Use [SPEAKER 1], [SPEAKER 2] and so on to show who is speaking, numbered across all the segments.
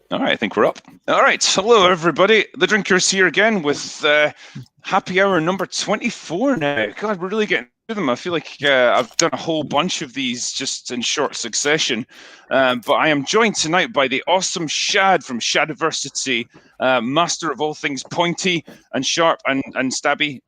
[SPEAKER 1] All right, I think we're up. All right, hello everybody. The Drinkers here again with happy hour number 24 now. God, we're really getting through them. I feel like I've done a whole bunch of these just in short succession. But I am joined tonight by the awesome Shad from Shadiversity, master of all things pointy and sharp and stabby.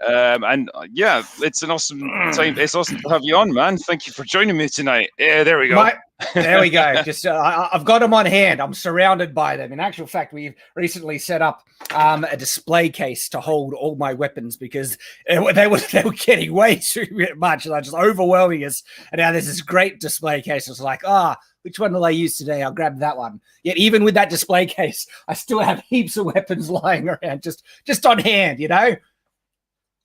[SPEAKER 1] Yeah, it's an awesome time. It's awesome to have you on, man. Thank you for joining me tonight. Yeah, there we go.
[SPEAKER 2] There we go. Just I've got them on hand. I'm surrounded by them. In actual fact, we've recently set up a display case to hold all my weapons because they were getting way too much, and just overwhelming us. And now there's this great display case. It's like, which one will I use today? I'll grab that one. Yet even with that display case, I still have heaps of weapons lying around, just on hand, you know.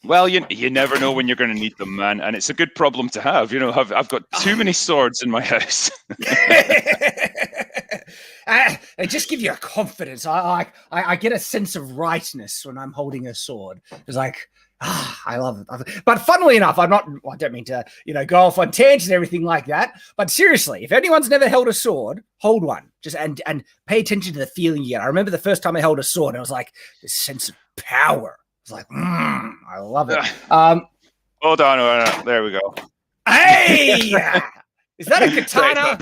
[SPEAKER 1] Well, you never know when you're going to need them, man, and it's a good problem to have. You know, I've got too many swords in my house.
[SPEAKER 2] They just give you a confidence. I get a sense of rightness when I'm holding a sword. It's like, I love it. But funnily enough, I don't mean to, go off on tangents and everything like that. But seriously, if anyone's never held a sword, hold one. Just and pay attention to the feeling you get. I remember the first time I held a sword, and it was like this sense of power. It's like, I love it.
[SPEAKER 1] Hold on, there we go.
[SPEAKER 2] Hey, is that a katana?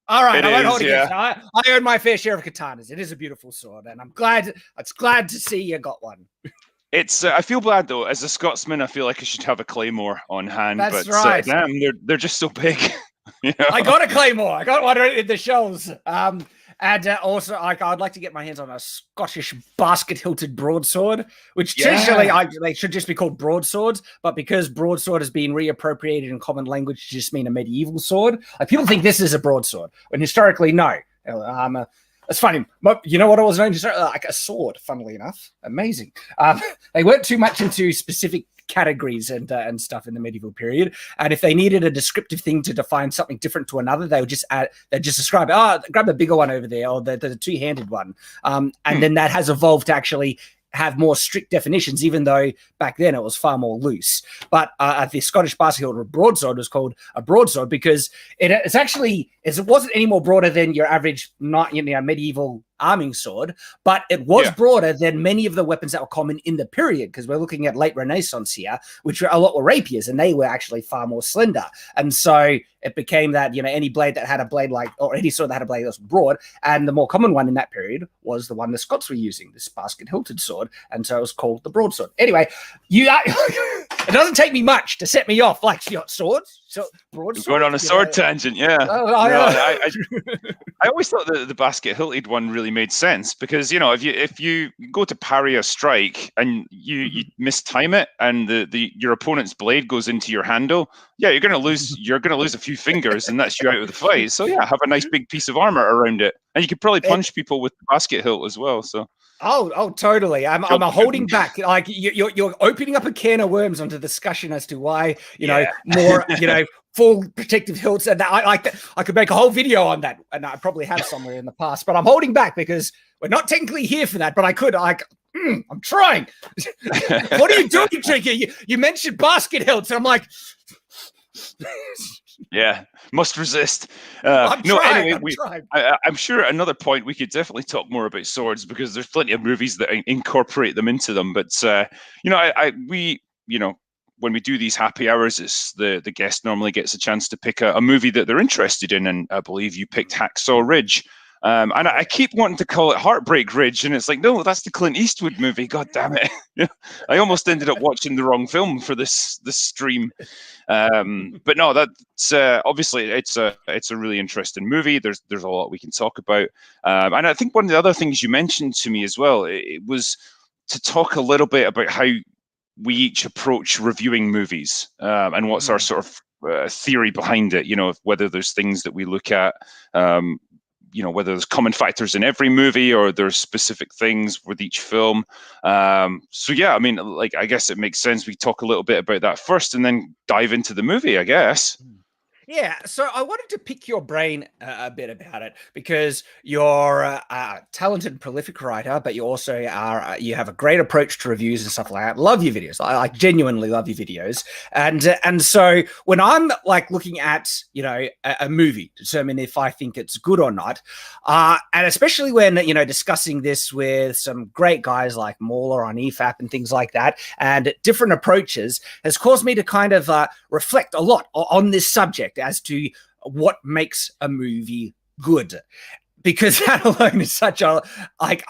[SPEAKER 2] All right, I won't hold it. I earned my fair share of katanas. It is a beautiful sword, and I'm glad to see you got one.
[SPEAKER 1] It's. I feel bad though. As a Scotsman, I feel like I should have a claymore on hand.
[SPEAKER 2] That's right.
[SPEAKER 1] Damn, they're just so big.
[SPEAKER 2] I got a claymore. I got one in the shelves. And also, I'd like to get my hands on a Scottish basket-hilted broadsword, which traditionally they should just be called broadswords, but because broadsword has been reappropriated in common language to just mean a medieval sword, people think this is a broadsword, when historically, no. It's funny. You know what I was known to like a sword, funnily enough. Amazing. They weren't too much into specific categories and stuff in the medieval period, and if they needed a descriptive thing to define something different to another, they would just describe grab the bigger one over there, or the two-handed one, and then that has evolved to actually have more strict definitions, even though back then it was far more loose. But the Scottish basket-hilted broadsword was called a broadsword because it wasn't any more broader than your average medieval arming sword, but it was broader than many of the weapons that were common in the period, because we're looking at late Renaissance here, which were a lot were rapiers, and they were actually far more slender. And so it became that, any blade that had a blade or any sword that had a blade that was broad, and the more common one in that period was the one the Scots were using, this basket-hilted sword, and so it was called the broadsword. Anyway, it doesn't take me much to set me off, like swords. So broadsword.
[SPEAKER 1] Going on a sword tangent, yeah. I always thought the basket-hilted one really made sense because if you go to parry a strike and you mistime it and your opponent's blade goes into your handle, you're gonna lose a few fingers, and that's you out of the fight. So have a nice big piece of armor around it, and you could probably punch people with the basket hilt as well. So.
[SPEAKER 2] Oh, totally. I'm holding back. Like you're opening up a can of worms onto discussion as to why more full protective hilts, and I could make a whole video on that, and I probably have somewhere in the past. But I'm holding back because we're not technically here for that. But I could. I'm trying. What are you doing, Jake? You mentioned basket hilts, and I'm like.
[SPEAKER 1] Yeah, must resist.
[SPEAKER 2] I'm
[SPEAKER 1] sure another point we could definitely talk more about swords because there's plenty of movies that incorporate them into them. But when we do these happy hours, it's the guest normally gets a chance to pick a movie that they're interested in, and I believe you picked Hacksaw Ridge. And I keep wanting to call it Heartbreak Ridge, and it's like, no, that's the Clint Eastwood movie. God damn it! I almost ended up watching the wrong film for this stream. But no, that's obviously it's a really interesting movie. There's a lot we can talk about, and I think one of the other things you mentioned to me as well, it was to talk a little bit about how we each approach reviewing movies, and what's our sort of theory behind it. Whether there's things that we look at. Whether there's common factors in every movie or there's specific things with each film. I guess it makes sense we talk a little bit about that first and then dive into the movie, I guess.
[SPEAKER 2] Yeah, so I wanted to pick your brain a bit about it because you're a talented, prolific writer, but you also are you have a great approach to reviews and stuff like that. Love your videos. I like genuinely love your videos, and so when I'm like looking at a movie to determine if I think it's good or not, and especially when discussing this with some great guys like Mauler on EFAP and things like that, and different approaches has caused me to kind of reflect a lot on this subject as to what makes a movie good, because that alone is such a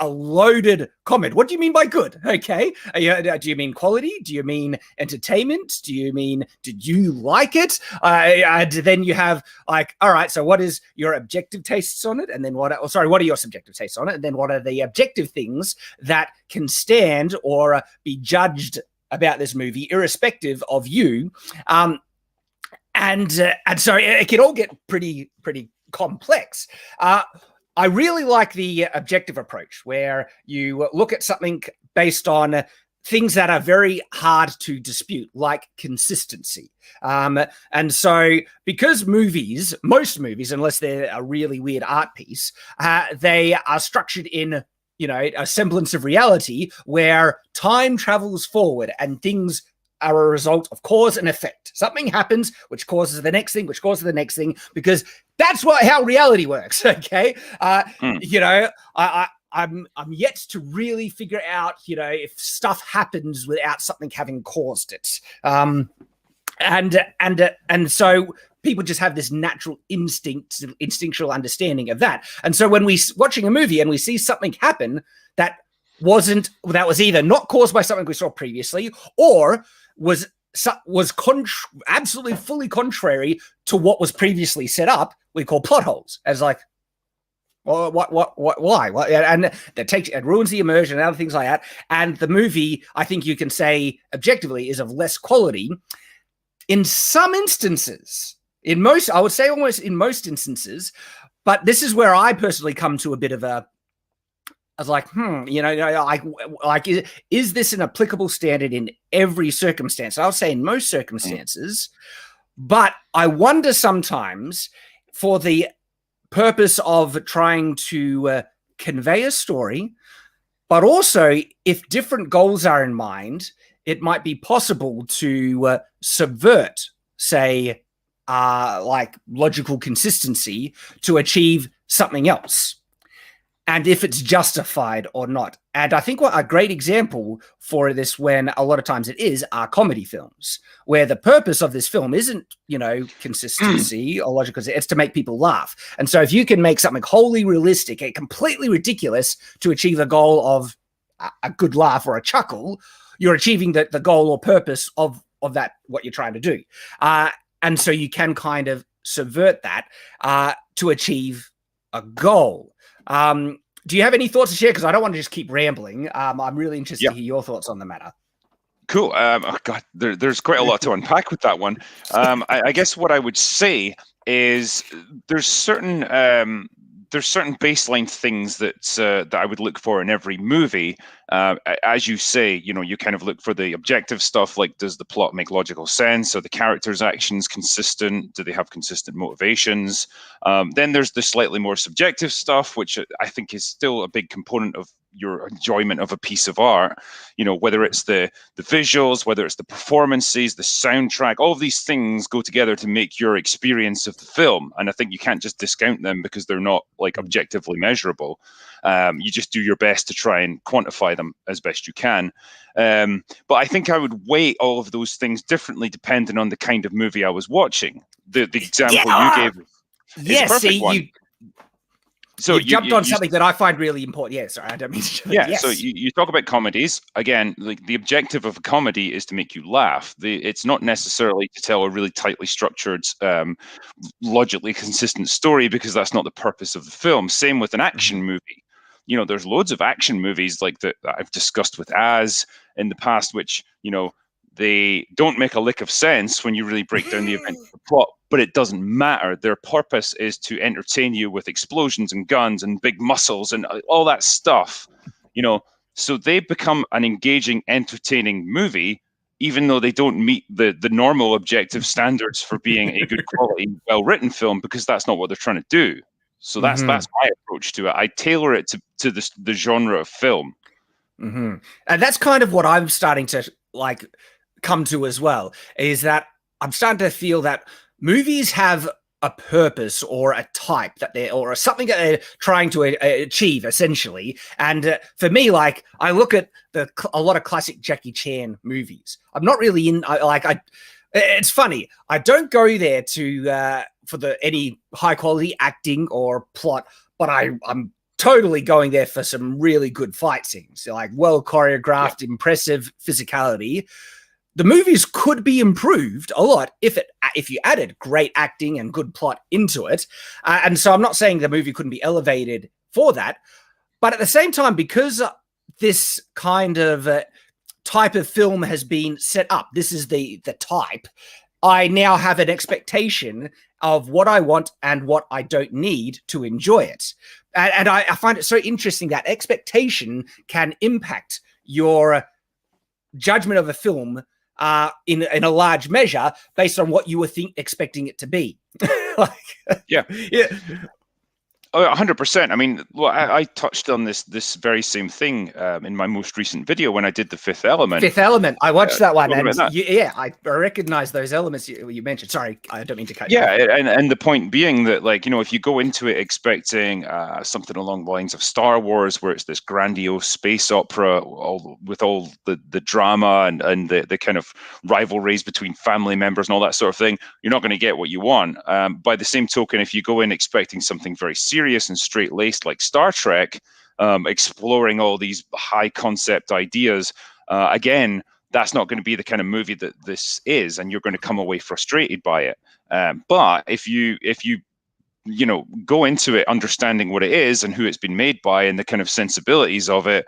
[SPEAKER 2] loaded comment. What do you mean by good? Okay, do you mean quality? Do you mean entertainment? Do you mean did you like it? And then you have like, all right, so what is your objective tastes on it? And then what are your subjective tastes on it? And then what are the objective things that can stand or be judged about this movie, irrespective of you? And so it can all get pretty complex. I really like the objective approach where you look at something based on things that are very hard to dispute, like consistency. And so because most movies, unless they're a really weird art piece, they are structured in a semblance of reality where time travels forward and things are a result of cause and effect. Something happens, which causes the next thing, which causes the next thing, because that's how reality works. Okay, I'm yet to really figure out, if stuff happens without something having caused it. And so people just have this natural instinctual understanding of that. And so when we're watching a movie and we see something happen that was either not caused by something we saw previously or was absolutely fully contrary to what was previously set up, we call plot holes. As like, well, why? And it ruins the immersion and other things like that. And the movie, I think you can say objectively, is of less quality. In some instances, I would say almost in most instances, but this is where I personally come to a bit of a, I was like, is this an applicable standard in every circumstance? I would say in most circumstances, but I wonder sometimes for the purpose of trying to convey a story, but also if different goals are in mind, it might be possible to subvert, say, like logical consistency to achieve something else. And if it's justified or not. And I think what a great example for this, when a lot of times are comedy films, where the purpose of this film isn't, consistency or logical, it's to make people laugh. And so if you can make something wholly realistic and completely ridiculous to achieve the goal of a good laugh or a chuckle, you're achieving the goal or purpose of that, what you're trying to do. And so you can kind of subvert that to achieve a goal. Do you have any thoughts to share? Because I don't want to just keep rambling. I'm really interested to hear your thoughts on the matter.
[SPEAKER 1] Cool. Oh God, there's quite a lot to unpack with that one. I guess what I would say is there's certain baseline things that I would look for in every movie. As you say, you kind of look for the objective stuff, like does the plot make logical sense? Are the characters' actions consistent? Do they have consistent motivations? Then there's the slightly more subjective stuff, which I think is still a big component of your enjoyment of a piece of art. Whether it's the visuals, whether it's the performances, the soundtrack, all of these things go together to make your experience of the film. And I think you can't just discount them because they're not like objectively measurable. You just do your best to try and quantify them as best you can. But I think I would weight all of those things differently depending on the kind of movie I was watching. The example you gave is a perfect one.
[SPEAKER 2] So you jumped on something that I find really important. Yeah, sorry, I don't mean to.
[SPEAKER 1] Yeah, so you talk about comedies. Again, like the objective of a comedy is to make you laugh. It's not necessarily to tell a really tightly structured, logically consistent story, because that's not the purpose of the film. Same with an action movie. There's loads of action movies like that I've discussed with Az in the past, which, they don't make a lick of sense when you really break down the event of the plot, but it doesn't matter. Their purpose is to entertain you with explosions and guns and big muscles and all that stuff, So they become an engaging, entertaining movie even though they don't meet the normal objective standards for being a good quality, well-written film, because that's not what they're trying to do. So that's my approach to it. I tailor it to the genre of film.
[SPEAKER 2] And that's kind of what I'm starting to like come to as well, is that I'm starting to feel that movies have a purpose or a type that they're, or something that they're trying to achieve, essentially. And for me, like, I look at a lot of classic Jackie Chan movies. I'm not really it's funny. I don't go there to for any high quality acting or plot, but I'm totally going there for some really good fight scenes, like well choreographed, impressive physicality. The movies could be improved a lot if you added great acting and good plot into it. And so I'm not saying the movie couldn't be elevated for that, but at the same time, because this kind of type of film has been set up, this is the type, I now have an expectation of what I want and what I don't need to enjoy it. And I find it so interesting that expectation can impact your judgment of a film in a large measure based on what you were expecting it to be.
[SPEAKER 1] Yeah. Oh, 100%. I mean, well, I touched on this very same thing in my most recent video when I did The Fifth Element.
[SPEAKER 2] Fifth Element. I watched that one. And
[SPEAKER 1] that.
[SPEAKER 2] I recognize those elements you mentioned. Sorry, I don't mean to cut you
[SPEAKER 1] off.
[SPEAKER 2] Yeah,
[SPEAKER 1] and the point being that, like, you know, if you go into it expecting something along the lines of Star Wars, where it's this grandiose space opera with all the drama and the kind of rivalries between family members and all that sort of thing, you're not going to get what you want. By the same token, if you go in expecting something very serious and straight-laced like Star Trek, exploring all these high concept ideas, again, that's not going to be the kind of movie that this is, and you're going to come away frustrated by it. But if you go into it understanding what it is and who it's been made by and the kind of sensibilities of it,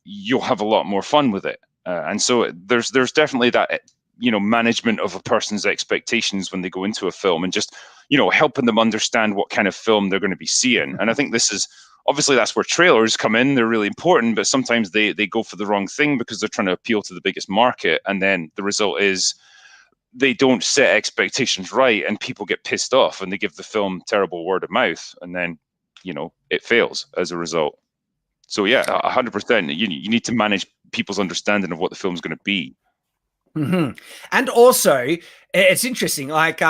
[SPEAKER 1] you'll have a lot more fun with it. And so there's definitely that management of a person's expectations when they go into a film, and just helping them understand what kind of film they're going to be seeing. And I think this is obviously, that's where trailers come in. They're really important, but sometimes they go for the wrong thing because they're trying to appeal to the biggest market, and then the result is they don't set expectations right, and people get pissed off and they give the film terrible word of mouth, and then it fails as a result. So yeah, 100%. You need to manage people's understanding of what the film's going to be.
[SPEAKER 2] And also, it's interesting, like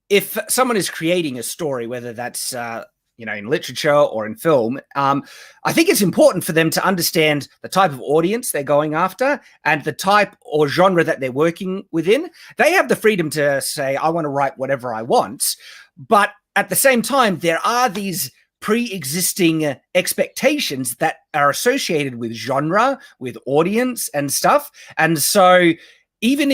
[SPEAKER 2] if someone is creating a story, whether that's in literature or in film, I think it's important for them to understand the type of audience they're going after and the type or genre that they're working within. They have the freedom to say, I want to write whatever I want, but at the same time, there are these pre-existing expectations that are associated with genre, with audience and stuff. And so even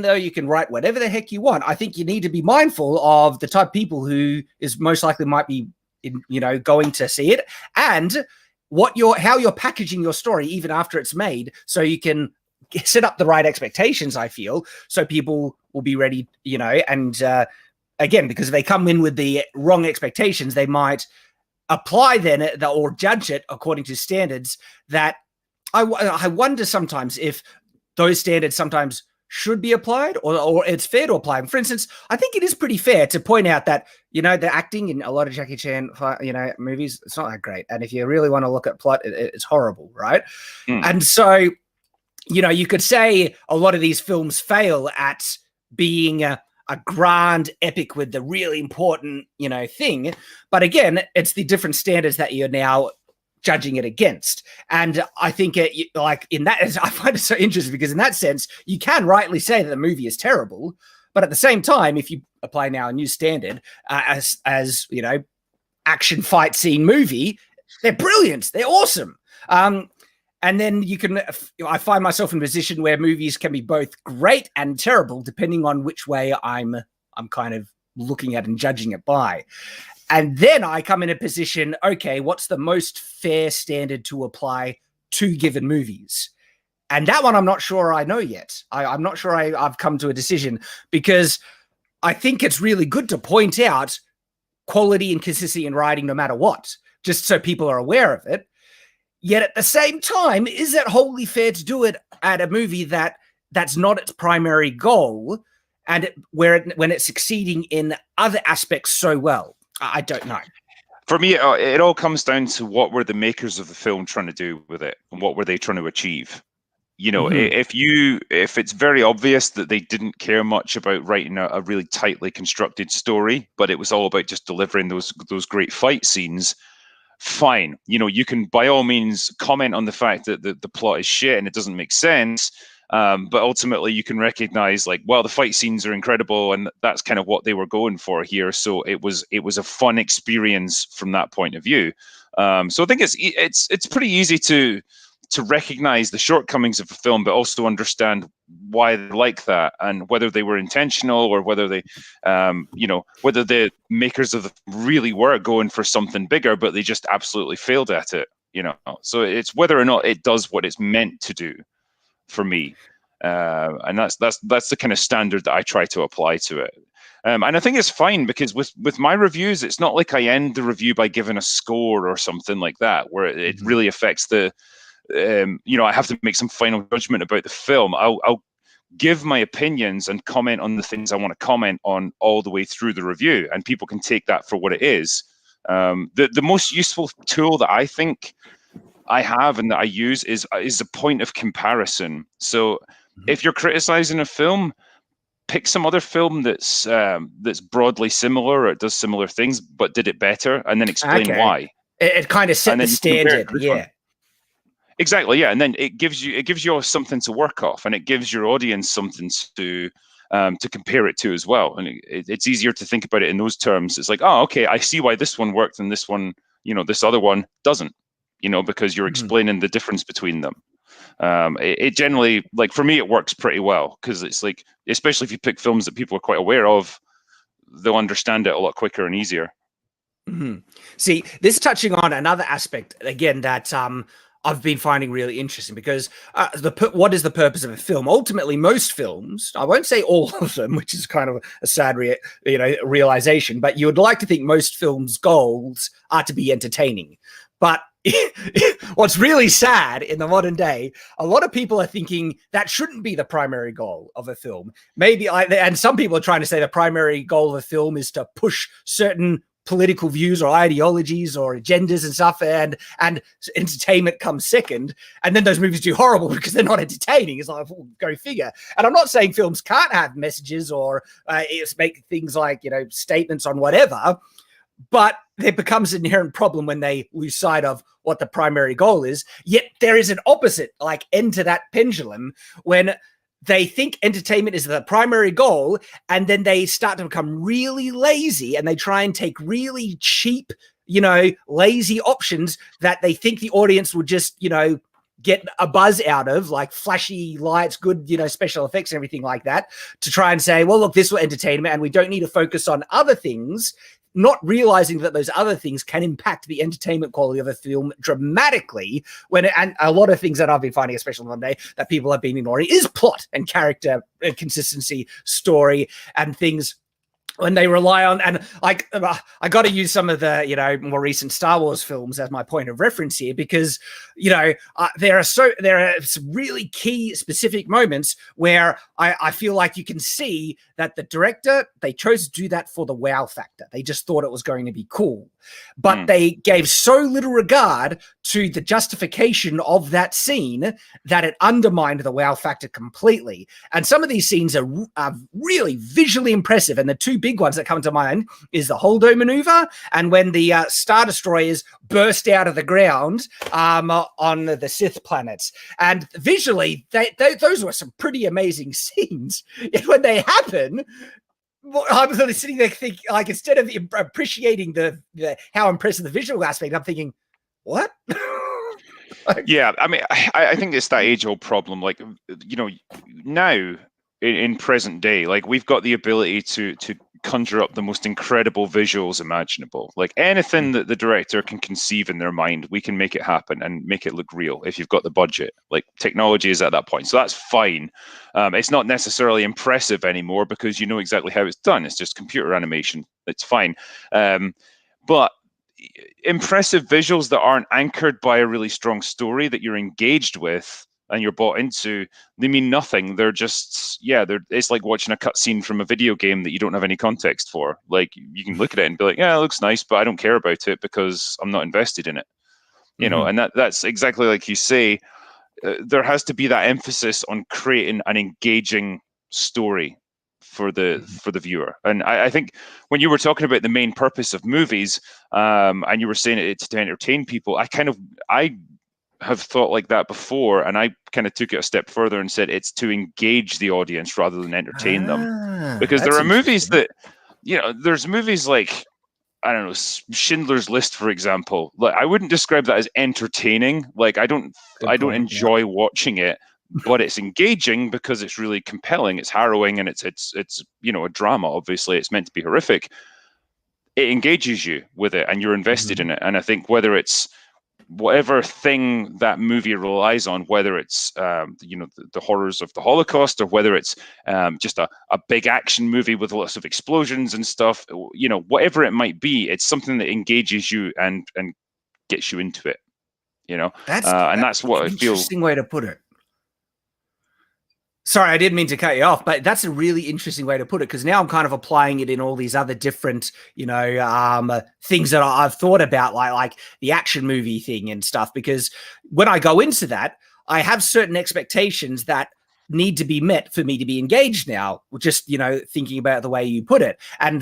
[SPEAKER 2] though you can write whatever the heck you want, I think you need to be mindful of the type of people who is most likely might be, going to see it, and how you're packaging your story even after it's made, so you can set up the right expectations. I feel so people will be ready, and again, because if they come in with the wrong expectations, they might apply then or judge it according to standards that I wonder sometimes if those standards sometimes should be applied or it's fair to apply them. For instance, I think it is pretty fair to point out that, the acting in a lot of Jackie Chan, movies, it's not that great. And if you really want to look at plot, it's horrible, right? And so, you could say a lot of these films fail at being a grand epic with the really important, thing. But again, it's the different standards that you're now judging it against. And I think I find it so interesting because in that sense, you can rightly say that the movie is terrible, but at the same time, if you apply now a new standard as action fight scene movie, they're brilliant. They're awesome. And then I find myself in a position where movies can be both great and terrible, depending on which way I'm kind of looking at and judging it by. And then I come in a position, okay, what's the most fair standard to apply to given movies? And that one I'm not sure I know yet. I'm not sure I've come to a decision, because I think it's really good to point out quality and consistency in writing no matter what, just so people are aware of it. Yet at the same time, is it wholly fair to do it at a movie that that's not its primary goal, and when it's succeeding in other aspects so well? I don't know.
[SPEAKER 1] For me, it all comes down to what were the makers of the film trying to do with it, and what were they trying to achieve. You know, if it's very obvious that they didn't care much about writing a really tightly constructed story, but it was all about just delivering those great fight scenes, fine. You know, you can by all means comment on the fact that the plot is shit and it doesn't make sense. But ultimately, you can recognize, like, well, the fight scenes are incredible, and that's kind of what they were going for here. So it was a fun experience from that point of view. So I think it's pretty easy to recognize the shortcomings of a film, but also understand why they like that, and whether they were intentional, or whether they, whether the makers of the really were going for something bigger, but they just absolutely failed at it. You know, so it's whether or not it does what it's meant to do. For me, and that's the kind of standard that I try to apply to it. And I think it's fine, because with my reviews, it's not like I end the review by giving a score or something like that, where it really affects the, I have to make some final judgment about the film. I'll give my opinions and comment on the things I want to comment on all the way through the review, and people can take that for what it is. The most useful tool that I think I have and that I use is a point of comparison. So if you're criticizing a film, pick some other film that's broadly similar, or it does similar things but did it better, and then explain why.
[SPEAKER 2] It kind of set the standard. Yeah.
[SPEAKER 1] Exactly, yeah, and then it gives you something to work off, and it gives your audience something to compare it to as well. And it's easier to think about it in those terms. It's like, oh, okay, I see why this one worked and this one, this other one doesn't. Because you're explaining the difference between them. It generally, like, for me, it works pretty well, because it's like, especially if you pick films that people are quite aware of, they'll understand it a lot quicker and easier.
[SPEAKER 2] See, this is touching on another aspect, again, that I've been finding really interesting, because what is the purpose of a film? Ultimately, most films, I won't say all of them, which is kind of a sad realization, but you would like to think most films' goals are to be entertaining. But what's really sad in the modern day, a lot of people are thinking that shouldn't be the primary goal of a film. And some people are trying to say the primary goal of a film is to push certain political views or ideologies or agendas and stuff, and entertainment comes second. And then those movies do horrible because they're not entertaining. It's like, go figure. And I'm not saying films can't have messages or make things like, statements on whatever, but there becomes an inherent problem when they lose sight of what the primary goal is. Yet there is an opposite, like, end to that pendulum, when they think entertainment is the primary goal, and then they start to become really lazy, and they try and take really cheap, lazy options that they think the audience will just, get a buzz out of, like flashy lights, good, special effects and everything like that, to try and say, well, look, this will entertain me, and we don't need to focus on other things, not realizing that those other things can impact the entertainment quality of a film dramatically. And a lot of things that I've been finding, especially one day, that people have been ignoring, is plot and character and consistency, story, and things. When they rely on, and like, I got to use some of the, more recent Star Wars films as my point of reference here, because, there are some really key specific moments where I feel like you can see that the director, they chose to do that for the wow factor. They just thought it was going to be cool, but they gave so little regard to the justification of that scene that it undermined the wow factor completely. And some of these scenes are really visually impressive. And the two big ones that come to mind is the Holdo maneuver, and when the Star Destroyers burst out of the ground on the Sith planets. And visually, those were some pretty amazing scenes. Yet when they happen, I'm sort of sitting there thinking, like, instead of appreciating the how impressive the visual aspect, I'm thinking, what?
[SPEAKER 1] Yeah, I mean, I think it's that age-old problem. Like, now in present day, like, we've got the ability to conjure up the most incredible visuals imaginable. Like, anything that the director can conceive in their mind, we can make it happen and make it look real if you've got the budget. Like, technology is at that point, so that's fine. It's not necessarily impressive anymore because you know exactly how it's done. It's just computer animation. It's fine. But impressive visuals that aren't anchored by a really strong story that you're engaged with, and you're bought into, they mean nothing. They're just, it's like watching a cutscene from a video game that you don't have any context for. Like, you can look at it and be like, yeah, it looks nice, but I don't care about it because I'm not invested in it. You know, and that's exactly like you say. There has to be that emphasis on creating an engaging story for the viewer. And I think when you were talking about the main purpose of movies, and you were saying it's to entertain people, I have thought like that before, and I kind of took it a step further and said it's to engage the audience rather than entertain them. Because there are movies that, there's movies like, I don't know, Schindler's List, for example. Like, I wouldn't describe that as entertaining. Like, I don't enjoy watching it, but it's engaging because it's really compelling. It's harrowing, and it's a drama. Obviously, it's meant to be horrific. It engages you with it, and you're invested in it. And I think whether it's whatever thing that movie relies on, whether it's the horrors of the Holocaust, or whether it's just a big action movie with lots of explosions and stuff, whatever it might be, it's something that engages you and gets you into it. That's what I feel.
[SPEAKER 2] Interesting way to put it. Sorry, I didn't mean to cut you off, but that's a really interesting way to put it, because now I'm kind of applying it in all these other different, things that I've thought about, like the action movie thing and stuff, because when I go into that, I have certain expectations that need to be met for me to be engaged now, just, thinking about the way you put it. And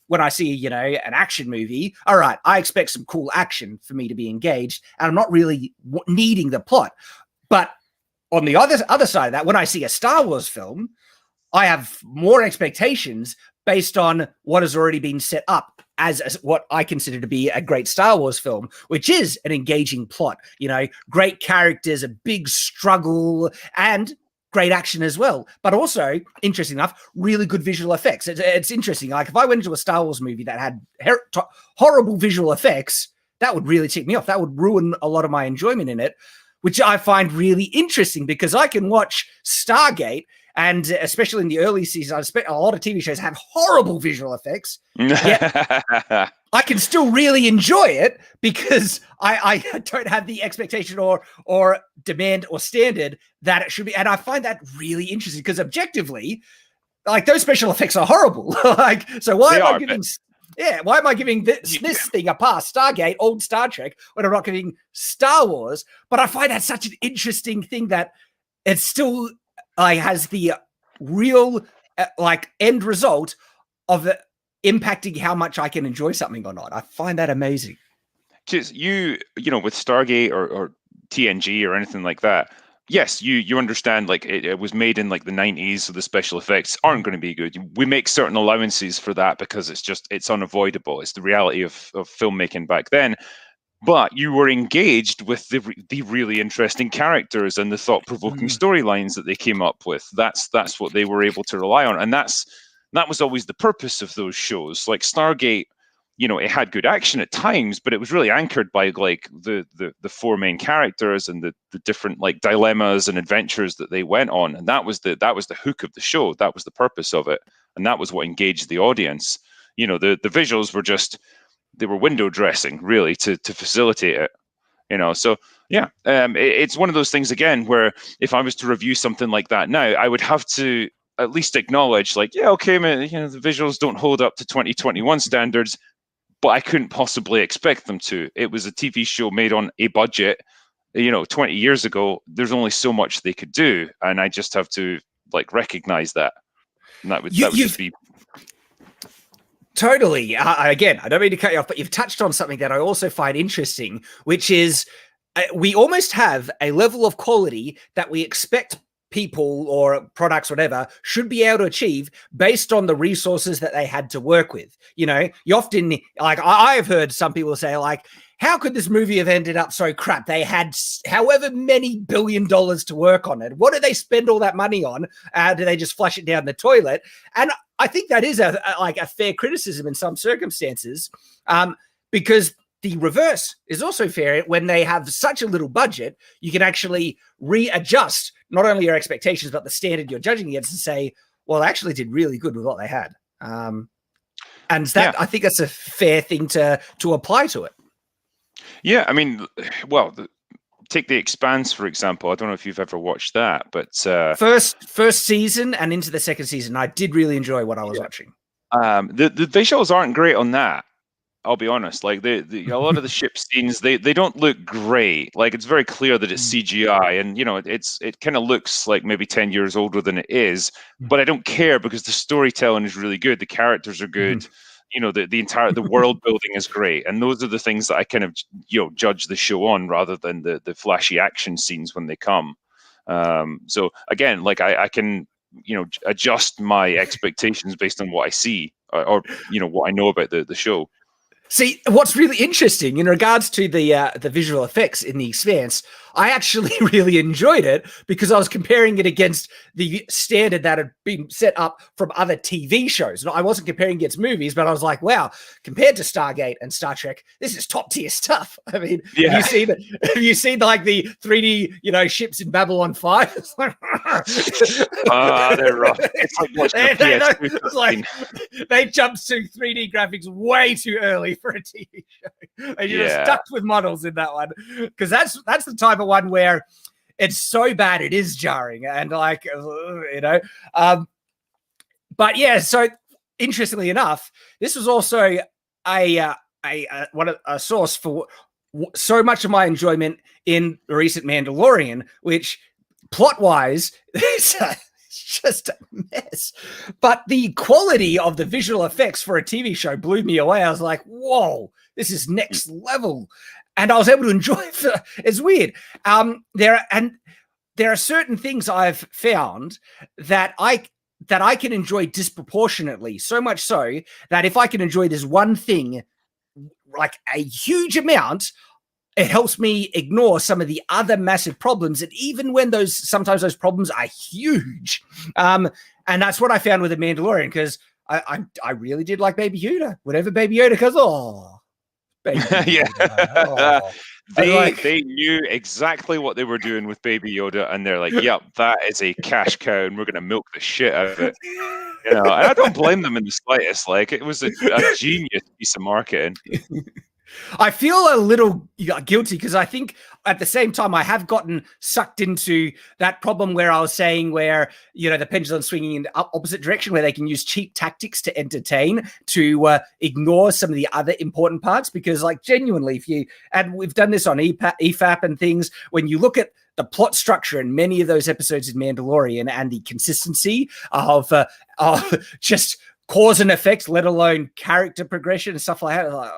[SPEAKER 2] when I see, an action movie, all right, I expect some cool action for me to be engaged, and I'm not really needing the plot. But on the other side of that, when I see a Star Wars film, I have more expectations based on what has already been set up as what I consider to be a great Star Wars film, which is an engaging plot, great characters, a big struggle, and great action as well. But also, interesting enough, really good visual effects. It's interesting. Like, if I went into a Star Wars movie that had horrible visual effects, that would really tick me off. That would ruin a lot of my enjoyment in it, which I find really interesting, because I can watch Stargate, and especially in the early seasons, a lot of TV shows have horrible visual effects, yet I can still really enjoy it because I don't have the expectation or demand or standard that it should be. And I find that really interesting, because objectively, like, those special effects are horrible. So why am I giving... Yeah, why am I giving this thing a pass? Stargate, old Star Trek, when I'm not giving Star Wars? But I find that such an interesting thing that it still has the real end result of impacting how much I can enjoy something or not. I find that amazing.
[SPEAKER 1] Just with Stargate or TNG or anything like that, yes, you understand, like, it was made in like the 90s, so the special effects aren't going to be good. We make certain allowances for that because it's unavoidable. It's the reality of filmmaking back then. But you were engaged with the really interesting characters and the thought-provoking storylines that they came up with. That's what they were able to rely on, and that was always the purpose of those shows. Like Stargate, it had good action at times, but it was really anchored by like the four main characters and the different like dilemmas and adventures that they went on. And that was the hook of the show. That was the purpose of it. And that was what engaged the audience. The visuals were they were window dressing really to facilitate it. So yeah, it's one of those things again, where if I was to review something like that now, I would have to at least acknowledge, like, yeah, okay, man, the visuals don't hold up to 2021 standards, but I couldn't possibly expect them to. It was a TV show made on a budget, 20 years ago. There's only so much they could do, and I just have to like recognize that. And that would just be
[SPEAKER 2] totally. Again, I don't mean to cut you off, but you've touched on something that I also find interesting, which is we almost have a level of quality that we expect people or products, whatever, should be able to achieve based on the resources that they had to work with. You often, like, I've heard some people say, like, how could this movie have ended up so crap? They had however many $1 billion to work on it. What did they spend all that money on? Did they just flush it down the toilet? And I think that is a fair criticism in some circumstances, because the reverse is also fair. When they have such a little budget, you can actually readjust not only your expectations, but the standard you're judging against, and say, well, they actually did really good with what they had. And that, I think that's a fair thing to apply to it.
[SPEAKER 1] Yeah, I mean, well, take The Expanse, for example. I don't know if you've ever watched that, but
[SPEAKER 2] first season and into the second season, I did really enjoy what I was watching.
[SPEAKER 1] The visuals aren't great on that. I'll be honest. Like a lot of the ship scenes, they don't look great. Like it's very clear that it's CGI, and it kind of looks like maybe 10 years older than it is. But I don't care because the storytelling is really good. The characters are good. The world building is great, and those are the things that I kind of judge the show on, rather than the flashy action scenes when they come. So again, like I can adjust my expectations based on what I see or what I know about the show.
[SPEAKER 2] See, what's really interesting in regards to the visual effects in The Expanse, I actually really enjoyed it because I was comparing it against the standard that had been set up from other TV shows. I wasn't comparing against movies, but I was like, wow, compared to Stargate and Star Trek, this is top tier stuff. I mean, have you seen like the 3D, ships in Babylon 5? It's like,
[SPEAKER 1] they're rough. It's like watching
[SPEAKER 2] it's like they jumped to 3D graphics way too early for a TV show. And you're just stuck with models in that one, because that's the type of one where it's so bad it is jarring, and like but yeah. So interestingly enough, this was also a source for so much of my enjoyment in the recent Mandalorian, which plot wise is just a mess, but the quality of the visual effects for a TV show blew me away. I was like, whoa, this is next level. And I was able to enjoy it. It's weird. There are certain things I've found that I can enjoy disproportionately, so much so that if I can enjoy this one thing like a huge amount, it helps me ignore some of the other massive problems. And even when sometimes those problems are huge. And that's what I found with The Mandalorian, because I really did like Baby Yoda. Whenever Baby Yoda goes, Baby Yoda.
[SPEAKER 1] They knew exactly what they were doing with Baby Yoda, and they're like, yep, that is a cash cow, and we're going to milk the shit out of it. And I don't blame them in the slightest. Like, it was a genius piece of marketing.
[SPEAKER 2] I feel a little guilty because I think at the same time I have gotten sucked into that problem where I was saying where, the pendulum swinging in the opposite direction, where they can use cheap tactics to entertain, to ignore some of the other important parts. Because like genuinely, and we've done this on EFAP and things, when you look at the plot structure in many of those episodes in Mandalorian and the consistency of just cause and effect, let alone character progression and stuff like that, like,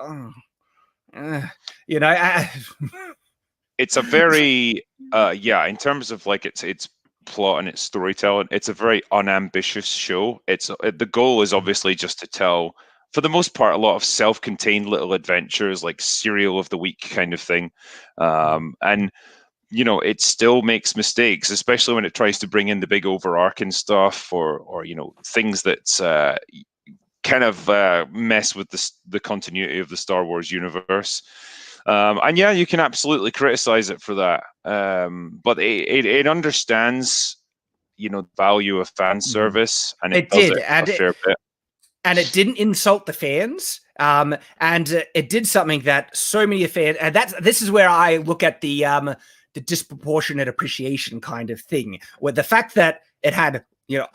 [SPEAKER 1] it's a very in terms of like its plot and its storytelling, it's a very unambitious show. The goal is obviously just to tell, for the most part, a lot of self-contained little adventures, like serial of the week kind of thing, and it still makes mistakes, especially when it tries to bring in the big overarching stuff or things that kind of mess with the continuity of the Star Wars universe. And yeah, you can absolutely criticize it for that. But it understands, the value of fan service, and it does
[SPEAKER 2] did,
[SPEAKER 1] it a fair bit.
[SPEAKER 2] And it didn't insult the fans. And it did something that so many fans, and this is where I look at the disproportionate appreciation kind of thing, where the fact that it had,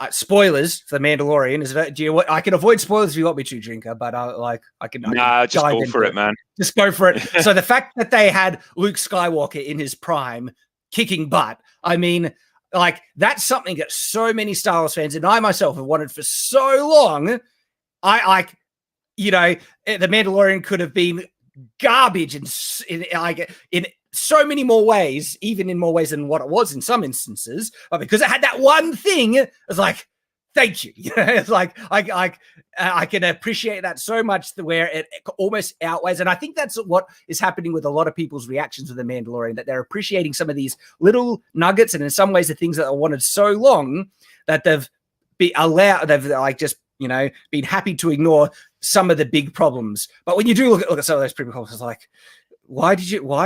[SPEAKER 2] spoilers for The Mandalorian. I can avoid spoilers if you want me to, Drinker, but I can.
[SPEAKER 1] Just go for it, man.
[SPEAKER 2] Just go for it. So the fact that they had Luke Skywalker in his prime kicking butt, I mean, like, that's something that so many Star Wars fans and I myself have wanted for so long. The Mandalorian could have been garbage in so many more ways, even in more ways than what it was in some instances, but because it had that one thing, it's like, thank you. It's like I can appreciate that so much, where it almost outweighs. And I think that's what is happening with a lot of people's reactions with The Mandalorian, that they're appreciating some of these little nuggets, and in some ways the things that I wanted so long, that they've been happy to ignore some of the big problems. But when you do look at some of those big problems, it's like, why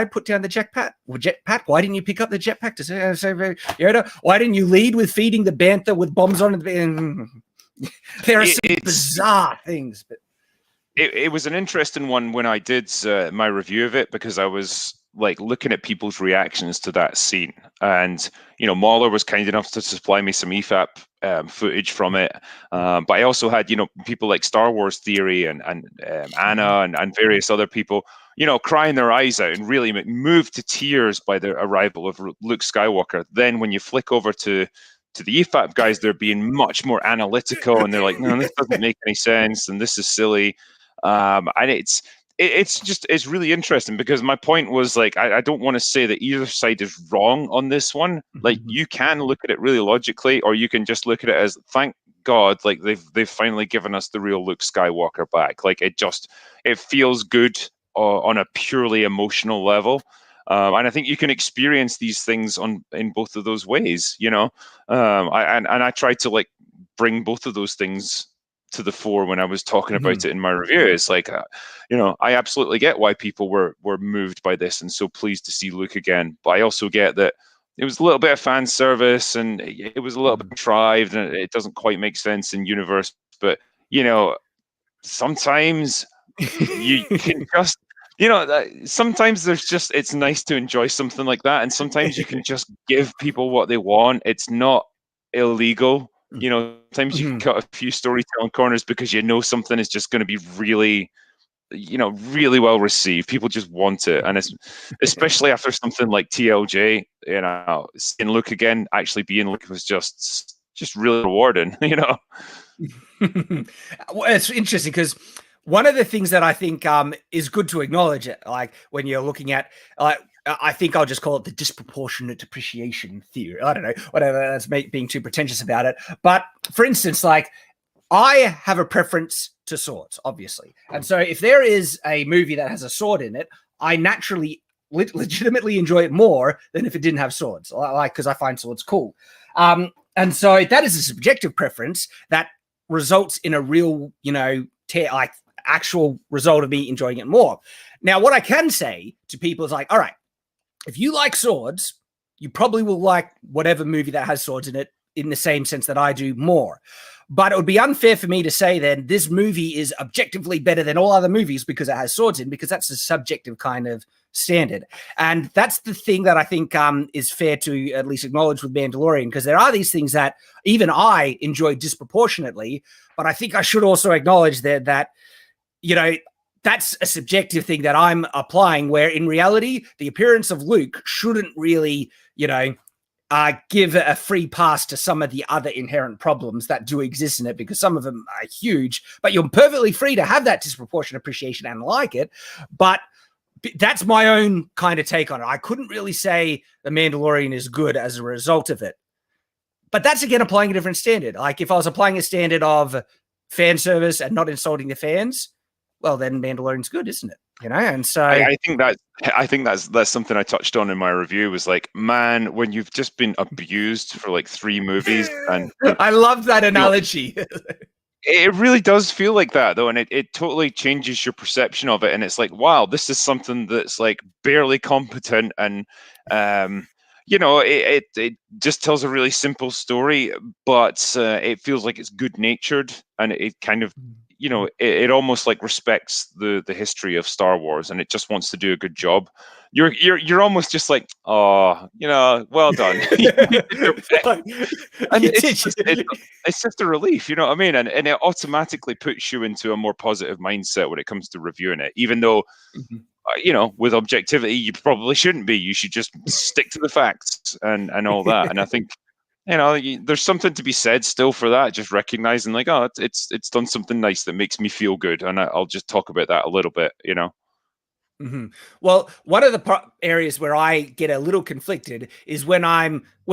[SPEAKER 2] put down the jetpack? Why didn't you pick up the jetpack to say Yoda? Why didn't you lead with feeding the bantha with bombs on it? There are some bizarre things. But
[SPEAKER 1] it was an interesting one when I did my review of it, because I was like looking at people's reactions to that scene. And, you know, Mahler was kind enough to supply me some EFAP footage from it. But I also had, you know, people like Star Wars Theory and Anna and various other people, you know, crying their eyes out and really moved to tears by the arrival of Luke Skywalker. Then when you flick over to the EFAP guys, they're being much more analytical, and they're like, no, this doesn't make any sense, and this is silly. And it's really interesting, because my point was, like, I don't want to say that either side is wrong on this one. Like, you can look at it really logically, or you can just look at it as, thank God, like they've finally given us the real Luke Skywalker back. Like, it feels good on a purely emotional level. And I think you can experience these things in both of those ways, you know. I tried to, like, bring both of those things to the fore when I was talking about it in my review. It's like, you know, I absolutely get why people were moved by this and so pleased to see Luke again. But I also get that it was a little bit of fan service, and it was a little bit contrived, and it doesn't quite make sense in universe. But, you know, sometimes you can just, you know, sometimes it's nice to enjoy something like that, and sometimes you can just give people what they want. It's not illegal. You know, sometimes you can cut a few storytelling corners because you know something is just going to be really, you know, really well received. People just want it, and it's especially after something like TLJ. You know, seeing Luke again, actually being Luke, was just really rewarding. You know,
[SPEAKER 2] well, it's interesting because one of the things that I think is good to acknowledge, like when you're looking at, I think I'll just call it the disproportionate appreciation theory. I don't know, whatever, that's being too pretentious about it. But for instance, like, I have a preference to swords, obviously. And so if there is a movie that has a sword in it, I naturally legitimately enjoy it more than if it didn't have swords, like, because I find swords cool. And so that is a subjective preference that results in a real, you know, like actual result of me enjoying it more. Now, what I can say to people is, like, all right, if you like swords, you probably will like whatever movie that has swords in it in the same sense that I do more. But it would be unfair for me to say then this movie is objectively better than all other movies because it has swords in, because that's a subjective kind of standard. And that's the thing that I think is fair to at least acknowledge with Mandalorian, because there are these things that even I enjoy disproportionately, but I think I should also acknowledge that, you know, that's a subjective thing that I'm applying, where in reality, the appearance of Luke shouldn't really, you know, give a free pass to some of the other inherent problems that do exist in it, because some of them are huge, but you're perfectly free to have that disproportionate appreciation and like it. But that's my own kind of take on it. I couldn't really say The Mandalorian is good as a result of it. But that's, again, applying a different standard. Like, if I was applying a standard of fan service and not insulting the fans, well, then Mandalorian's good, isn't it? You know, and so
[SPEAKER 1] I think that's something I touched on in my review, was like, man, when you've just been abused for like 3 movies, and
[SPEAKER 2] I love that analogy.
[SPEAKER 1] It really does feel like that, though, and it totally changes your perception of it. And it's like, wow, this is something that's like barely competent, and you know, it just tells a really simple story, but it feels like it's good natured, and it kind of, you know, it almost like respects the history of Star Wars, and it just wants to do a good job. You're almost just like, oh, you know, well done. And it's just a relief, you know what I mean? And it automatically puts you into a more positive mindset when it comes to reviewing it, even though, you know, with objectivity, you probably shouldn't be. You should just stick to the facts and all that. And I think, you know, there's something to be said still for that, just recognizing, like, oh, it's done something nice that makes me feel good, and I'll just talk about that a little bit, you know.
[SPEAKER 2] Well, one of the areas where I get a little conflicted is when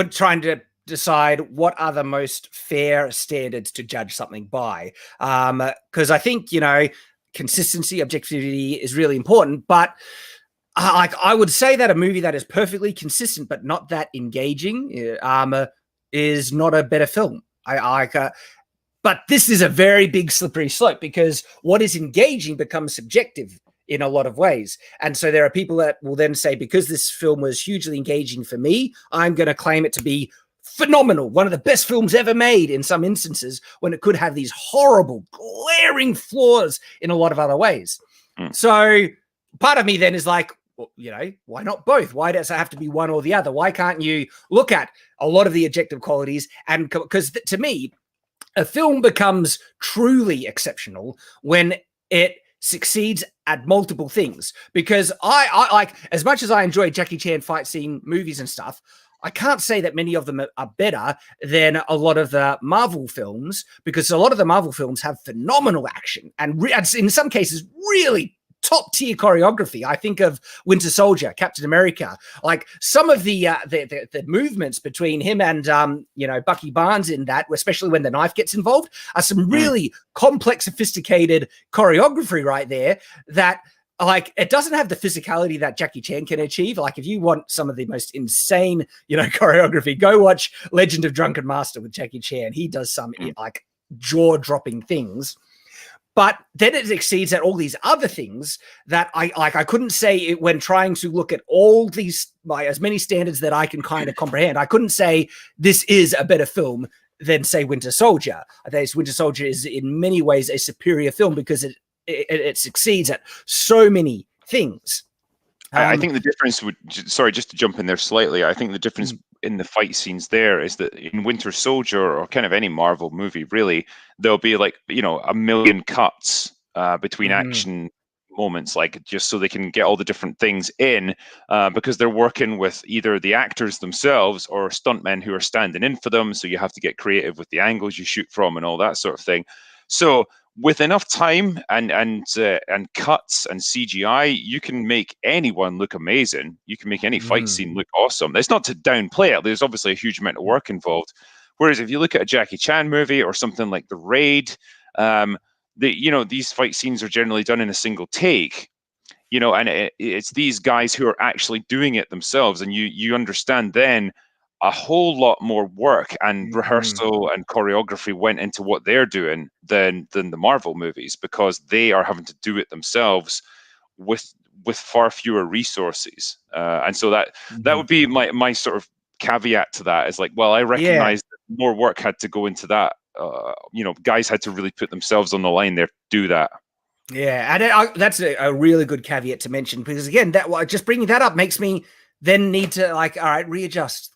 [SPEAKER 2] trying to decide what are the most fair standards to judge something by, because I think, you know, consistency, objectivity is really important, but like, I would say that a movie that is perfectly consistent but not that engaging is not a better film. But this is a very big slippery slope, because what is engaging becomes subjective in a lot of ways. And so there are people that will then say, because this film was hugely engaging for me, I'm going to claim it to be phenomenal, one of the best films ever made in some instances, when it could have these horrible, glaring flaws in a lot of other ways. So part of me then is like, why not both? Why does it have to be one or the other? Why can't you look at a lot of the objective qualities? And because to me, a film becomes truly exceptional when it succeeds at multiple things. Because I like, as much as I enjoy Jackie Chan fight scene movies and stuff, I can't say that many of them are better than a lot of the Marvel films, because a lot of the Marvel films have phenomenal action and in some cases really top tier choreography. I think of Winter Soldier, Captain America, like some of the movements between him and Bucky Barnes in that, especially when the knife gets involved, are some really complex, sophisticated choreography right there that, like, it doesn't have the physicality that Jackie Chan can achieve. Like, if you want some of the most insane, choreography, go watch Legend of Drunken Master with Jackie Chan. He does some like jaw-dropping things. But then it exceeds at all these other things that I couldn't say it when trying to look at all these, as many standards that I can kind of comprehend. I couldn't say this is a better film than, say, Winter Soldier. I think Winter Soldier is in many ways a superior film because it succeeds at so many things.
[SPEAKER 1] I think the difference sorry, just to jump in there slightly, I think the difference in the fight scenes there is that in Winter Soldier, or kind of any Marvel movie, really, there'll be like, a million cuts between action moments, like just so they can get all the different things in, because they're working with either the actors themselves or stuntmen who are standing in for them. So you have to get creative with the angles you shoot from and all that sort of thing. So with enough time and cuts and CGI, you can make anyone look amazing. You can make any fight scene look awesome. It's not to downplay it. There's obviously a huge amount of work involved. Whereas if you look at a Jackie Chan movie or something like The Raid, these fight scenes are generally done in a single take. And it's these guys who are actually doing it themselves, and you understand then a whole lot more work and rehearsal and choreography went into what they're doing than the Marvel movies, because they are having to do it themselves with far fewer resources. And so that would be my sort of caveat to that, is like, well, I recognize that more work had to go into that. Guys had to really put themselves on the line there to do that.
[SPEAKER 2] Yeah, and that's a really good caveat to mention, because again, just bringing that up makes me then need to, like, all right, readjust,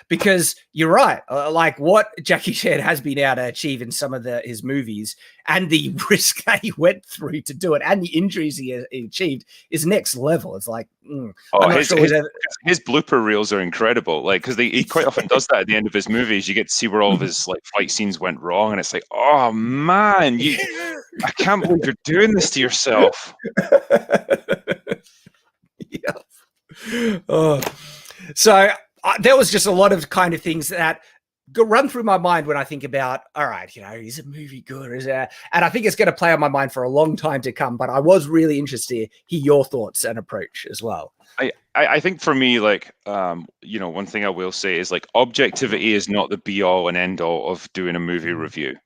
[SPEAKER 2] because you're right. Like what Jackie Chan has been able to achieve in some of his movies, and the risk that he went through to do it, and the injuries he achieved, is next level. It's like,
[SPEAKER 1] his blooper reels are incredible. Like, because he quite often does that at the end of his movies. You get to see where all of his like fight scenes went wrong, and it's like, oh man, I can't believe you're doing this to yourself.
[SPEAKER 2] Yeah. So there was just a lot of kind of things that run through my mind when I think about, all right, is a movie good? And I think it's going to play on my mind for a long time to come, but I was really interested to hear your thoughts and approach as well.
[SPEAKER 1] I think for me, like, one thing I will say is, like, objectivity is not the be all and end all of doing a movie review.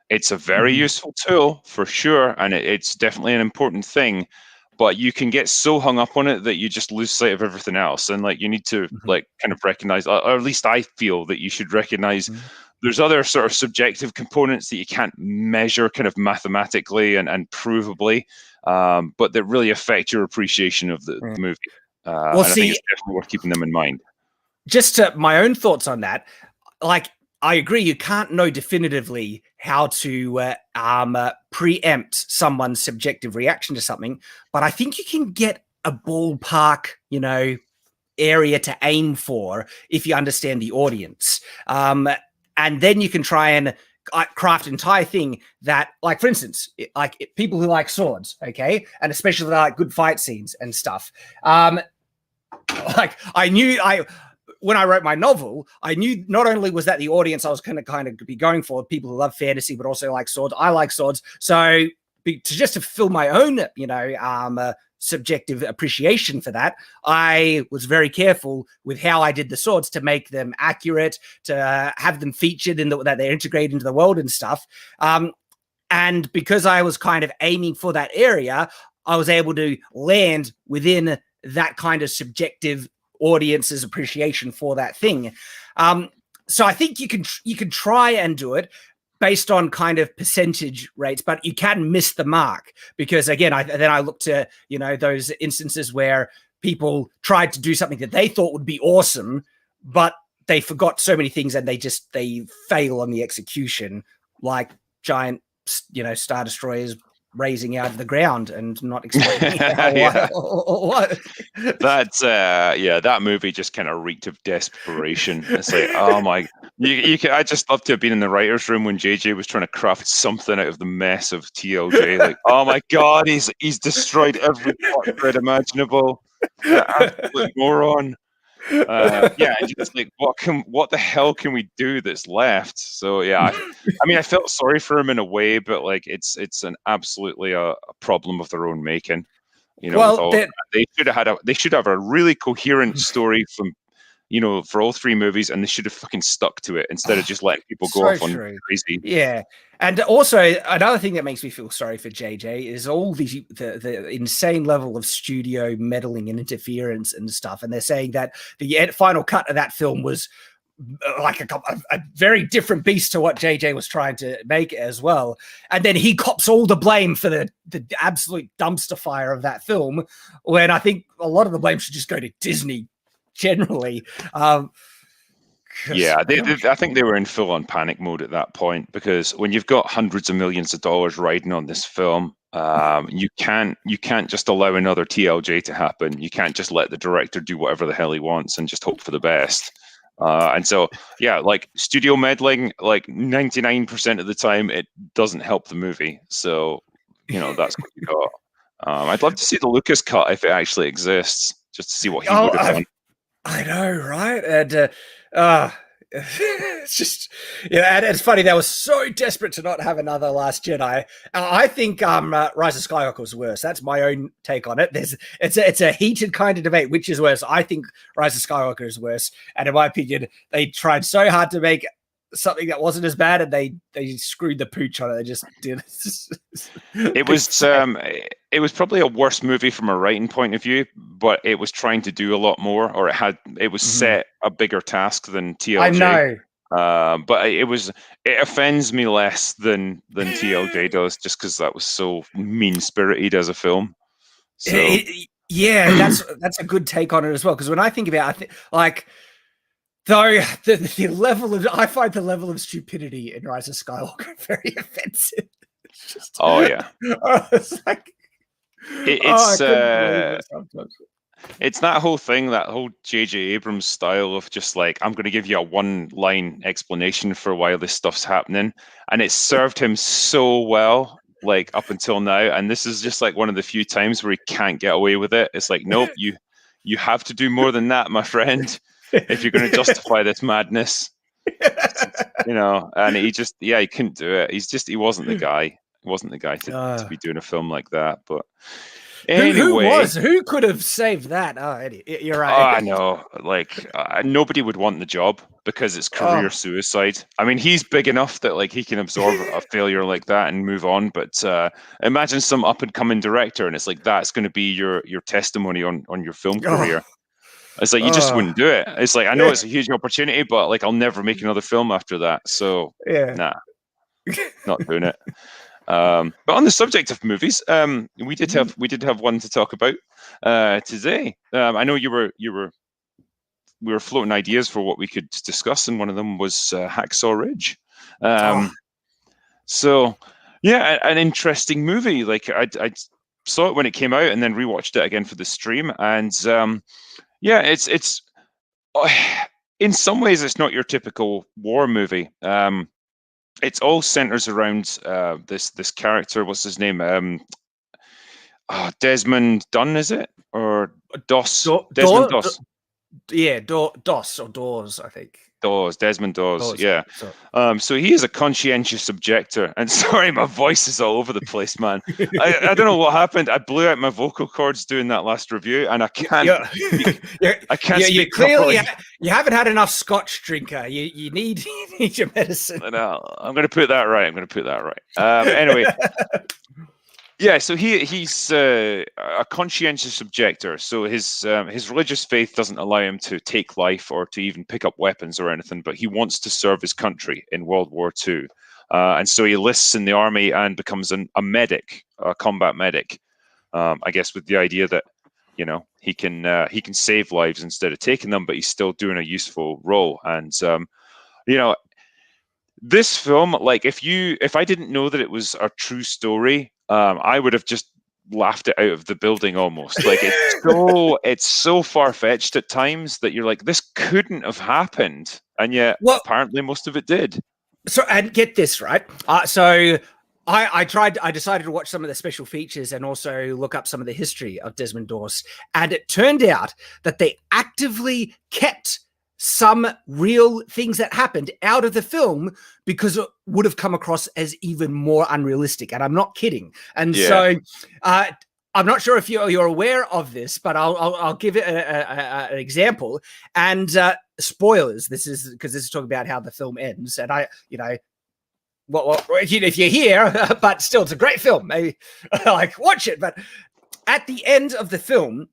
[SPEAKER 1] It's a very useful tool for sure, and it's definitely an important thing. But you can get so hung up on it that you just lose sight of everything else. And like, you need to like kind of recognize, or at least I feel that you should recognize there's other sort of subjective components that you can't measure kind of mathematically and provably, but that really affect your appreciation of the movie. And I think it's definitely worth keeping them in mind.
[SPEAKER 2] Just my own thoughts on that, like, I agree, you can't know definitively how to preempt someone's subjective reaction to something, but I think you can get a ballpark, area to aim for if you understand the audience. And then you can try and craft an entire thing that, like, for instance, people who like swords, okay, and especially like good fight scenes and stuff. When I wrote my novel, I knew not only was that the audience I was going to kind of be going for, people who love fantasy, but also like swords. I like swords. So to fill my own, subjective appreciation for that, I was very careful with how I did the swords to make them accurate, to have them featured that they're integrated into the world and stuff. And because I was kind of aiming for that area, I was able to land within that kind of subjective audience's appreciation for that thing. So I think you can try and do it based on kind of percentage rates, but you can miss the mark because, again, I look to those instances where people tried to do something that they thought would be awesome, but they forgot so many things and they fail on the execution, like giant, Star Destroyers raising out of the ground and not explaining what.
[SPEAKER 1] That movie just kind of reeked of desperation. It's like, oh my, I just love to have been in the writer's room when JJ was trying to craft something out of the mess of TLJ. Like, oh my God, he's destroyed every plot thread imaginable. Absolute moron. And just like, what the hell can we do that's left? So I mean, I felt sorry for him in a way, but like it's an absolutely a problem of their own making. They should have a really coherent story from, for all three movies, and they should have fucking stuck to it instead of just letting people go off on crazy.
[SPEAKER 2] Yeah. And also another thing that makes me feel sorry for JJ is all the insane level of studio meddling and interference and stuff. And they're saying that the final cut of that film was like a very different beast to what JJ was trying to make as well. And then he cops all the blame for the absolute dumpster fire of that film, when I think a lot of the blame should just go to Disney generally. I think they were in full-on panic mode at that point, because when you've got hundreds of millions of dollars riding on this film, you can't just allow another TLJ to happen. You can't just let the director do whatever the hell he wants and just hope for the best. And so, like studio meddling, like 99% of the time, it doesn't help the movie. So, that's what you got. I'd love to see the Lucas cut if it actually exists, just to see what he would have done. I know, right? And it's just, and it's funny, they were so desperate to not have another Last Jedi. I think Rise of Skywalker was worse. That's my own take on it. It's a heated kind of debate, which is worse. I think Rise of Skywalker is worse, and in my opinion, they tried so hard to make something that wasn't as bad, and they screwed the pooch on it. They just did.
[SPEAKER 1] It was probably a worse movie from a writing point of view, but it was trying to do a lot more, or it was set a bigger task than TLJ.
[SPEAKER 2] I know.
[SPEAKER 1] But it offends me less than TLJ does, just because that was so mean-spirited as a film. So.
[SPEAKER 2] That's a good take on it as well. Because when I think about it, though the level of, I find the level of stupidity in Rise of Skywalker very offensive. It's just, it's like,
[SPEAKER 1] it's that whole thing, that whole J.J. Abrams style of just like, I'm going to give you a one-line explanation for why this stuff's happening, and it served him so well, like up until now. And this is just like one of the few times where he can't get away with it. It's like, nope, you have to do more than that, my friend, if you're going to justify this madness. And he just, he couldn't do it. He wasn't the guy. He wasn't the guy to be doing a film like that. But anyway,
[SPEAKER 2] who could have saved that? Oh, Eddie, you're right.
[SPEAKER 1] Oh, I know. Like, nobody would want the job because it's career suicide. I mean, he's big enough that like he can absorb a failure like that and move on. But imagine some up and coming director, and it's like that's going to be your testimony on your film career. It's like you just wouldn't do it. It's like, I know it's a huge opportunity, but like I'll never make another film after that. So nah, not doing it. But on the subject of movies, we did have one to talk about today. I know we were floating ideas for what we could discuss, and one of them was Hacksaw Ridge. So yeah, an interesting movie. Like I saw it when it came out, and then rewatched it again for the stream, and it's in some ways it's not your typical war movie. It's all centers around this character. What's his name? Desmond Dunn, is it? Or Doss? Desmond Doss.
[SPEAKER 2] Doss or Dawes, I think.
[SPEAKER 1] Desmond Dawes, yeah. So he is a conscientious objector. And sorry, my voice is all over the place, man. I don't know what happened. I blew out my vocal cords doing that last review, and I can't. I can't speak.
[SPEAKER 2] You clearly you haven't had enough Scotch, drinker. You need your medicine.
[SPEAKER 1] No, I'm going to put that right. Anyway. Yeah, so he's a conscientious objector. So his religious faith doesn't allow him to take life or to even pick up weapons or anything, but he wants to serve his country in World War II. And so he enlists in the army and becomes a medic, a combat medic, I guess with the idea that he can save lives instead of taking them, but he's still doing a useful role. And this film, like if I didn't know that it was a true story, I would have just laughed it out of the building almost. Like it's so far-fetched at times that you're like, this couldn't have happened, and yet apparently most of it did.
[SPEAKER 2] So, and get this, right? So I decided to watch some of the special features and also look up some of the history of Desmond Doss, and it turned out that they actively kept some real things that happened out of the film because it would have come across as even more unrealistic. And I'm not kidding. And so I'm not sure if you're aware of this, but I'll give it an example. And spoilers. This is talking about how the film ends. And if you're here, but still, it's a great film. Maybe like watch it. But at the end of the film,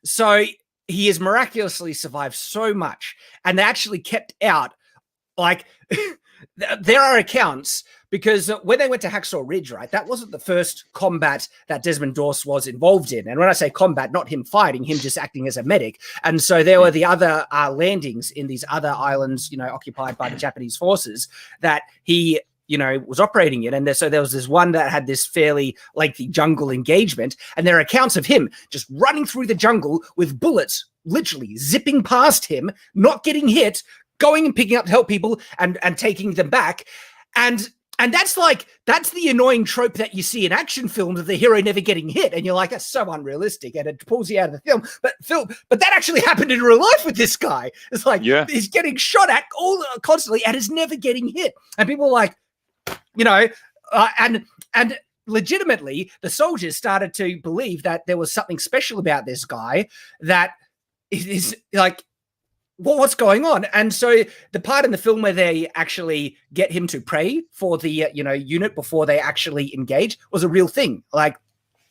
[SPEAKER 2] so he has miraculously survived so much, and they actually kept out, like, there are accounts, because when they went to Hacksaw Ridge, right, that wasn't the first combat that Desmond Doss was involved in. And when I say combat, not him fighting, him just acting as a medic. And so there were the other landings in these other islands, occupied by the Japanese forces that he was operating in. And so there was this one that had this fairly lengthy jungle engagement. And there are accounts of him just running through the jungle with bullets, literally zipping past him, not getting hit, going and picking up to help people and taking them back. And that's the annoying trope that you see in action films of the hero never getting hit. And you're like, that's so unrealistic. And it pulls you out of the film. But that actually happened in real life with this guy. It's like, he's getting shot at constantly and is never getting hit. And people are like, and legitimately, the soldiers started to believe that there was something special about this guy, that is like, well, what's going on? And so the part in the film where they actually get him to pray for the unit before they actually engage was a real thing. Like,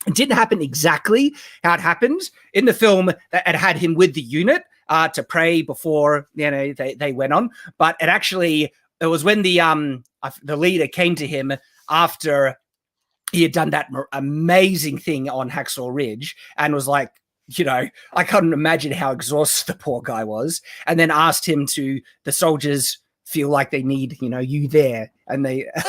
[SPEAKER 2] it didn't happen exactly how it happened in the film. That it had him with the unit to pray before they went on, but it was when the leader came to him after he had done that amazing thing on Hacksaw Ridge and was like, I couldn't imagine how exhausted the poor guy was, and then asked him the soldiers feel like they need, you there. And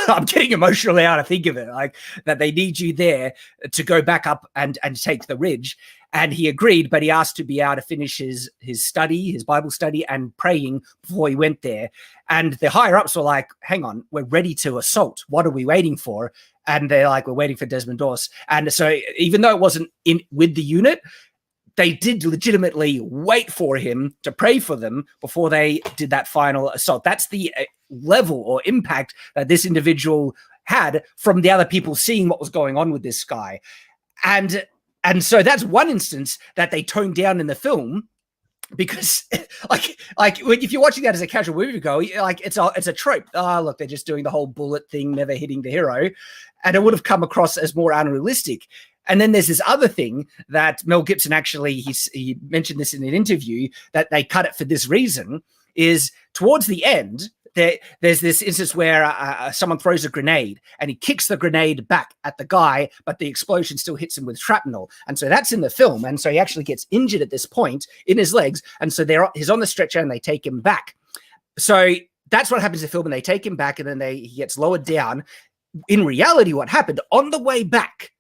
[SPEAKER 2] I'm getting emotional now to think of it, like that they need you there to go back up and take the ridge. And he agreed, but he asked to be able to finish his study, his Bible study and praying before he went there. And the higher ups were like, hang on, we're ready to assault. What are we waiting for? And they're like, we're waiting for Desmond Doss. And so even though it wasn't with the unit, they did legitimately wait for him to pray for them before they did that final assault. That's the level or impact that this individual had from the other people seeing what was going on with this guy. And so that's one instance that they toned down in the film, because like if you're watching that as a casual moviegoer, like it's a trope. Oh, look, they're just doing the whole bullet thing, never hitting the hero. And it would have come across as more unrealistic. And then there's this other thing that Mel Gibson actually, he mentioned this in an interview, that they cut it for this reason, is towards the end, there's this instance where someone throws a grenade and he kicks the grenade back at the guy, but the explosion still hits him with shrapnel. And so that's in the film. And so he actually gets injured at this point in his legs. And so he's on the stretcher and they take him back. So that's what happens in the film, and they take him back, and then he gets lowered down. In reality, what happened on the way back,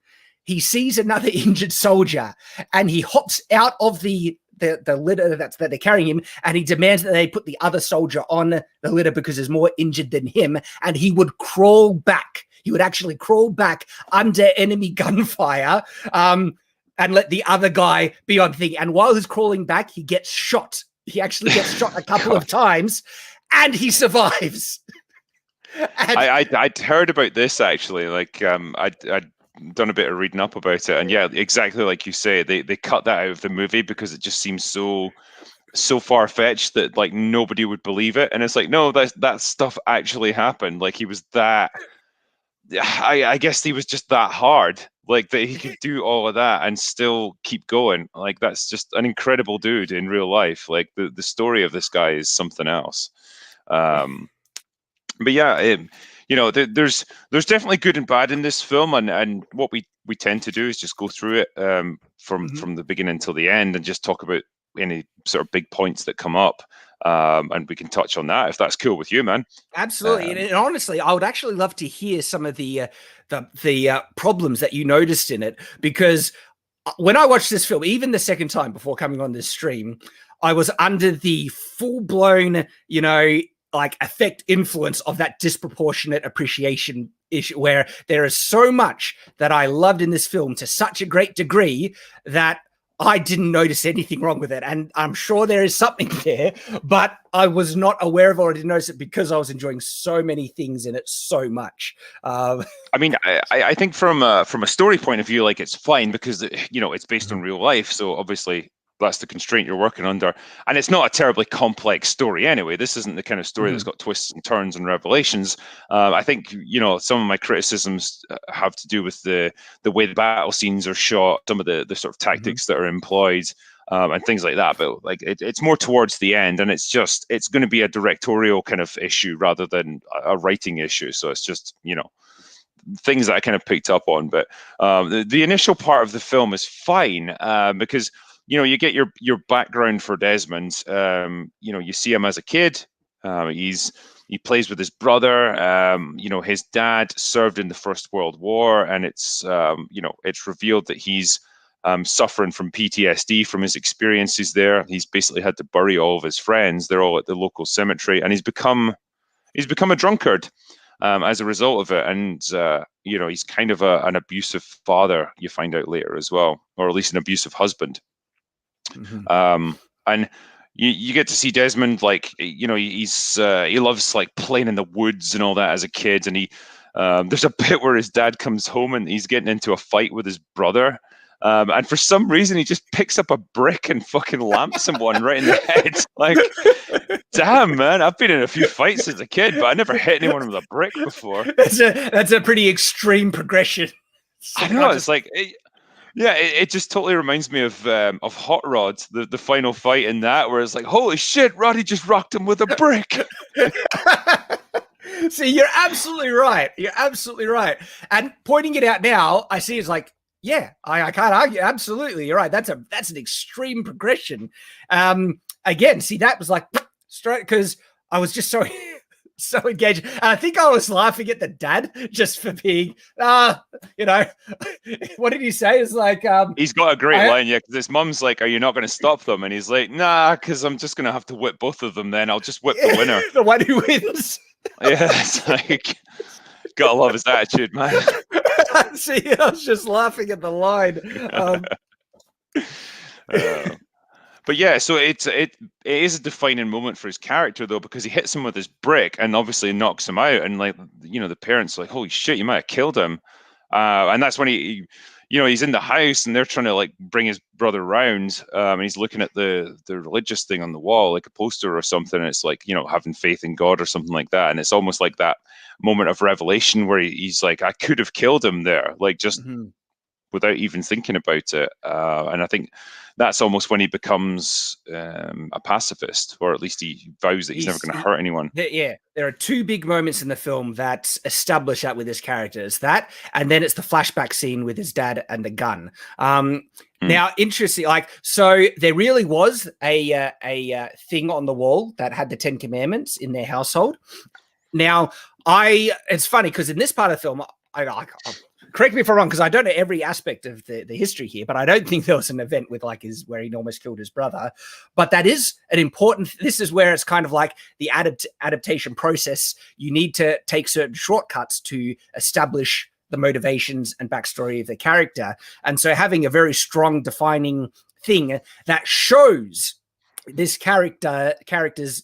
[SPEAKER 2] he sees another injured soldier and he hops out of the litter that they're carrying him, and he demands that they put the other soldier on the litter because he's more injured than him, and he would crawl back. He would actually crawl back under enemy gunfire and let the other guy be on the thing. And while he's crawling back, he gets shot. He actually gets shot a couple of times, and he survives.
[SPEAKER 1] I'd heard about this actually. Like I'd done a bit of reading up about it, and yeah, exactly like you say, they cut that out of the movie because it just seems so far-fetched that like nobody would believe it. And it's like, no, that stuff actually happened. Like he was that, I guess he was just that hard, like that he could do all of that and still keep going. Like that's just an incredible dude in real life. Like the story of this guy is something else. But yeah, there's definitely good and bad in this film, and what we tend to do is just go through it from the beginning till the end, and just talk about any sort of big points that come up. And we can touch on that if that's cool with you, man.
[SPEAKER 2] Absolutely. And honestly, I would actually love to hear some of the problems that you noticed in it, because when I watched this film, even the second time before coming on this stream, I was under the full-blown, like affect influence of that disproportionate appreciation issue, where there is so much that I loved in this film to such a great degree that I didn't notice anything wrong with it. And I'm sure there is something there, but I was not aware of it or didn't notice it because I was enjoying so many things in it so much.
[SPEAKER 1] I mean, I think from a story point of view, like, it's fine because, it's based on real life. So obviously that's the constraint you're working under. And it's not a terribly complex story anyway. This isn't the kind of story that's got twists and turns and revelations. I think, some of my criticisms have to do with the way the battle scenes are shot, some of the sort of tactics that are employed, and things like that. But like, it's more towards the end, and it's going to be a directorial kind of issue rather than a writing issue. So it's just, things that I kind of picked up on. But the initial part of the film is fine, because you get your background for Desmond. You see him as a kid. He plays with his brother. His dad served in the First World War, and it's revealed that he's suffering from PTSD from his experiences there. He's basically had to bury all of his friends. They're all at the local cemetery, and he's become a drunkard as a result of it. And he's kind of an abusive father, you find out later as well, or at least an abusive husband. And you get to see Desmond, like, he loves like playing in the woods and all that as a kid. And there's a bit where his dad comes home and he's getting into a fight with his brother. And for some reason, he just picks up a brick and fucking lamps him one right in the head. Like, damn, man, I've been in a few fights as a kid, but I never hit anyone with a brick before.
[SPEAKER 2] That's a pretty extreme progression.
[SPEAKER 1] I know, it's like... it just totally reminds me of Hot Rod, the final fight in that, where it's like, holy shit, Roddy just rocked him with a brick.
[SPEAKER 2] See, you're absolutely right. You're absolutely right. And pointing it out now, I see it's like, yeah, I can't argue. Absolutely, you're right. That's an extreme progression. Again, see, that was like straight, because I was just so engaged. And I think I was laughing at the dad just for being, what did he say? It's like,
[SPEAKER 1] he's got a great line, because his mum's like, are you not going to stop them? And he's like, nah, because I'm just going to have to whip both of them then. I'll just whip the winner.
[SPEAKER 2] The one who wins.
[SPEAKER 1] Yeah, it's like, gotta love his attitude, man.
[SPEAKER 2] See, I was just laughing at the line.
[SPEAKER 1] But yeah, so it is a defining moment for his character, though, because he hits him with his brick and obviously knocks him out. And like, the parents are like, holy shit, you might have killed him. And that's when he's in the house and they're trying to like bring his brother around. And he's looking at the religious thing on the wall, like a poster or something. And it's like, having faith in God or something like that. And it's almost like that moment of revelation where he's like, I could have killed him there, like just without even thinking about it. And I think that's almost when he becomes a pacifist, or at least he vows that he's never going to hurt anyone.
[SPEAKER 2] Yeah, there are two big moments in the film that establish that with his character. It's that, and then it's the flashback scene with his dad and the gun. Now, interesting, like, so there really was a thing on the wall that had the 10 Commandments in their household. Now, it's funny because in this part of the film, I correct me if I'm wrong, because I don't know every aspect of the history here, but I don't think there was an event with like where he almost killed his brother. But that is an important. This is where it's kind of like the adaptation process. You need to take certain shortcuts to establish the motivations and backstory of the character, and so having a very strong defining thing that shows this character's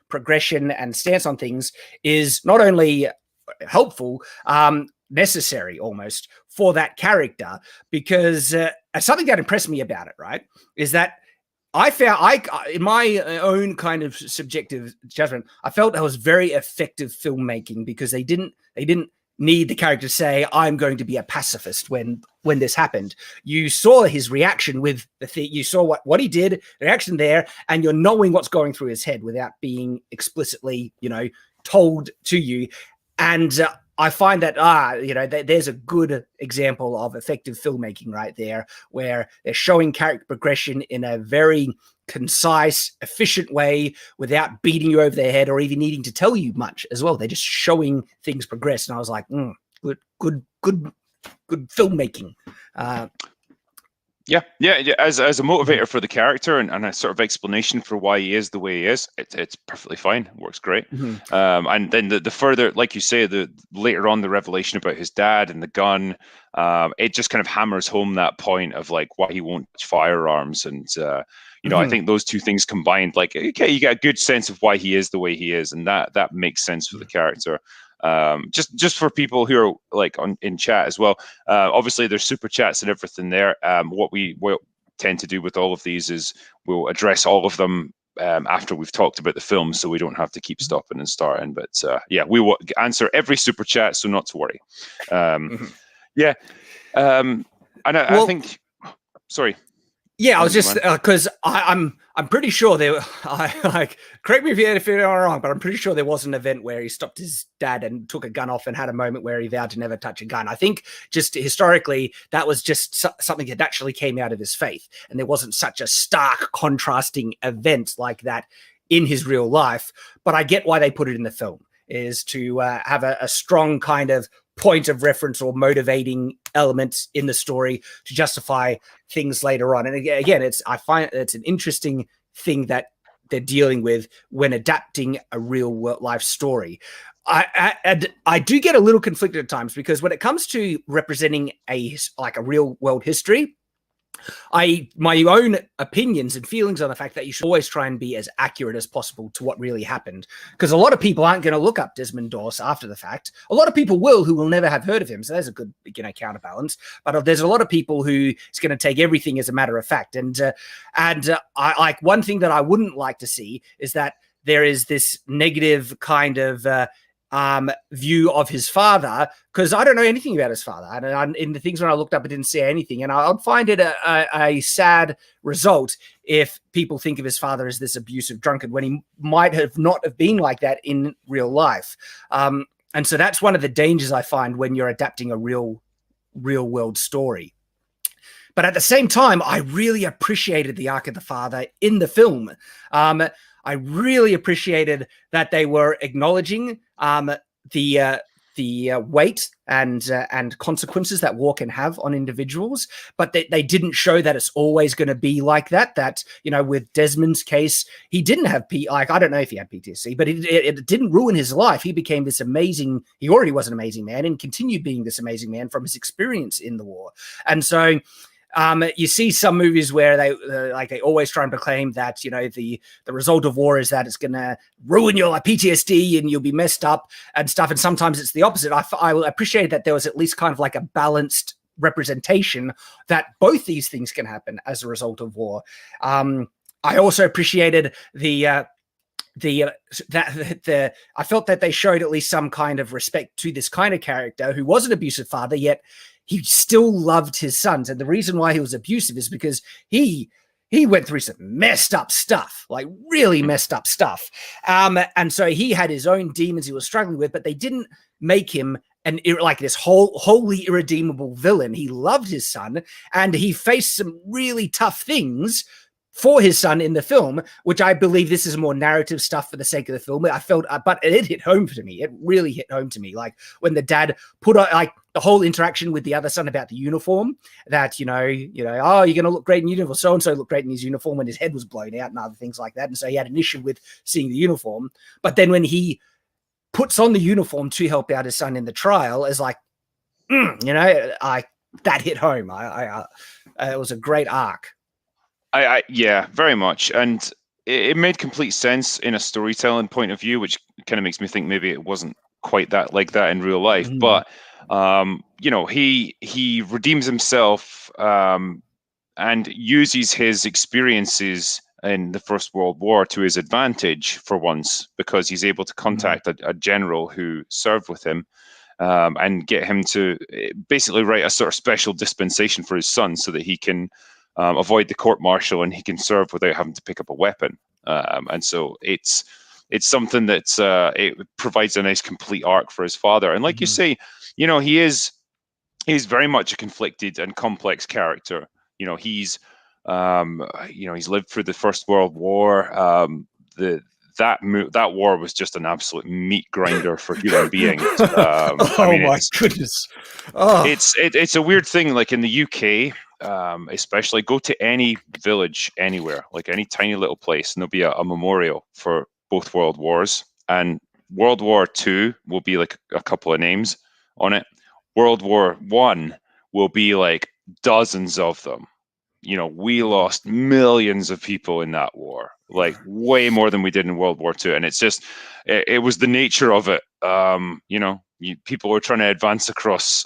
[SPEAKER 2] progression and stance on things is not only helpful, necessary almost for that character, because something that impressed me about it, right, is that I found, in my own kind of subjective judgment, I felt that was very effective filmmaking, because they didn't need the character to say, I'm going to be a pacifist when this happened. You saw his reaction with you saw what he did, the reaction there, and you're knowing what's going through his head without being explicitly, told to you. And I find that there's a good example of effective filmmaking right there, where they're showing character progression in a very concise, efficient way without beating you over the head or even needing to tell you much as well. They're just showing things progress, and I was like, good filmmaking.
[SPEAKER 1] Yeah. As a motivator for the character and a sort of explanation for why he is the way he is, it's perfectly fine. It works great. And then the further, like you say, the later on the revelation about his dad and the gun, it just kind of hammers home that point of like why he won't touch firearms. And I think those two things combined, like, okay, you get a good sense of why he is the way he is, and that makes sense for the character. Just for people who are like in chat as well, obviously there's super chats and everything there. What we will tend to do with all of these is we'll address all of them after we've talked about the film, so we don't have to keep stopping and starting. But we will answer every super chat, so not to worry. And I think, sorry.
[SPEAKER 2] Yeah, I was just because I'm pretty sure there. Correct me if you're wrong, but I'm pretty sure there was an event where he stopped his dad and took a gun off and had a moment where he vowed to never touch a gun. I think just historically that was just something that actually came out of his faith, and there wasn't such a stark contrasting event like that in his real life. But I get why they put it in the film, is to have a strong kind of point of reference or motivating elements in the story to justify things later on. And again, I find it's an interesting thing that they're dealing with when adapting a real world life story. I do get a little conflicted at times, because when it comes to representing a real world history, my own opinions and feelings on the fact that you should always try and be as accurate as possible to what really happened, because a lot of people aren't going to look up Desmond Doss after the fact. A lot of people who will never have heard of him, so there's a good counterbalance. But there's a lot of people who is going to take everything as a matter of fact, and I like, one thing that I wouldn't like to see is that there is this negative kind of view of his father, because I don't know anything about his father, and in the things when I looked up, I didn't see anything, and I'd find it a sad result if people think of his father as this abusive drunkard when he might have not have been like that in real life. And so that's one of the dangers I find when you're adapting a real world story. But at the same time, I really appreciated the arc of the father in the film. I really appreciated that they were acknowledging the weight and consequences that war can have on individuals, but they didn't show that it's always going to be like that. That, with Desmond's case, he didn't have I don't know if he had PTSD, but it didn't ruin his life. He became this amazing. He already was an amazing man and continued being this amazing man from his experience in the war. And so, you see some movies where they always try and proclaim that, the result of war is that it's going to ruin your PTSD and you'll be messed up and stuff. And sometimes it's the opposite. I appreciate that there was at least kind of like a balanced representation that both these things can happen as a result of war. I also appreciated I felt that they showed at least some kind of respect to this kind of character who was an abusive father, yet he still loved his sons. And the reason why he was abusive is because he went through some messed up stuff, like really messed up stuff. And so he had his own demons he was struggling with, but they didn't make him this wholly irredeemable villain. He loved his son, and he faced some really tough things for his son in the film, which I believe this is more narrative stuff for the sake of the film. I felt, but it hit home to me. It really hit home to me. Like when the dad put on, the whole interaction with the other son about the uniform, that, oh, you're going to look great in uniform. So-and-so looked great in his uniform when his head was blown out and other things like that. And so he had an issue with seeing the uniform. But then when he puts on the uniform to help out his son in the trial, is like, that hit home. It was a great arc.
[SPEAKER 1] Yeah, very much. And it made complete sense in a storytelling point of view, which kind of makes me think maybe it wasn't quite that like that in real life. Mm-hmm. But, he redeems himself and uses his experiences in the First World War to his advantage for once, because he's able to contact a general who served with him and get him to basically write a sort of special dispensation for his son so that he can avoid the court-martial and he can serve without having to pick up a weapon. And so it's it's something that's it provides a nice complete arc for his father. And like you say, he's very much a conflicted and complex character. He's he's lived through the First World War. That war was just an absolute meat grinder for human beings.
[SPEAKER 2] My goodness! Oh.
[SPEAKER 1] It's a weird thing. Like in the UK, especially, go to any village anywhere, like any tiny little place, and there'll be a memorial for both World Wars. And World War II will be like a couple of names on it. World War I will be like dozens of them. We lost millions of people in that war, like way more than we did in World War II. And it's just, it was the nature of it. People were trying to advance across,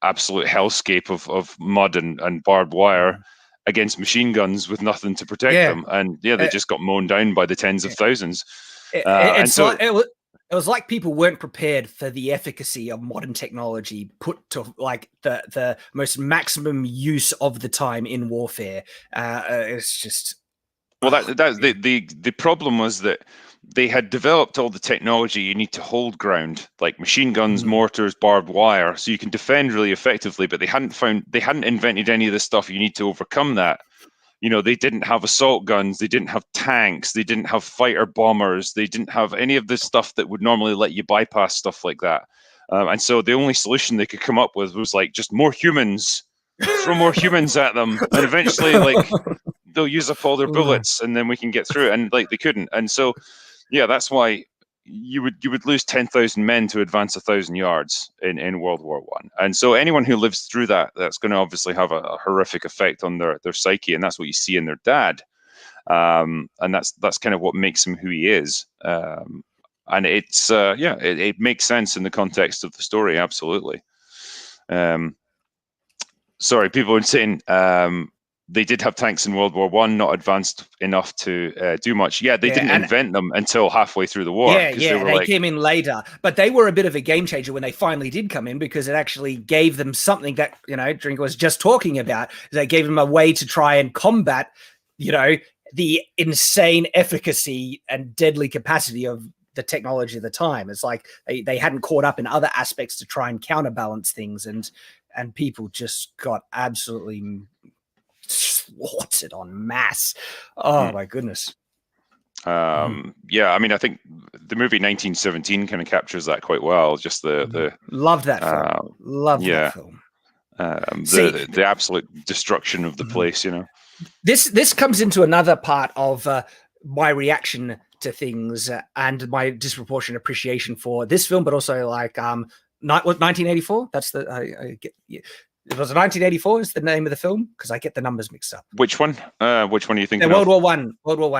[SPEAKER 1] absolute hellscape of mud and barbed wire against machine guns with nothing to protect them. And they just got mown down by the tens of thousands.
[SPEAKER 2] It was like people weren't prepared for the efficacy of modern technology put to like the most maximum use of the time in warfare. It's just
[SPEAKER 1] the problem was that they had developed all the technology you need to hold ground, like machine guns, mortars, barbed wire, so you can defend really effectively. But they hadn't invented any of the stuff you need to overcome that. They didn't have assault guns, they didn't have tanks, they didn't have fighter bombers, they didn't have any of the stuff that would normally let you bypass stuff like that. And so the only solution they could come up with was like just more humans, throw more humans at them, and eventually like they'll use up all their bullets, and then we can get through it. And like they couldn't, and so that's why you would lose 10,000 men to advance 1,000 yards in World War I. And so anyone who lives through that's going to obviously have a horrific effect on their psyche, and that's what you see in their dad. And that's kind of what makes him who he is. And it's it makes sense in the context of the story, absolutely. Sorry, people were saying they did have tanks in World War I, not advanced enough to do much. Yeah, they didn't invent them until halfully through the war.
[SPEAKER 2] They came in later. But they were a bit of a game changer when they finally did come in, because it actually gave them something that, Drinker was just talking about. They gave them a way to try and combat, the insane efficacy and deadly capacity of the technology of the time. It's like they hadn't caught up in other aspects to try and counterbalance things, and people just got absolutely slaughtered en masse. My goodness.
[SPEAKER 1] I mean, I think the movie 1917 kind of captures that quite well. Just the
[SPEAKER 2] love that film. That film.
[SPEAKER 1] The absolute destruction of the place.
[SPEAKER 2] This comes into another part of my reaction to things and my disproportionate appreciation for this film, but also like 1984. That's the It was 1984 is the name of the film, because I get the numbers mixed up.
[SPEAKER 1] Which one? Which one are you thinking?
[SPEAKER 2] World War I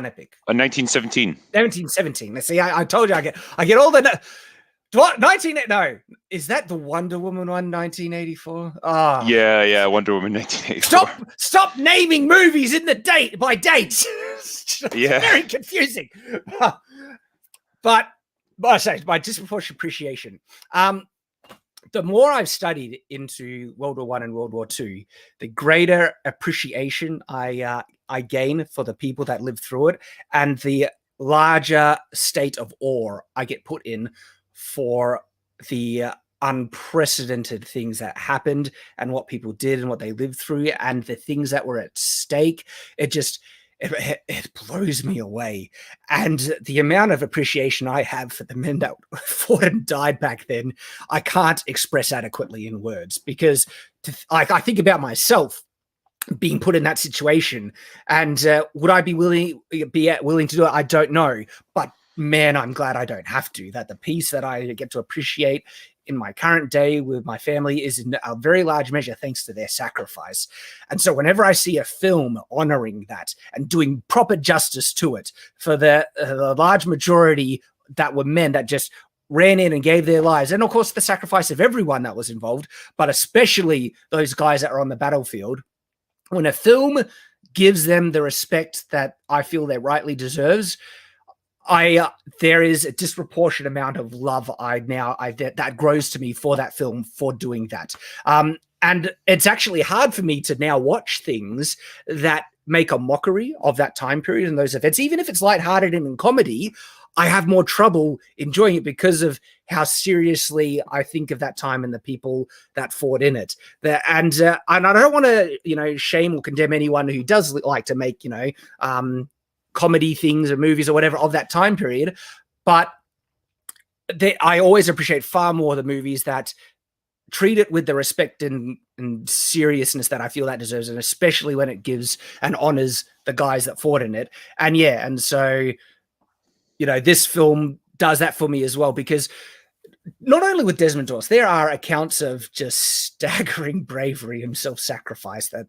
[SPEAKER 2] epic.
[SPEAKER 1] 1917.
[SPEAKER 2] 1917. Let's see. I told you I get all the. What 19? No, is that the Wonder Woman one? 1984. Oh.
[SPEAKER 1] Yeah, Wonder Woman 1984.
[SPEAKER 2] Stop naming movies in the date by dates.
[SPEAKER 1] Yeah,
[SPEAKER 2] very confusing. But I say my disproportionate appreciation. The more I've studied into World War I and World War II, the greater appreciation I gain for the people that lived through it, and the larger state of awe I get put in for the unprecedented things that happened and what people did and what they lived through and the things that were at stake. It blows me away. And the amount of appreciation I have for the men that fought and died back then, I can't express adequately in words, because I think about myself being put in that situation, and would I be willing to do it? I don't know. But man, I'm glad I don't have to. That the peace that I get to appreciate in my current day with my family is in a very large measure thanks to their sacrifice. And so whenever I see a film honoring that and doing proper justice to it for the large majority that were men that just ran in and gave their lives, and of course the sacrifice of everyone that was involved, but especially those guys that are on the battlefield, when a film gives them the respect that I feel they rightly deserves, there is a disproportionate amount of love that grows to me for that film for doing that. And it's actually hard for me to now watch things that make a mockery of that time period and those events, even if it's lighthearted and in comedy, I have more trouble enjoying it because of how seriously I think of that time and the people that fought in it. And I don't want to, shame or condemn anyone who does like to make, comedy things or movies or whatever of that time period. But I always appreciate far more the movies that treat it with the respect and seriousness that I feel that deserves, and especially when it gives and honors the guys that fought in it. And so, this film does that for me as well, because not only with Desmond Doss, there are accounts of just staggering bravery and self-sacrifice that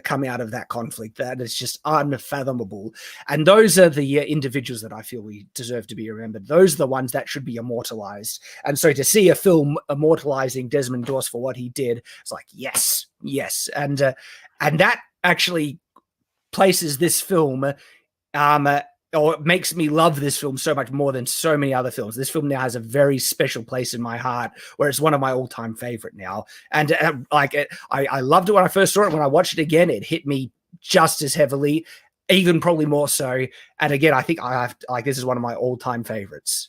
[SPEAKER 2] come out of that conflict that is just unfathomable. And those are the individuals that I feel we deserve to be remembered. Those are the ones that should be immortalized. And so to see a film immortalizing Desmond Doss for what he did, it's like, yes. And that actually places this film, or it makes me love this film so much more than so many other films. This film now has a very special place in my heart, where it's one of my all-time favorite now. And I loved it when I first saw it. When I watched it again, it hit me just as heavily, even probably more so. And again, I think this is one of my all-time favorites.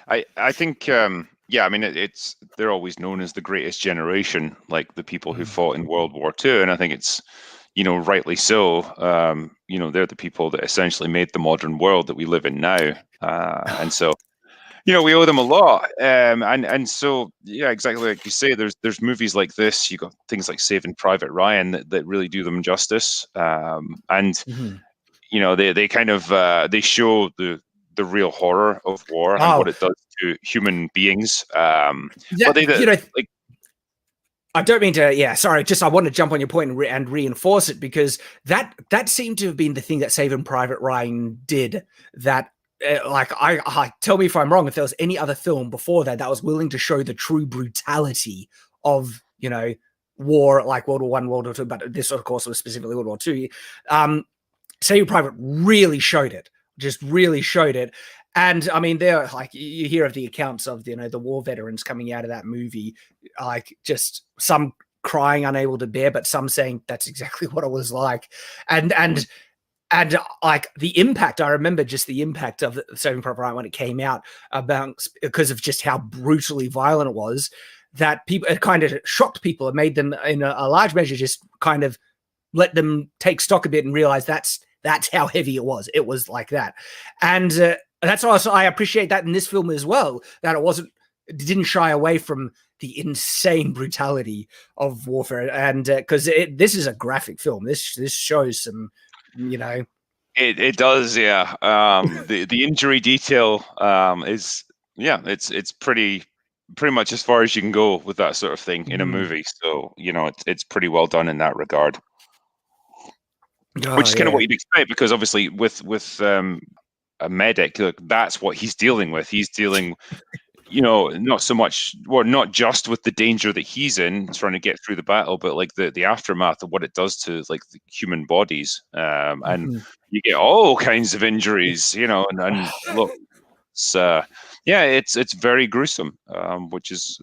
[SPEAKER 1] I think, they're always known as the greatest generation, like the people who fought in World War II. And I think it's, rightly so. They're the people that essentially made the modern world that we live in now. And so, we owe them a lot. And so, yeah, exactly like you say, there's movies like this. You got things like Saving Private Ryan that really do them justice. They kind of they show the real horror of war and what it does to human beings. I don't mean to, sorry, I want to jump on your point and reinforce it, because that seemed to have been the thing that Saving Private Ryan did, that I tell me if I'm wrong, if there was any other film before that was willing to show the true brutality of, war, like World War I, World War II, but this, of course, was specifically World War II. Saving Private really showed it, just really showed it. And I mean, there, like, you hear of the accounts of, the war veterans coming out of that movie, like, just some crying unable to bear, but some saying that's exactly what it was like. And like the impact, I remember just the impact of Saving Private Ryan when it came out, because of just how brutally violent it was, that it kind of shocked people and made them, in a large measure, just kind of let them take stock a bit and realize that's how heavy it was. It was like that. And that's also, I appreciate that in this film as well, that it didn't shy away from the insane brutality of warfare. And because this is a graphic film, this shows some, It does, yeah. The injury detail is, it's pretty much as far as you can go with that sort of thing in a movie. So, it's pretty well done in that regard. Which is kind of what you'd expect, because obviously with a medic, look, that's what he's dealing with. He's dealing, not so much, or not just with the danger that he's in, trying to get through the battle, but like the aftermath of what it does to like the human bodies. And you get all kinds of injuries, and look, it's very gruesome, which is,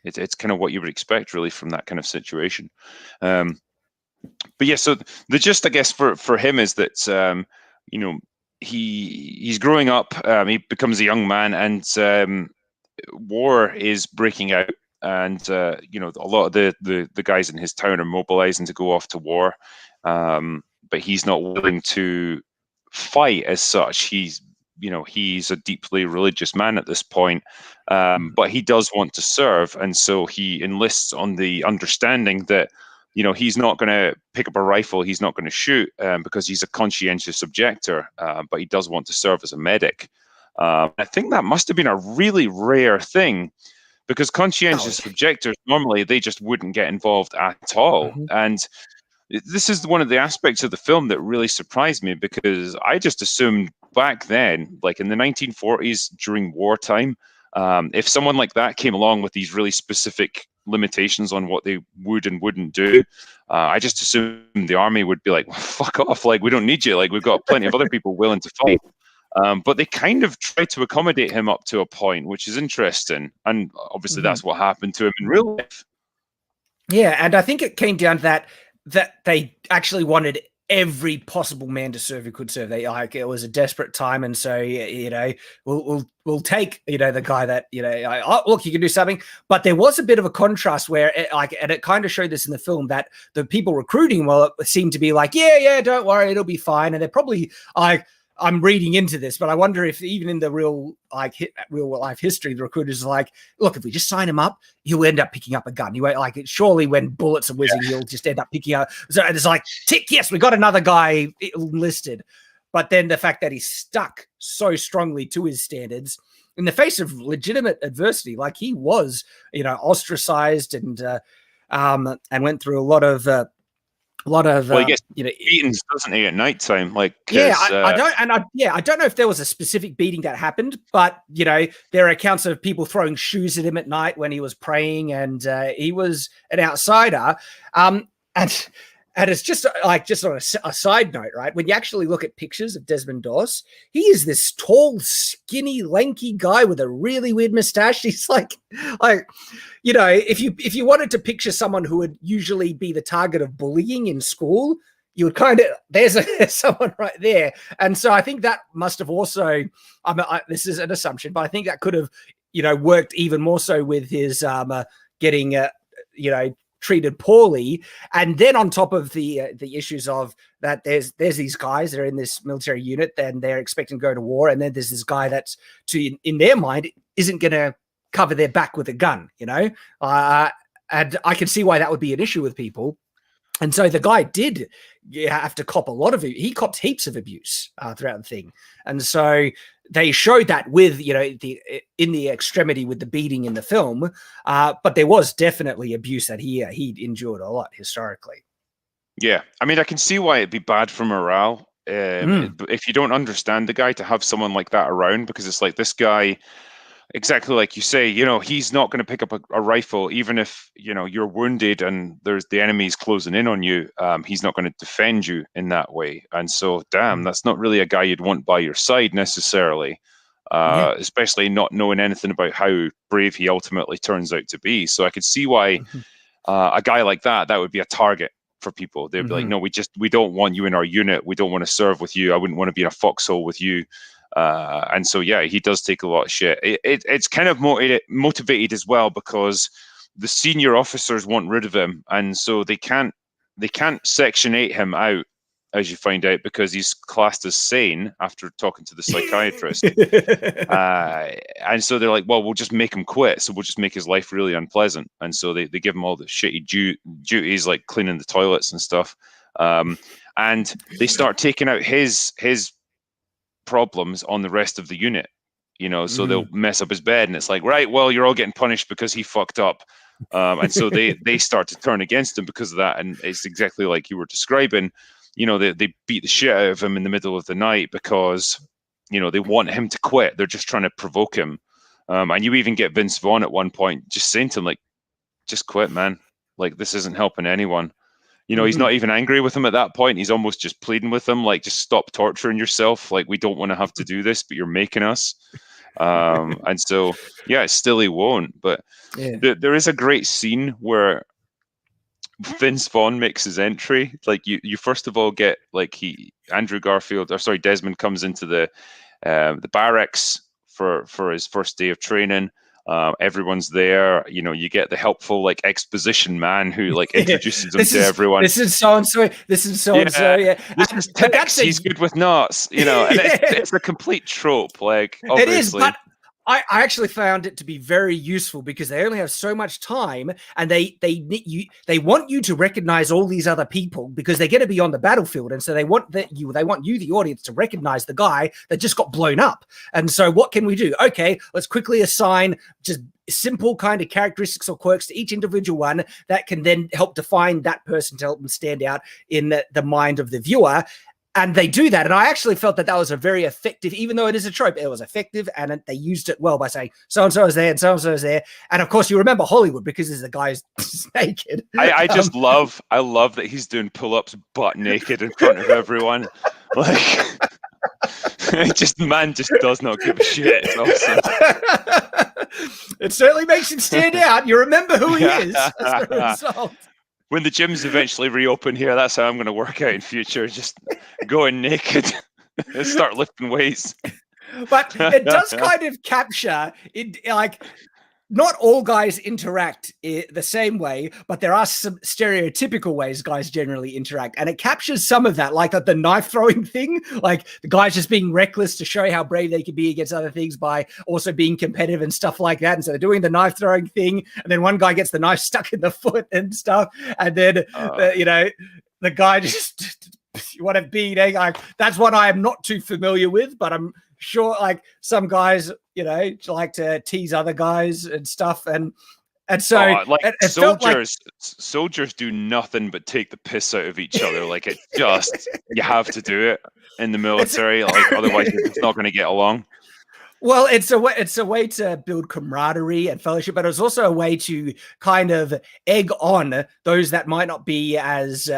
[SPEAKER 1] it's kind of what you would expect really from that kind of situation. But yeah, so the gist, I guess, for him is that, he's growing up, he becomes a young man, and war is breaking out, and a lot of the guys in his town are mobilizing to go off to war, but he's not willing to fight as such. He's a deeply religious man at this point, but he does want to serve, and so he enlists on the understanding that he's not going to pick up a rifle, he's not going to shoot, because he's a conscientious objector, but he does want to serve as a medic. I think that must have been a really rare thing, because conscientious objectors, normally they just wouldn't get involved at all. And this is one of the aspects of the film that really surprised me, because I just assumed back then, like in the 1940s during wartime, if someone like that came along with these really specific limitations on what they would and wouldn't do, I just assumed the army would be like, well, fuck off, like, we don't need you, like, we've got plenty of other people willing to fight. But they kind of try to accommodate him up to a point, which is interesting, and obviously that's what happened to him in real life.
[SPEAKER 2] Yeah, and I think it came down to that they actually wanted every possible man to serve who could serve. They like it was a desperate time, and so we'll take the guy that look, you can do something. But there was a bit of a contrast where and it kind of showed this in the film that the people recruiting seemed to be like, yeah, don't worry, it'll be fine, and they're probably I'm reading into this, but I wonder if even in the real life history, the recruiters are like, look, if we just sign him up, he'll end up picking up a gun. You won't surely when bullets are whizzing, he'll just end up picking up. So it's like, tick, yes, we got another guy enlisted. But then the fact that he stuck so strongly to his standards in the face of legitimate adversity, like he was, ostracized and went through a lot of
[SPEAKER 1] he gets beatings, doesn't he, at nighttime? I
[SPEAKER 2] don't know if there was a specific beating that happened, but there are accounts of people throwing shoes at him at night when he was praying, and he was an outsider. And it's just on a side note, right? When you actually look at pictures of Desmond Doss, he is this tall, skinny, lanky guy with a really weird mustache. He's if you wanted to picture someone who would usually be the target of bullying in school, you would there's someone right there. And so I think that must have also, this is an assumption, but I think that could have, worked even more so with his getting, treated poorly. And then on top of the issues of that, there's these guys that are in this military unit, and they're expecting to go to war, and then there's this guy that's in their mind isn't going to cover their back with a gun, and I can see why that would be an issue with people. And so the guy did have to cop a lot of it. He copped heaps of abuse throughout the thing. And so they showed that with, in the extremity with the beating in the film. But there was definitely abuse that he endured a lot historically.
[SPEAKER 1] Yeah. I mean, I can see why it'd be bad for morale. If you don't understand the guy, to have someone like that around, because it's like this guy, exactly like you say, he's not going to pick up a rifle, even if, you're wounded and there's the enemy's closing in on you. He's not going to defend you in that way. And so, that's not really a guy you'd want by your side necessarily, especially not knowing anything about how brave he ultimately turns out to be. So I could see why a guy like that would be a target for people. They'd be like, no, we don't want you in our unit. We don't want to serve with you. I wouldn't want to be in a foxhole with you. And so, he does take a lot of shit. It's kind of motivated as well because the senior officers want rid of him, and so they can't Section 8 him out, as you find out, because he's classed as sane after talking to the psychiatrist. And so they're like, well, we'll just make him quit. So we'll just make his life really unpleasant. And so they give him all the shitty duties like cleaning the toilets and stuff. And they start taking out his problems on the rest of the unit, so they'll mess up his bed, and it's like, right, well, you're all getting punished because he fucked up. And so they start to turn against him because of that. And it's exactly like you were describing, they beat the shit out of him in the middle of the night because, they want him to quit. They're just trying to provoke him. And you even get Vince Vaughn at one point just saying to him, like, just quit, man. Like, this isn't helping anyone. He's not even angry with him at that point. He's almost just pleading with him, like, just stop torturing yourself. Like, we don't want to have to do this, but you're making us. And so, still he won't. But there is a great scene where Vince Vaughn makes his entry. Like, you first of all get, like, Desmond comes into the barracks for his first day of training. Everyone's there, you get the helpful like exposition man who like introduces him to everyone.
[SPEAKER 2] This is so and so. This is so and so. Yeah,
[SPEAKER 1] this is Tex. He's good with knots. And it's a complete trope. Like, obviously.
[SPEAKER 2] It is, but I actually found it to be very useful because they only have so much time, and they want you to recognize all these other people because they're going to be on the battlefield, and so they want you, the audience, to recognize the guy that just got blown up. And so, what can we do? Okay, let's quickly assign just simple kind of characteristics or quirks to each individual one that can then help define that person to help them stand out in the mind of the viewer. And they do that. And I actually felt that was a very effective, even though it is a trope, it was effective. And they used it well by saying, so-and-so is there and so-and-so is there. And of course, you remember Hollywood because there's a guy's naked.
[SPEAKER 1] I just love that he's doing pull-ups butt naked in front of everyone. Like, the man just does not give a shit. It's awesome.
[SPEAKER 2] It certainly makes him stand out. You remember who he is as a result.
[SPEAKER 1] when the gyms eventually reopen here, that's how I'm going to work out in future. Just going naked and start lifting weights.
[SPEAKER 2] But it does kind of capture it, like, not all guys interact the same way, but there are some stereotypical ways guys generally interact. And it captures some of that, like the knife throwing thing, like the guys just being reckless to show how brave they can be against other things by also being competitive and stuff like that. And so they're doing the knife throwing thing. And then one guy gets the knife stuck in the foot and stuff. And then, the guy just, what a beating. Like, that's what I am not too familiar with, but I'm sure like some guys, like to tease other guys and stuff. And so
[SPEAKER 1] soldiers do nothing but take the piss out of each other. Like, it just, you have to do it in the military. Like, otherwise you're just not going to get along.
[SPEAKER 2] Well, it's a way to build camaraderie and fellowship, but it's also a way to kind of egg on those that might not be as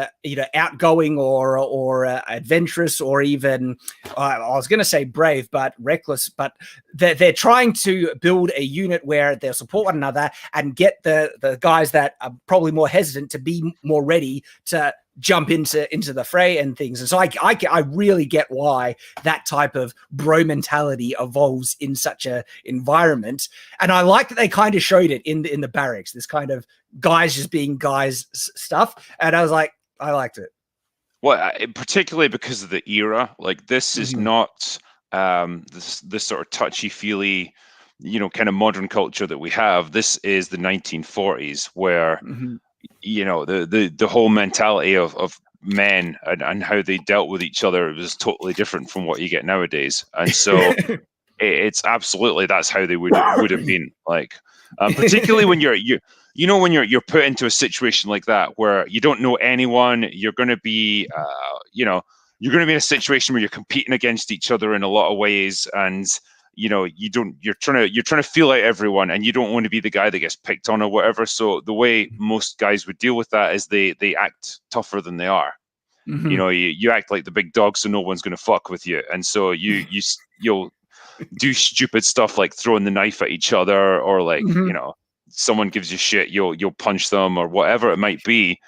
[SPEAKER 2] outgoing or adventurous, or even I was going to say brave, but reckless. But they're trying to build a unit where they'll support one another and get the guys that are probably more hesitant to be more ready to jump into the fray and things. And so I really get why that type of bro mentality evolves in such a environment. And I like that they kind of showed it in the barracks, this kind of guys just being guys stuff. And I was like, I liked it.
[SPEAKER 1] Well, particularly because of the era, like, this is not this sort of touchy-feely, kind of modern culture that we have. This is the 1940s, where the whole mentality of men and how they dealt with each other was totally different from what you get nowadays. And so it's absolutely, that's how they would have been, like, particularly when you're put into a situation like that where you don't know anyone. You're going to be you're going to be in a situation where you're competing against each other in a lot of ways, and you're trying to feel out everyone, and you don't want to be the guy that gets picked on or whatever. So the way most guys would deal with that is they act tougher than they are. You act like the big dog, so no one's going to fuck with you. And so you'll do stupid stuff like throwing the knife at each other, or like, someone gives you shit, you'll punch them or whatever it might be.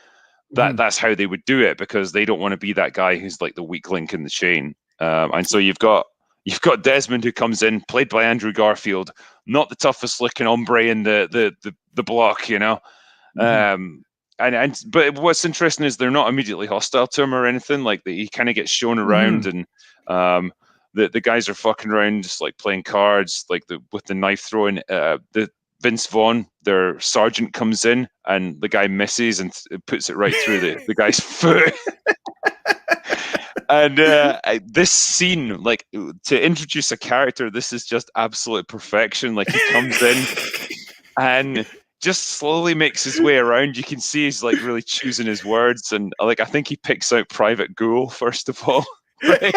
[SPEAKER 1] That's how they would do it, because they don't want to be that guy who's like the weak link in the chain. And so you've got Desmond, who comes in, played by Andrew Garfield, not the toughest looking hombre in the block, but what's interesting is they're not immediately hostile to him or anything. Like, he kind of gets shown around, and the guys are fucking around, just like playing cards, like with the knife throwing. The Vince Vaughn, their sergeant, comes in, and the guy misses and puts it right through the guy's foot. And this scene, like, to introduce a character, this is just absolute perfection. Like, he comes in and just slowly makes his way around. You can see he's like really choosing his words, and like, I think he picks out Private Ghoul first of all. Right?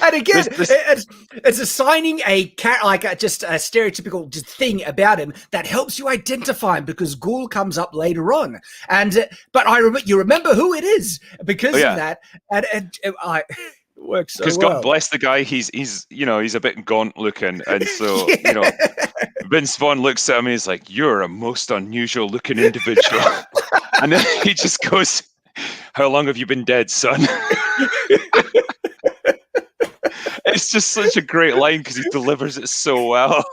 [SPEAKER 2] And again, it's assigning just a stereotypical thing about him that helps you identify him, because Ghoul comes up later on. And but you remember who it is because of that, and it works so well.
[SPEAKER 1] Because God bless the guy, he's a bit gaunt looking, and so Vince Vaughn looks at him and he's like, "You're a most unusual looking individual," and then he just goes, "How long have you been dead, son?" It's just such a great line because he delivers it so well.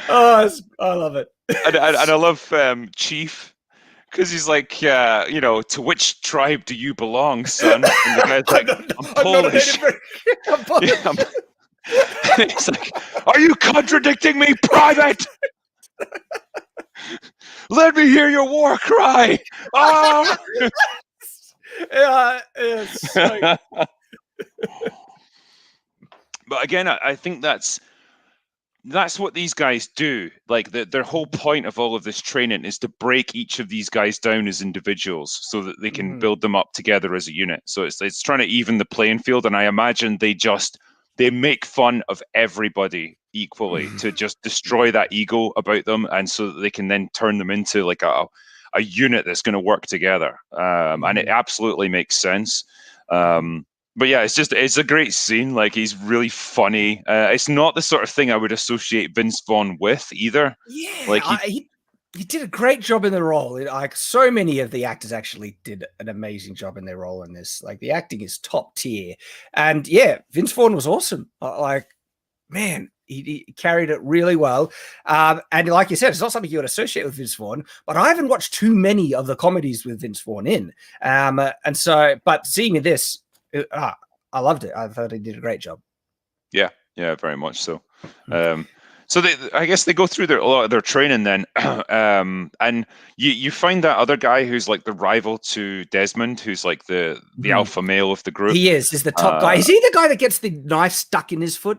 [SPEAKER 2] I love it.
[SPEAKER 1] And I love Chief, because he's like, to which tribe do you belong, son? And the guy's like, I'm Polish. I'm Polish. And he's like, are you contradicting me, Private? Let me hear your war cry. Oh!
[SPEAKER 2] Yeah, it's like...
[SPEAKER 1] But again, I think that's what these guys do. Like, their whole point of all of this training is to break each of these guys down as individuals so that they can build them up together as a unit. So it's trying to even the playing field. And I imagine they make fun of everybody equally to just destroy that ego about them, and so that they can then turn them into like a unit that's going to work together. And it absolutely makes sense. But yeah, it's a great scene. Like, he's really funny. It's not the sort of thing I would associate Vince Vaughn with either.
[SPEAKER 2] Yeah,
[SPEAKER 1] like
[SPEAKER 2] he did a great job in the role. Like so many of the actors actually did an amazing job in their role in this. Like the acting is top tier, and yeah, Vince Vaughn was awesome. Like, man, he carried it really well. And like you said, it's not something you would associate with Vince Vaughn, but I haven't watched too many of the comedies with Vince Vaughn in. And so, but seeing this, I loved it. I thought he did a great job.
[SPEAKER 1] Yeah, very much so. So I guess they go through a lot of their training then, and you find that other guy who's like the rival to Desmond, who's like the alpha male of the group.
[SPEAKER 2] He is the top guy. Is he the guy that gets the knife stuck in his foot?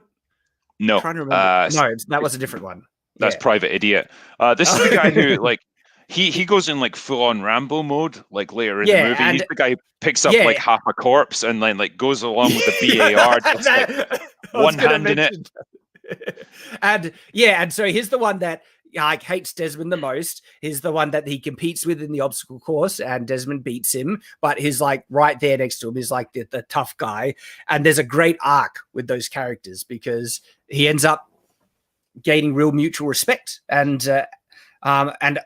[SPEAKER 1] No,
[SPEAKER 2] I'm trying to remember. No, that was a different one.
[SPEAKER 1] That's Private Idiot. This is the guy who like he goes in like full on Rambo mode like later in the movie. He's the guy who picks up like half a corpse and like goes along with the BAR, just like one hand in it.
[SPEAKER 2] And so he's the one that like hates Desmond the most. He's the one that he competes with in the obstacle course, and Desmond beats him. But he's like right there next to him is like the tough guy. And there's a great arc with those characters because he ends up gaining real mutual respect, and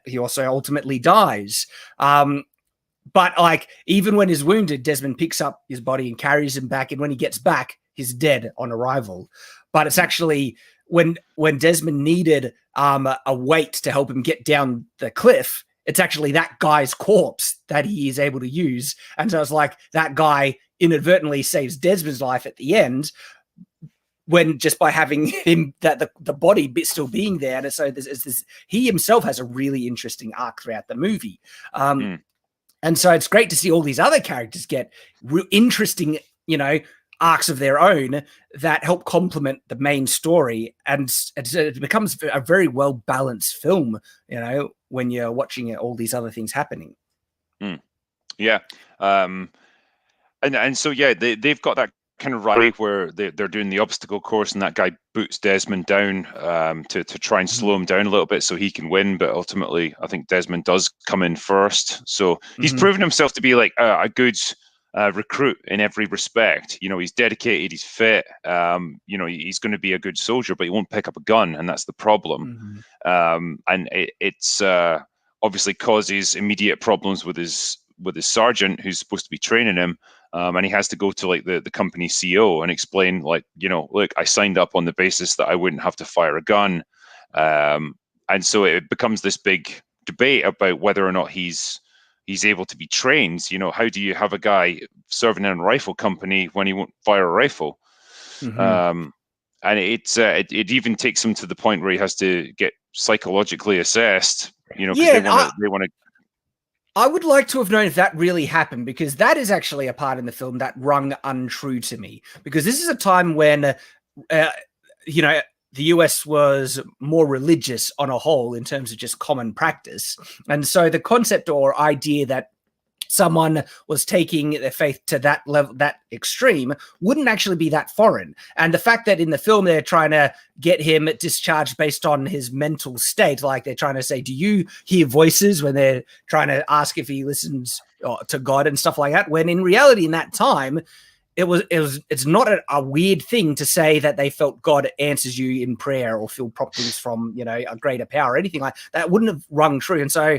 [SPEAKER 2] he also ultimately dies. But like even when he's wounded, Desmond picks up his body and carries him back. And when he gets back, he's dead on arrival. But it's actually when Desmond needed a weight to help him get down the cliff, it's actually that guy's corpse that he is able to use. And so it's like that guy inadvertently saves Desmond's life at the end, when just by having him that the body bit still being there. And so there's this, he himself has a really interesting arc throughout the movie. And so it's great to see all these other characters get interesting, arcs of their own that help complement the main story, and it becomes a very well balanced film, when you're watching all these other things happening.
[SPEAKER 1] Yeah. And so they've got that kind of rivalry where they're doing the obstacle course, and that guy boots Desmond down to try and slow him down a little bit so he can win. But ultimately, I think Desmond does come in first. So he's proven himself to be like a good recruit in every respect. He's dedicated, he's fit, he's going to be a good soldier, but he won't pick up a gun, and that's the problem. And it's obviously causes immediate problems with his sergeant who's supposed to be training him. And he has to go to like the company CEO and explain like, look, I signed up on the basis that I wouldn't have to fire a gun. And so it becomes this big debate about whether or not he's able to be trained. How do you have a guy serving in a rifle company when he won't fire a rifle? And it even takes him to the point where he has to get psychologically assessed, because they want to.
[SPEAKER 2] I would like to have known if that really happened, because that is actually a part in the film that rung untrue to me, because this is a time when, the US was more religious on a whole in terms of just common practice. And so the concept or idea that someone was taking their faith to that level, that extreme, wouldn't actually be that foreign. And the fact that in the film they're trying to get him discharged based on his mental state, like they're trying to say, do you hear voices, when they're trying to ask if he listens to God and stuff like that, when in reality in that time it's not a weird thing to say that they felt God answers you in prayer or feel promptings from a greater power or anything like that. Wouldn't have rung true. And so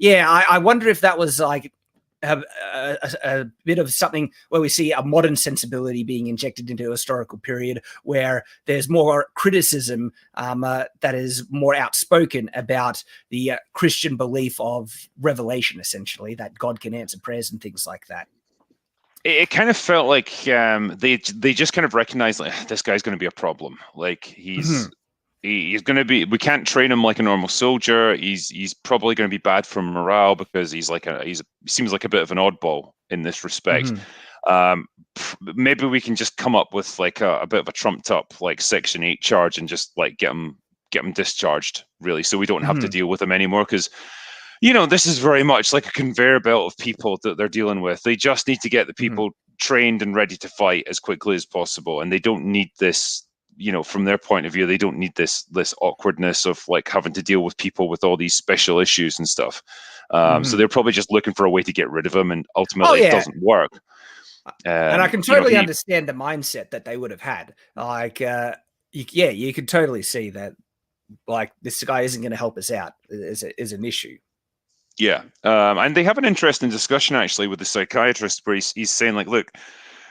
[SPEAKER 2] I wonder if that was like a bit of something where we see a modern sensibility being injected into a historical period where there's more criticism that is more outspoken about the Christian belief of revelation, essentially, that God can answer prayers and things like that.
[SPEAKER 1] It kind of felt like they just kind of recognized like this guy's going to be a problem. Like he's going to be. We can't train him like a normal soldier. He's probably going to be bad for morale because he seems like a bit of an oddball in this respect. Maybe we can just come up with like a bit of a trumped up like Section 8 charge and just like get him discharged, really, so we don't have to deal with him anymore, because this is very much like a conveyor belt of people that they're dealing with. They just need to get the people trained and ready to fight as quickly as possible, and they don't need this. From their point of view, they don't need this awkwardness of like having to deal with people with all these special issues and stuff. So they're probably just looking for a way to get rid of them, and ultimately it doesn't work.
[SPEAKER 2] And I can totally understand the mindset that they would have had. Like, you could totally see that like this guy isn't going to help us out is an issue.
[SPEAKER 1] Yeah, and they have an interesting discussion actually with the psychiatrist where he's saying like, look,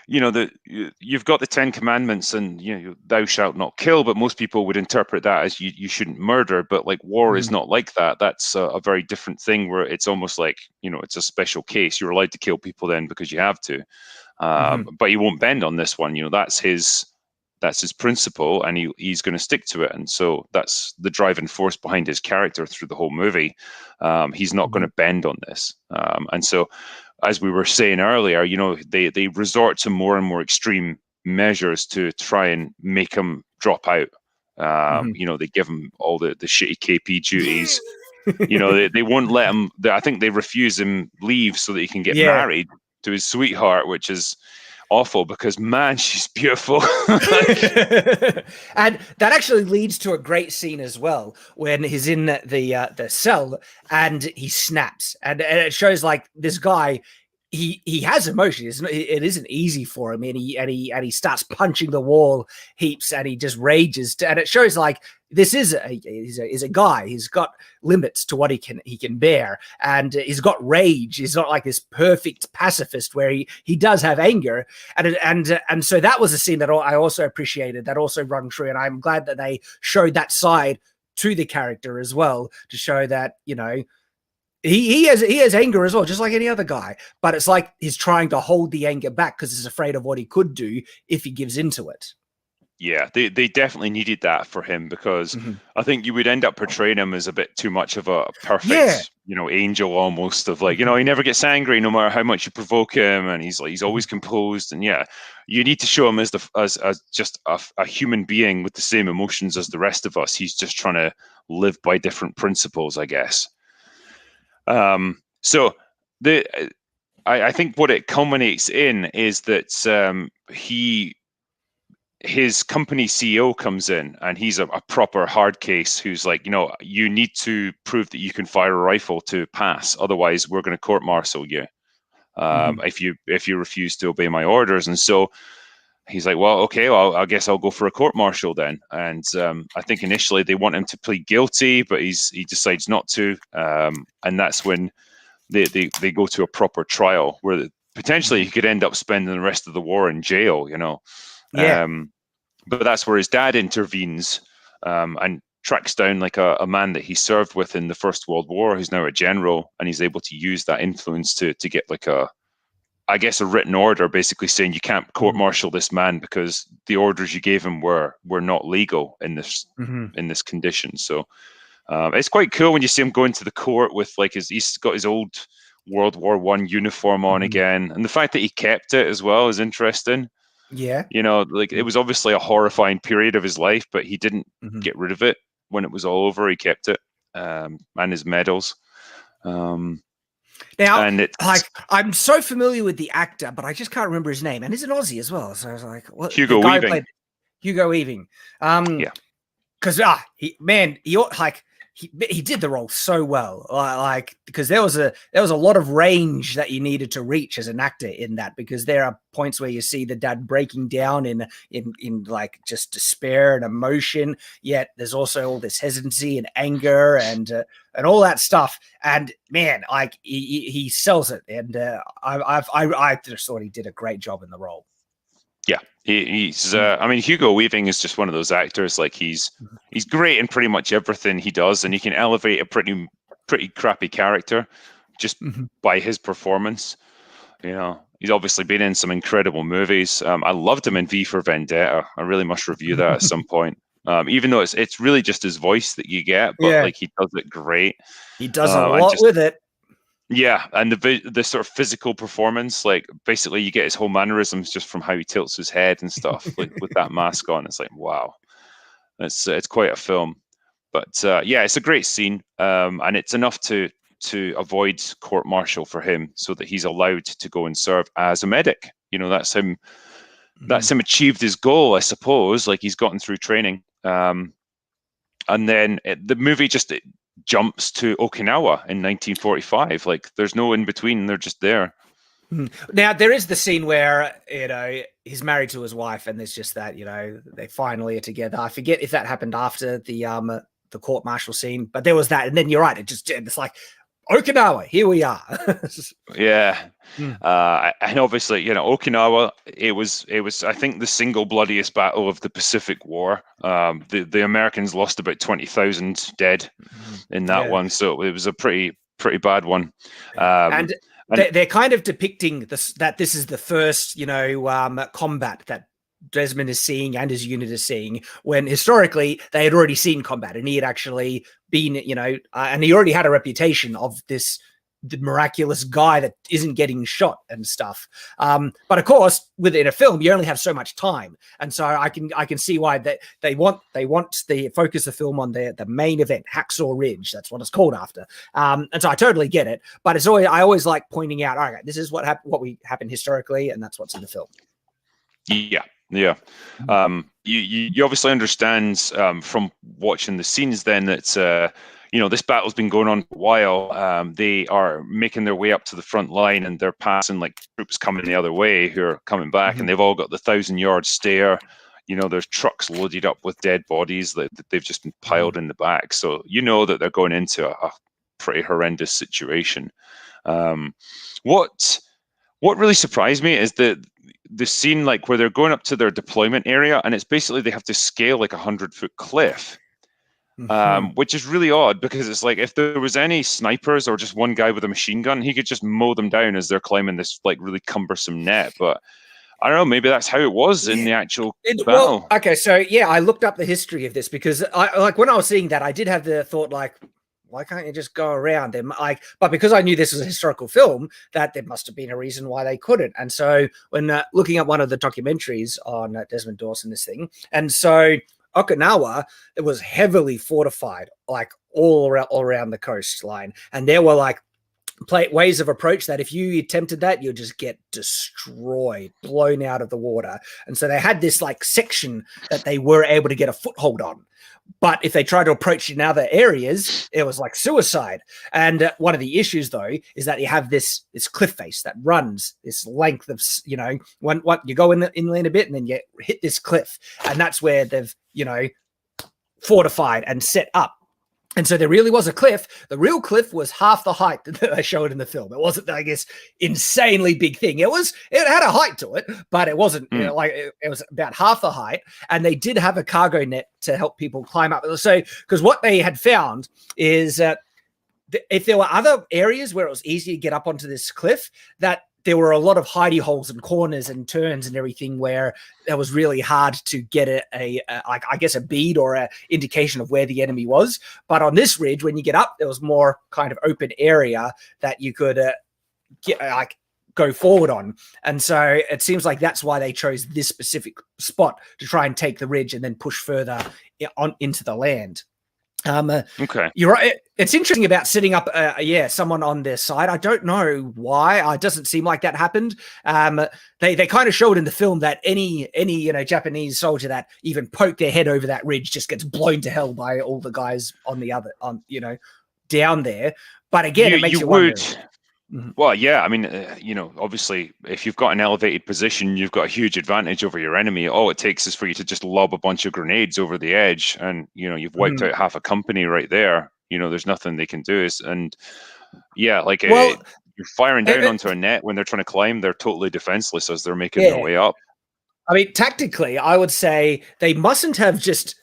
[SPEAKER 1] you've got the 10 Commandments and thou shalt not kill, but most people would interpret that as you shouldn't murder. But like war is not like that. That's a very different thing where it's almost like it's a special case. You're allowed to kill people then because you have to, but he won't bend on this one. That's his principle, and he's going to stick to it. And so that's the driving force behind his character through the whole movie. He's not going to bend on this, and so. As we were saying earlier, they resort to more and more extreme measures to try and make him drop out. They give him all the shitty KP duties. They won't let him. I think they refuse him leave so that he can get married to his sweetheart, which is awful because man, she's beautiful.
[SPEAKER 2] And that actually leads to a great scene as well when he's in the cell and he snaps, and it shows like this guy. He has emotion. It isn't easy for him, and he starts punching the wall heaps, and he just rages. And it shows like this is a guy. He's got limits to what he can bear, and he's got rage. He's not like this perfect pacifist where he does have anger, and so that was a scene that I also appreciated. That also rung true, and I'm glad that they showed that side to the character as well to show that He has anger as well, just like any other guy. But it's like he's trying to hold the anger back because he's afraid of what he could do if he gives into it.
[SPEAKER 1] Yeah, they definitely needed that for him because I think you would end up portraying him as a bit too much of a perfect, angel almost of like, he never gets angry no matter how much you provoke him, and he's always composed. And you need to show him as just a human being with the same emotions as the rest of us. He's just trying to live by different principles, I guess. So I think what it culminates in is that his company CEO comes in, and he's a proper hard case who's like, you need to prove that you can fire a rifle to pass, otherwise we're going to court-martial you if you refuse to obey my orders. And so he's like, well, okay, well, I guess I'll go for a court-martial then. And I think initially they want him to plead guilty, but he decides not to. And that's when they go to a proper trial where potentially he could end up spending the rest of the war in jail, but that's where his dad intervenes and tracks down like a man that he served with in the First World War, who's now a general, and he's able to use that influence to get like a written order basically saying you can't court-martial this man because the orders you gave him were not legal in this condition. So it's quite cool when you see him going to the court with like he's got his old World War I uniform on again, and the fact that he kept it as well is interesting.
[SPEAKER 2] Yeah,
[SPEAKER 1] like it was obviously a horrifying period of his life, but he didn't get rid of it when it was all over. He kept it and his medals.
[SPEAKER 2] Now, like I'm so familiar with the actor, but I just can't remember his name, and he's an Aussie as well. So I was like, "What?"
[SPEAKER 1] Hugo Weaving.
[SPEAKER 2] Hugo Weaving. Because he did the role so well, like because there was a lot of range that you needed to reach as an actor in that, because there are points where you see the dad breaking down in like just despair and emotion, yet there's also all this hesitancy and anger and all that stuff. And man, like he sells it, and I just thought he did a great job in the role.
[SPEAKER 1] Yeah, he's. I mean, Hugo Weaving is just one of those actors. Like he's great in pretty much everything he does, and he can elevate a pretty crappy character just by his performance. He's obviously been in some incredible movies. I loved him in V for Vendetta. I really must review that at some point. Even though it's really just his voice that you get, but like he does it great.
[SPEAKER 2] He does a lot with it.
[SPEAKER 1] Yeah, and the sort of physical performance, like basically you get his whole mannerisms just from how he tilts his head and stuff, like with that mask on. It's like, wow, it's quite a film. But it's a great scene, and it's enough to avoid court-martial for him, so that he's allowed to go and serve as a medic. That's him. That's him achieved his goal, I suppose. Like he's gotten through training, and then the movie just jumps to Okinawa in 1945. Like there's no in between, they're just there.
[SPEAKER 2] Now there is the scene where he's married to his wife, and there's just that they finally are together. I forget if that happened after the the court martial scene. But there was that, and then you're right. It's like Okinawa. Here we are.
[SPEAKER 1] Yeah. And obviously, Okinawa, it was I think the single bloodiest battle of the Pacific War. The Americans lost about 20,000 dead in that one, so it was a pretty bad one.
[SPEAKER 2] And they're kind of depicting that this is the first combat that Desmond is seeing and his unit is seeing, when historically they had already seen combat, and he had actually been, and he already had a reputation of the miraculous guy that isn't getting shot and stuff. But of course, within a film, you only have so much time, and so I can see why they want the focus the film on the main event, Hacksaw Ridge. That's what it's called after. And so I totally get it, but I always like pointing out, all right, this is what happened historically, and that's what's in the film.
[SPEAKER 1] Yeah. Yeah. You obviously understand from watching the scenes then that this battle's been going on for a while. They are making their way up to the front line, and they're passing like troops coming the other way who are coming back, and they've all got the 1,000-yard stare. There's trucks loaded up with dead bodies that they've just been piled in the back. So that they're going into a pretty horrendous situation. What really surprised me is the scene like where they're going up to their deployment area, and it's basically they have to scale like 100-foot cliff, which is really odd, because it's like if there was any snipers or just one guy with a machine gun, he could just mow them down as they're climbing this like really cumbersome net. But I don't know, maybe that's how it was in the actual battle.
[SPEAKER 2] Well, okay, so yeah, I looked up the history of this, because when I was seeing that, I did have the thought like, why can't you just go around them? But because I knew this was a historical film, that there must have been a reason why they couldn't. And so when looking at one of the documentaries on Desmond Dawson, this thing, and so Okinawa, it was heavily fortified, like all around the coastline, and there were like ways of approach that if you attempted that, you'll just get destroyed, blown out of the water. And so they had this like section that they were able to get a foothold on. But if they tried to approach in other areas, it was like suicide. And one of the issues, though, is that you have this cliff face that runs this length of, when you go inland a bit, and then you hit this cliff, and that's where they've, fortified and set up. And so there really was a cliff. The real cliff was half the height that they showed in the film. It wasn't, I guess, insanely big thing. It had a height to it, but it wasn't it was about half the height. And they did have a cargo net to help people climb up. So, because what they had found is that if there were other areas where it was easy to get up onto this cliff, that there were a lot of hidey holes and corners and turns and everything where it was really hard to get a bead or a indication of where the enemy was. But on this ridge, when you get up, there was more kind of open area that you could go forward on. And so it seems like that's why they chose this specific spot to try and take the ridge and then push further on into the land.
[SPEAKER 1] Okay.
[SPEAKER 2] You're right. It's interesting about setting up, someone on their side. I don't know why. It doesn't seem like that happened. They kind of showed in the film that any Japanese soldier that even poked their head over that ridge just gets blown to hell by all the guys down there. But again, it makes you wonder.
[SPEAKER 1] Well, yeah, I mean, obviously, if you've got an elevated position, you've got a huge advantage over your enemy. All it takes is for you to just lob a bunch of grenades over the edge, and you've wiped out half a company right there. There's nothing they can do. You're firing down onto a net when they're trying to climb. They're totally defenseless as they're making their way up.
[SPEAKER 2] I mean, tactically, I would say they mustn't have just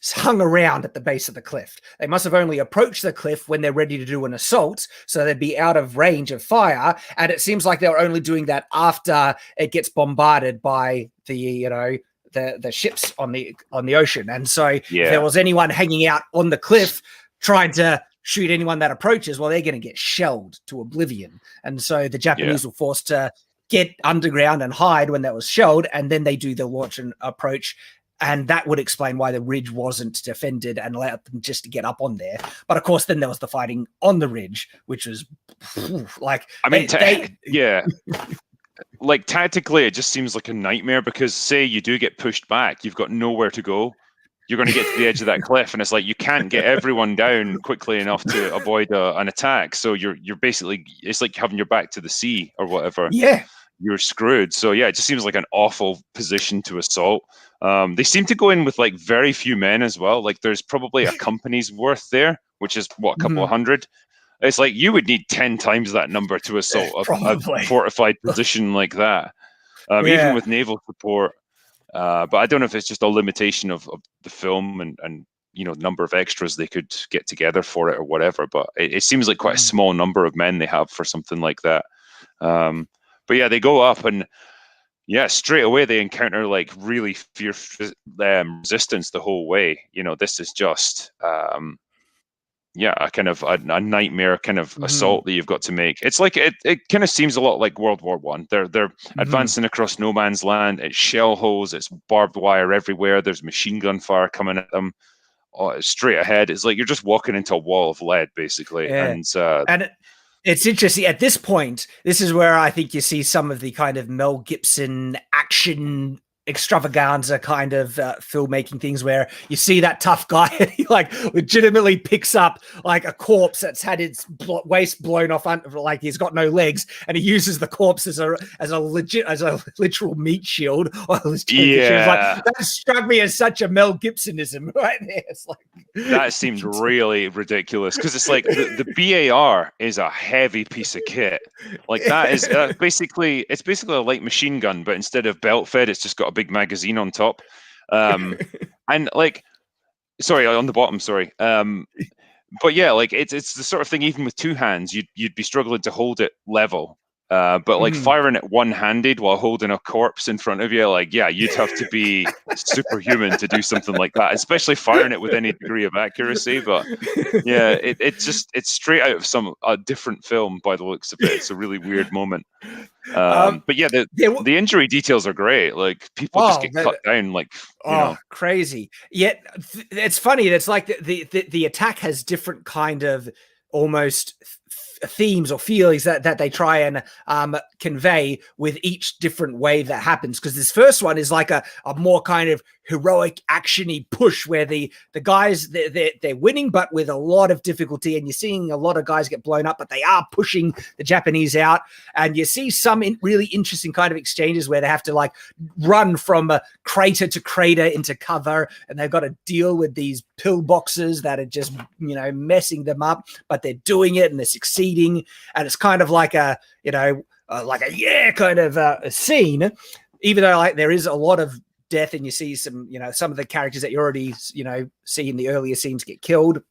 [SPEAKER 2] hung around at the base of the cliff. They must have only approached the cliff when they're ready to do an assault, so they'd be out of range of fire. And it seems like they were only doing that after it gets bombarded by the ships on the ocean. And so if there was anyone hanging out on the cliff trying to shoot anyone that approaches, well, they're going to get shelled to oblivion. And so the Japanese were forced to get underground and hide when that was shelled, and then they do the launch and approach. And that would explain why the ridge wasn't defended and allowed them just to get up on there. But of course, then there was the fighting on the ridge, which was like,
[SPEAKER 1] like tactically, it just seems like a nightmare, because say you do get pushed back, you've got nowhere to go. You're going to get to the edge of that cliff, and it's like you can't get everyone down quickly enough to avoid an attack. So you're basically, it's like having your back to the sea or whatever.
[SPEAKER 2] Yeah.
[SPEAKER 1] you're screwed. So yeah, it just seems like an awful position to assault. They seem to go in with like very few men as well. Like there's probably a company's worth there, which is what, a couple of hundred. It's like you would need 10 times that number to assault a fortified position like that, even with naval support. But I don't know if it's just a limitation of the film and number of extras they could get together for it or whatever. But it seems like quite a small number of men they have for something like that. But yeah, they go up and straight away they encounter like really fierce resistance the whole way. This is just a kind of a nightmare kind of assault that you've got to make. It's like it kind of seems a lot like World War One. They're advancing across no man's land. It's shell holes. It's barbed wire everywhere. There's machine gun fire coming at them. Straight ahead. It's like you're just walking into a wall of lead, basically.
[SPEAKER 2] Yeah. And it's interesting. At this point, this is where I think you see some of the kind of Mel Gibson action extravaganza kind of filmmaking things, where you see that tough guy and he like legitimately picks up like a corpse that's had its waist blown off, like he's got no legs, and he uses the corpse as a literal meat shield. Like, that struck me as such a Mel Gibsonism right there. It's like
[SPEAKER 1] that seemed really ridiculous, because it's like the BAR is a heavy piece of kit. Like that is basically a light machine gun, but instead of belt fed, it's just got a big magazine on top, and like, sorry, on the bottom, but yeah, like it's the sort of thing, even with two hands you'd be struggling to hold it level, but like firing it one-handed while holding a corpse in front of you, like you'd have to be superhuman to do something like that, especially firing it with any degree of accuracy. But yeah, it's straight out of a different film by the looks of it. It's a really weird moment. But yeah, the injury details are great. Like people just get cut down, like
[SPEAKER 2] crazy. Yet it's funny. It's like the attack has different kind of almost themes or feelings that they try and convey with each different wave that happens. Because this first one is like a more kind of heroic actiony push, where the guys they're winning but with a lot of difficulty, and you're seeing a lot of guys get blown up, but they are pushing the Japanese out. And you see some really interesting kind of exchanges where they have to like run from a crater to crater into cover, and they've got to deal with these pillboxes that are just messing them up, but they're doing it and they're succeeding. And it's kind of like a kind of a scene, even though like there is a lot of death, and you see some of the characters that you already see in the earlier scenes get killed,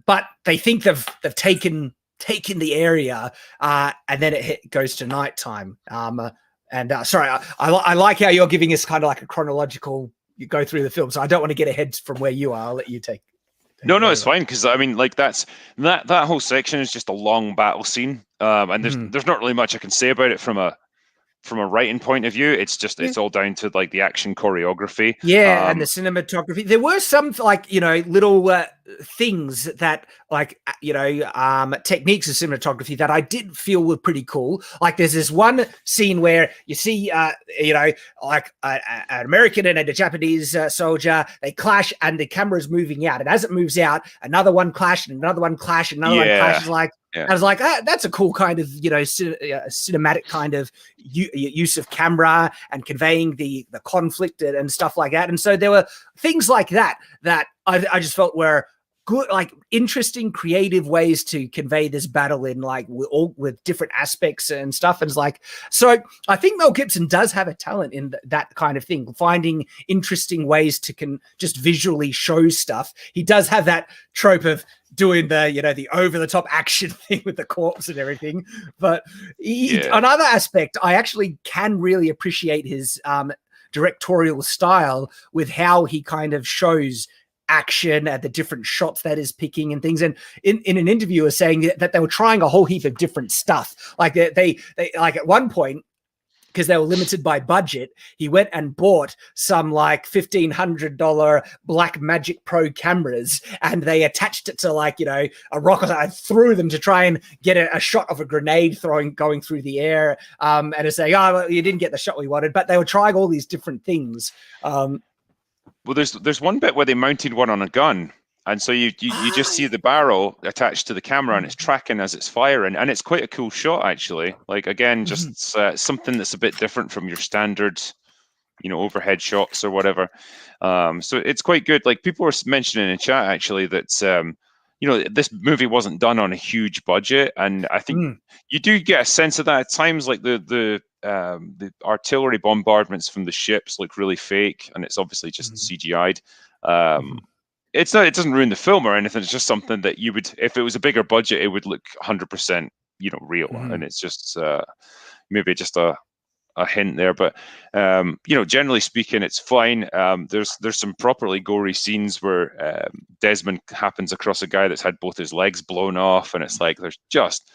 [SPEAKER 2] but they think they've taken the area, and then it goes to nighttime. Sorry, I like how you're giving us kind of like a chronological, you go through the film, so I don't want to get ahead from where you are. I'll let you take No,
[SPEAKER 1] it's fine, because I mean, like that whole section is just a long battle scene, and there's not really much I can say about it from a writing point of view. It's just it's all down to like the action choreography,
[SPEAKER 2] and the cinematography. There were some like little things that like techniques of cinematography that I did feel were pretty cool. Like there's this one scene where you see like an American and a Japanese soldier, they clash and the camera's moving out, and as it moves out, another one clashed and another one clashed and another one clashes. Like I was like, that's a cool kind of cinematic kind of use of camera and conveying the conflict and stuff like that. And so there were things like that I just felt were good, like interesting, creative ways to convey this battle in like with different aspects and stuff. And it's like, so I think Mel Gibson does have a talent in that kind of thing, finding interesting ways to just visually show stuff. He does have that trope of doing the over the top action thing with the corpse and everything. But another aspect, I actually can really appreciate his directorial style with how he kind of shows action at the different shots that is picking and things. And in an interview was saying that they were trying a whole heap of different stuff. Like they like at one point, because they were limited by budget, he went and bought some like $1,500 Black Magic Pro cameras, and they attached it to like, a rocket. I threw them to try and get a shot of a grenade going through the air. And it's saying, well, you didn't get the shot we wanted, but they were trying all these different things.
[SPEAKER 1] Well, there's one bit where they mounted one on a gun, And so you just see the barrel attached to the camera, and it's tracking as it's firing, and it's quite a cool shot actually. Like again, just something that's a bit different from your standard, overhead shots or whatever. So it's quite good. Like people were mentioning in chat actually that this movie wasn't done on a huge budget, and I think you do get a sense of that at times. Like the artillery bombardments from the ships look really fake, and it's obviously just CGI'd. It doesn't ruin the film or anything. It's just something that you would, if it was a bigger budget, it would look 100%, real. And it's just maybe just a hint there, but generally speaking, it's fine. There's some properly gory scenes where Desmond happens across a guy that's had both his legs blown off, and it's like there's just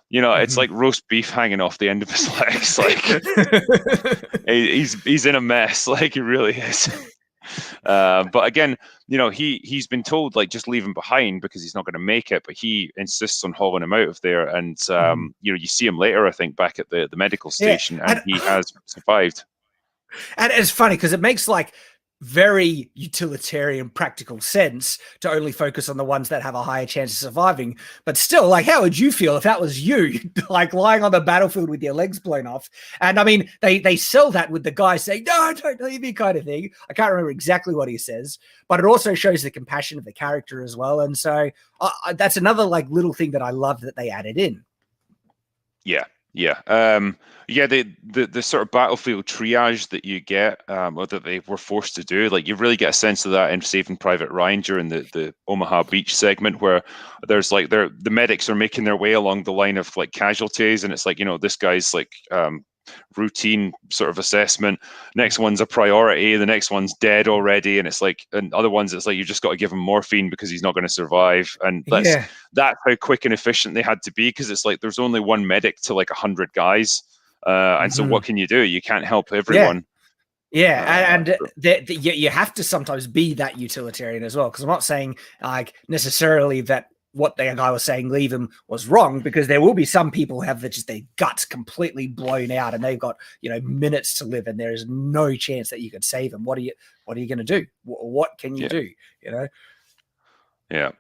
[SPEAKER 1] it's like roast beef hanging off the end of his legs. Like he's in a mess. Like he really is. But again, he's been told like just leave him behind because he's not going to make it, but he insists on hauling him out of there. And you see him later, I think, back at the medical station, and he has survived.
[SPEAKER 2] And it's funny because it makes like very utilitarian, practical sense to only focus on the ones that have a higher chance of surviving. But still, like, how would you feel if that was you, like lying on the battlefield with your legs blown off? And I mean, they sell that with the guy saying, "No, don't leave me," kind of thing. I can't remember exactly what he says, but it also shows the compassion of the character as well. And so that's another like little thing that I love that they added in.
[SPEAKER 1] Yeah. The sort of battlefield triage that you get, or that they were forced to do, like you really get a sense of that in Saving Private Ryan during the Omaha Beach segment, where there's like the medics are making their way along the line of like casualties, and it's like this guy's like routine sort of assessment. Next one's a priority, the next one's dead already, and it's like, and other ones it's like you just got to give him morphine because he's not going to survive. And that's how quick and efficient they had to be, because it's like there's only one medic to like 100 guys, and so what can you do? You can't help everyone.
[SPEAKER 2] And you have to sometimes be that utilitarian as well, because I'm not saying like necessarily that what the guy was saying, leave him, was wrong, because there will be some people who have just their guts completely blown out and they've got minutes to live, and there is no chance that you could save them. What are you going to do? What can you do?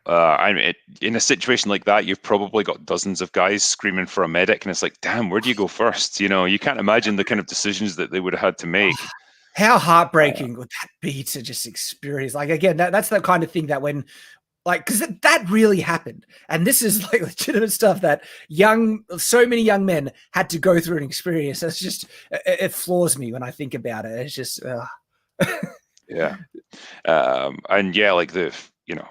[SPEAKER 1] I mean, in a situation like that, you've probably got dozens of guys screaming for a medic, and it's like, damn, where do you go first? You can't imagine the kind of decisions that they would have had to make.
[SPEAKER 2] How heartbreaking would that be to just experience? Like, again, that's the kind of thing that when, like, because that really happened, and this is like legitimate stuff that so many young men had to go through and experience. It's just, it floors me when I think about it. It's just,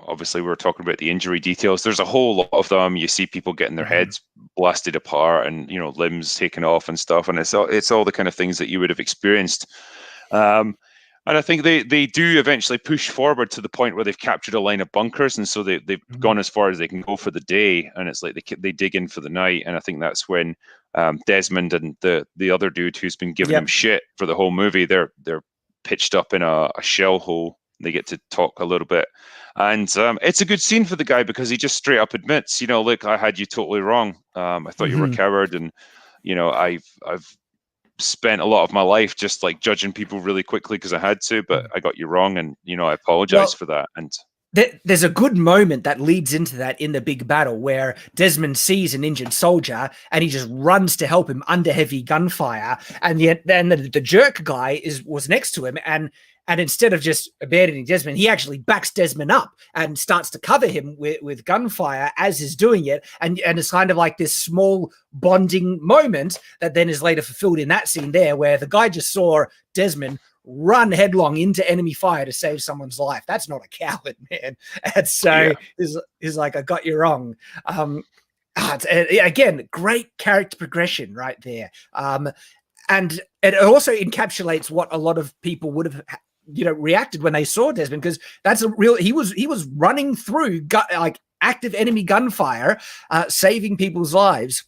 [SPEAKER 2] obviously we were talking about the injury details. There's a whole lot of them. You see people getting their heads blasted apart and limbs taken off and stuff, and it's all the kind of things that you would have experienced. And I think they do eventually push forward to the point where they've captured a line of bunkers, and so they've gone as far as they can go for the day, and it's like they dig in for the night. And I think that's when Desmond and the other dude who's been giving him shit for the whole movie, they're pitched up in a shell hole. They get to talk a little bit, and it's a good scene for the guy because he just straight up admits, look, I had you totally wrong. I thought you were a coward, and I've spent a lot of my life just like judging people really quickly because I had to, but I got you wrong, and I apologize for that. And there's a good moment that leads into that in the big battle where Desmond sees an injured soldier and he just runs to help him under heavy gunfire, and yet then the jerk guy was next to him, and instead of just abandoning Desmond, he actually backs Desmond up and starts to cover him with gunfire as he's doing it. And it's kind of like this small bonding moment that then is later fulfilled in that scene there, where the guy just saw Desmond run headlong into enemy fire to save someone's life. That's not a coward, man. And so he's like, I got you wrong. Again, great character progression right there. And it also encapsulates what a lot of people would have reacted when they saw Desmond, because that's he was running through like active enemy gunfire, saving people's lives,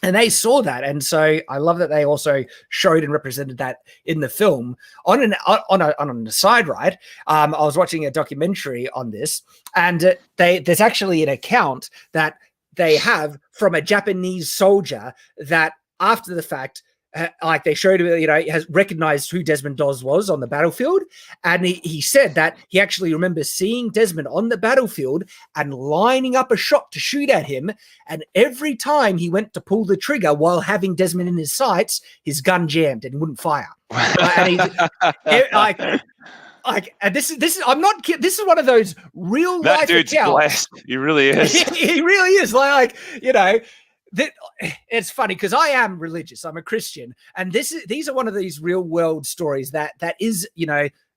[SPEAKER 2] and they saw that. And so I love that they also showed and represented that in the film. On an aside, right? I was watching a documentary on this, and there's actually an account that they have from a Japanese soldier that after the fact like they showed him, he has recognized who Desmond Doss was on the battlefield. And he said that he actually remembers seeing Desmond on the battlefield and lining up a shot to shoot at him. And every time he went to pull the trigger while having Desmond in his sights, his gun jammed and he wouldn't fire. And this is I'm not kidding. This is one of those real life
[SPEAKER 1] that dude's
[SPEAKER 2] accounts.
[SPEAKER 1] Blessed. He really is.
[SPEAKER 2] He really is. That it's funny because I am religious. I'm a Christian, and these are one of these real world stories that is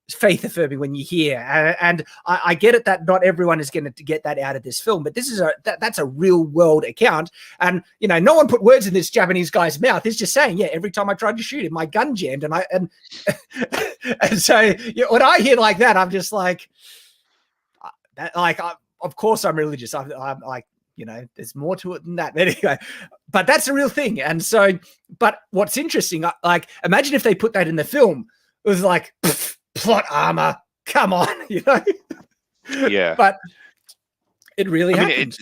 [SPEAKER 2] faith affirming when you hear. And I get it that not everyone is going to get that out of this film, but this is that's a real world account. And no one put words in this Japanese guy's mouth. He's just saying, every time I tried to shoot him, my gun jammed, and so when I hear like that, I'm just like, of course I'm religious. I'm like, there's more to it than that. Anyway, but that's a real thing. And so, but what's interesting, imagine if they put that in the film. It was like, plot armor, come on,
[SPEAKER 1] Yeah.
[SPEAKER 2] But it really happened.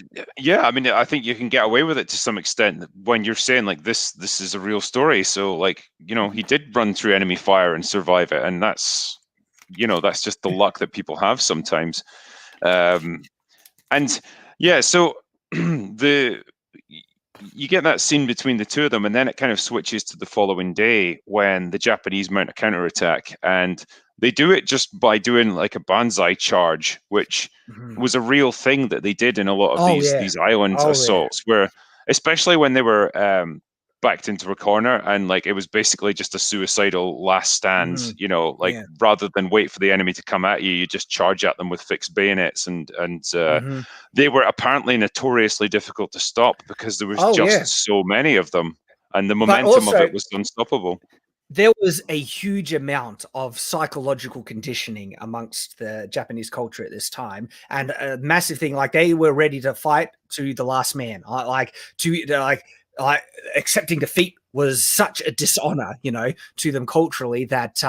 [SPEAKER 1] I think you can get away with it to some extent when you're saying like this is a real story. So he did run through enemy fire and survive it, and that's just the luck that people have sometimes. So you get that scene between the two of them, and then it kind of switches to the following day when the Japanese mount a counterattack, and they do it just by doing like a banzai charge, which was a real thing that they did in a lot of these island assaults, where especially when they were backed into a corner and it was basically just a suicidal last stand, rather than wait for the enemy to come at you, you just charge at them with fixed bayonets, and they were apparently notoriously difficult to stop because there was so many of them, and the momentum of it was unstoppable.
[SPEAKER 2] There was a huge amount of psychological conditioning amongst the Japanese culture at this time, and a massive thing, they were ready to fight to the last man, accepting defeat was such a dishonor, to them culturally that,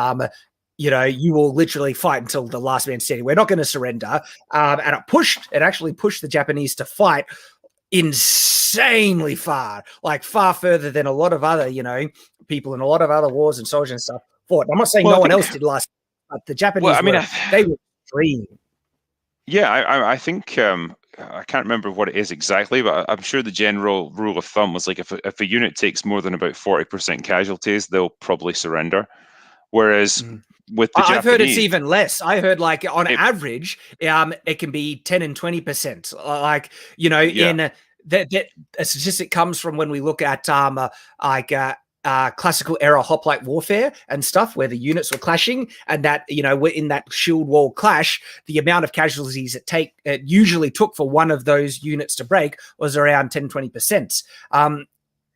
[SPEAKER 2] you will literally fight until the last man standing. We're not going to surrender. And it actually pushed the Japanese to fight insanely far, far further than a lot of other, people in a lot of other wars and soldiers and stuff fought. I'm not saying no one else did last, but the Japanese, they were extreme.
[SPEAKER 1] Yeah, I think I can't remember what it is exactly, but I'm sure the general rule of thumb was if a unit takes more than about 40% casualties, they'll probably surrender. Whereas with the Japanese,
[SPEAKER 2] I've heard it's even less. I heard on average, it can be 10 and 20%. In that a statistic comes from when we look at classical era hoplite warfare and stuff where the units were clashing, and that we're in that shield wall clash, the amount of casualties it usually took for one of those units to break was around 10-20%.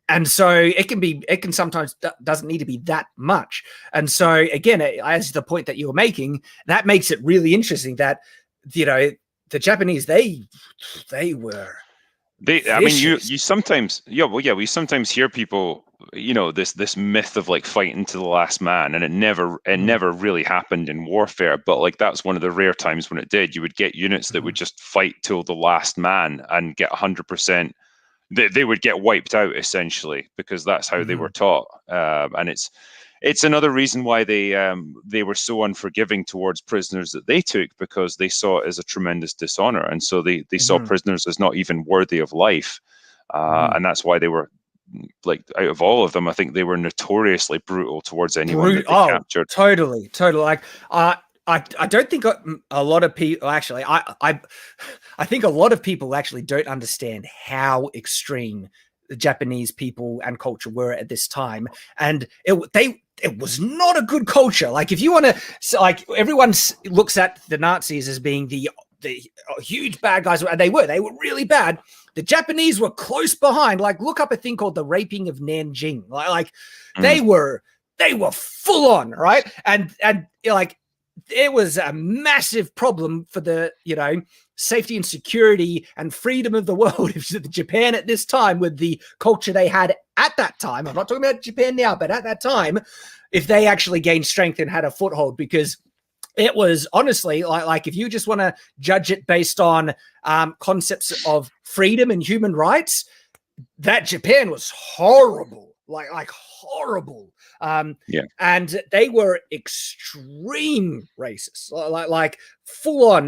[SPEAKER 2] And so it can sometimes doesn't need to be that much. And so again, as the point that you were making, that makes it really interesting that the Japanese we
[SPEAKER 1] sometimes we sometimes hear people, this myth of fighting to the last man, and it never really happened in warfare, but that's one of the rare times when it did. You would get units that would just fight till the last man and get 100%. They would get wiped out essentially because that's how they were taught, and it's another reason why they were so unforgiving towards prisoners that they took, because they saw it as a tremendous dishonor, and so they saw prisoners as not even worthy of life, and that's why they were out of all of them, I think they were notoriously brutal towards anyone that they captured.
[SPEAKER 2] Totally. I don't think a lot of people actually. I think a lot of people actually don't understand how extreme the Japanese people and culture were at this time, and it was not a good culture. If you want to, everyone looks at the Nazis as being the huge bad guys, and they were really bad. The Japanese were close behind. Look up a thing called the raping of Nanjing. They were full on, right? And it was a massive problem for the, safety and security and freedom of the world of Japan at this time, with the culture they had at that time. I'm not talking about Japan now, but at that time, if they actually gained strength and had a foothold, because it was honestly if you just want to judge it based on concepts of freedom and human rights, that Japan was horrible. like horrible.
[SPEAKER 1] Yeah.
[SPEAKER 2] And they were extreme racists, like full on,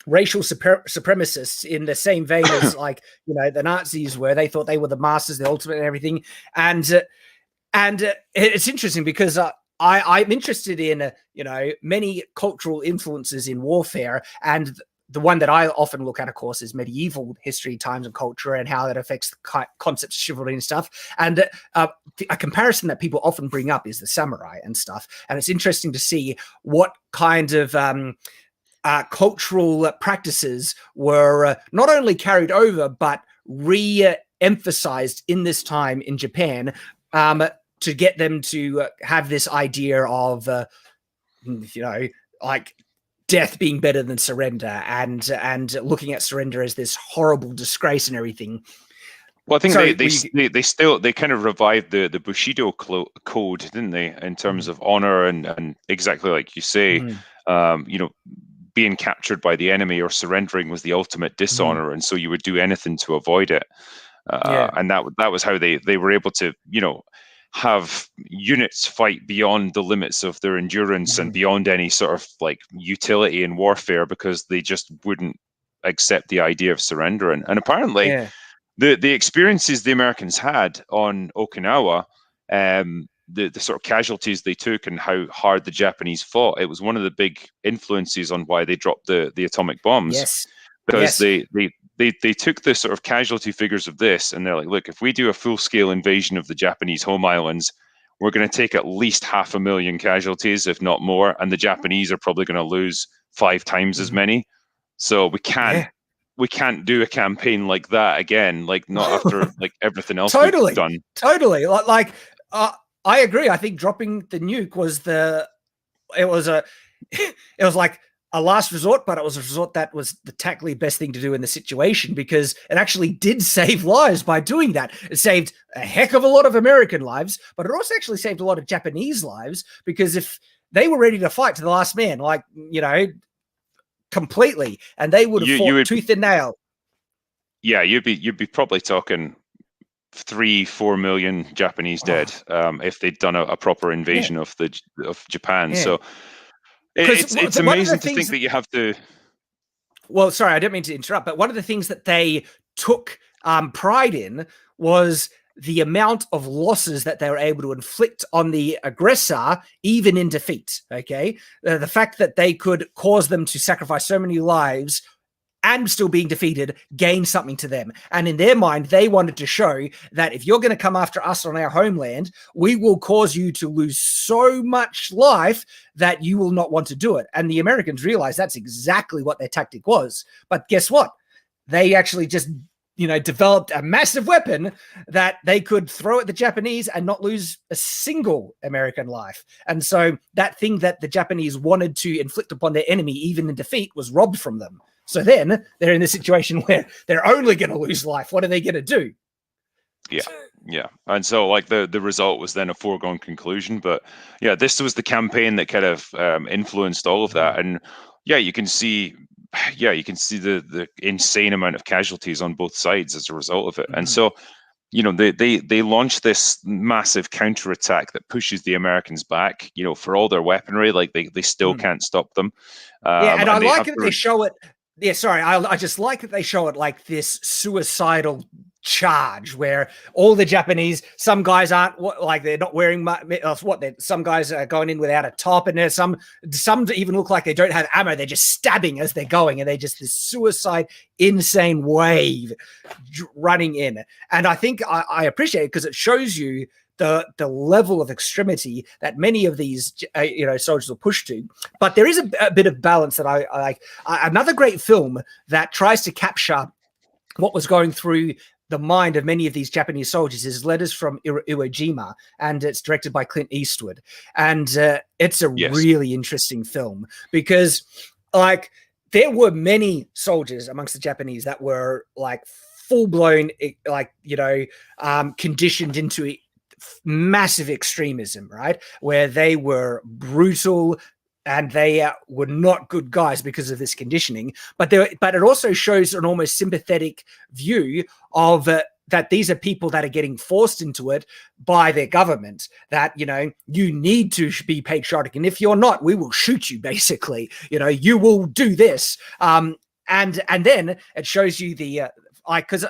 [SPEAKER 2] racial supremacists in the same vein as like the Nazis were. They thought they were the masters, the ultimate, and everything. And it's interesting because I'm interested in many cultural influences in warfare, and the one that I often look at, of course, is medieval history, times and culture, and how that affects the concepts of chivalry and stuff. And a comparison that people often bring up is the samurai and stuff. And it's interesting to see what kind of cultural practices were not only carried over, but re-emphasized in this time in Japan to get them to have this idea of, like death being better than surrender, and looking at surrender as this horrible disgrace and everything.
[SPEAKER 1] Well, I think they kind of revived the Bushido code, didn't they, in terms of honor and exactly like you say, being captured by the enemy or surrendering was the ultimate dishonor, and so you would do anything to avoid it. And that was how they were able to, have units fight beyond the limits of their endurance and beyond any sort of like utility in warfare, because they just wouldn't accept the idea of surrender. And apparently the experiences the Americans had on Okinawa, the sort of casualties they took and how hard the Japanese fought, it was one of the big influences on why they dropped the atomic bombs. Because they took the sort of casualty figures of this, and they're like, look, if we do a full-scale invasion of the Japanese home islands, we're going to take at least 500,000 casualties, if not more, and the Japanese are probably going to lose 5 times as many. So we can't do a campaign like that again, like not after like everything else we've done.
[SPEAKER 2] Totally. Like I agree. I think dropping the nuke was it was like a last resort, but it was a resort that was the tactically best thing to do in the situation, because it actually did save lives by doing that. It saved a heck of a lot of American lives, but it also actually saved a lot of Japanese lives, because if they were ready to fight to the last man, like, completely, and they would have fought tooth and nail. Yeah,
[SPEAKER 1] you'd be probably talking 3-4 million Japanese dead if they'd done a proper invasion of Japan. So it's amazing to think that you have to.
[SPEAKER 2] Well, sorry, I didn't mean to interrupt, but one of the things that they took pride in was the amount of losses that they were able to inflict on the aggressor, even in defeat. Okay, the fact that they could cause them to sacrifice so many lives and still being defeated gained something to them. And in their mind, they wanted to show that if you're going to come after us on our homeland, we will cause you to lose so much life that you will not want to do it. And the Americans realized that's exactly what their tactic was. But guess what? They actually just, developed a massive weapon that they could throw at the Japanese and not lose a single American life. And so that thing that the Japanese wanted to inflict upon their enemy, even in defeat, was robbed from them. So then they're in this situation where they're only going to lose life. What are they going to do?
[SPEAKER 1] Yeah. And so like the result was then a foregone conclusion. But yeah, this was the campaign that kind of influenced all of that. And you can see the insane amount of casualties on both sides as a result of it. And so, they launched this massive counterattack that pushes the Americans back, for all their weaponry. Like they still can't stop them.
[SPEAKER 2] And I like it they show it. Yeah, sorry. I just like that they show it like this suicidal charge where all the Japanese, some guys aren't they're not wearing some guys are going in without a top, and there's some even look like they don't have ammo. They're just stabbing as they're going, and they're just this suicide, insane wave running in. And I think I appreciate it because it shows you the level of extremity that many of these soldiers will push to. But there is a bit of balance that I like. Another great film that tries to capture what was going through the mind of many of these Japanese soldiers is Letters from Iwo Jima, and it's directed by Clint Eastwood. And it's a really interesting film because like there were many soldiers amongst the Japanese that were like full-blown conditioned into massive extremism, right? Where they were brutal and they were not good guys because of this conditioning. But it also shows an almost sympathetic view of that these are people that are getting forced into it by their government, that, you know, you need to be patriotic. And if you're not, we will shoot you, basically. You know, you will do this. And then it shows you because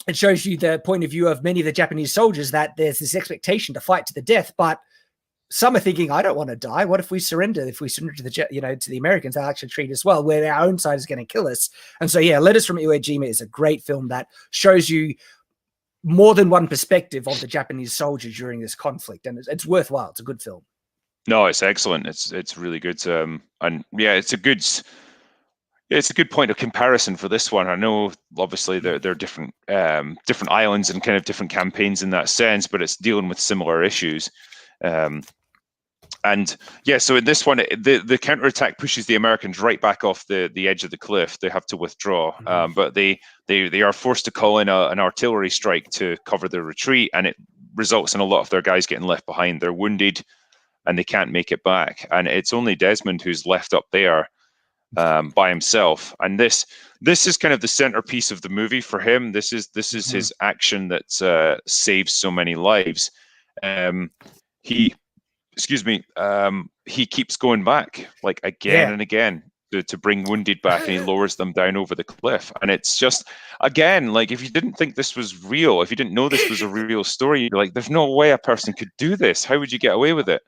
[SPEAKER 2] it shows you the point of view of many of the Japanese soldiers, that there's this expectation to fight to the death, but some are thinking, I don't want to die. What if we surrender? If we surrender to the Americans, they'll actually treat us well, where our own side is going to kill us. And so, yeah, Letters from Iwo Jima is a great film that shows you more than one perspective of the Japanese soldiers during this conflict. And it's worthwhile. It's a good film.
[SPEAKER 1] No, it's excellent. It's really good. And yeah, it's a good point of comparison for this one. I know obviously they're different islands and kind of different campaigns in that sense, but it's dealing with similar issues. And yeah, so in this one, the counterattack pushes the Americans right back off the edge of the cliff. They have to withdraw, but they are forced to call in an artillery strike to cover their retreat, and it results in a lot of their guys getting left behind. They're wounded, and they can't make it back. And it's only Desmond who's left up there by himself. And this is kind of the centerpiece of the movie for him. This is his action that saves so many lives. He keeps going back like again and again to bring wounded back, and he lowers them down over the cliff. And it's just, again, like, if you didn't think this was real, if you didn't know this was a real story, you'd be like, there's no way a person could do this. How would you get away with it?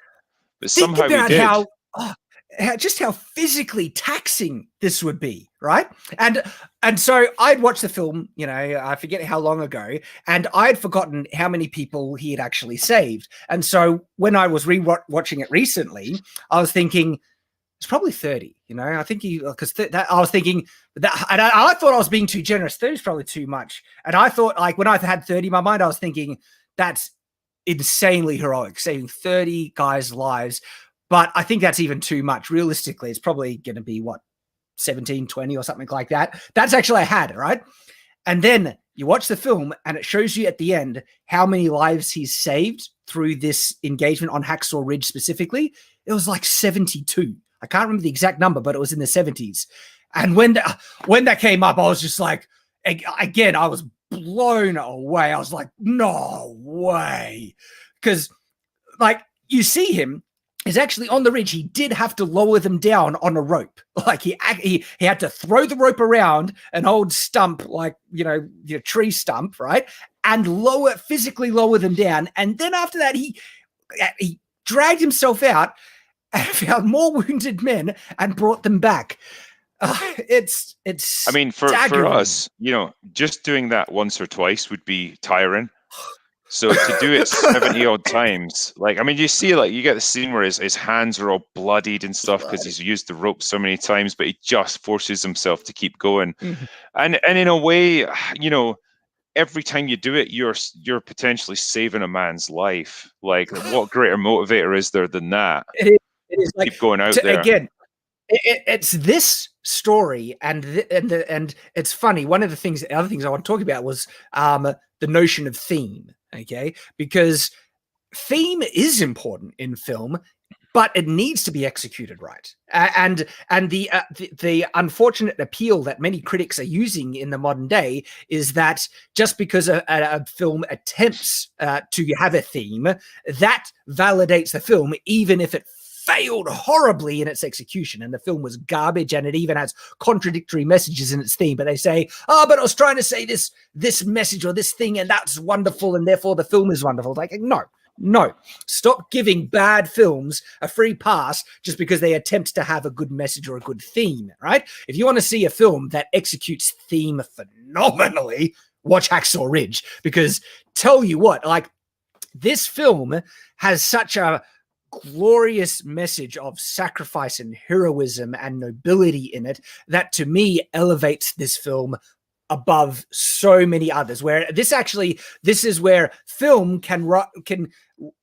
[SPEAKER 1] But somehow he did.
[SPEAKER 2] Just how physically taxing this would be, right? And so I'd watched the film, you know, I forget how long ago, and I'd forgotten how many people he had actually saved. And so when I was watching it recently, I was thinking it's probably 30. You know, I think I was thinking that, and I thought I was being too generous. 30 is probably too much. And I thought, like, when I had 30 in my mind, I was thinking that's insanely heroic, saving 30 guys' lives. But I think that's even too much. Realistically, it's probably going to be, 17, 20 or something like that. That's actually I had, right? And then you watch the film and it shows you at the end how many lives he's saved through this engagement on Hacksaw Ridge specifically. It was like 72. I can't remember the exact number, but it was in the 70s. And when that came up, I was just like, again, I was blown away. I was like, no way. Because, like, you see him, is actually on the ridge. He did have to lower them down on a rope. Like he had to throw the rope around an old stump, like, your tree stump, right? And physically lower them down. And then after that, he dragged himself out and found more wounded men and brought them back. It's.
[SPEAKER 1] I mean, for us, just doing that once or twice would be tiring. So to do it 70 odd times, like, I mean, you see, like, you get the scene where his hands are all bloodied and stuff because he's used the rope so many times, but he just forces himself to keep going. Mm-hmm. And in a way, every time you do it, you're potentially saving a man's life. Like, what greater motivator is there than that?
[SPEAKER 2] It is like,
[SPEAKER 1] keep going out there.
[SPEAKER 2] Again, it's this story, and it's funny. One of the other things I want to talk about was the notion of theme. Okay, because theme is important in film, but it needs to be executed right. And the unfortunate appeal that many critics are using in the modern day is that just because a film attempts to have a theme, that validates the film, even if it failed horribly in its execution and the film was garbage and it even has contradictory messages in its theme. But they say, but I was trying to say this message or this thing, and that's wonderful, and therefore the film is wonderful. Like, no. Stop giving bad films a free pass just because they attempt to have a good message or a good theme, right? If you want to see a film that executes theme phenomenally, watch Hacksaw Ridge, because tell you what, like, this film has such a glorious message of sacrifice and heroism and nobility in it that to me elevates this film above so many others, where this is where film can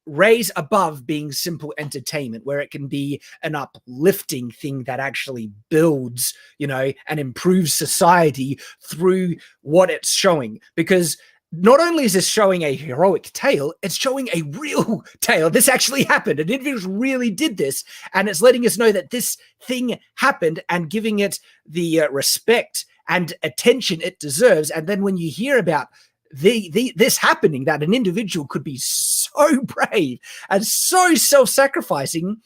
[SPEAKER 2] raise above being simple entertainment, where it can be an uplifting thing that actually builds, and improves society through what it's showing. Because not only is this showing a heroic tale, it's showing a real tale. This actually happened. An individual really did this, and it's letting us know that this thing happened and giving it the respect and attention it deserves. And then when you hear about this happening, that an individual could be so brave and so self-sacrificing,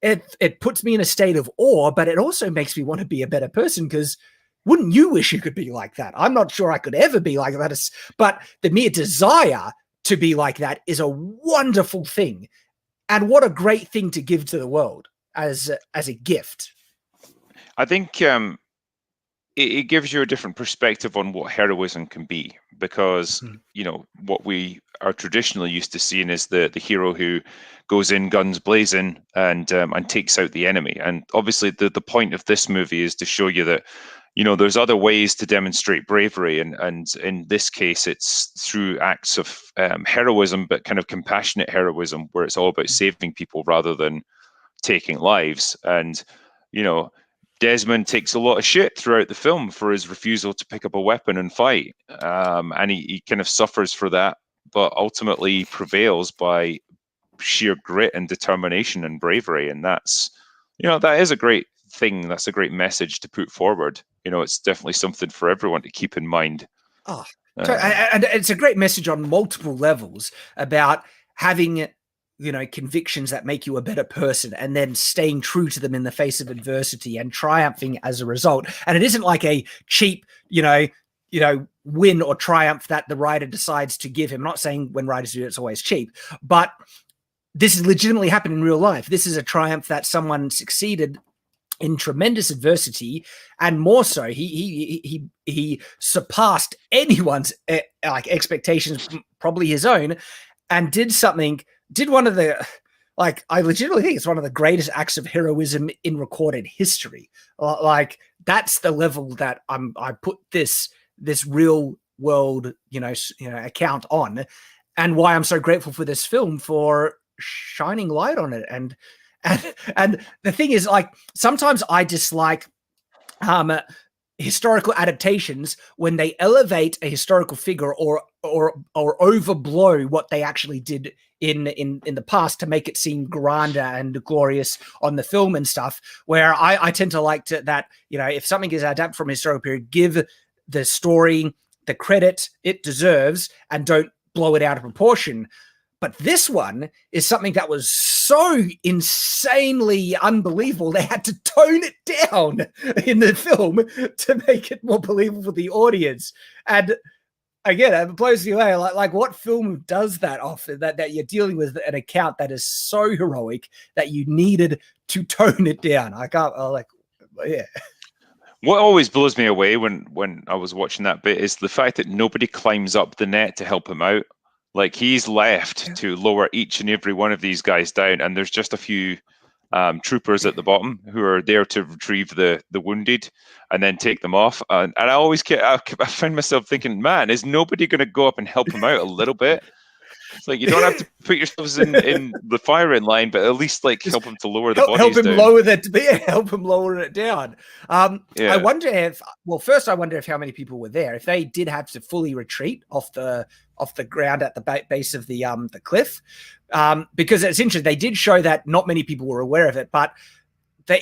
[SPEAKER 2] it puts me in a state of awe, but it also makes me want to be a better person, because wouldn't you wish you could be like that? I'm not sure I could ever be like that, but the mere desire to be like that is a wonderful thing. And what a great thing to give to the world as a gift.
[SPEAKER 1] I think it gives you a different perspective on what heroism can be, because you know what we are traditionally used to seeing is the hero who goes in guns blazing and takes out the enemy. And obviously the point of this movie is to show you that, you know, there's other ways to demonstrate bravery, and in this case it's through acts of heroism, but kind of compassionate heroism, where it's all about saving people rather than taking lives. And you know, Desmond takes a lot of shit throughout the film for his refusal to pick up a weapon and fight, and he kind of suffers for that, but ultimately prevails by sheer grit and determination and bravery. And that's, you know, that is a great thing. That's a great message to put forward. You know, it's definitely something for everyone to keep in mind.
[SPEAKER 2] Oh, and it's a great message on multiple levels about having, you know, convictions that make you a better person, and then staying true to them in the face of adversity and triumphing as a result. And it isn't like a cheap, you know, win or triumph that the writer decides to give him. I'm not saying when writers do it, it's always cheap, but this is legitimately happened in real life. This is a triumph that someone succeeded in tremendous adversity, and more so, he surpassed anyone's like expectations, probably his own, and did one of the, like, I legitimately think it's one of the greatest acts of heroism in recorded history. Like, that's the level that I put this real world, you know, account on, and why I'm so grateful for this film for shining light on it. And the thing is, like, sometimes I dislike historical adaptations when they elevate a historical figure or overblow what they actually did in the past to make it seem grander and glorious on the film and stuff. Where I tend to like that, you know, if something is adapted from a historical period, give the story the credit it deserves and don't blow it out of proportion. But this one is something that was so insanely unbelievable, they had to tone it down in the film to make it more believable for the audience. And again, it blows you away. Like what film does that often, that you're dealing with an account that is so heroic that you needed to tone it down? Yeah.
[SPEAKER 1] What always blows me away when I was watching that bit is the fact that nobody climbs up the net to help him out. Like, he's left to lower each and every one of these guys down, and there's just a few troopers at the bottom who are there to retrieve the wounded and then take them off. And I always I find myself thinking, man, is nobody going to go up and help him out a little bit? It's like, you don't have to put yourselves in the firing line, but at least like help him to lower the bodies
[SPEAKER 2] help him
[SPEAKER 1] down.
[SPEAKER 2] Help him lower it down. I wonder if, well, first I wonder if how many people were there. If they did have to fully retreat off the ground at the base of the cliff, because it's interesting. They did show that not many people were aware of it, but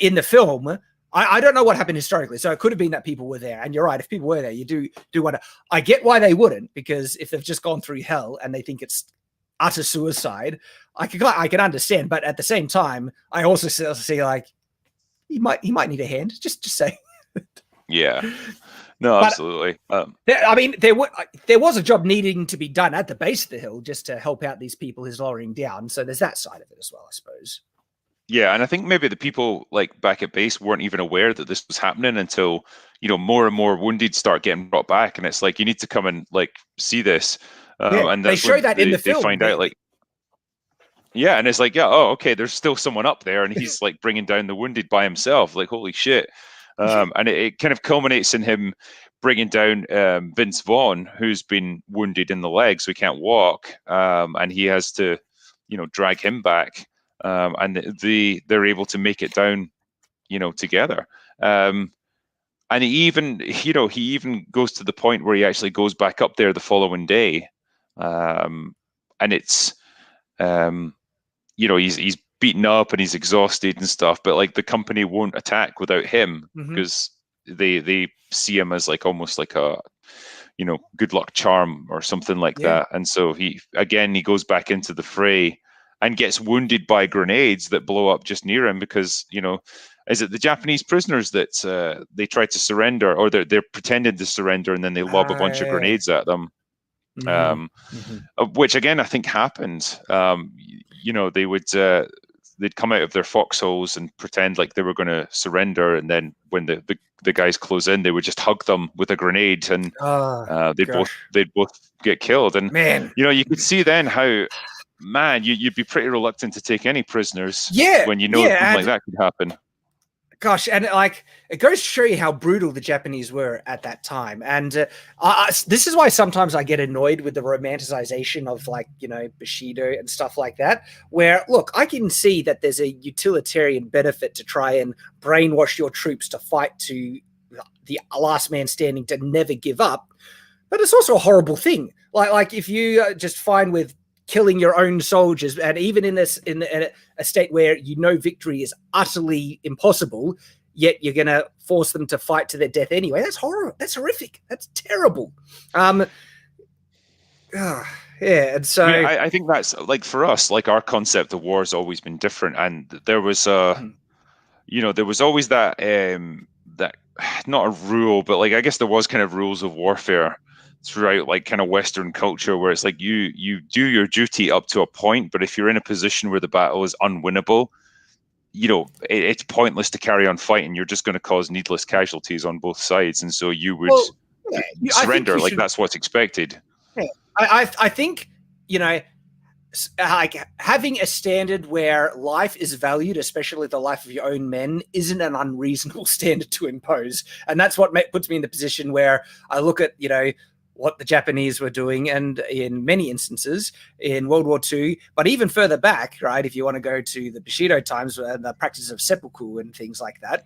[SPEAKER 2] in the film, I don't know what happened historically, so it could have been that people were there. And you're right, if people were there, you do wonder. I get why they wouldn't, because if they've just gone through hell and they think it's utter suicide, I can understand. But at the same time, I also see like he might need a hand. Just say.
[SPEAKER 1] Yeah. No, absolutely.
[SPEAKER 2] I mean, there was a job needing to be done at the base of the hill just to help out these people who's lowering down. So there's that side of it as well, I suppose.
[SPEAKER 1] Yeah, and I think maybe the people like back at base weren't even aware that this was happening until, you know, more and more wounded start getting brought back, and it's like, you need to come and like see this. And
[SPEAKER 2] they show that in the film.
[SPEAKER 1] They find out like, yeah, and it's like, yeah, oh, okay, there's still someone up there, and he's like bringing down the wounded by himself. Like, holy shit! And it kind of culminates in him bringing down Vince Vaughn, who's been wounded in the legs, so he can't walk, and he has to, you know, drag him back. And they're able to make it down, you know, together. And he even goes to the point where he actually goes back up there the following day. And it's, you know, he's beaten up and he's exhausted and stuff, but like the company won't attack without him, because they see him as like almost like a, good luck charm or something like that. And so he goes back into the fray and gets wounded by grenades that blow up just near him because, is it the Japanese prisoners that they try to surrender, or they're pretending to surrender, and then they lob a bunch of grenades at them, which again I think happened. They would they'd come out of their foxholes and pretend like they were going to surrender, and then when the guys close in, they would just hug them with a grenade, and they'd both get killed. And you could see then how, man, you'd be pretty reluctant to take any prisoners when something like that could happen.
[SPEAKER 2] Gosh, and it goes to show you how brutal the Japanese were at that time. And this is why sometimes I get annoyed with the romanticization of Bushido and stuff like that, where, look, I can see that there's a utilitarian benefit to try and brainwash your troops to fight to the last man standing, to never give up. But it's also a horrible thing. Like if you just fine with killing your own soldiers, and even in a state where victory is utterly impossible, yet you're going to force them to fight to their death anyway. That's horrible. That's horrific. That's terrible. And so
[SPEAKER 1] I think that's for us, our concept of war has always been different, and there was there was always that that not a rule, but I guess there was kind of rules of warfare throughout kind of Western culture, where it's you do your duty up to a point, but if you're in a position where the battle is unwinnable, it's pointless to carry on fighting. You're just going to cause needless casualties on both sides, and so you would surrender. That's what's expected.
[SPEAKER 2] I think having a standard where life is valued, especially the life of your own men, isn't an unreasonable standard to impose, and that's what puts me in the position where I look at what the Japanese were doing, and in many instances in World War II, but even further back, right? If you want to go to the Bushido times, the practice of seppuku and things like that,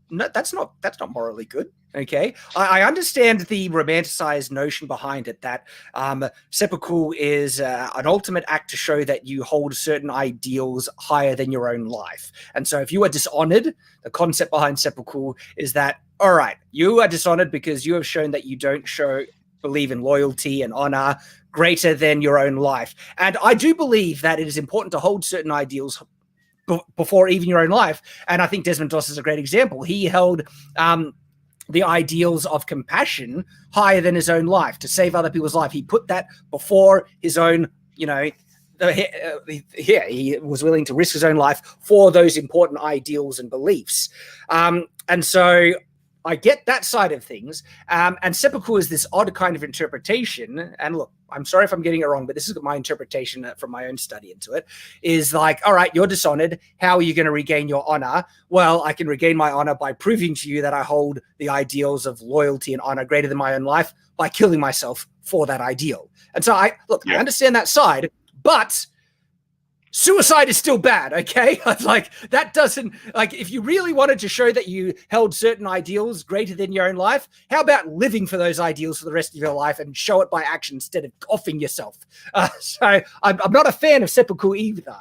[SPEAKER 2] no, that's not morally good. Okay, I understand the romanticized notion behind it that seppuku is an ultimate act to show that you hold certain ideals higher than your own life, and so if you are dishonored, the concept behind seppuku is that, all right, you are dishonored because you have shown that you don't believe in loyalty and honor greater than your own life. And I do believe that it is important to hold certain ideals before even your own life. And I think Desmond Doss is a great example. He held the ideals of compassion higher than his own life, to save other people's life. He put that before his own, he was willing to risk his own life for those important ideals and beliefs. And so I get that side of things. And seppuku is this odd kind of interpretation. And look, I'm sorry if I'm getting it wrong, but this is my interpretation from my own study into it, is all right, you're dishonored. How are you going to regain your honor? Well, I can regain my honor by proving to you that I hold the ideals of loyalty and honor greater than my own life by killing myself for that ideal. And so I understand that side, but suicide is still bad, okay? That doesn't, if you really wanted to show that you held certain ideals greater than your own life, how about living for those ideals for the rest of your life and show it by action instead of offing yourself? So I'm not a fan of seppuku either.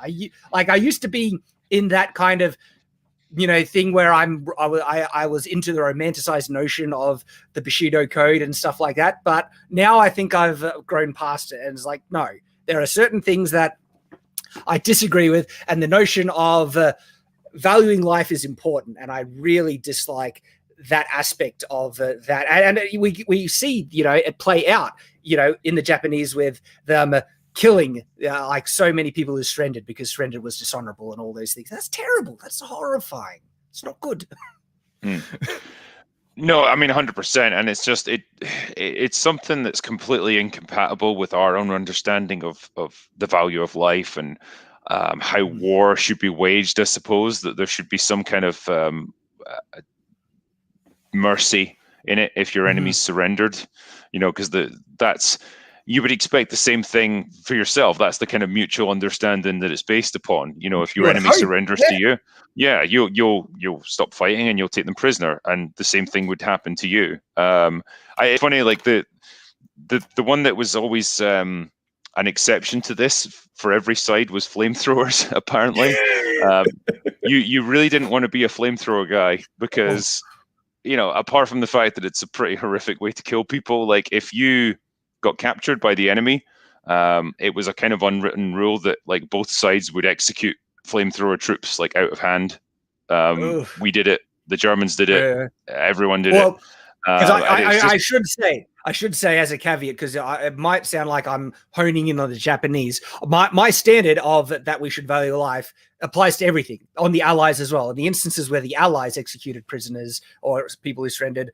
[SPEAKER 2] I used to be in that kind of, thing where I was into the romanticized notion of the Bushido code and stuff like that. But now I think I've grown past it, and it's no, there are certain things that I disagree with, and the notion of valuing life is important, and I really dislike that aspect of that. And we see, it play out, in the Japanese with them killing so many people who surrendered because surrender was dishonorable and all those things. That's terrible. That's horrifying. It's not good.
[SPEAKER 1] No, I mean 100%, and it's just it's something that's completely incompatible with our own understanding of the value of life and how war should be waged. I suppose that there should be some kind of mercy in it if your enemy's surrendered, because that's, you would expect the same thing for yourself. That's the kind of mutual understanding that it's based upon. If your enemy surrenders to you, you'll stop fighting and you'll take them prisoner, and the same thing would happen to you. It's funny, the one that was always an exception to this for every side was flamethrowers. Apparently, you really didn't want to be a flamethrower guy because apart from the fact that it's a pretty horrific way to kill people, like if you got captured by the enemy, it was a kind of unwritten rule that like both sides would execute flamethrower troops like out of hand. We did it. The Germans did it. Everyone did it.
[SPEAKER 2] Because I should say as a caveat, because it might sound like I'm honing in on the Japanese. My standard of that we should value life applies to everything, on the Allies as well. In the instances where the Allies executed prisoners or people who surrendered,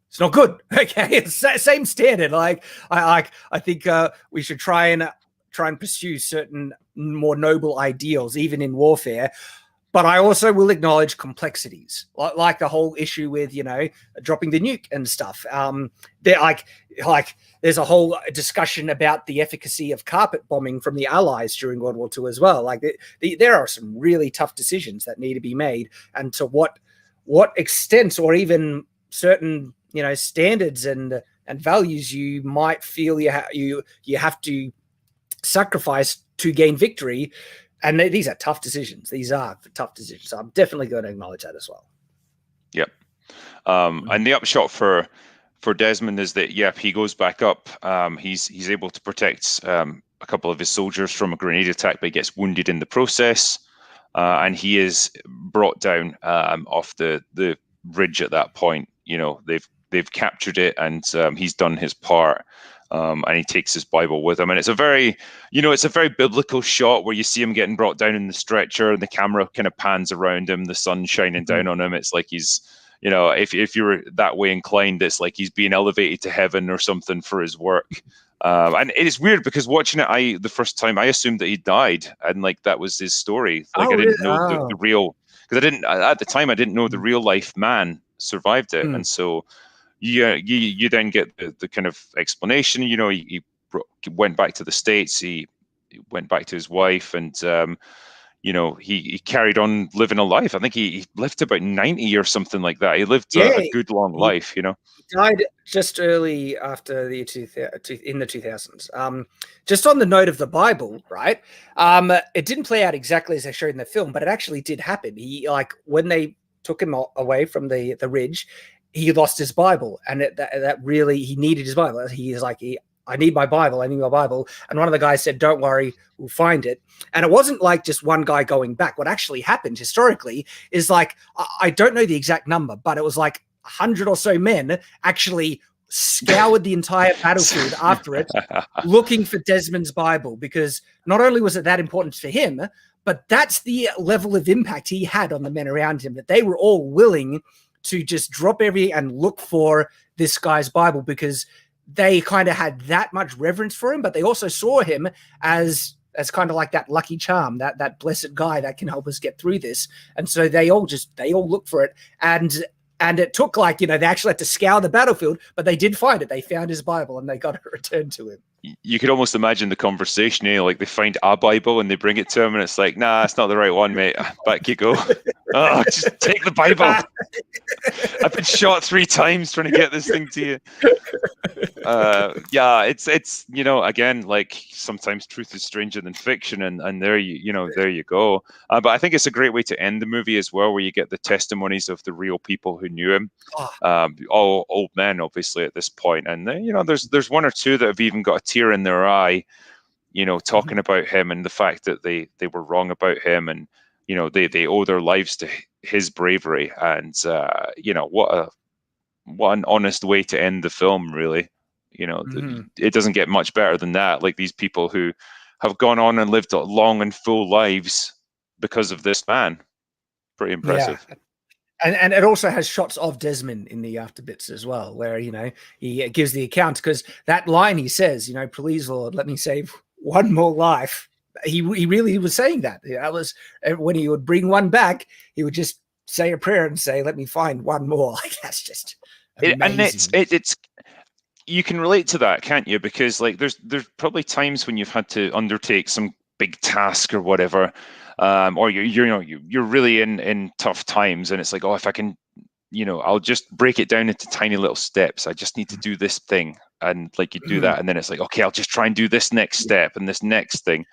[SPEAKER 2] it's not good. Okay, it's the same standard. Like I think we should try and pursue certain more noble ideals, even in warfare. But I also will acknowledge complexities, like the whole issue with, dropping the nuke and stuff. There's a whole discussion about the efficacy of carpet bombing from the Allies during World War II as well. Like there are some really tough decisions that need to be made, and to what extent, or even certain standards and values you might feel you have to sacrifice to gain victory. And these are tough decisions. These are tough decisions. So I'm definitely going to acknowledge that as well.
[SPEAKER 1] Yep. And the upshot for Desmond is that, he goes back up. He's able to protect a couple of his soldiers from a grenade attack, but he gets wounded in the process. And he is brought down off the ridge at that point. They've captured it, and he's done his part. And he takes his Bible with him, and it's a very biblical shot where you see him getting brought down in the stretcher, and the camera kind of pans around him, the sun shining down on him. It's like he's, if you were that way inclined, it's like he's being elevated to heaven or something for his work. And it is weird because watching it, the first time I assumed that he died, and like that was his story. Like I didn't know the real, because at the time I didn't know the real life man survived it, and so. You then get the kind of explanation. He went back to the States. He went back to his wife, and he carried on living a life. I think he lived about 90 or something like that. He lived a good long life. He
[SPEAKER 2] died just early after in the 2000s. Just on the note of the Bible, right? It didn't play out exactly as they showed in the film, but it actually did happen. He when they took him away from the ridge, he lost his Bible, and that really, he needed his Bible. He is like, I need my Bible. And one of the guys said, don't worry, we'll find it. And it wasn't like just one guy going back. What actually happened historically is like, I don't know the exact number, but it was like 100 or so men actually scoured the entire battlefield after it, looking for Desmond's Bible, because not only was it that important for him, but that's the level of impact he had on the men around him, that they were all willing to just drop everything and look for this guy's Bible, because they kind of had that much reverence for him, but they also saw him as kind of like that lucky charm, that blessed guy that can help us get through this. And so they all looked for it. And it took they actually had to scour the battlefield, but they did find it. They found his Bible and they got it returned to him.
[SPEAKER 1] You could almost imagine the conversation, like they find a Bible and they bring it to him, and it's like, nah, it's not the right one, mate. Back you go. Oh, just take the Bible. I've been shot 3 times trying to get this thing to you. It's again, like sometimes truth is stranger than fiction, and there you go. But I think it's a great way to end the movie as well, where you get the testimonies of the real people who knew him, all old men, obviously at this point, and there's one or two that have even got a tear in their eye, talking about him and the fact that they were wrong about him, and they owe their lives to his bravery, and what an honest way to end the film, really. It doesn't get much better than that. Like these people who have gone on and lived long and full lives because of this man. Pretty impressive.
[SPEAKER 2] Yeah. And it also has shots of Desmond in the after bits as well, where, he gives the account, because that line he says, please, Lord, let me save one more life. He really was saying that. That was when he would bring one back, he would just say a prayer and say, let me find one more. Like, that's just amazing.
[SPEAKER 1] And it's you can relate to that, can't you? Because like there's probably times when you've had to undertake some big task or whatever, or you're really in tough times, and it's like, oh, if I can, I'll just break it down into tiny little steps. I just need to do this thing, and like you do that, and then it's like, okay, I'll just try and do this next step and this next thing.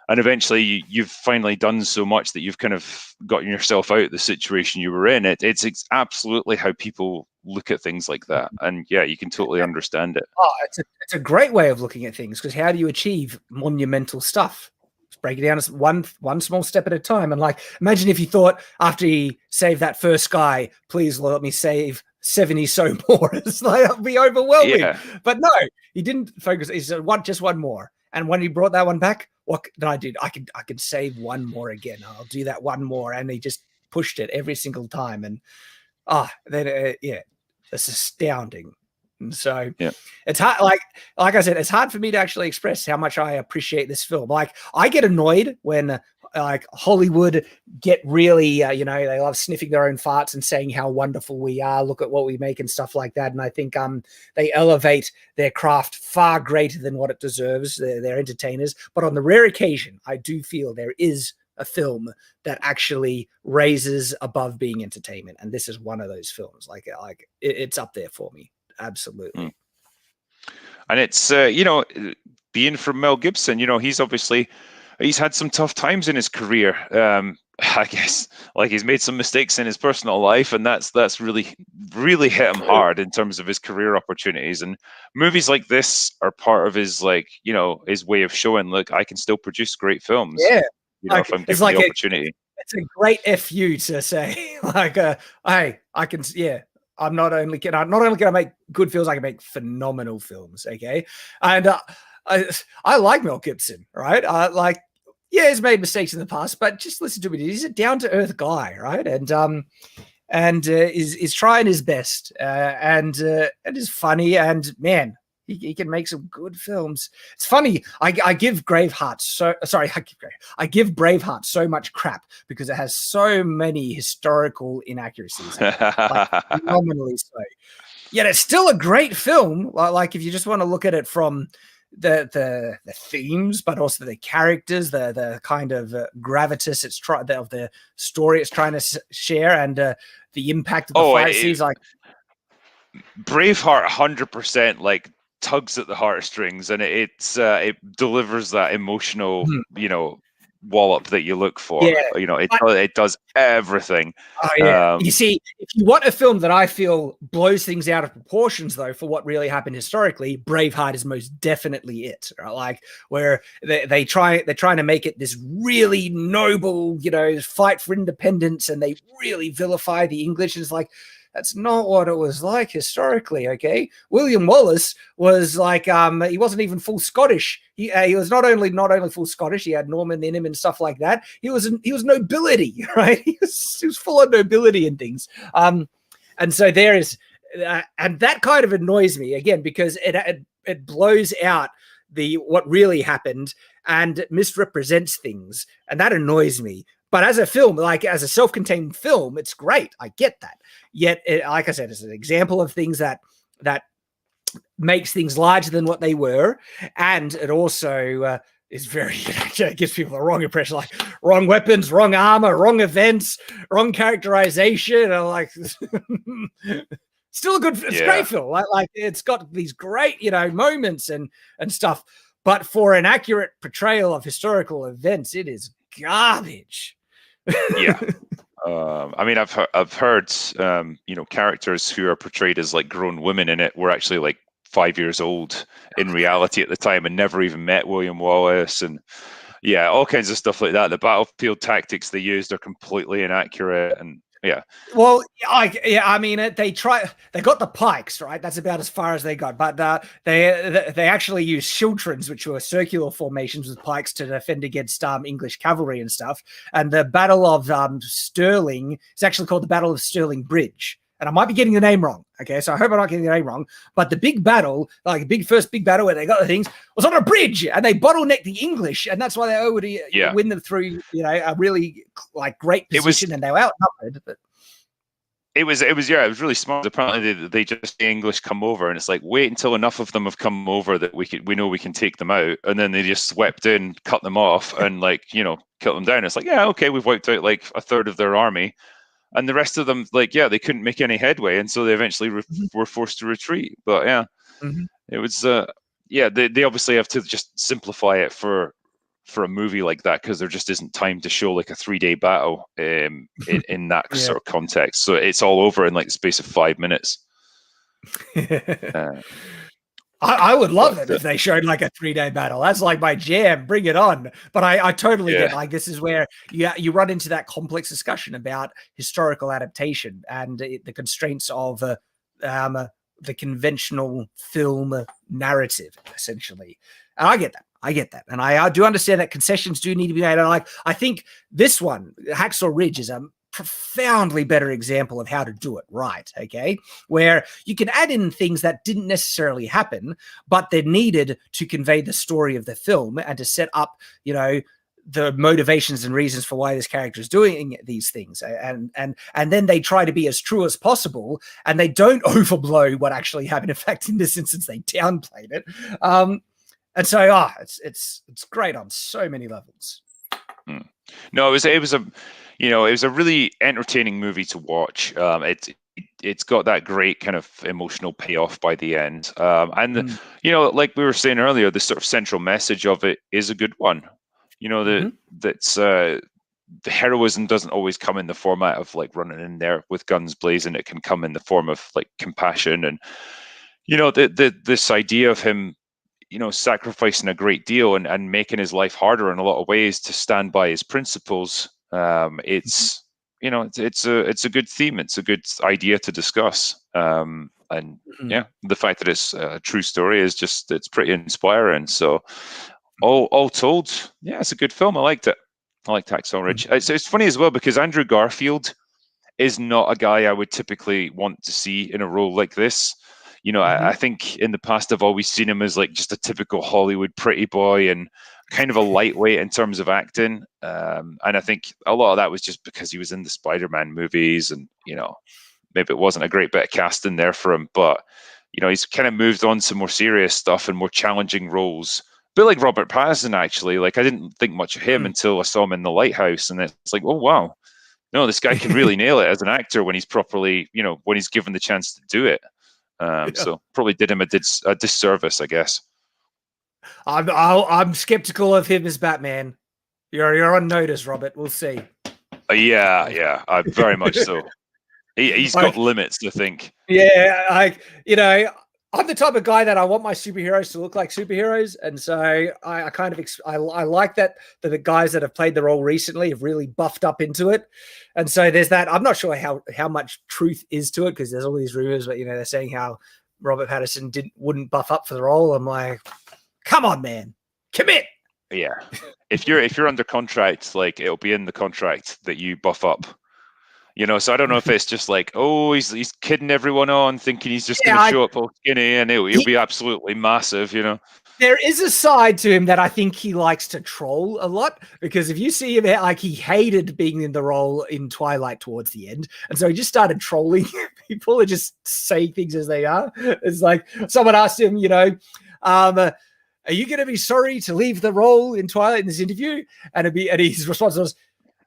[SPEAKER 1] and eventually you've finally done so much that you've kind of gotten yourself out of the situation you were in. It's absolutely how people look at things like that, and yeah, you can totally understand it.
[SPEAKER 2] Oh, it's a great way of looking at things, because how do you achieve monumental stuff? Just break it down as one small step at a time. And like, imagine if you thought after he saved that first guy, please let me save 70 so more. It's like, that would be overwhelming.
[SPEAKER 1] Yeah.
[SPEAKER 2] But no, he didn't focus. He said just one more. And when he brought that one back, what did I do? I could save one more again. I'll do that one more. And he just pushed it every single time. And then yeah, it's astounding. And so
[SPEAKER 1] yeah,
[SPEAKER 2] it's hard. Like I said, it's hard for me to actually express how much I appreciate this film. Like, I get annoyed when like Hollywood get really, they love sniffing their own farts and saying how wonderful we are. Look at what we make and stuff like that. And I think they elevate their craft far greater than what it deserves. They're entertainers, but on the rare occasion, I do feel there is a film that actually raises above being entertainment, and this is one of those films. Like it's up there for me. Absolutely.
[SPEAKER 1] And it's being from Mel Gibson, he's had some tough times in his career. I guess like he's made some mistakes in his personal life, and that's really really hit him hard in terms of his career opportunities. And movies like this are part of his his way of showing, look, I can still produce great films.
[SPEAKER 2] Yeah,
[SPEAKER 1] if I'm given the opportunity.
[SPEAKER 2] It's a great FU to say, like, hey, I can, yeah. I'm not only gonna make good films, I can make phenomenal films. Okay, and I like Mel Gibson, right? Yeah, he's made mistakes in the past, but just listen to him. He's a down to earth guy, right? And is trying his best, and is funny, and man, he can make some good films. It's funny. I give Braveheart so much crap because it has so many historical inaccuracies, like, phenomenally so. Yet it's still a great film. Like if you just want to look at it from the themes, but also the characters, the kind of gravitas of the story it's trying to share, and the impact of the fight scenes, like
[SPEAKER 1] Braveheart, 100%, like tugs at the heartstrings, and it delivers that emotional, wallop that you look for.
[SPEAKER 2] Yeah,
[SPEAKER 1] it does everything.
[SPEAKER 2] Oh yeah. You see, if you want a film that I feel blows things out of proportions, though, for what really happened historically, Braveheart is most definitely it. Right? Like where they're trying to make it this really noble, fight for independence, and they really vilify the English. And it's like, that's not what it was like historically, okay? William Wallace was like, he wasn't even full Scottish. He was not only full Scottish, he had Norman in him and stuff like that. He was nobility, right? He was full of nobility and things. And so there is, and that kind of annoys me again, because it blows out what really happened and misrepresents things, and that annoys me. But as a film, like as a self-contained film, it's great. I get that. Yet, like I said, it's an example of things that makes things larger than what they were, and it also is very it gives people the wrong impression, like wrong weapons, wrong armor, wrong events, wrong characterization. And like, still a good, it's a great film. Like it's got these great moments and stuff, but for an accurate portrayal of historical events, it is garbage.
[SPEAKER 1] Yeah. I mean, I've heard characters who are portrayed as like grown women in it were actually like 5 years old in reality at the time and never even met William Wallace, and all kinds of stuff like that. The battlefield tactics they used are completely inaccurate, and
[SPEAKER 2] well, I mean, they got the pikes, right? That's about as far as they got, but they actually used schiltrons, which were circular formations with pikes to defend against English cavalry and stuff. And the Battle of Stirling is actually called the Battle of Stirling Bridge. And I might be getting the name wrong, okay? So I hope I'm not getting the name wrong. But the big battle, like first big battle where they got the things, was on a bridge, and they bottlenecked the English, and that's why they were able to win them through, a really like great position, and they were outnumbered. But
[SPEAKER 1] it was really smart. Apparently, they just the English come over, and it's like, wait until enough of them have come over that we know we can take them out, and then they just swept in, cut them off, and kill them down. It's like, okay, we've wiped out like a third of their army. And the rest of them, they couldn't make any headway, and so they eventually were forced to retreat. But it was, they obviously have to just simplify it for for a movie like that because there just isn't time to show like a 3-day battle in that sort of context. So it's all over in like the space of 5 minutes.
[SPEAKER 2] I would love it if they showed like a 3-day battle. That's like my jam. Bring it on. But I totally get, like, this is where you run into that complex discussion about historical adaptation and the constraints of the conventional film narrative, essentially. And I get that. And I do understand that concessions do need to be made. And like, I think this one, Hacksaw Ridge, is a profoundly better example of how to do it right, okay? Where you can add in things that didn't necessarily happen, but they're needed to convey the story of the film and to set up, you know, the motivations and reasons for why this character is doing these things. And then they try to be as true as possible, and they don't overblow what actually happened. In fact, in this instance, they downplayed it. And so, it's great on so many levels.
[SPEAKER 1] No, it was a really entertaining movie to watch. It's got that great kind of emotional payoff by the end, and you know, like we were saying earlier, the sort of central message of it is a good one. You know, the heroism doesn't always come in the format of like running in there with guns blazing. It can come in the form of like compassion, and you know, this idea of him, you know, sacrificing a great deal and making his life harder in a lot of ways to stand by his principles. It's, you know, it's a good theme. It's a good idea to discuss. And yeah, the fact that it's a true story is just, it's pretty inspiring. So all told, yeah, it's a good film. I liked it. I liked Hacksaw Ridge. It's funny as well because Andrew Garfield is not a guy I would typically want to see in a role like this. You know, I think in the past I've always seen him as like just a typical Hollywood pretty boy and kind of a lightweight in terms of acting. And I think a lot of that was just because he was in the Spider-Man movies and, you know, maybe it wasn't a great bit of casting there for him. But, you know, he's kind of moved on to more serious stuff and more challenging roles. A bit like Robert Pattinson, actually. Like, I didn't think much of him until I saw him in The Lighthouse. And it's like, oh, wow. No, this guy can really nail it as an actor when he's properly, you know, when he's given the chance to do it. So probably did him a disservice, I guess.
[SPEAKER 2] I'm skeptical of him as Batman. You're on notice, Robert. We'll see.
[SPEAKER 1] Yeah, very much so. He's got limits, I think.
[SPEAKER 2] Yeah, you know, I'm the type of guy that I want my superheroes to look like superheroes, and so I kind of I like that the guys that have played the role recently have really buffed up into it, and so there's that. I'm not sure how much truth is to it because there's all these rumors, but you know they're saying how Robert Pattinson wouldn't buff up for the role. I'm like, come on, man, commit.
[SPEAKER 1] Yeah, if you're under contract, like it'll be in the contract that you buff up. You know, so I don't know if it's just like, oh, he's kidding everyone on, thinking he's just going to show up all skinny and he'll be absolutely massive, you know.
[SPEAKER 2] There is a side to him that I think he likes to troll a lot because if you see him, like he hated being in the role in Twilight towards the end. And so he just started trolling people and just saying things as they are. It's like someone asked him, you know, are you going to be sorry to leave the role in Twilight in this interview? And his response was,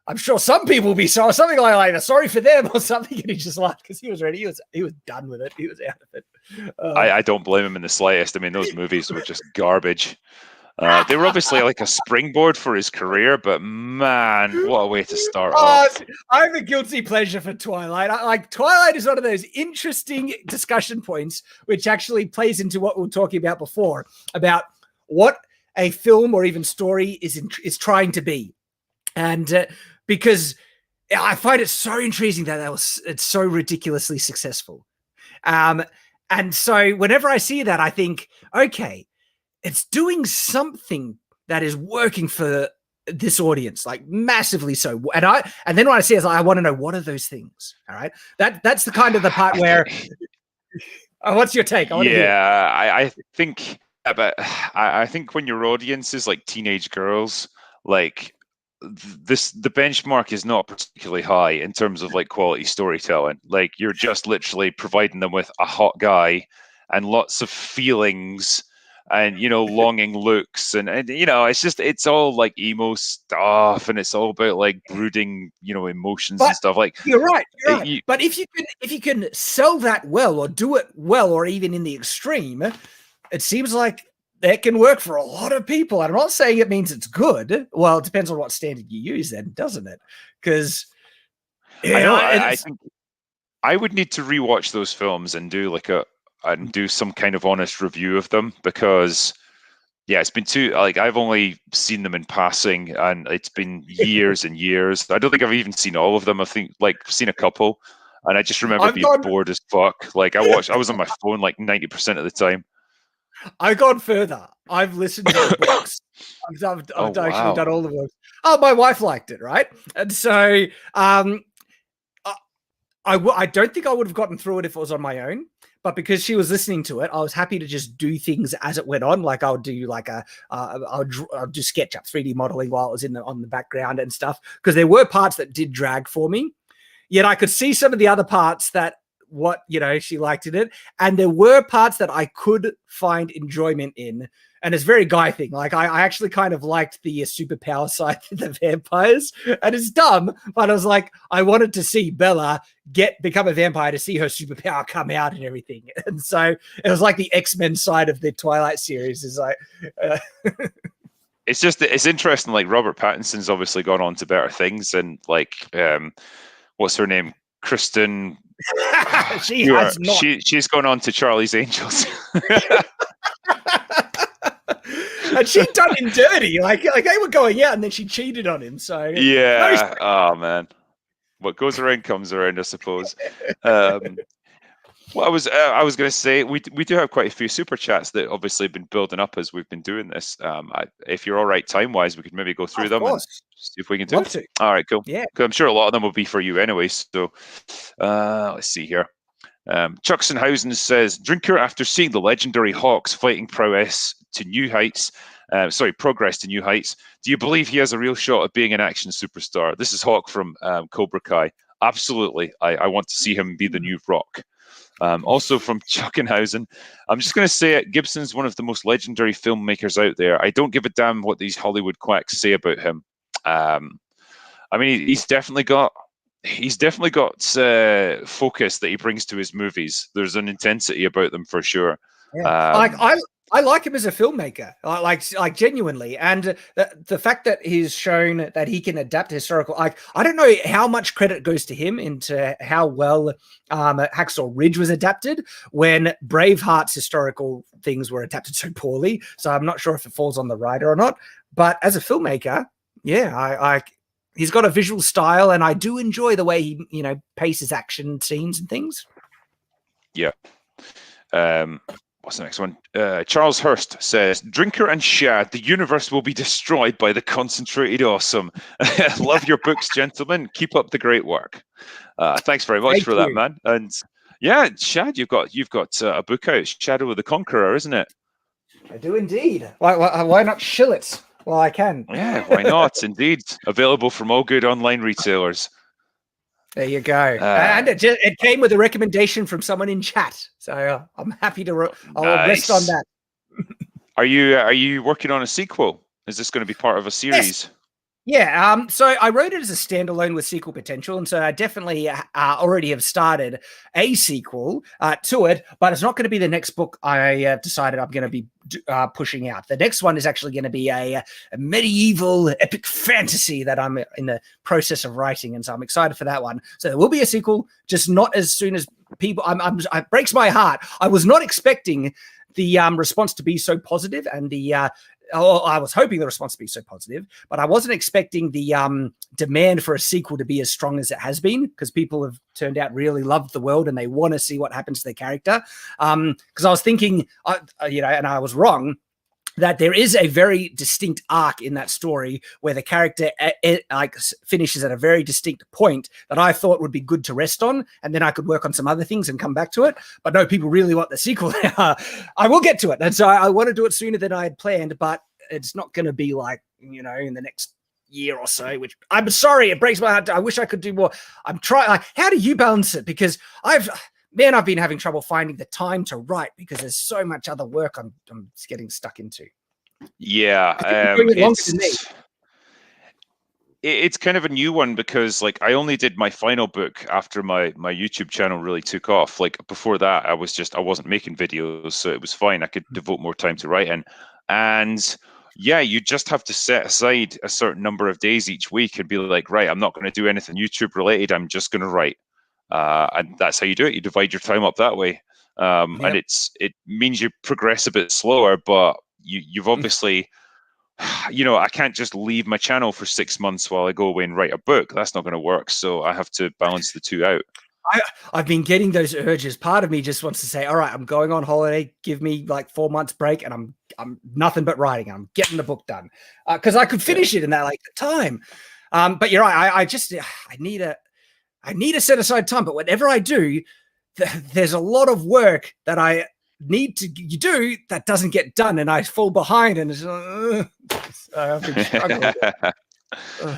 [SPEAKER 2] I'm sure some people will be sorry, something like sorry for them or something. And he just laughed because he was ready. He was done with it. He was out of it.
[SPEAKER 1] I don't blame him in the slightest. I mean, those movies were just garbage. They were obviously like a springboard for his career, but man, what a way to start off.
[SPEAKER 2] I have a guilty pleasure for Twilight. Twilight is one of those interesting discussion points, which actually plays into what we were talking about before, about what a film or even story is trying to be. And because I find it so intriguing that it's so ridiculously successful. And so whenever I see that, I think, okay, it's doing something that is working for this audience, like massively so. And then what I see is I want to know what are those things. All right. That's the kind of the part where what's your take?
[SPEAKER 1] I think but I think when your audience is like teenage girls, like the benchmark is not particularly high in terms of like quality storytelling. Like you're just literally providing them with a hot guy and lots of feelings and, you know, longing looks and you know, it's all like emo stuff and it's all about like brooding, you know, emotions and stuff. Like
[SPEAKER 2] you're right. But if you can sell that well or do it well or even in the extreme, it seems like that can work for a lot of people. And I'm not saying it means it's good. Well, it depends on what standard you use then, doesn't it? Because
[SPEAKER 1] I think I would need to rewatch those films and do some kind of honest review of them, because it's been I've only seen them in passing, and it's been years and years. I don't think I've even seen all of them. I think seen a couple, and I just remember being bored as fuck. I was on my phone 90% of the time.
[SPEAKER 2] I've gone further. I've listened to the books. I've actually done all the books. Oh, my wife liked it, right? And so I don't think I would have gotten through it if it was on my own. But because she was listening to it, I was happy to just do things as it went on. Like I'll do I'll do SketchUp 3D modeling while it was on the background and stuff. Because there were parts that did drag for me. Yet I could see some of the other parts that she liked in it. And there were parts that I could find enjoyment in. And it's very Guy thing. I actually kind of liked the superpower side of the vampires. And it's dumb, but I was like, I wanted to see Bella become a vampire, to see her superpower come out and everything. And so it was like the X-Men side of the Twilight series. Is
[SPEAKER 1] it's interesting. Robert Pattinson's obviously gone on to better things, and what's her name? Kristen. She's gone on to Charlie's Angels.
[SPEAKER 2] And she'd done him dirty. They were going out, and then she cheated on him. So
[SPEAKER 1] yeah. Oh man, what goes around comes around, I suppose. Well, I was going to say we do have quite a few super chats that obviously have been building up as we've been doing this. If you're all right time wise, we could maybe go through them and see if we can do it. All right, cool.
[SPEAKER 2] Yeah,
[SPEAKER 1] I'm sure a lot of them will be for you anyway. So let's see here. Chucksenhausen says, Drinker, after seeing the legendary Hawk's fighting progress to new heights, do you believe he has a real shot at being an action superstar? This is Hawk from Cobra Kai. Absolutely. I want to see him be the new Rock. Also from Chuckenhausen, I'm just going to say it, Gibson's one of the most legendary filmmakers out there. I don't give a damn what these Hollywood quacks say about him. I mean, he's definitely got focus that he brings to his movies. There's an intensity about them for sure.
[SPEAKER 2] Yeah. I like him as a filmmaker, like genuinely, and the fact that he's shown that he can adapt historical. I don't know how much credit goes to him into how well Hacksaw Ridge was adapted when Braveheart's historical things were adapted so poorly. So I'm not sure if it falls on the writer or not. But as a filmmaker, yeah, he's got a visual style, and I do enjoy the way he paces action scenes and things.
[SPEAKER 1] Yeah. What's the next one? Charles Hurst says, Drinker and Shad, the universe will be destroyed by the concentrated awesome. Love your books, gentlemen. Keep up the great work. Thanks very much for that, man. And yeah, Shad, you've got a book out, Shadow of the Conqueror, isn't it?
[SPEAKER 2] I do indeed. Why not shill it? Well, I can.
[SPEAKER 1] Yeah, why not? Indeed. Available from all good online retailers.
[SPEAKER 2] There you go. And it came with a recommendation from someone in chat. So I'm happy to I'll rest on that.
[SPEAKER 1] Are you working on a sequel? Is this going to be part of a series?
[SPEAKER 2] Yes. Yeah, so I wrote it as a standalone with sequel potential, and so I definitely already have started a sequel to it, but it's not going to be the next book I decided I'm going to be pushing out. The next one is actually going to be a medieval epic fantasy that I'm in the process of writing, and so I'm excited for that one. So there will be a sequel, just not as soon as people. It breaks my heart. I was not expecting the response to be so positive, and I was hoping the response to be so positive, but I wasn't expecting the demand for a sequel to be as strong as it has been, because people have turned out really loved the world and they want to see what happens to their character. Because I was thinking, and I was wrong, that there is a very distinct arc in that story where the character finishes at a very distinct point that I thought would be good to rest on, and then I could work on some other things and come back to it. But no, people really want the sequel. I will get to it, and so I want to do it sooner than I had planned, but it's not going to be in the next year or so, which I'm sorry, it breaks my heart. I wish I could do more. I'm trying. How do you balance it? Because I've been having trouble finding the time to write because there's so much other work I'm getting stuck into.
[SPEAKER 1] Yeah, It's kind of a new one because like I only did my final book after my YouTube channel really took off. Like before that, I wasn't making videos, so it was fine. I could devote more time to writing. And yeah, you just have to set aside a certain number of days each week and be like, right, I'm not going to do anything YouTube related. I'm just going to write. And that's how you do it. You divide your time up that way. And it means you progress a bit slower, but you've obviously, I can't just leave my channel for 6 months while I go away and write a book. That's not going to work. So I have to balance the two out.
[SPEAKER 2] I've been getting those urges. Part of me just wants to say, all right, I'm going on holiday. Give me like 4 months break and I'm nothing but writing. I'm getting the book done. Because I could finish it in that like time. But you're right. I need to set aside time. But whenever I do, there's a lot of work that I need to do that doesn't get done, and I fall behind, and I've been struggling.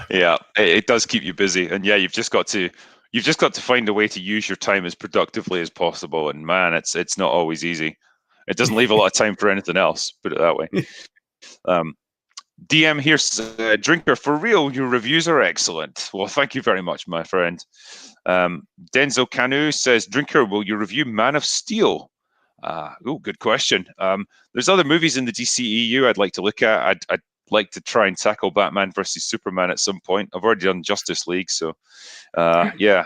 [SPEAKER 1] Yeah, it does keep you busy, and yeah, you've just got to find a way to use your time as productively as possible. And man, it's not always easy. It doesn't leave a lot of time for anything else. Put it that way. DM here says, Drinker, for real, your reviews are excellent. Well, thank you very much, my friend. Denzel Canu says, Drinker, will you review Man of Steel? Good question. There's other movies in the DCEU I'd like to look at. I'd like to try and tackle Batman versus Superman at some point. I've already done Justice League, so yeah.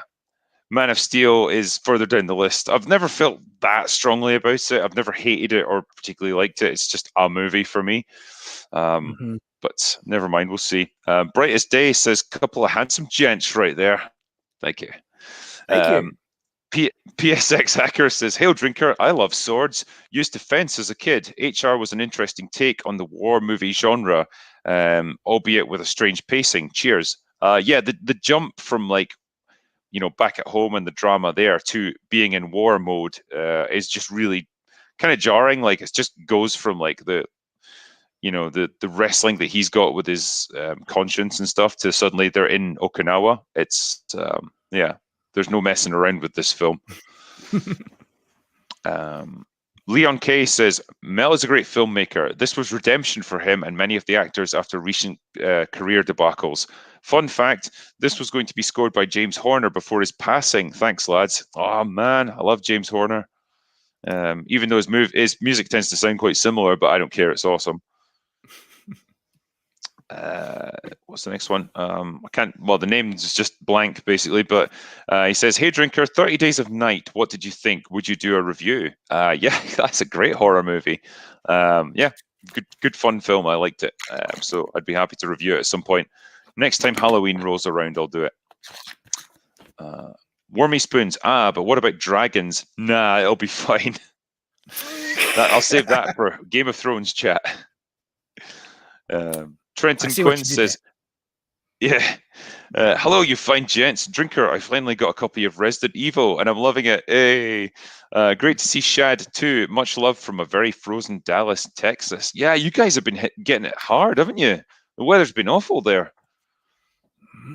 [SPEAKER 1] Man of Steel is further down the list. I've never felt that strongly about it. I've never hated it or particularly liked it. It's just a movie for me. But never mind, we'll see. Brightest Day says, couple of handsome gents right there. Thank you.
[SPEAKER 2] Thank you.
[SPEAKER 1] PSX Hacker says, Hail Drinker, I love swords. Used to fence as a kid. HR was an interesting take on the war movie genre, albeit with a strange pacing. Cheers. Yeah, the jump from like, back at home and the drama there to being in war mode is just really kind of jarring. Like it just goes from like the wrestling that he's got with his conscience and stuff to suddenly they're in Okinawa. It's there's no messing around with this film. Leon K says, Mel is a great filmmaker. This was redemption for him and many of the actors after recent career debacles. Fun fact, this was going to be scored by James Horner before his passing. Thanks, lads. Oh, man, I love James Horner. Even though his music tends to sound quite similar, but I don't care. It's awesome. What's the next one? The name is just blank basically, but he says, Hey Drinker, 30 Days of Night, what did you think? Would you do a review? Yeah, that's a great horror movie. Yeah, good fun film. I liked it. So I'd be happy to review it at some point. Next time Halloween rolls around, I'll do it. Wormy Spoons, but what about dragons? Nah, it'll be fine. I'll save that for Game of Thrones chat. Trenton Quinn says, yeah, hello, you fine gents. Drinker, I finally got a copy of Resident Evil and I'm loving it. Hey, great to see Shad too. Much love from a very frozen Dallas, Texas. Yeah, you guys have been getting it hard, haven't you? The weather's been awful there.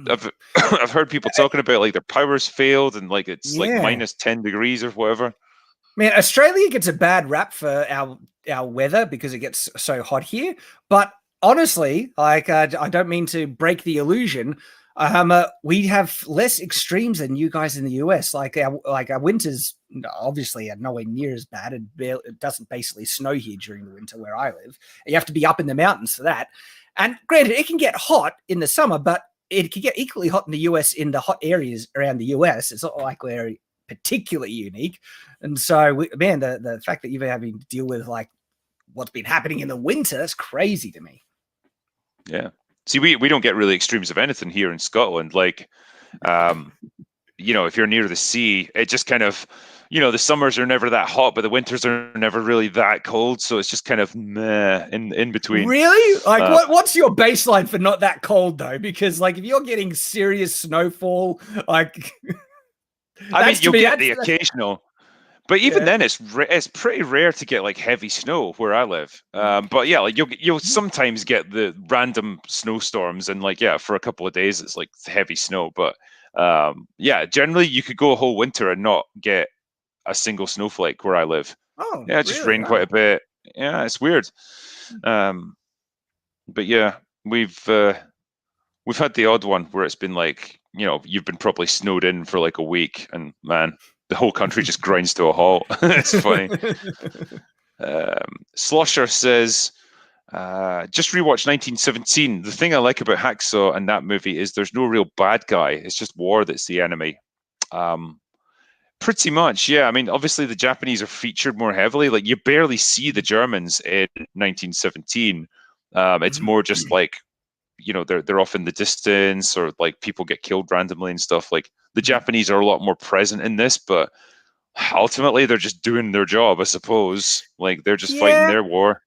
[SPEAKER 1] I've heard people talking about like their powers failed and like it's like minus 10 degrees or whatever.
[SPEAKER 2] Man, Australia gets a bad rap for our weather because it gets so hot here, but honestly, like I don't mean to break the illusion. We have less extremes than you guys in the US. Like our winters obviously are nowhere near as bad. It doesn't basically snow here during the winter where I live. You have to be up in the mountains for that. And granted, it can get hot in the summer, but it can get equally hot in the US in the hot areas around the US. It's not like we're particularly unique. And so, the fact that you've been having to deal with like what's been happening in the winter, that's crazy to me.
[SPEAKER 1] Yeah. See, we don't get really extremes of anything here in Scotland. Like, if you're near the sea, it just kind of, the summers are never that hot, but the winters are never really that cold. So it's just kind of meh in between.
[SPEAKER 2] Really? Like, what's your baseline for not that cold though? Because like, if you're getting serious snowfall, like,
[SPEAKER 1] I mean, you'll get the occasional. But even then, it's pretty rare to get like heavy snow where I live. But yeah, like you'll sometimes get the random snowstorms, and like for a couple of days it's like heavy snow. But generally you could go a whole winter and not get a single snowflake where I live.
[SPEAKER 2] Oh,
[SPEAKER 1] yeah, it just rained quite a bit. Yeah, it's weird. But yeah, we've we've had the odd one where it's been like, you've been probably snowed in for like a week, and man, the whole country just grinds to a halt. It's funny. Slosher says, just rewatched 1917. The thing I like about Hacksaw and that movie is there's no real bad guy. It's just war that's the enemy. Pretty much, yeah. I mean, obviously the Japanese are featured more heavily. Like, you barely see the Germans in 1917. It's more just like, they're off in the distance, or like people get killed randomly and stuff. Like, the Japanese are a lot more present in this, but ultimately they're just doing their job, I suppose. Like, they're just fighting their war.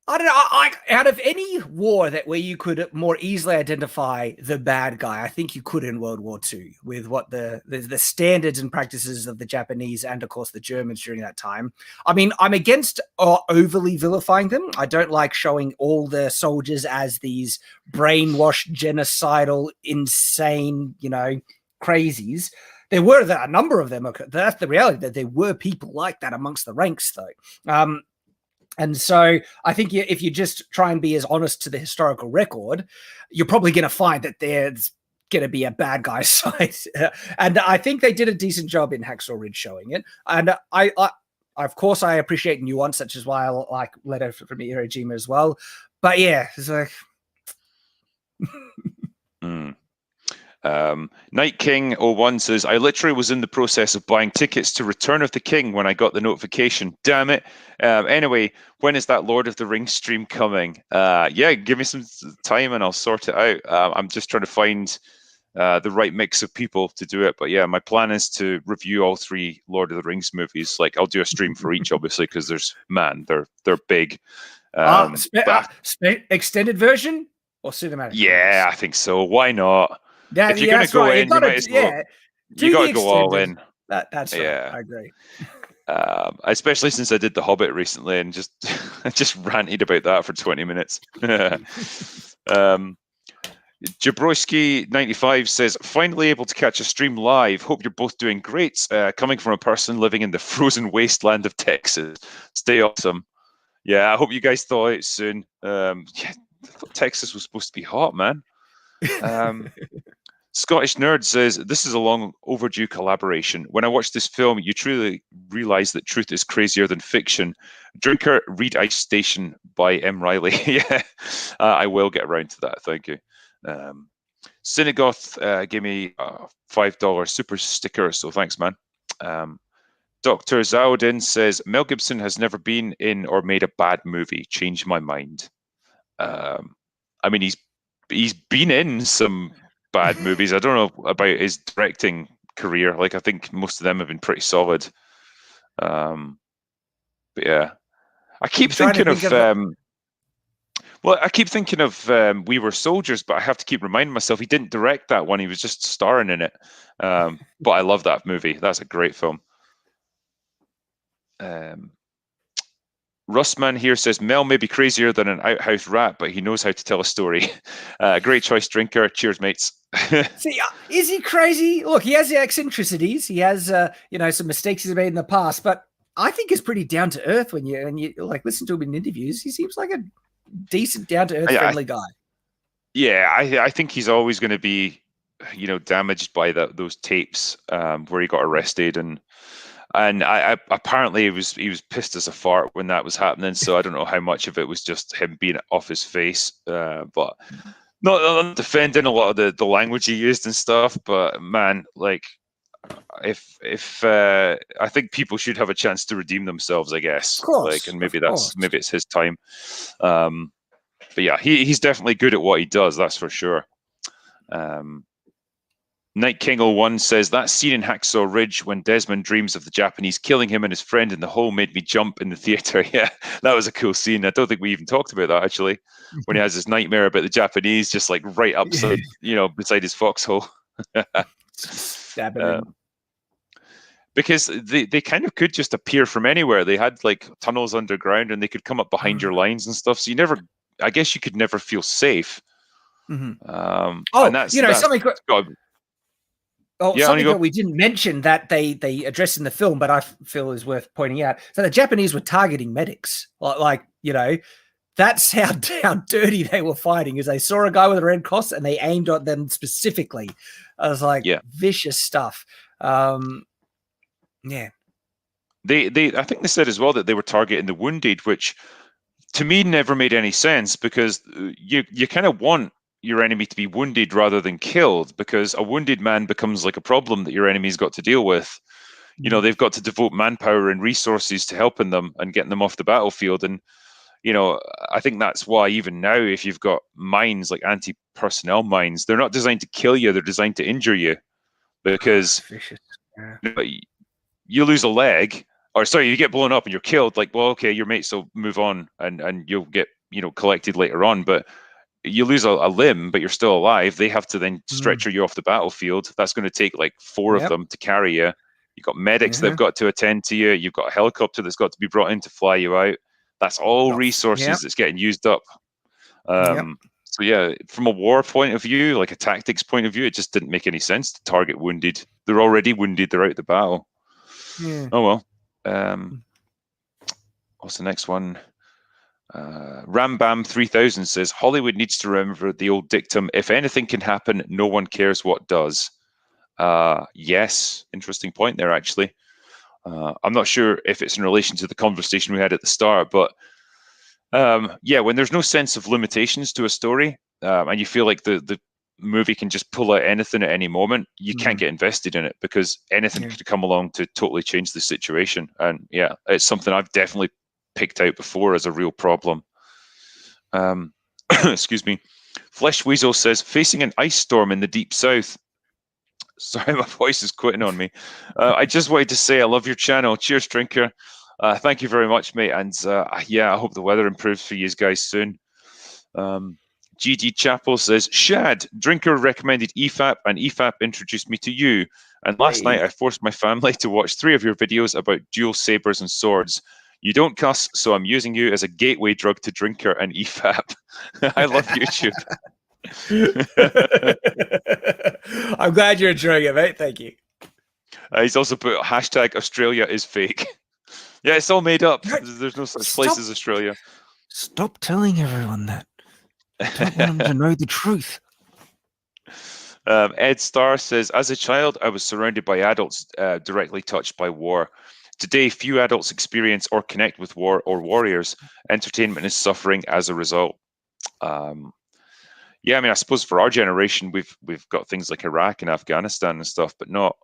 [SPEAKER 2] I don't know. Out of any war where you could more easily identify the bad guy, I think you could in World War II, with what the standards and practices of the Japanese and, of course, the Germans during that time. I mean, I'm against overly vilifying them. I don't like showing all the soldiers as these brainwashed, genocidal, insane, crazies. There were a number of them. That's the reality, that there were people like that amongst the ranks, though. And so I think if you just try and be as honest to the historical record, you're probably going to find that there's going to be a bad guy side. And I think they did a decent job in Hacksaw Ridge showing it. And I of course, I appreciate nuance, such as why I like Letter from Iwo as well. But yeah, it's like...
[SPEAKER 1] Night King 01 says, I literally was in the process of buying tickets to Return of the King when I got the notification. Damn it. Anyway, when is that Lord of the Rings stream coming? Yeah, give me some time and I'll sort it out. I'm just trying to find the right mix of people to do it. But yeah, my plan is to review all 3 Lord of the Rings movies. Like, I'll do a stream for each, obviously, because they're big.
[SPEAKER 2] Extended version or cinematic?
[SPEAKER 1] Yeah, I think so. Why not?
[SPEAKER 2] If you're going to go in, you might as well.
[SPEAKER 1] You got to go all in.
[SPEAKER 2] That's right. Yeah. I agree.
[SPEAKER 1] Especially since I did The Hobbit recently and just ranted about that for 20 minutes. Jabrowski95 says, finally able to catch a stream live. Hope you're both doing great. Coming from a person living in the frozen wasteland of Texas. Stay awesome. Yeah, I hope you guys thaw out soon. Yeah, I thought Texas was supposed to be hot, man. Scottish Nerd says, this is a long overdue collaboration. When I watched this film, you truly realize that truth is crazier than fiction. Drinker, read Ice Station by M. Riley. Yeah, I will get around to that. Thank you. Synagoth gave me a $5 super sticker, so thanks, man. Dr. Zaudin says, Mel Gibson has never been in or made a bad movie. Changed my mind. I mean, he's been in some bad movies. I don't know about his directing career. Like, I think most of them have been pretty solid. But yeah, I keep thinking of I keep thinking of We Were Soldiers, but I have to keep reminding myself he didn't direct that one. He was just starring in it. But I love that movie. That's a great film. Russman here says, Mel may be crazier than an outhouse rat, but he knows how to tell a story. Great choice, Drinker. Cheers, mates.
[SPEAKER 2] See, is he crazy? Look, he has the eccentricities. He has, some mistakes he's made in the past, but I think he's pretty down to earth when you like listen to him in interviews. He seems like a decent, down to earth, friendly guy. Yeah,
[SPEAKER 1] I think he's always going to be, damaged by those tapes where he got arrested and I apparently he was pissed as a fart when that was happening. So I don't know how much of it was just him being off his face, but not defending a lot of the language he used and stuff. But man, like if I think people should have a chance to redeem themselves, I guess.
[SPEAKER 2] Of course,
[SPEAKER 1] like, and maybe it's his time. But yeah, he's definitely good at what he does. That's for sure. Night King 01 says, that scene in Hacksaw Ridge when Desmond dreams of the Japanese killing him and his friend in the hole made me jump in the theater. Yeah, that was a cool scene. I don't think we even talked about that, actually, when he has his nightmare about the Japanese just like right upside, beside his foxhole. Because they kind of could just appear from anywhere. They had like tunnels underground and they could come up behind your lines and stuff. So I guess you could never feel safe.
[SPEAKER 2] Mm-hmm.
[SPEAKER 1] And that's
[SPEAKER 2] something...
[SPEAKER 1] something
[SPEAKER 2] that we didn't mention that they address in the film, but I feel is worth pointing out. So the Japanese were targeting medics, That's how dirty they were fighting. Is they saw a guy with a red cross and they aimed at them specifically. I was like, vicious stuff. Yeah.
[SPEAKER 1] I think they said as well that they were targeting the wounded, which to me never made any sense, because you kind of want your enemy to be wounded rather than killed, because a wounded man becomes like a problem that your enemy's got to deal with. You know, they've got to devote manpower and resources to helping them and getting them off the battlefield. And, you know, I think that's why even now, if you've got mines like anti-personnel mines, they're not designed to kill you, they're designed to injure you, because you lose a leg, or sorry, you get blown up and you're killed, like, well, okay, your mates will move on and you'll get, you know, collected later on. But you lose a limb, but you're still alive. They have to then stretcher you off the battlefield. That's going to take like 4 of them to carry you. You've got medics they've got to attend to you. You've got a helicopter that's got to be brought in to fly you out. That's all resources that's getting used up. So yeah, from a war point of view, like a tactics point of view, it just didn't make any sense to target wounded. They're already wounded. They're out the battle. Oh well. What's the next one? Rambam 3000 says Hollywood needs to remember the old dictum: if anything can happen, no one cares what does. Yes, interesting point there, actually. I'm not sure if it's in relation to the conversation we had at the start, but yeah, when there's no sense of limitations to a story, and you feel like the movie can just pull out anything at any moment, you can't get invested in it, because anything could come along to totally change the situation. And yeah, it's something I've definitely picked out before as a real problem. Excuse me. Flesh Weasel says, facing an ice storm in the deep south. Sorry, my voice is quitting on me. I just wanted to say I love your channel. Cheers, Drinker. Thank you very much, mate. And yeah, I hope the weather improves for you guys soon. GG Chapel says, Shad, Drinker recommended EFAP, and EFAP introduced me to you. And last night I forced my family to watch 3 of your videos about dual sabers and swords. You don't cuss, so I'm using you as a gateway drug to Drinker and EFAP. I love YouTube.
[SPEAKER 2] I'm glad you're enjoying it, mate. Thank you.
[SPEAKER 1] He's also put hashtag Australia is fake. Yeah, it's all made up. There's no such place as Australia.
[SPEAKER 2] Stop telling everyone that. I don't want them to know the truth.
[SPEAKER 1] Ed Starr says, as a child, I was surrounded by adults directly touched by war. Today, few adults experience or connect with war or warriors. Entertainment is suffering as a result. Yeah, I mean, I suppose for our generation, we've got things like Iraq and Afghanistan and stuff, but not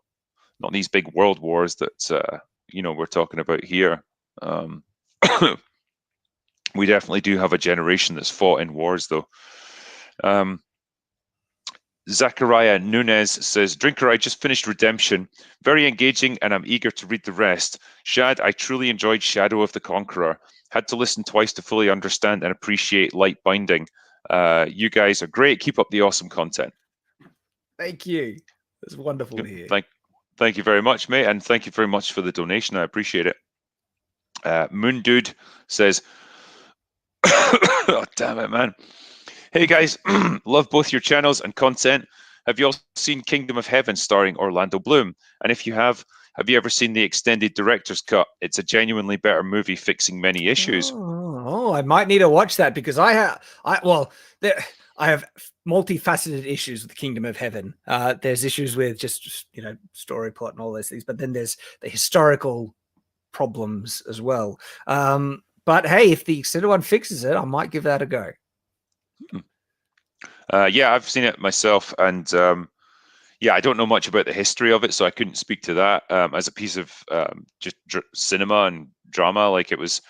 [SPEAKER 1] these big world wars that you know, we're talking about here. We definitely do have a generation that's fought in wars, though. Zachariah Nunez says, Drinker, I just finished Redemption. Very engaging, and I'm eager to read the rest. Shad, I truly enjoyed Shadow of the Conqueror. Had to listen twice to fully understand and appreciate Light Binding. You guys are great. Keep up the awesome content.
[SPEAKER 2] Thank you. It's wonderful to hear.
[SPEAKER 1] Thank you very much, mate, and thank you very much for the donation. I appreciate it. Moon Dude says, oh, damn it, man. Hey guys, love both your channels and content. Have you all seen Kingdom of Heaven starring Orlando Bloom? And if you have you ever seen the extended director's cut? It's a genuinely better movie, fixing many issues.
[SPEAKER 2] Oh, I might need to watch that, because I have multifaceted issues with the Kingdom of Heaven. There's issues with just, you know, story plot and all those things, but then there's the historical problems as well. But hey, if the extended one fixes it, I might give that a go.
[SPEAKER 1] Yeah, I've seen it myself, and yeah, I don't know much about the history of it, so I couldn't speak to that. As a piece of just cinema and drama, like, it was,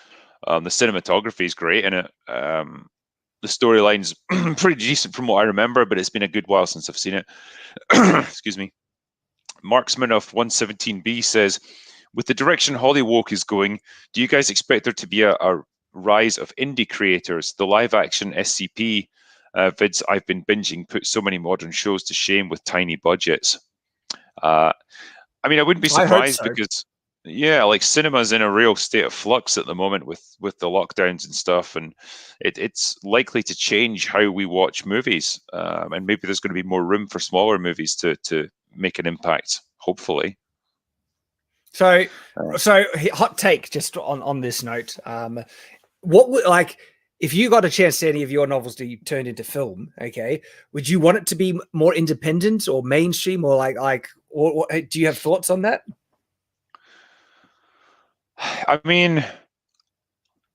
[SPEAKER 1] the cinematography is great in it. The storyline's pretty decent from what I remember, but it's been a good while since I've seen it. Excuse me. Marksman of 117B says, with the direction Hollywood is going, do you guys expect there to be a rise of indie creators? The live action SCP vids I've been binging put so many modern shows to shame with tiny budgets. I mean, I wouldn't be surprised, because yeah, like, cinema's in a real state of flux at the moment with the lockdowns and stuff, and it's likely to change how we watch movies, and maybe there's going to be more room for smaller movies to make an impact, hopefully.
[SPEAKER 2] So hot take just on this note. What would, like, if you got a chance to any of your novels to be turned into film, okay, would you want it to be more independent or mainstream, or or do you have thoughts on that?
[SPEAKER 1] I mean,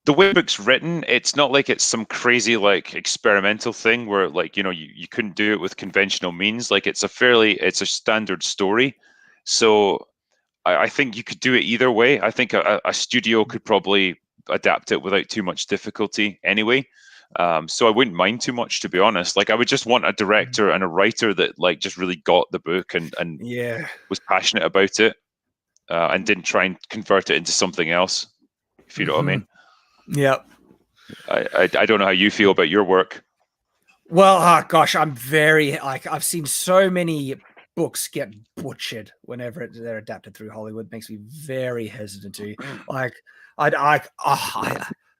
[SPEAKER 1] the way the book's written, it's not like it's some crazy like experimental thing where like, you couldn't do it with conventional means. Like it's a standard story. So I think you could do it either way. I think a studio could probably adapt it without too much difficulty anyway. So I wouldn't mind too much, to be honest. Like I would just want a director and a writer that like just really got the book and was passionate about it, and didn't try and convert it into something else, if you know what I mean.
[SPEAKER 2] Yeah.
[SPEAKER 1] I don't know how you feel about your work.
[SPEAKER 2] Well, gosh, I'm very I've seen so many books get butchered whenever they're adapted through Hollywood. Makes me very hesitant to I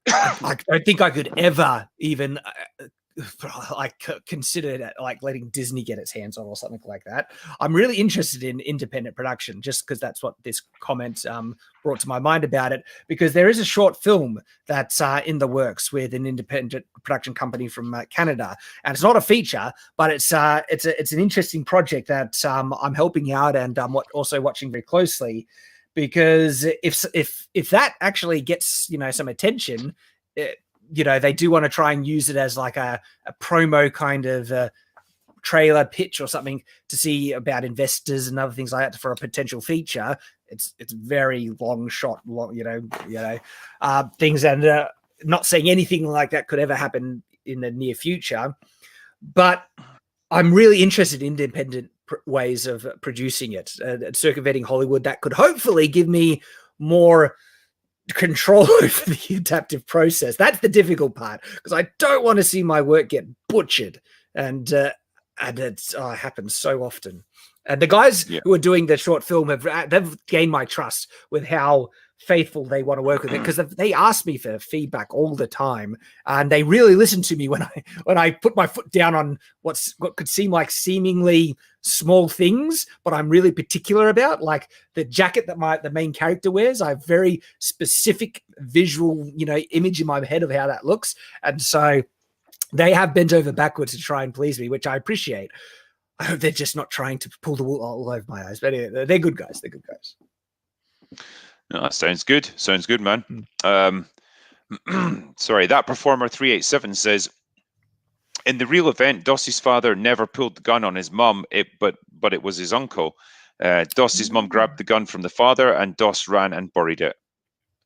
[SPEAKER 2] don't think I could ever even consider like letting Disney get its hands on or something like that. I'm really interested in independent production just because that's what this comment brought to my mind about it, because there is a short film that's in the works with an independent production company from Canada, and it's not a feature, but it's an interesting project that I'm helping out, and I'm also watching very closely, because if that actually gets some attention, they do want to try and use it as like a promo kind of trailer pitch or something to see about investors and other things like that for a potential feature. It's very long shot, things, and not saying anything like that could ever happen in the near future. But I'm really interested in independent ways of producing it, circumventing Hollywood. That could hopefully give me more control over the adaptive process. That's the difficult part, because I don't want to see my work get butchered, and it happens so often. And the guys who are doing the short film they've gained my trust with how faithful they want to work with it, because they ask me for feedback all the time, and they really listen to me when I put my foot down on what could seem like seemingly small things, but I'm really particular about, like the jacket that the main character wears. I have very specific visual image in my head of how that looks, and so they have bent over backwards to try and please me, which I appreciate. I hope they're just not trying to pull the wool all over my eyes. But anyway, they're good guys. They're good guys.
[SPEAKER 1] No, that sounds good. Sounds good, man. Sorry, that performer 387 says, in the real event, Dossie's father never pulled the gun on his mum, but it was his uncle. Dossie's mum grabbed the gun from the father, and Doss ran and buried it.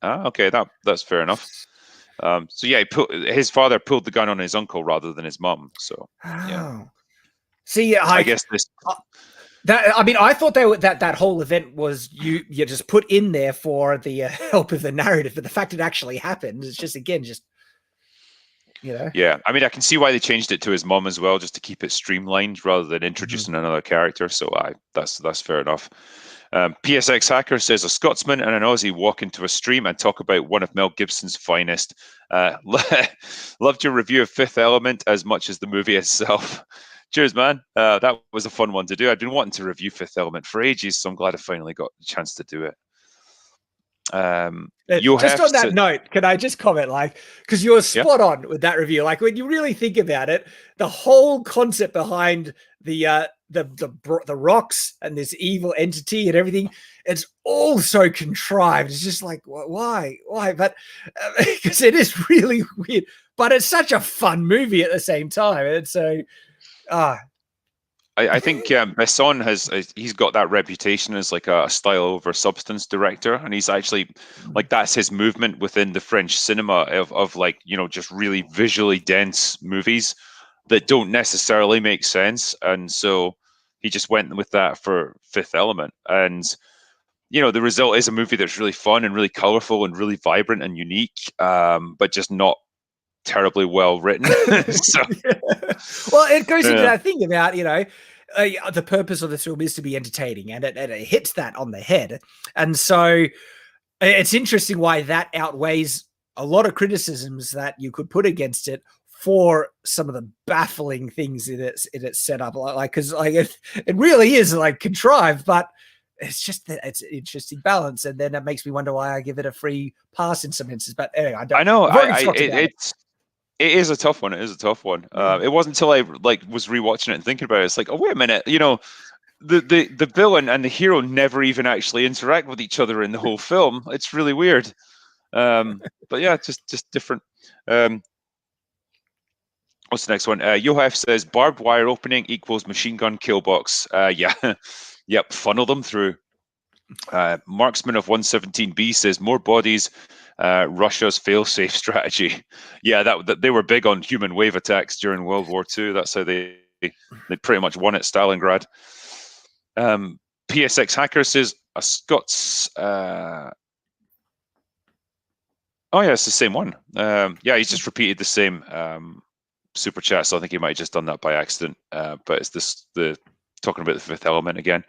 [SPEAKER 1] Okay, that's fair enough. So yeah, his father pulled the gun on his uncle rather than his mum. So yeah.
[SPEAKER 2] See,
[SPEAKER 1] I guess this.
[SPEAKER 2] I thought that whole event was you just put in there for the help of the narrative, but the fact it actually happened is just
[SPEAKER 1] Yeah, I mean, I can see why they changed it to his mom as well, just to keep it streamlined rather than introducing another character. So that's fair enough. PSX Hacker says, a Scotsman and an Aussie walk into a stream and talk about one of Mel Gibson's finest. Loved your review of Fifth Element as much as the movie itself. Cheers, man. That was a fun one to do. I've been wanting to review Fifth Element for ages, so I'm glad I finally got the chance to do it.
[SPEAKER 2] Just on that note, can I just comment, because you're spot on with that review. Like, when you really think about it, the whole concept behind the rocks and this evil entity and everything, it's all so contrived. It's just like, why? But because it is really weird, but it's such a fun movie at the same time. And so,
[SPEAKER 1] I think Besson he's got that reputation as like a style over substance director, and he's actually like, that's his movement within the French cinema of like, just really visually dense movies that don't necessarily make sense. And so he just went with that for Fifth Element, and the result is a movie that's really fun and really colorful and really vibrant and unique, but just not terribly well written. So,
[SPEAKER 2] well, it goes into that thing about the purpose of the film is to be entertaining, and it hits that on the head. And so it's interesting why that outweighs a lot of criticisms that you could put against it for some of the baffling things in its setup, because it really is like contrived, but it's just that it's an interesting balance, and then it makes me wonder why I give it a free pass in some instances. But anyway, I know
[SPEAKER 1] It is a tough one. It is a tough one. It wasn't until I was rewatching it and thinking about it. It's like, oh, wait a minute. The villain and the hero never even actually interact with each other in the whole film. It's really weird. But yeah, just different. What's the next one? Yohef says barbed wire opening equals machine gun kill box. Yeah, yep. Funnel them through. Marksman of 117B says more bodies. Russia's fail-safe strategy. Yeah, that they were big on human wave attacks during World War II. That's how they pretty much won at Stalingrad. PSX Hacker says a Scots. Oh yeah, it's the same one. Yeah, he's just repeated the same super chat, so I think he might have just done that by accident. But it's the talking about the Fifth Element again.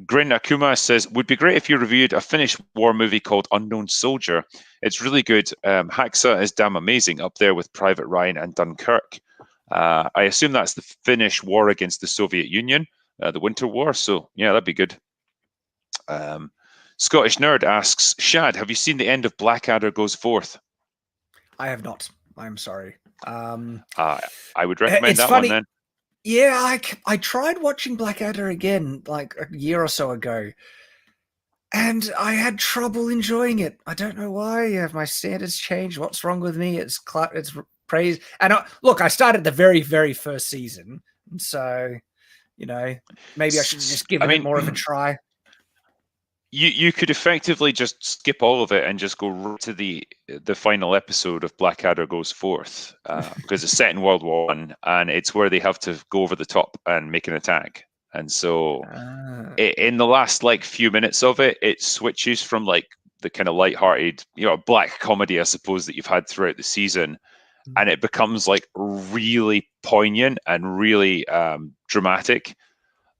[SPEAKER 1] Grin Akuma says, would be great if you reviewed a Finnish war movie called Unknown Soldier. It's really good. Hacksaw is damn amazing, up there with Private Ryan and Dunkirk. I assume that's the Finnish war against the Soviet Union, the Winter War. So yeah, that'd be good. Scottish Nerd asks, Shad, have you seen the end of Blackadder Goes Forth?
[SPEAKER 2] I have not. I'm sorry.
[SPEAKER 1] I would recommend that
[SPEAKER 2] funny.
[SPEAKER 1] one then.
[SPEAKER 2] Yeah, I tried watching Blackadder again like a year or so ago, and I had trouble enjoying it. I don't know why. Have my standards changed? What's wrong with me? It's praise. And look, I started the very, very first season, so maybe I should just give it more of a try.
[SPEAKER 1] You could effectively just skip all of it and just go right to the final episode of Blackadder Goes Forth, because it's set in World War I, and it's where they have to go over the top and make an attack. And so in the last few minutes of it, it switches from the kind of lighthearted, black comedy, I suppose, that you've had throughout the season, and it becomes really poignant and really dramatic.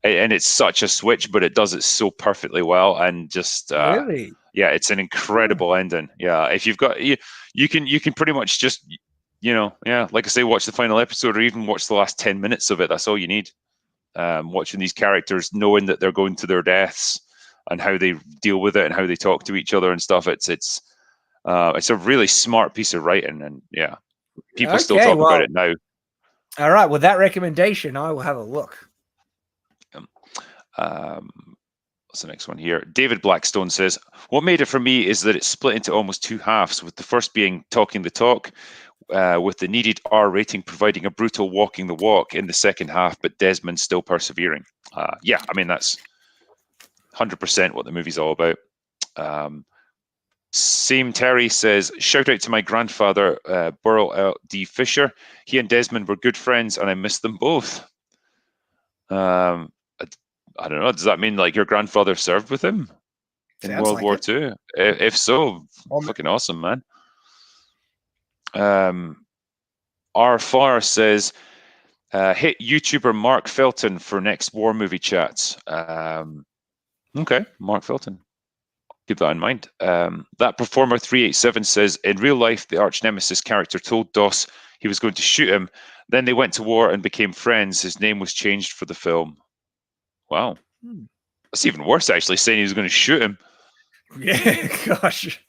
[SPEAKER 1] And it's such a switch, but it does it so perfectly well, and just
[SPEAKER 2] really,
[SPEAKER 1] yeah, it's an incredible ending. Yeah, if you've got you can pretty much just like I say, watch the final episode or even watch the last 10 minutes of it. That's all you need. Watching these characters, knowing that they're going to their deaths and how they deal with it and how they talk to each other and stuff. It's a really smart piece of writing, and yeah, people still talk about it now.
[SPEAKER 2] All right, with that recommendation, I will have a look.
[SPEAKER 1] What's the next one here? David Blackstone says, what made it for me is that it's split into almost two halves, with the first being talking the talk, with the needed R rating providing a brutal walking the walk in the second half, but Desmond still persevering. Yeah, I mean, that's 100% what the movie's all about. Same Terry says, shout out to my grandfather, Burrell D. Fisher. He and Desmond were good friends, and I miss them both. I don't know. Does that mean your grandfather served with him in World War II? If so, fucking awesome, man. R4 says, hit YouTuber Mark Felton for next war movie chats. Okay, Mark Felton. Keep that in mind. That Performer 387 says, in real life, the arch nemesis character told Doss he was going to shoot him. Then they went to war and became friends. His name was changed for the film. Wow. That's even worse, actually, saying he was going to shoot him.
[SPEAKER 2] Yeah, gosh.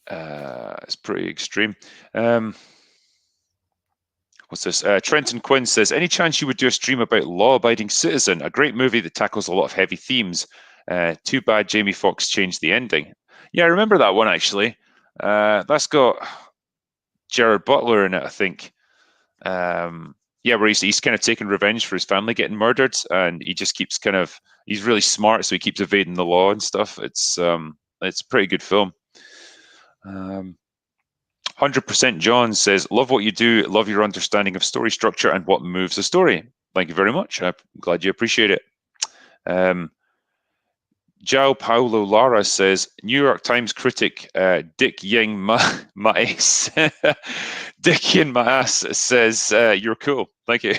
[SPEAKER 1] It's pretty extreme. What's this? Trenton Quinn says, any chance you would do a stream about Law Abiding Citizen? A great movie that tackles a lot of heavy themes. Too bad Jamie Foxx changed the ending. Yeah, I remember that one, actually. That's got Gerard Butler in it, I think. Yeah, where he's kind of taking revenge for his family getting murdered, and he just keeps he's really smart, so he keeps evading the law and stuff. It's a pretty good film. 100% John says, love what you do, love your understanding of story structure and what moves a story. Thank you very much. I'm glad you appreciate it. João Paulo Lara says, New York Times critic Dick Ying Maes Dick Yin Maas says, you're cool. Thank you.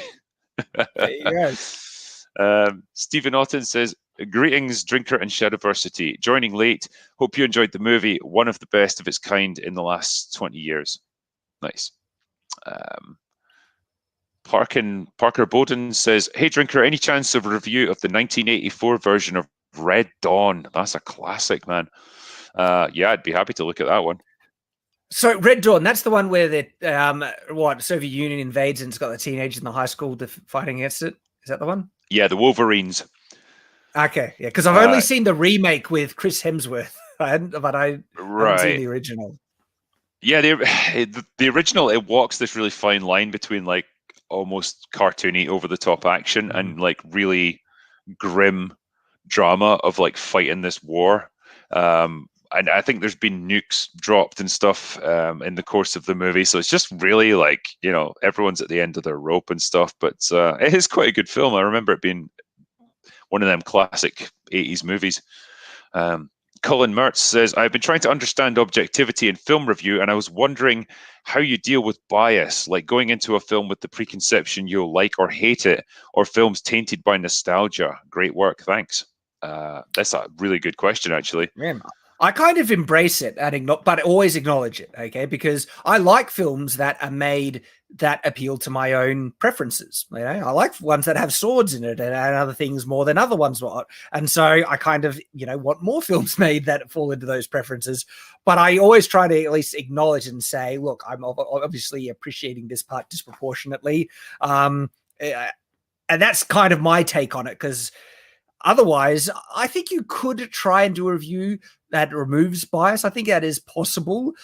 [SPEAKER 2] There you go.
[SPEAKER 1] Stephen Otten says, greetings, Drinker and Shadiversity. Joining late. Hope you enjoyed the movie. One of the best of its kind in the last 20 years. Nice. Parker Bowden says, hey, Drinker, any chance of a review of the 1984 version of Red Dawn? That's a classic, man. Yeah, I'd be happy to look at that one.
[SPEAKER 2] So Red Dawn, that's the one where the Soviet Union invades and it's got the teenagers in the high school fighting against it. Is that the one?
[SPEAKER 1] Yeah, the Wolverines.
[SPEAKER 2] Okay, yeah, because I've only seen the remake with Chris Hemsworth, but I haven't seen the original.
[SPEAKER 1] Yeah, the original, it walks this really fine line between like almost cartoony, over the top action and like really grim drama of like fighting this war. And I think there's been nukes dropped and stuff in the course of the movie, so it's just really like, you know, everyone's at the end of their rope and stuff. But it is quite a good film. I remember it being one of them classic 80s movies. Colin Mertz says, I've been trying to understand objectivity in film review, and I was wondering how you deal with bias, like going into a film with the preconception you'll like or hate it, or films tainted by nostalgia. Great work. Thanks. That's a really good question, actually.
[SPEAKER 2] Man, I kind of embrace it, but always acknowledge it, okay? Because I like films that are made that appeal to my own preferences. You know, I like ones that have swords in it and other things more than other ones want. And so I kind of, you know, want more films made that fall into those preferences. But I always try to at least acknowledge and say, look, I'm obviously appreciating this part disproportionately. And that's kind of my take on it, because otherwise, I think you could try and do a review that removes bias. I think that is possible.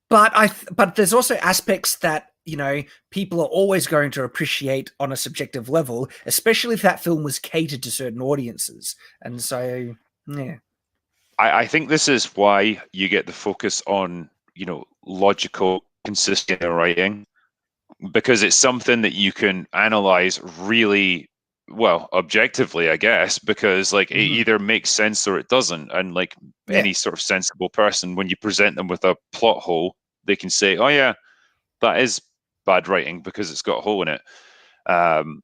[SPEAKER 2] But there's also aspects that, you know, people are always going to appreciate on a subjective level, especially if that film was catered to certain audiences. And so, yeah.
[SPEAKER 1] I think this is why you get the focus on, you know, logical, consistent writing, because it's something that you can analyze really well objectively, I guess, because like it either makes sense or it doesn't. And like any sort of sensible person, when you present them with a plot hole, they can say, oh yeah, that is bad writing because it's got a hole in it. But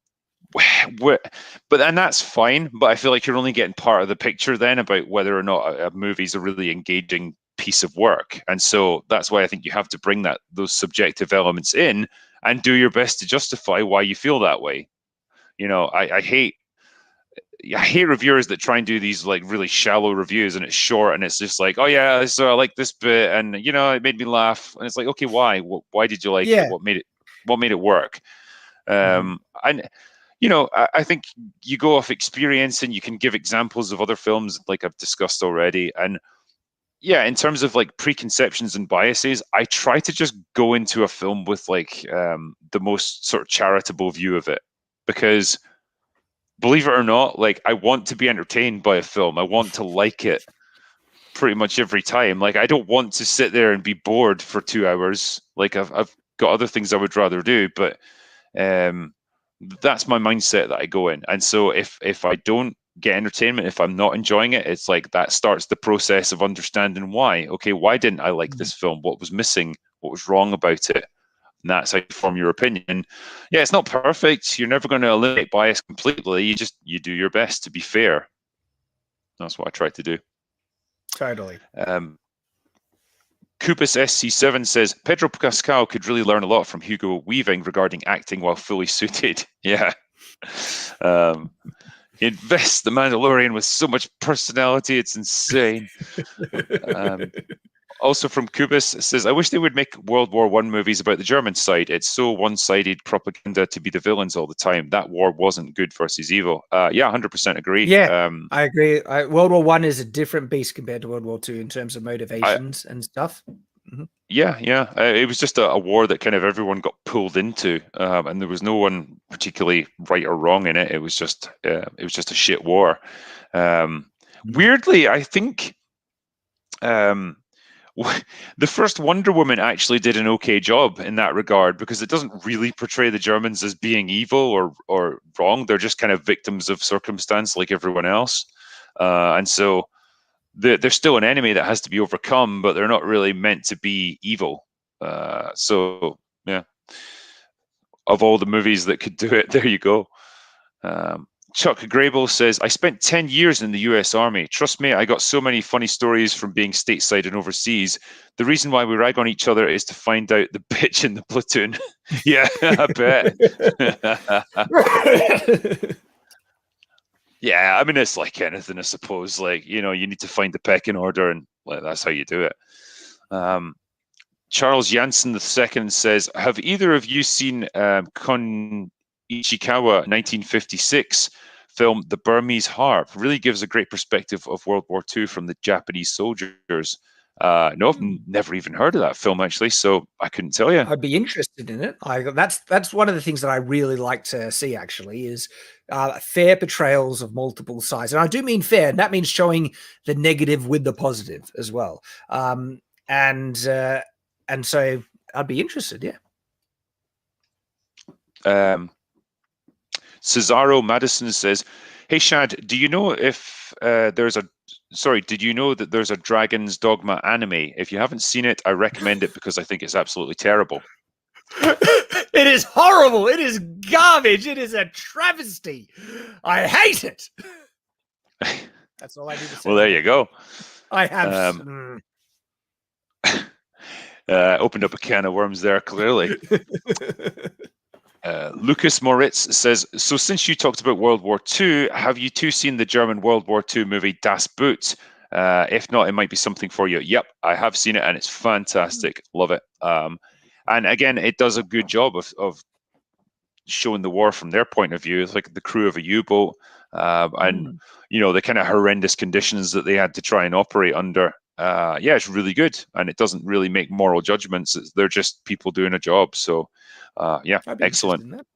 [SPEAKER 1] then that's fine, but I feel like you're only getting part of the picture then about whether or not a movie's a really engaging piece of work. And so that's why I think you have to bring those subjective elements in and do your best to justify why you feel that way. You know, I hate reviewers that try and do these like really shallow reviews, and it's short and it's just like, oh yeah, so I like this bit, and you know, it made me laugh, and it's like, okay, why? Why did you like it? What made it work? And you know, I think you go off experience, and you can give examples of other films like I've discussed already. And yeah, in terms of like preconceptions and biases, I try to just go into a film with like the most sort of charitable view of it, because believe it or not, like I want to be entertained by a film. I want to like it pretty much every time. Like I don't want to sit there and be bored for 2 hours. Like I've got other things I would rather do, but that's my mindset that I go in. And so if I don't get entertainment, if I'm not enjoying it, it's like that starts the process of understanding why. Okay, why didn't I like this film? What was missing? What was wrong about it? And that's how you form your opinion. Yeah, it's not perfect. You're never going to eliminate bias completely. You do your best to be fair. That's what I try to do.
[SPEAKER 2] Totally.
[SPEAKER 1] Kupus SC7 says, Pedro Pascal could really learn a lot from Hugo Weaving regarding acting while fully suited. Yeah. He invests the Mandalorian with so much personality, it's insane. Also from Kubis, it says, I wish they would make World War I movies about the German side. It's so one-sided propaganda to be the villains all the time. That war wasn't good versus evil. Yeah, 100% agree.
[SPEAKER 2] Yeah, I agree. World War I is a different beast compared to World War II in terms of motivations and stuff.
[SPEAKER 1] Yeah. It was just a war that kind of everyone got pulled into, and there was no one particularly right or wrong in it. It was just a shit war. Weirdly, I think the first Wonder Woman actually did an okay job in that regard, because it doesn't really portray the Germans as being evil or wrong. They're just kind of victims of circumstance like everyone else. And so they're still an enemy that has to be overcome, but they're not really meant to be evil. So, yeah. Of all the movies that could do it, there you go. Chuck Grable says, I spent 10 years in the US Army. Trust me, I got so many funny stories from being stateside and overseas. The reason why we rag on each other is to find out the bitch in the platoon. Yeah, I bet. Yeah, I mean, it's like anything, I suppose. Like, you know, you need to find the pecking order, and Like, that's how you do it. Charles Jansen II says, have either of you seen Kon Ichikawa 1956 film The Burmese Harp? Really gives a great perspective of World War II from the Japanese soldiers. No, I've never even heard of that film, actually, so I couldn't tell you.
[SPEAKER 2] I'd be interested in it. That's one of the things that I really like to see, actually, is fair portrayals of multiple sides. And I do mean fair, and that means showing the negative with the positive as well. And so I'd be interested, yeah.
[SPEAKER 1] Cesaro Madison says, hey, Shad, do you know if did you know that there's a Dragon's Dogma anime? If you haven't seen it, I recommend it because I think it's absolutely terrible.
[SPEAKER 2] It is horrible. It is garbage. It is a travesty. I hate it. That's all I need to say.
[SPEAKER 1] Well, there you go.
[SPEAKER 2] I have
[SPEAKER 1] opened up a can of worms there, clearly. Lucas Moritz says, so since you talked about World War II, have you two seen the German World War II movie Das Boot? If not, it might be something for you. Yep, I have seen it, and it's fantastic. Love it. And again, it does a good job of showing the war from their point of view. It's like the crew of a U-boat, and the kind of horrendous conditions that they had to try and operate under. Yeah, it's really good, and it doesn't really make moral judgments. They're just people doing a job. So, yeah, excellent.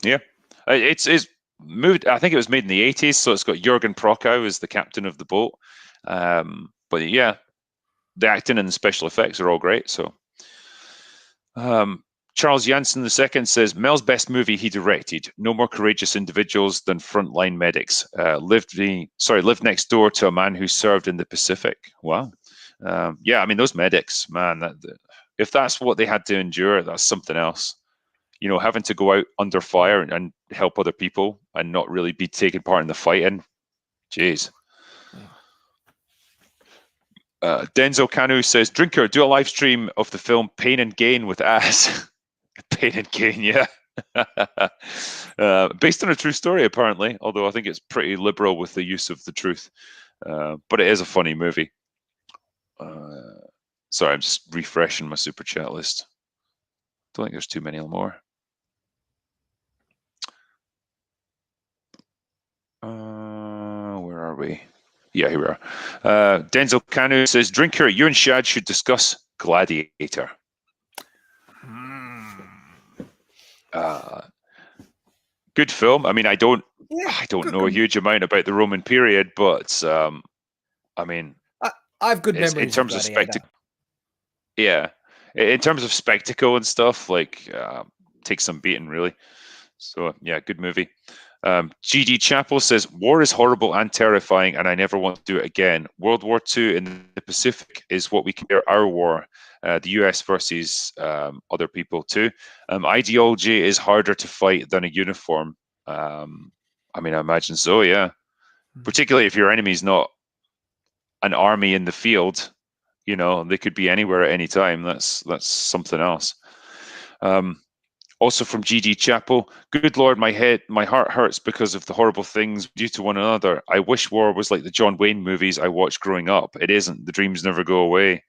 [SPEAKER 1] Yeah, it's moved. I think it was made in the 80s, so it's got Jürgen Prochnow as the captain of the boat. But yeah, the acting and the special effects are all great. So, Charles Jansen II says, Mel's best movie he directed, no more courageous individuals than frontline medics. Lived next door to a man who served in the Pacific. Wow. Yeah, I mean, those medics, man, if that's what they had to endure, that's something else. Having to go out under fire and help other people and not really be taking part in the fighting. Jeez. Denzel Kanu says, Drinker, do a live stream of the film Pain and Gain with ass. Pain and Gain, yeah. Based on a true story, apparently, although I think it's pretty liberal with the use of the truth. But it is a funny movie. Sorry, I'm just refreshing my super chat list. Don't think there's too many more. Where are we? Yeah, here we are. Denzel Kanu says, Drinker, you and Shad should discuss Gladiator. Good film. I mean, I don't know a huge amount about the Roman period, but I mean,
[SPEAKER 2] I have good memories
[SPEAKER 1] in terms of spectacle. Yeah, in terms of spectacle and stuff, like takes some beating, really. So yeah, good movie. GD Chapel says, war is horrible and terrifying, and I never want to do it again. World War II in the Pacific is what we compare our war, the US versus other people too. Ideology is harder to fight than a uniform. I mean, I imagine so, yeah. Particularly if your enemy's not an army in the field, they could be anywhere at any time. That's something else. Also from GD Chapel, good Lord, my heart hurts because of the horrible things we do to one another. I wish war was like the John Wayne movies I watched growing up. It isn't. The dreams never go away.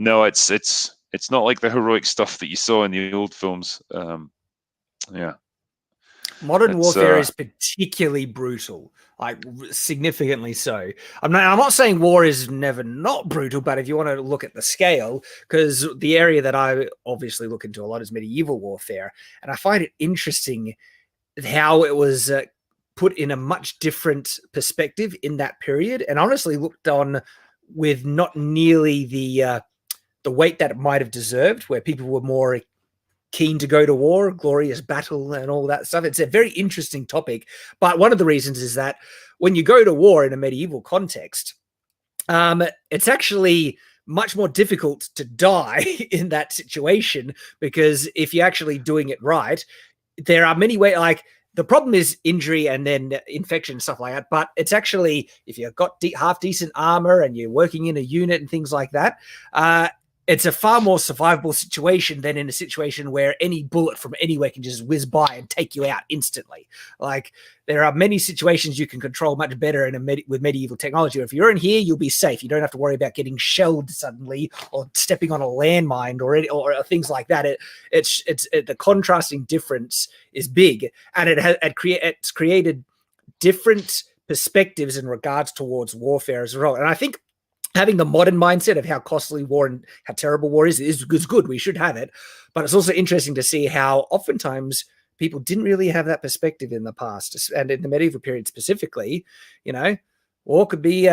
[SPEAKER 1] No, it's not like the heroic stuff that you saw in the old films. Yeah.
[SPEAKER 2] Modern warfare is particularly brutal, like significantly so. I'm not saying war is never not brutal, but if you want to look at the scale, because the area that I obviously look into a lot is medieval warfare, and I find it interesting how it was put in a much different perspective in that period, and honestly looked on with not nearly the weight that it might have deserved, where people were more keen to go to war, glorious battle and all that stuff. It's a very interesting topic. But one of the reasons is that when you go to war in a medieval context, it's actually much more difficult to die in that situation, because if you're actually doing it right, there are many ways, like the problem is injury and then infection and stuff like that. But it's actually, if you've got half decent armor and you're working in a unit and things like that, it's a far more survivable situation than in a situation where any bullet from anywhere can just whiz by and take you out instantly. Like, there are many situations you can control much better with medieval technology. If you're in here, you'll be safe. You don't have to worry about getting shelled suddenly or stepping on a landmine or things like that. The contrasting difference is big, and it's created different perspectives in regards towards warfare as well. And I think having the modern mindset of how costly war and how terrible war is good. We should have it. But it's also interesting to see how oftentimes people didn't really have that perspective in the past. And in the medieval period specifically, war could be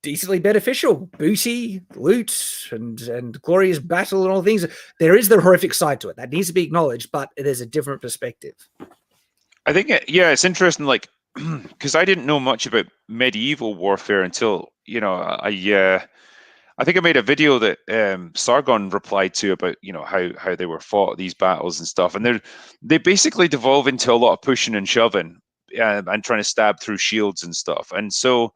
[SPEAKER 2] decently beneficial. Booty, loot, and glorious battle and all things. There is the horrific side to it. That needs to be acknowledged, but there's a different perspective.
[SPEAKER 1] I think, it's interesting, like, because I didn't know much about medieval warfare until, I think I made a video that Sargon replied to about, how they were fought, these battles and stuff. And they basically devolve into a lot of pushing and shoving and trying to stab through shields and stuff. And so,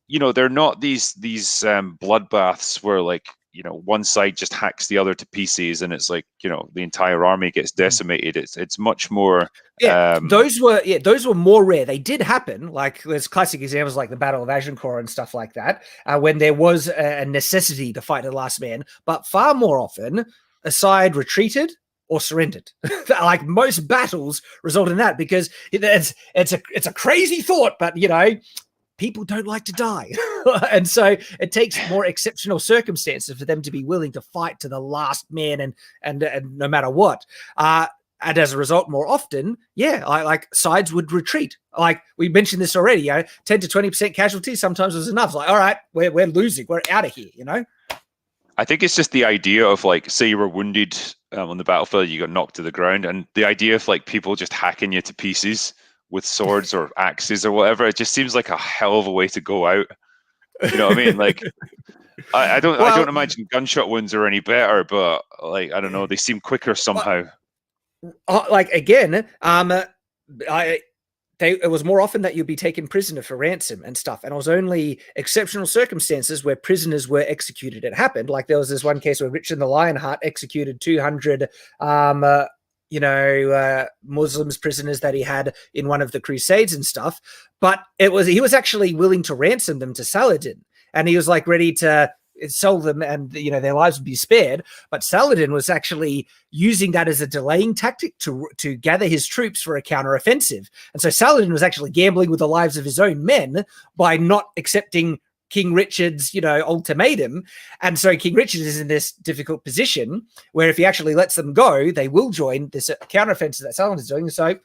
[SPEAKER 1] they're not these bloodbaths where, like, one side just hacks the other to pieces and it's like, the entire army gets decimated. It's much more.
[SPEAKER 2] Those were more rare. They did happen. Like, there's classic examples like the Battle of Agincourt and stuff like that, when there was a necessity to fight to the last man. But far more often, a side retreated or surrendered. Like, most battles result in that, because it's a crazy thought, but people don't like to die. And so it takes more exceptional circumstances for them to be willing to fight to the last man and no matter what. And as a result, more often, like sides would retreat. Like, we mentioned this already, 10 to 20% casualties sometimes was enough. It's like, all right, we're losing. We're out of here, I
[SPEAKER 1] think it's just the idea of, like, say you were wounded on the battlefield, you got knocked to the ground, and the idea of, like, people just hacking you to pieces with swords or axes or whatever, it just seems like a hell of a way to go out. You know what I mean? Like, I don't imagine gunshot wounds are any better, but, like, I don't know, they seem quicker somehow.
[SPEAKER 2] It was more often that you'd be taken prisoner for ransom and stuff, and it was only exceptional circumstances where prisoners were executed. It happened. Like, there was this one case where Richard the Lionheart executed 200 Muslims prisoners that he had in one of the crusades and stuff, but he was actually willing to ransom them to Saladin, and he was like ready to sell them, and their lives would be spared. But Saladin was actually using that as a delaying tactic to gather his troops for a counteroffensive. And so Saladin was actually gambling with the lives of his own men by not accepting King Richard's, ultimatum. And so King Richard is in this difficult position where if he actually lets them go, they will join this counteroffensive that Saladin is doing. So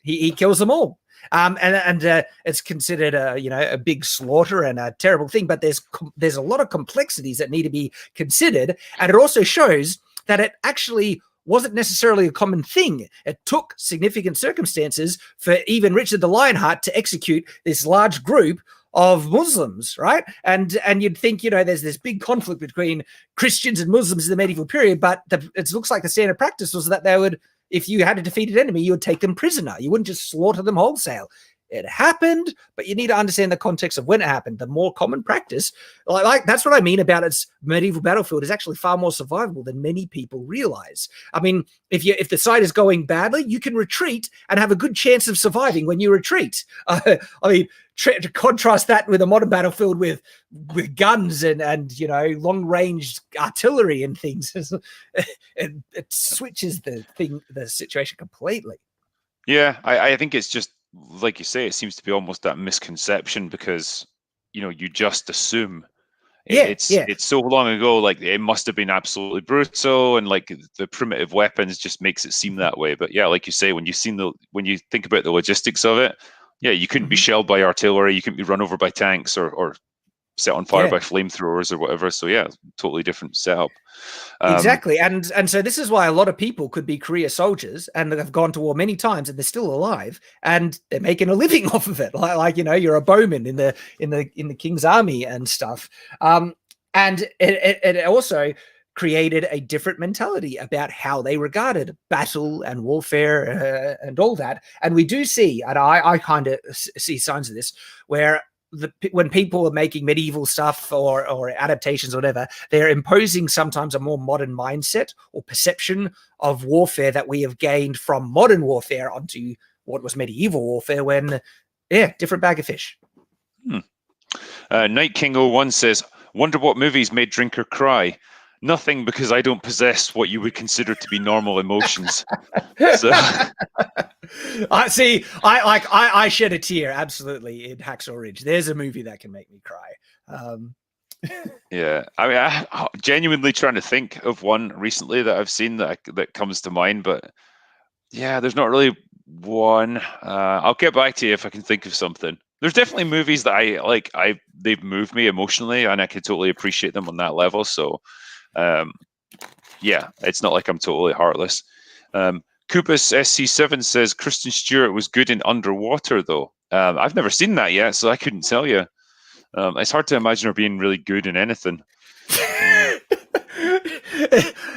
[SPEAKER 2] he kills them all. And it's considered a big slaughter and a terrible thing, but there's a lot of complexities that need to be considered. And it also shows that it actually wasn't necessarily a common thing. It took significant circumstances for even Richard the Lionheart to execute this large group of Muslims, right? And you'd think, there's this big conflict between Christians and Muslims in the medieval period, but it looks like the standard practice was that they would, if you had a defeated enemy, you would take them prisoner. You wouldn't just slaughter them wholesale. It happened, but you need to understand the context of when it happened. The more common practice, like that's what I mean about its medieval battlefield, is actually far more survivable than many people realize. I mean, if the side is going badly, you can retreat and have a good chance of surviving when you retreat. To contrast that with a modern battlefield with guns and long range artillery and things, it switches the situation completely.
[SPEAKER 1] Yeah, I think it's just, like you say, it seems to be almost that misconception because you just assume it's so long ago, like it must have been absolutely brutal, and like the primitive weapons just makes it seem that way. But yeah, like you say, when you think about the logistics of it, you couldn't be shelled by artillery, you couldn't be run over by tanks or set on fire by flamethrowers or whatever. So yeah, totally different setup.
[SPEAKER 2] Exactly. And so this is why a lot of people could be career soldiers and have gone to war many times and they're still alive and they're making a living off of it. Like you're a bowman in the King's Army and stuff. And it also created a different mentality about how they regarded battle and warfare and all that. And we do see, and I kind of see signs of this, where when people are making medieval stuff or adaptations or whatever, they're imposing sometimes a more modern mindset or perception of warfare that we have gained from modern warfare onto what was medieval warfare when, different bag of fish.
[SPEAKER 1] Night King 01 says, wonder what movies made Drinker cry. Nothing, because I don't possess what you would consider to be normal emotions. So
[SPEAKER 2] I shed a tear absolutely in Hacksaw Ridge. There's a movie that can make me cry.
[SPEAKER 1] Yeah, I mean, I'm genuinely trying to think of one recently that I've seen that comes to mind, but yeah, there's not really one. I'll get back to you if I can think of something. There's definitely movies that I like. They've moved me emotionally, and I can totally appreciate them on that level. So, yeah, it's not like I'm totally heartless. Kubus SC7 says Kristen Stewart was good in Underwater, though. I've never seen that yet, so I couldn't tell you. It's hard to imagine her being really good in anything.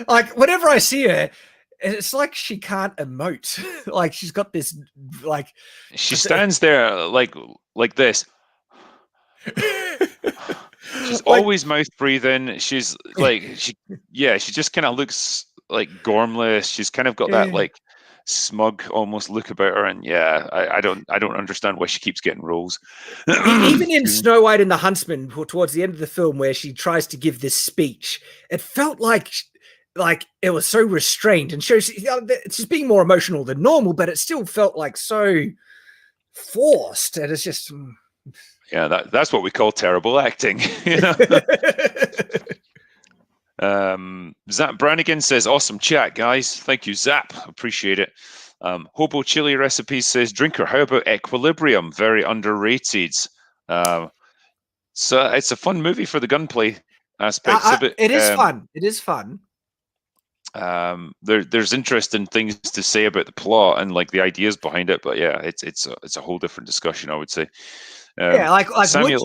[SPEAKER 2] Like whenever I see her, it's like she can't emote. Like she's got this, like
[SPEAKER 1] she stands there like this. She's always mouth breathing. She's like she just kind of looks like gormless. She's kind of got that like smug almost look about her, and I don't understand why she keeps getting roles.
[SPEAKER 2] Even in Snow White and the Huntsman, towards the end of the film, where she tries to give this speech, it felt like it was so restrained and shows it's just being more emotional than normal, but it still felt like so forced, and it's just
[SPEAKER 1] that's what we call terrible acting. You know. Zap Brannigan says, awesome chat, guys. Thank you, Zap. Appreciate it. Hobo Chili Recipes says, Drinker, how about Equilibrium? Very underrated. So it's a fun movie for the gunplay aspects of it.
[SPEAKER 2] It is fun. It is fun.
[SPEAKER 1] There's interesting things to say about the plot and like the ideas behind it, but yeah, it's a whole different discussion, I would say.
[SPEAKER 2] Like
[SPEAKER 1] Samuel,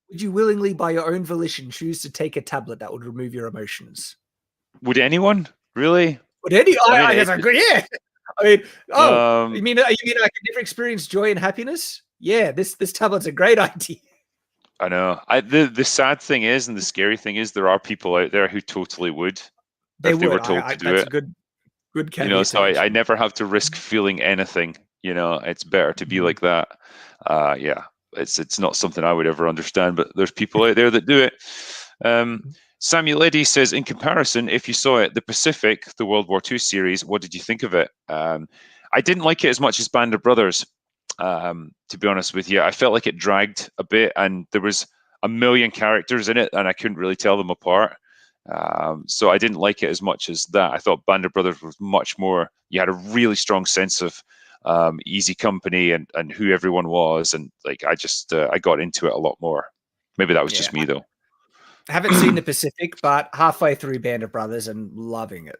[SPEAKER 2] would you willingly, by your own volition, choose to take a tablet that would remove your emotions?
[SPEAKER 1] Would anyone really?
[SPEAKER 2] Would any? I mean, you mean I could never experience joy and happiness? Yeah, this tablet's a great idea.
[SPEAKER 1] I know. The sad thing is, and the scary thing is, there are people out there who totally would. They were told to do it.
[SPEAKER 2] That's a good caveat.
[SPEAKER 1] You know, so I never have to risk feeling anything. You know, it's better to be like that. It's not something I would ever understand, but there's people out there that do it. Samuel Eddy says, in comparison, if you saw it, The Pacific, the World War II series, what did you think of it? I didn't like it as much as Band of Brothers, to be honest with you. I felt like it dragged a bit, and there was a million characters in it, and I couldn't really tell them apart. So I didn't like it as much as that. I thought Band of Brothers was much more, you had a really strong sense of Easy Company and who everyone was, and like I got into it a lot more. Maybe that was just me though.
[SPEAKER 2] I haven't seen The Pacific, but halfway through Band of Brothers and loving it.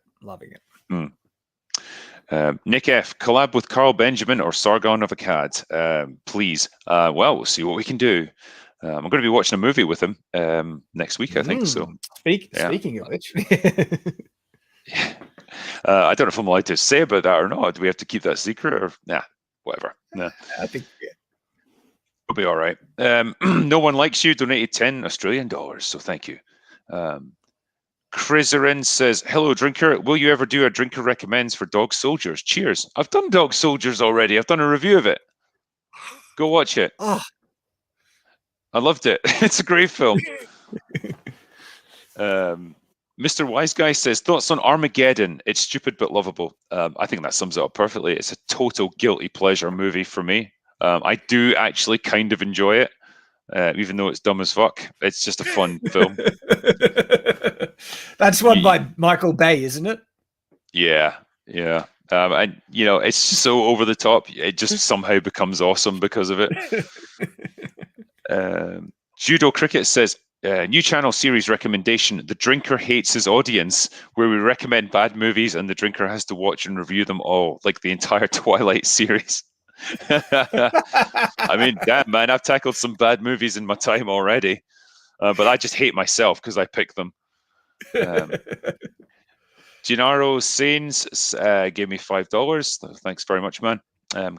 [SPEAKER 1] Nick F, collab with Carl Benjamin or Sargon of Akkad, please. Well, we'll see what we can do. I'm going to be watching a movie with him next week, I think. So
[SPEAKER 2] speaking of which.
[SPEAKER 1] I don't know if I'm allowed to say about that or not. Do we have to keep that secret or whatever? Nah.
[SPEAKER 2] I think
[SPEAKER 1] It'll be all right. No One Likes You donated 10 Australian dollars, so thank you. Criserin says, hello, Drinker. Will you ever do a Drinker Recommends for Dog Soldiers? Cheers. I've done Dog Soldiers already. I've done a review of it. Go watch it.
[SPEAKER 2] Oh.
[SPEAKER 1] I loved it. It's a great film. Mr. Wise Guy says, thoughts on Armageddon? It's stupid but lovable. I think that sums it up perfectly. It's a total guilty pleasure movie for me. I do actually kind of enjoy it, even though it's dumb as fuck. It's just a fun film.
[SPEAKER 2] That's one by Michael Bay, isn't it?
[SPEAKER 1] Yeah. And you know, it's so over the top. It just somehow becomes awesome because of it. Judo Cricket says, new channel series recommendation, The Drinker Hates His Audience, where we recommend bad movies and the drinker has to watch and review them all, like the entire Twilight series. I mean, damn, man, I've tackled some bad movies in my time already, but I just hate myself because I pick them. Gennaro Sains gave me $5. Thanks very much, man.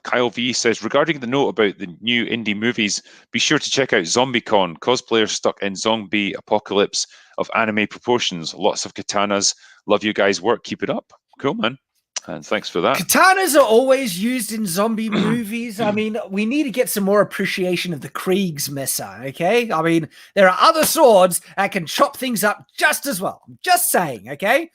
[SPEAKER 1] Kyle V says, regarding the note about the new indie movies, be sure to check out ZombieCon. Cosplayers stuck in zombie apocalypse of anime proportions. Lots of katanas. Love you guys' work. Keep it up. Cool, man. And thanks for that.
[SPEAKER 2] Katanas are always used in zombie movies. I mean, we need to get some more appreciation of the Kriegsmesser, okay? I mean, there are other swords that can chop things up just as well. I'm just saying, okay?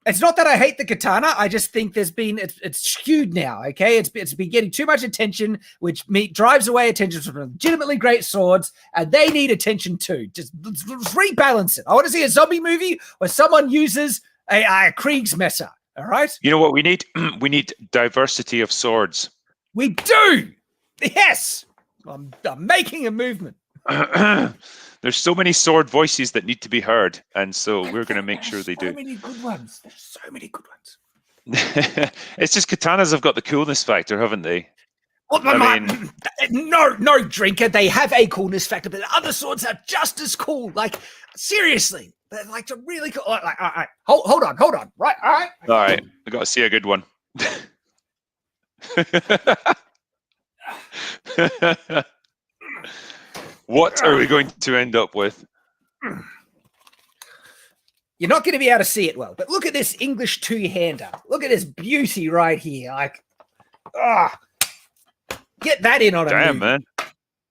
[SPEAKER 2] It's not that I hate the katana. I just think it's skewed now, okay? It's been getting too much attention, which drives away attention from legitimately great swords, and they need attention too. Just rebalance it. I want to see a zombie movie where someone uses a Kriegsmesser. All right.
[SPEAKER 1] You know what we need? We need diversity of swords.
[SPEAKER 2] We do. Yes. I'm making a movement.
[SPEAKER 1] There's so many sword voices that need to be heard, and so we're going to make sure they do.
[SPEAKER 2] So many good ones. There's so many good ones.
[SPEAKER 1] It's just katanas have got the coolness factor, haven't they?
[SPEAKER 2] Well, no, drinker. They have a coolness factor, but the other swords are just as cool. Like, seriously. They're like really cool. All right. Hold on. Right, all right.
[SPEAKER 1] All right. I got to see a good one. What are we going to end up with?
[SPEAKER 2] You're not going to be able to see it well, but look at this English two-hander. Look at this beauty right here. Like, get that in on a
[SPEAKER 1] Damn,
[SPEAKER 2] movie.
[SPEAKER 1] man.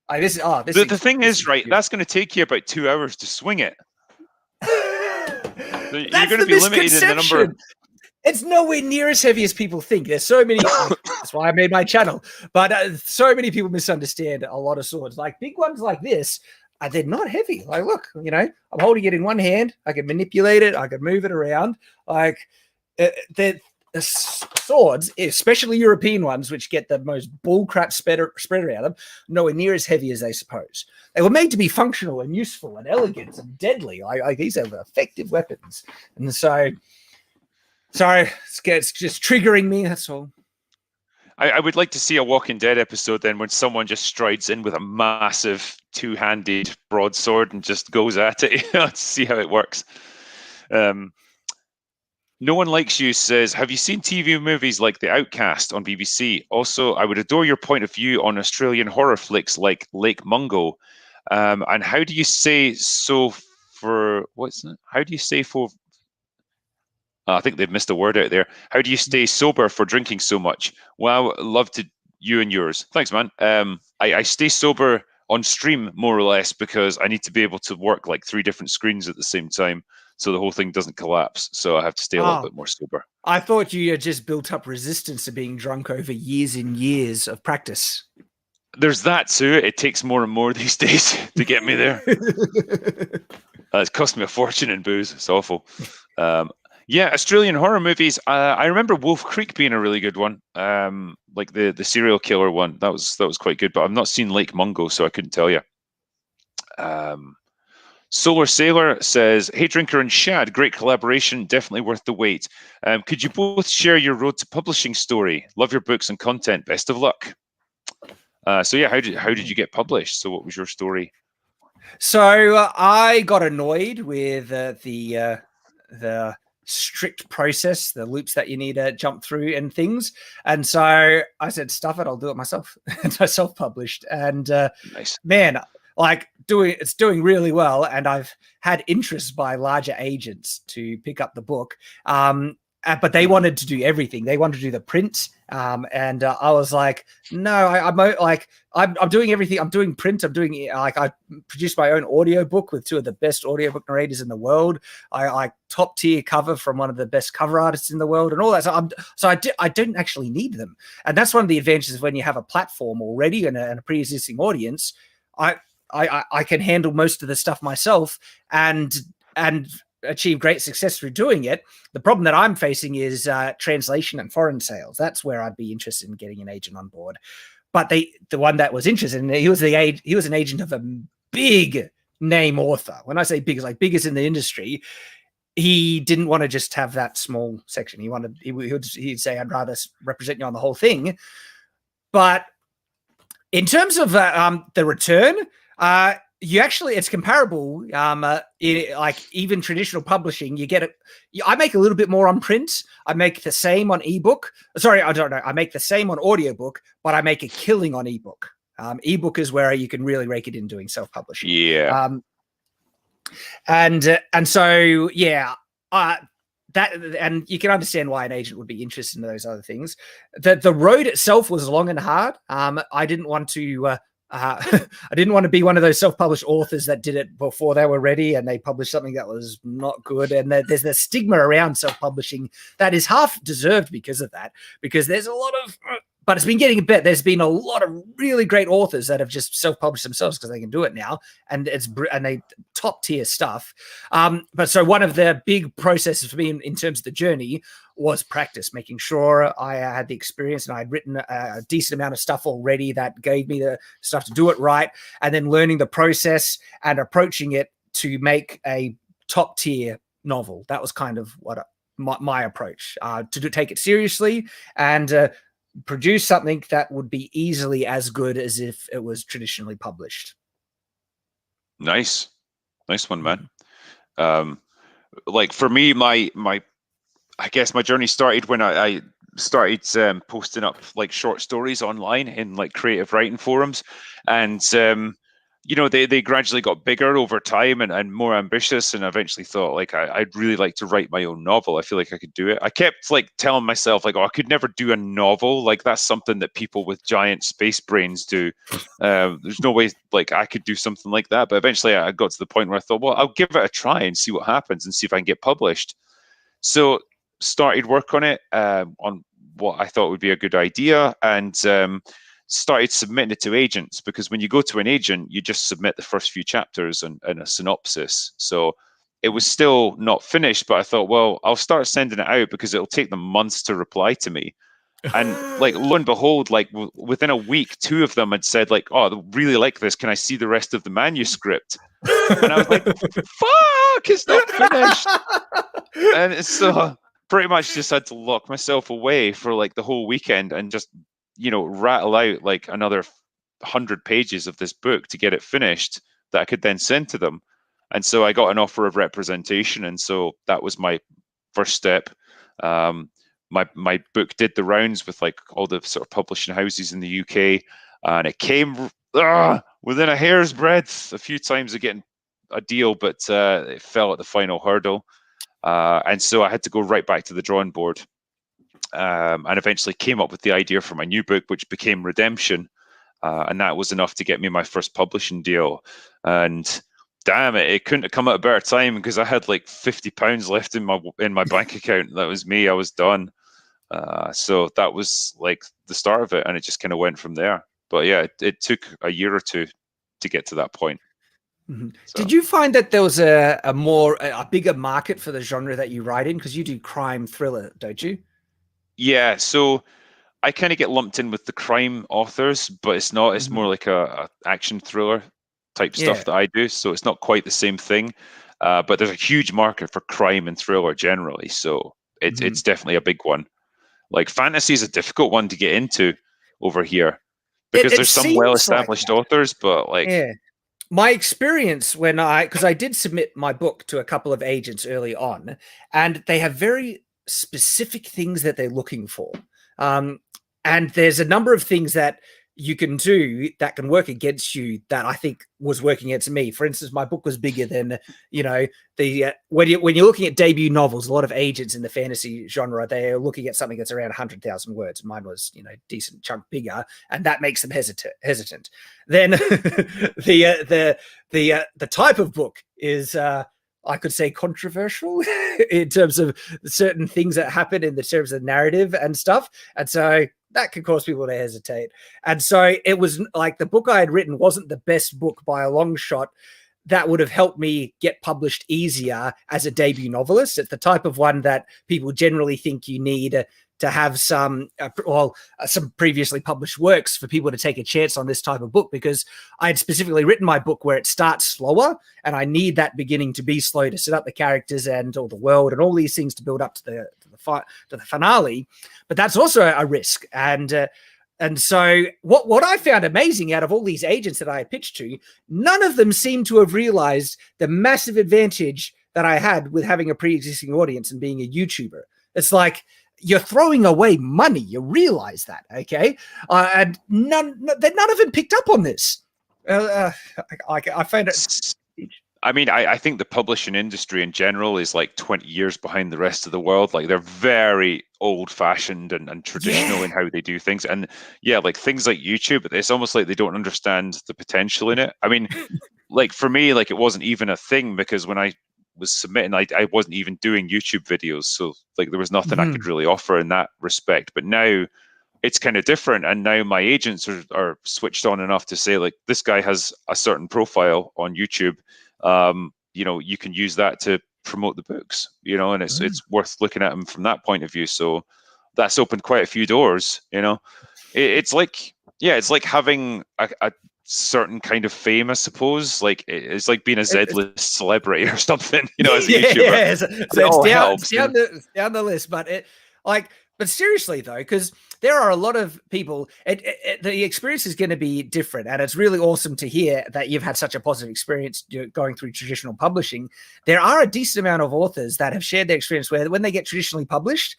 [SPEAKER 1] The thing is, right, that's going to take you about 2 hours to swing it. So you're going to be limited in the number.
[SPEAKER 2] It's nowhere near as heavy as people think. There's so many. That's why I made my channel. But so many people misunderstand a lot of swords. Like big ones like this, they're not heavy. Like, look, I'm holding it in one hand. I can manipulate it. I can move it around. Like, the swords, especially European ones, which get the most bullcrap spread around them, nowhere near as heavy as they suppose. They were made to be functional and useful and elegant and deadly. Like these are effective weapons. And so, sorry, it's just triggering me. That's all.
[SPEAKER 1] I would like to see a Walking Dead episode then when someone just strides in with a massive two-handed broadsword and just goes at it. To see how it works. No One Likes You says, have you seen TV movies like The Outcast on BBC? Also, I would adore your point of view on Australian horror flicks like Lake Mungo. And how do you say so for, what's that? How do you say for, I think they've missed a word out there. How do you stay sober for drinking so much? Wow, love to you and yours. Thanks, man. I stay sober on stream more or less because I need to be able to work like 3 different screens at the same time, so the whole thing doesn't collapse. So I have to stay a little bit more sober.
[SPEAKER 2] I thought you had just built up resistance to being drunk over years and years of practice.
[SPEAKER 1] There's that too. It takes more and more these days to get me there. It's cost me a fortune in booze. It's awful. Yeah, Australian horror movies. I remember Wolf Creek being a really good one. Like the serial killer one. That was quite good. But I've not seen Lake Mungo, so I couldn't tell you. Solar Sailor says, hey, Drinker and Shad, great collaboration, definitely worth the wait. Could you both share your road to publishing story? Love your books and content. Best of luck. So yeah, how did you get published? So what was your story?
[SPEAKER 2] So I got annoyed with the strict process, the loops that you need to jump through and things. And so I said, stuff it, I'll do it myself. And I self-published. And
[SPEAKER 1] nice.
[SPEAKER 2] Man, like it's doing really well. And I've had interest by larger agents to pick up the book. But they wanted to do everything. They wanted to do the print. And I was like, no, I'm doing everything. I'm doing print. I'm doing I produced my own audiobook with 2 of the best audiobook narrators in the world. I top tier cover from one of the best cover artists in the world and all that. So I didn't actually need them. And that's one of the advantages when you have a platform already and a pre-existing audience. I can handle most of the stuff myself and achieve great success through doing it. The problem that I'm facing is translation and foreign sales. That's where I'd be interested in getting an agent on board. But the one that was interested in, he was an agent of a big name author. When I say big, it's like biggest in the industry. He didn't want to just have that small section. He'd say, I'd rather represent you on the whole thing. But in terms of the return, it's comparable. Like even traditional publishing, you get it. I make a little bit more on print. I make the same on ebook. Sorry, I don't know. I make the same on audiobook, but I make a killing on ebook. Ebook is where you can really rake it in doing self-publishing.
[SPEAKER 1] Yeah.
[SPEAKER 2] And so that, and you can understand why an agent would be interested in those other things. The road itself was long and hard. I didn't want to. I didn't want to be one of those self-published authors that did it before they were ready and they published something that was not good. And there's the stigma around self-publishing that is half deserved because of that, because there's a lot of, but it's been getting better. There's been a lot of really great authors that have just self-published themselves because they can do it now, and they top tier stuff. But so one of the big processes for me in terms of the journey was practice, making sure I had the experience and I'd written a decent amount of stuff already that gave me the stuff to do it right, and then learning the process and approaching it to make a top tier novel. That was kind of what my approach, to take it seriously and produce something that would be easily as good as if it was traditionally published.
[SPEAKER 1] Nice one, man. Like for me, my I guess my journey started when I started posting up like short stories online in like creative writing forums, and they gradually got bigger over time and more ambitious, and I eventually thought like I'd really like to write my own novel. I feel like I could do it. I kept like telling myself like, oh, I could never do a novel. Like that's something that people with giant space brains do. There's no way like I could do something like that. But eventually I got to the point where I thought, well, I'll give it a try and see what happens and see if I can get published. So started work on it, on what I thought would be a good idea, and started submitting it to agents, because when you go to an agent, you just submit the first few chapters and a synopsis. So it was still not finished, but I thought, well, I'll start sending it out because it'll take them months to reply to me. And like, lo and behold, like within a week, 2 of them had said like, oh, I really like this. Can I see the rest of the manuscript? And I was like, fuck, it's not finished. And so pretty much just had to lock myself away for like the whole weekend and just rattle out like another 100 pages of this book to get it finished that I could then send to them. And so I got an offer of representation, and so that was my first step. My book did the rounds with like all the sort of publishing houses in the UK, and it came within a hair's breadth a few times of getting a deal, but it fell at the final hurdle, and so I had to go right back to the drawing board. And eventually came up with the idea for my new book, which became Redemption, and that was enough to get me my first publishing deal. And damn it couldn't have come at a better time, because I had like £50 left in my bank account. That was me. I was done. So that was like the start of it, and it just kind of went from there. But yeah, it took a year or two to get to that point.
[SPEAKER 2] Mm-hmm. So. Did you find that there was a bigger market for the genre that you write in? Because you do crime thriller, don't you?
[SPEAKER 1] Yeah, so I kind of get lumped in with the crime authors, but it's not. It's more like a action thriller type stuff that I do. So it's not quite the same thing. But there's a huge market for crime and thriller generally. So it's definitely a big one. Like fantasy is a difficult one to get into over here, because there's some well-established authors, but like...
[SPEAKER 2] Yeah. My experience because I did submit my book to a couple of agents early on, and they have very specific things that they're looking for. And there's a number of things that you can do that can work against you that I think was working against me. For instance, my book was bigger than, when you're looking at debut novels, a lot of agents in the fantasy genre, they're looking at something that's around 100,000 words. Mine was, decent chunk bigger, and that makes them hesitant. Then the type of book is, I could say, controversial in terms of certain things that happen in the terms of narrative and stuff. And so that could cause people to hesitate. And so it was like the book I had written wasn't the best book by a long shot that would have helped me get published easier as a debut novelist. It's the type of one that people generally think you need to have some previously published works for people to take a chance on this type of book, because I had specifically written my book where it starts slower, and I need that beginning to be slow to set up the characters and all the world and all these things to build up to the finale. But that's also a risk. And And so what I found amazing out of all these agents that I pitched to, none of them seem to have realized the massive advantage that I had with having a pre-existing audience and being a YouTuber. It's like, you're throwing away money. You realize that, okay? And none of them picked up on this. I find it.
[SPEAKER 1] I mean, I think the publishing industry in general is like 20 years behind the rest of the world. Like, they're very old-fashioned and traditional in how they do things. And yeah, like things like YouTube, it's almost like they don't understand the potential in it. I mean, like for me, like it wasn't even a thing, because when I was submitting, I wasn't even doing YouTube videos. So like there was nothing I could really offer in that respect. But now it's kind of different. And now my agents are switched on enough to say, like, this guy has a certain profile on YouTube. You know, you can use that to promote the books, you know, and it's worth looking at them from that point of view. So that's opened quite a few doors, you know. It's like, yeah, it's like having a certain kind of fame, I suppose. Like it's like being a Z-list celebrity or something, you know, as a YouTuber.
[SPEAKER 2] Yeah, so it's down the list, but but seriously though, because there are a lot of people, the experience is going to be different, and it's really awesome to hear that you've had such a positive experience going through traditional publishing. There are a decent amount of authors that have shared their experience where when they get traditionally published,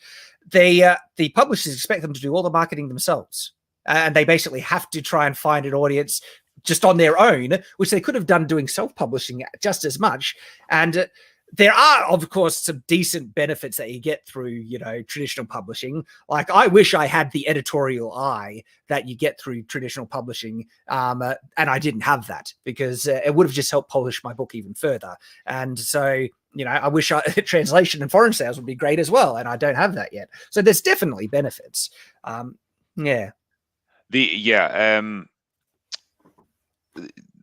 [SPEAKER 2] the publishers expect them to do all the marketing themselves, and they basically have to try and find an audience just on their own, which they could have done doing self-publishing just as much. And there are, of course, some decent benefits that you get through, you know, traditional publishing. Like, I wish I had the editorial eye that you get through traditional publishing, and I didn't have that, because it would have just helped polish my book even further. And so, you know, I wish translation and foreign sales would be great as well, and I don't have that yet. So there's definitely benefits.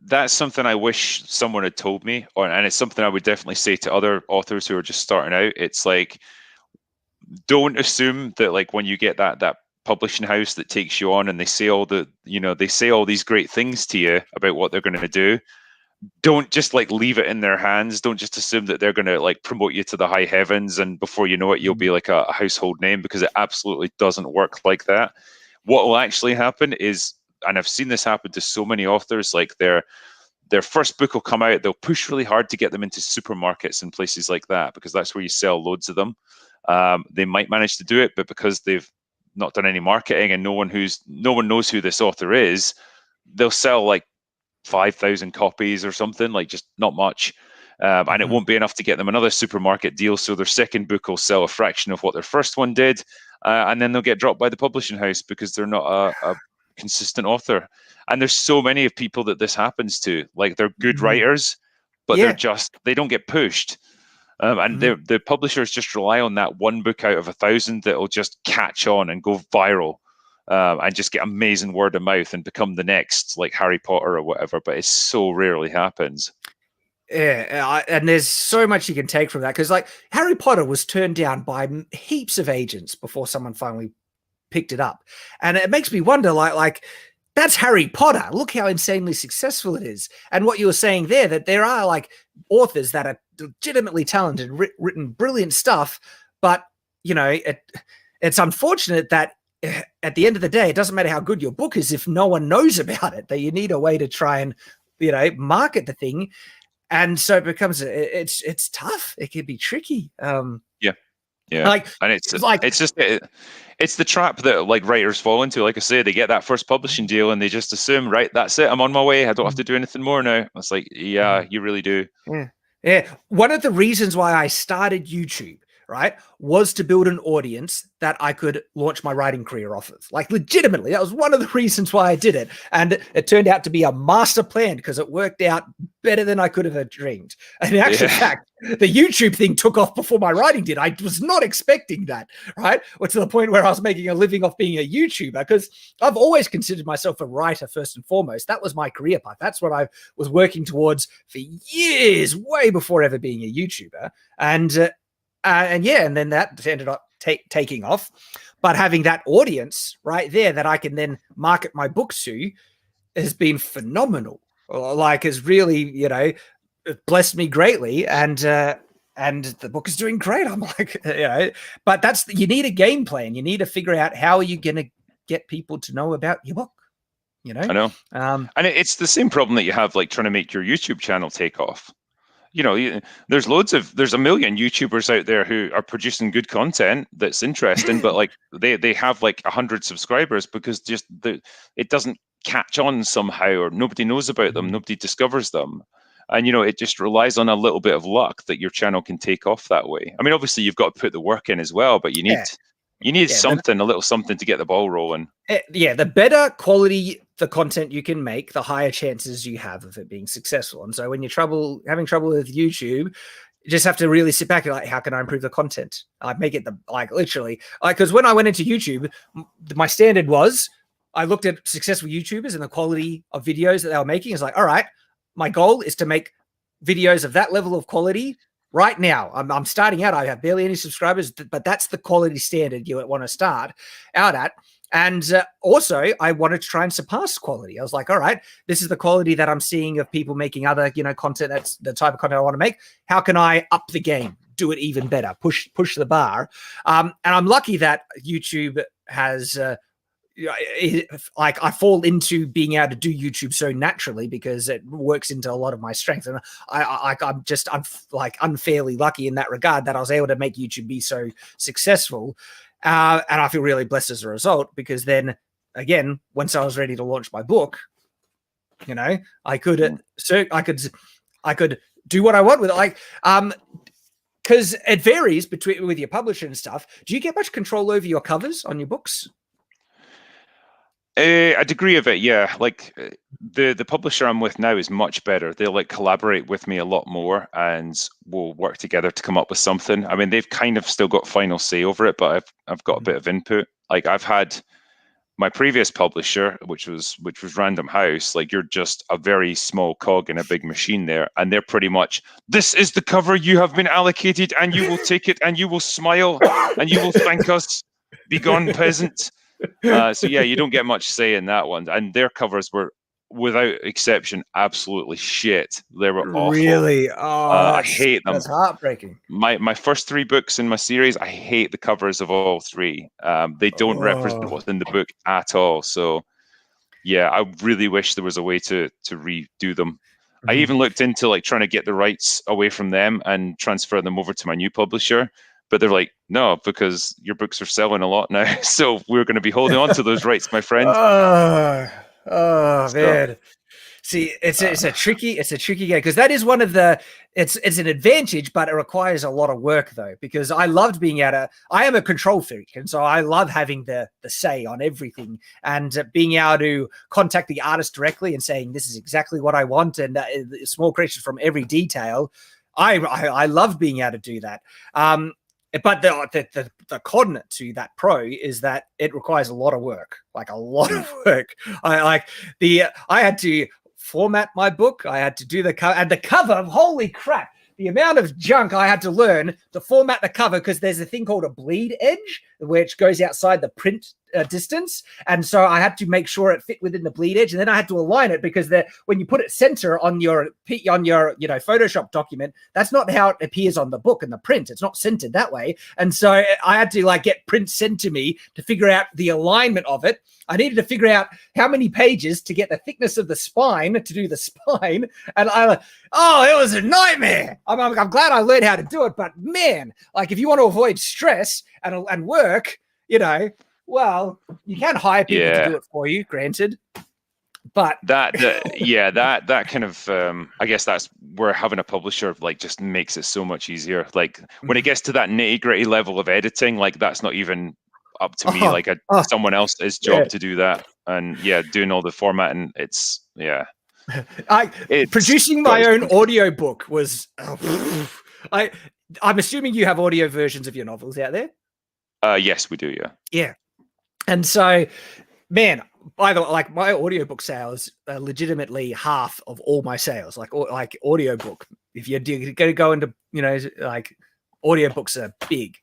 [SPEAKER 1] That's something I wish someone had told me, and it's something I would definitely say to other authors who are just starting out. It's like, don't assume that like when you get that publishing house that takes you on and they say all these great things to you about what they're going to do, don't just like leave it in their hands. Don't just assume that they're going to like promote you to the high heavens and before you know it, you'll be like a household name, because it absolutely doesn't work like that. What will actually happen is, and I've seen this happen to so many authors, like their first book will come out, they'll push really hard to get them into supermarkets and places like that, because that's where you sell loads of them. They might manage to do it, but because they've not done any marketing and no one knows who this author is, they'll sell like 5,000 copies or something, like just not much. And it won't be enough to get them another supermarket deal. So their second book will sell a fraction of what their first one did. And then they'll get dropped by the publishing house because they're not a consistent author. And there's so many of people that this happens to, like they're good writers, but they don't get pushed. And the publishers just rely on that one book out of 1,000 that will just catch on and go viral, and just get amazing word of mouth and become the next like Harry Potter or whatever. But it so rarely happens.
[SPEAKER 2] Yeah, and there's so much you can take from that, because like Harry Potter was turned down by heaps of agents before someone finally picked it up, and it makes me wonder, like that's Harry Potter. Look how insanely successful it is. And what you were saying there, that there are like authors that are legitimately talented, written brilliant stuff, but you know, it's unfortunate that at the end of the day, it doesn't matter how good your book is if no one knows about it. That you need a way to try and, you know, market the thing. And so it becomes it's tough. It can be tricky.
[SPEAKER 1] Yeah, like, and it's the trap that like writers fall into. Like I say, they get that first publishing deal and they just assume, right, that's it, I'm on my way, I don't have to do anything more now. It's like, yeah, you really do.
[SPEAKER 2] Yeah. One of the reasons why I started YouTube, right, was to build an audience that I could launch my writing career off of. Like, legitimately, that was one of the reasons why I did it. And it turned out to be a master plan, because it worked out better than I could have dreamed. And in actual fact, the YouTube thing took off before my writing did. I was not expecting that, right? Or to the point where I was making a living off being a YouTuber, because I've always considered myself a writer first and foremost. That was my career path. That's what I was working towards for years, way before ever being a YouTuber. And then that ended up taking off. But having that audience right there that I can then market my books to has been phenomenal. Like, has really, you know, blessed me greatly. And the book is doing great. I'm like, you know, but you need a game plan. You need to figure out how are you going to get people to know about your book. You know,
[SPEAKER 1] I know. And it's the same problem that you have like trying to make your YouTube channel take off. You know, there's a million YouTubers out there who are producing good content that's interesting, but like they have like 100 subscribers because just it doesn't catch on somehow, or nobody knows about them, nobody discovers them. And, you know, it just relies on a little bit of luck that your channel can take off that way. I mean, obviously you've got to put the work in as well, but you need something, a little something to get the ball rolling.
[SPEAKER 2] Yeah, the better quality the content you can make, the higher chances you have of it being successful. And so when you're having trouble with YouTube, you just have to really sit back and like, how can I improve the content? I make it literally, because when I went into YouTube, my standard was I looked at successful YouTubers and the quality of videos that they were making. It's like, all right, my goal is to make videos of that level of quality right now. I'm starting out. I have barely any subscribers, but that's the quality standard you want to start out at. And also, I wanted to try and surpass quality. I was like, all right, this is the quality that I'm seeing of people making other, content. That's the type of content I want to make. How can I up the game, do it even better, push the bar? And I'm lucky that YouTube has... I fall into being able to do YouTube so naturally because it works into a lot of my strengths, and I'm unfairly lucky in that regard that I was able to make YouTube be so successful, and I feel really blessed as a result because then again, once I was ready to launch my book, I could do what I want with it, because it varies with your publisher and stuff. Do you get much control over your covers on your books?
[SPEAKER 1] A degree of it, yeah. Like the publisher I'm with now is much better. They'll like collaborate with me a lot more, and we'll work together to come up with something. I mean, they've kind of still got final say over it, but I've got a bit of input. Like I've had my previous publisher, which was Random House. Like you're just a very small cog in a big machine there, and they're pretty much, this is the cover you have been allocated, and you will take it, and you will smile, and you will thank us. Be gone, peasant. So yeah, you don't get much say in that one. And their covers were, without exception, absolutely shit. They were awful.
[SPEAKER 2] Really? Oh,
[SPEAKER 1] I hate them.
[SPEAKER 2] That's heartbreaking.
[SPEAKER 1] My first 3 books in my series, I hate the covers of all 3. They don't represent what's in the book at all. So yeah, I really wish there was a way to redo them. I even looked into like trying to get the rights away from them and transfer them over to my new publisher. But they're like, no, because your books are selling a lot now. So we're going to be holding on to those rights, my friend.
[SPEAKER 2] Man. See, it's a tricky game, because that is one of the, it's an advantage, but it requires a lot of work though, because I loved being I am a control freak. And so I love having the say on everything, and being able to contact the artist directly and saying, this is exactly what I want. And small corrections from every detail. I love being able to do that. But the con to that pro is that it requires a lot of work, like a lot of work. I had to format my book. I had to do the cover, and the cover, holy crap, the amount of junk I had to learn to format the cover, because there's a thing called a bleed edge, which goes outside the print distance. And so I had to make sure it fit within the bleed edge. And then I had to align it, because when you put it center on your Photoshop document, that's not how it appears on the book and the print. It's not centered that way. And so I had to get print sent to me to figure out the alignment of it. I needed to figure out how many pages to get the thickness of the spine to do the spine. And it was a nightmare. I'm glad I learned how to do it, but man, if you want to avoid stress and work, well, you can hire people to do it for you, granted. But
[SPEAKER 1] that kind of I guess that's where having a publisher just makes it so much easier. When it gets to that nitty-gritty level of editing, that's not even up to me. Someone else's job to do that. And doing all the formatting, it's
[SPEAKER 2] producing my own audiobook was I'm assuming you have audio versions of your novels out there.
[SPEAKER 1] Yes, we do.
[SPEAKER 2] Yeah. And so, man, by the way, my audiobook sales are legitimately half of all my sales. Audiobook, if you're going to go into, audiobooks are big,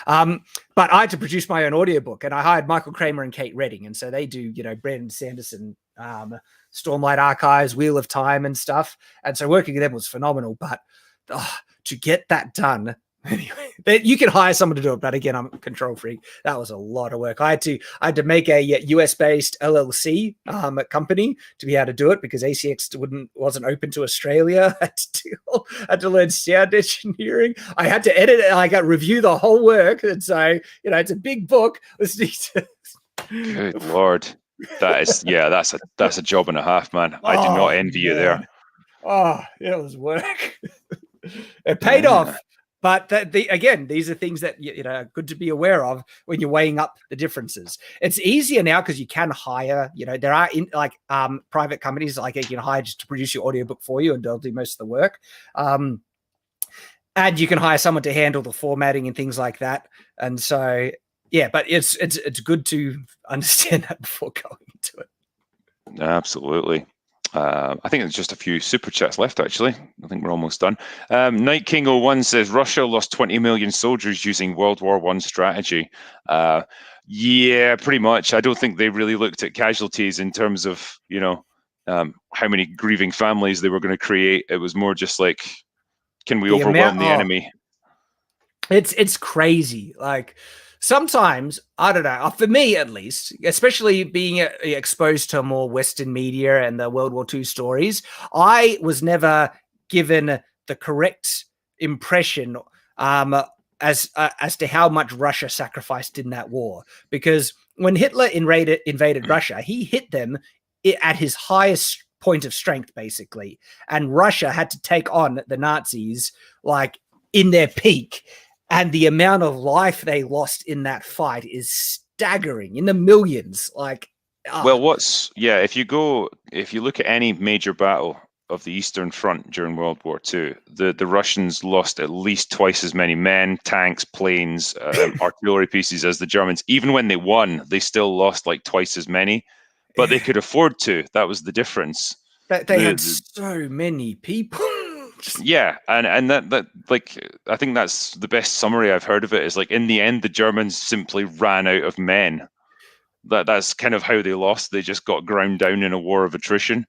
[SPEAKER 2] but I had to produce my own audiobook, and I hired Michael Kramer and Kate Redding. And so they do, Brandon Sanderson, Stormlight Archives, Wheel of Time and stuff. And so working with them was phenomenal, but to get that done Anyway, you can hire someone to do it, but again, I'm a control freak. That was a lot of work. I had to make a US based LLC company to be able to do it because ACX wasn't open to Australia. I had to learn sound engineering. I had to edit it. I got review the whole work, and so it's a big book.
[SPEAKER 1] Good Lord, that's a job and a half, man. I do not envy you there.
[SPEAKER 2] Oh, it was work. It paid off. But again, these are things that are good to be aware of when you're weighing up the differences. It's easier now because you can hire. There are private companies like you can hire just to produce your audiobook for you, and they'll do most of the work. And you can hire someone to handle the formatting and things like that. And so, but it's good to understand that before going into it.
[SPEAKER 1] Absolutely. I think there's just a few super chats left, actually. I think we're almost done. Night King 01 says Russia lost 20 million soldiers using World War I strategy. Yeah, pretty much. I don't think they really looked at casualties in terms of, how many grieving families they were going to create. It was more just like, can we overwhelm the enemy?
[SPEAKER 2] It's crazy. Like, sometimes, I don't know, for me at least, especially being exposed to more Western media and the World War II stories, I was never given the correct impression as to how much Russia sacrificed in that war. Because when Hitler invaded Russia, he hit them at his highest point of strength, basically. And Russia had to take on the Nazis, like, in their peak. And the amount of life they lost in that fight is staggering, in the millions.
[SPEAKER 1] Well, if you look at any major battle of the Eastern Front during World War II, the Russians lost at least twice as many men, tanks, planes, artillery pieces as the Germans. Even when they won, they still lost like twice as many, but they could afford to. That was the difference.
[SPEAKER 2] They had so many people.
[SPEAKER 1] Yeah, and that I think that's the best summary I've heard of it, is like, in the end the Germans simply ran out of men. That's kind of how they lost. They just got ground down in a war of attrition.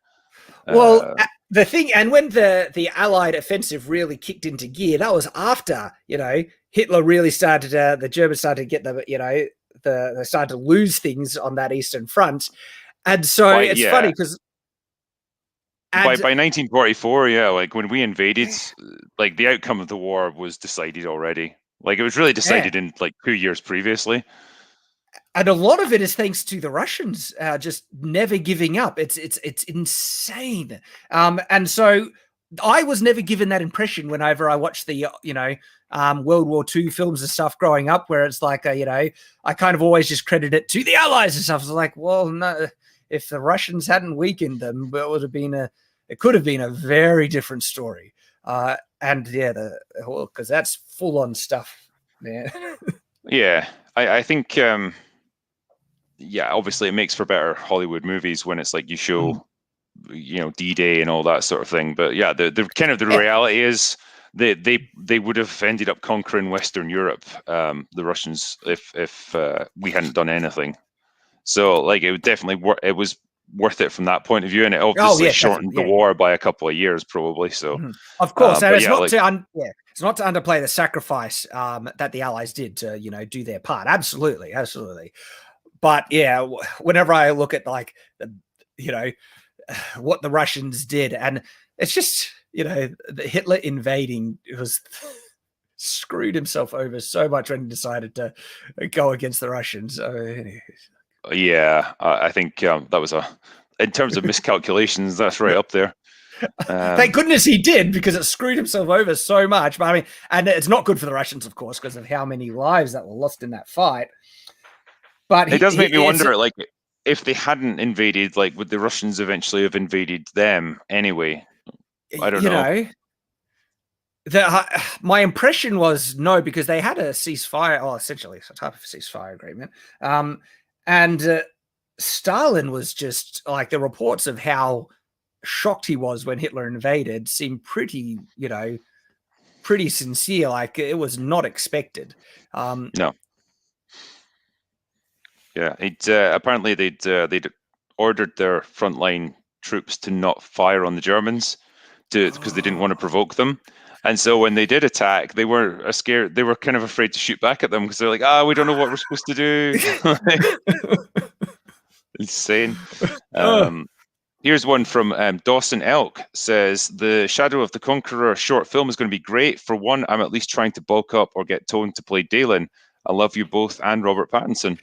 [SPEAKER 2] Well, the thing, and when the Allied offensive really kicked into gear, that was after Hitler really started. The Germans started to get they started to lose things on that Eastern Front, and so it's funny because.
[SPEAKER 1] By 1944, like when we invaded, like the outcome of the war was decided already. Like it was really decided in like 2 years previously.
[SPEAKER 2] And a lot of it is thanks to the Russians just never giving up. It's insane. And so I was never given that impression whenever I watched the World War II films and stuff growing up, where it's like I kind of always just credit it to the Allies and stuff. It's like, well, no. If the Russians hadn't weakened them, it could have been a very different story. Because that's full on stuff, man.
[SPEAKER 1] Yeah, I think, obviously it makes for better Hollywood movies when it's like you show, D-Day and all that sort of thing. But yeah, the kind of the reality is they would have ended up conquering Western Europe, the Russians, if we hadn't done anything. So, like, it would definitely it was worth it from that point of view, and it obviously shortened the war by a couple of years, probably. So,
[SPEAKER 2] of course, and it's not to underplay the sacrifice that the Allies did to do their part. Absolutely. But yeah, whenever I look at like what the Russians did, and it's just the Hitler invading was. Screwed himself over so much when he decided to go against the Russians.
[SPEAKER 1] Yeah, I think that was in terms of miscalculations, that's right up there.
[SPEAKER 2] Thank goodness he did, because it screwed himself over so much. But I mean, and it's not good for the Russians, of course, because of how many lives that were lost in that fight. But
[SPEAKER 1] it does make me wonder, like, if they hadn't invaded, like, would the Russians eventually have invaded them anyway? I don't know.
[SPEAKER 2] My impression was no, because they had a ceasefire, essentially a type of ceasefire agreement. And Stalin was just like, the reports of how shocked he was when Hitler invaded seemed pretty sincere. Like, it was not expected.
[SPEAKER 1] No. Yeah, apparently they'd ordered their frontline troops to not fire on the Germans because they didn't want to provoke them. And so when they did attack, they were scared. They were kind of afraid to shoot back at them because they're like, we don't know what we're supposed to do. Insane. Here's one from Dawson Elk. Says, the Shadow of the Conqueror short film is going to be great. For one, I'm at least trying to bulk up or get toned to play Dalen. I love you both and Robert Pattinson.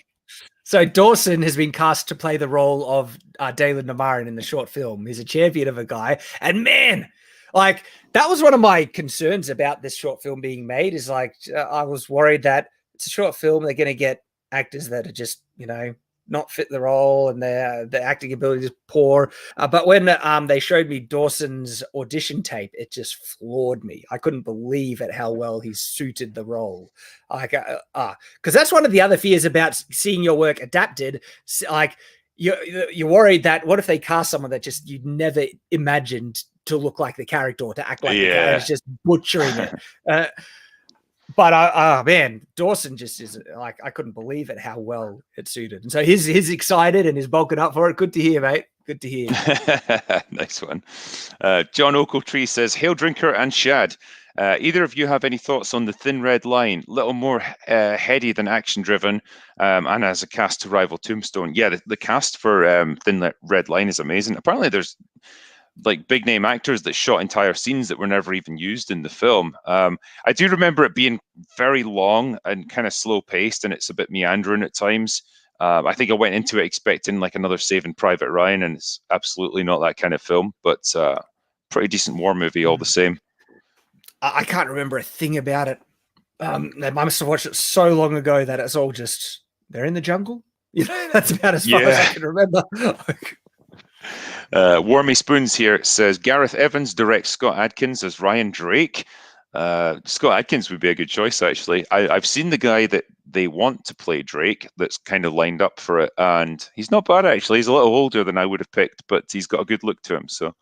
[SPEAKER 2] So Dawson has been cast to play the role of Dalen Namarin in the short film. He's a champion of a guy. And man, like, that was one of my concerns about this short film being made, is like, I was worried that it's a short film. They're going to get actors that are just, not fit the role, and their acting ability is poor. But when they showed me Dawson's audition tape, it just floored me. I couldn't believe at how well he suited the role. Like, because that's one of the other fears about seeing your work adapted. Like, you're worried that what if they cast someone that just you'd never imagined to look like the character or to act like the character, is just butchering it. But man, Dawson just is like, I couldn't believe it how well it suited. And so he's excited and he's bulking up for it. Good to hear, mate. Good to hear.
[SPEAKER 1] Nice one. John Oakletree says, Hail Drinker and Shad. Either of you have any thoughts on the Thin Red Line? Little more heady than action driven, and as a cast to rival Tombstone. Yeah, the cast for Thin Red Line is amazing. Apparently there's like big name actors that shot entire scenes that were never even used in the film. I do remember it being very long and kind of slow paced, and it's a bit meandering at times. I think I went into it expecting like another Saving Private Ryan, and it's absolutely not that kind of film, but pretty decent war movie all the same.
[SPEAKER 2] I can't remember a thing about it. I must have watched it so long ago that it's all just, they're in the jungle. That's about as far as I can remember.
[SPEAKER 1] Warmy Spoons here says, Gareth Evans directs Scott Adkins as Ryan Drake. Scott Adkins would be a good choice, actually. I've seen the guy that they want to play Drake that's kind of lined up for it, and he's not bad, actually. He's a little older than I would have picked, but he's got a good look to him. So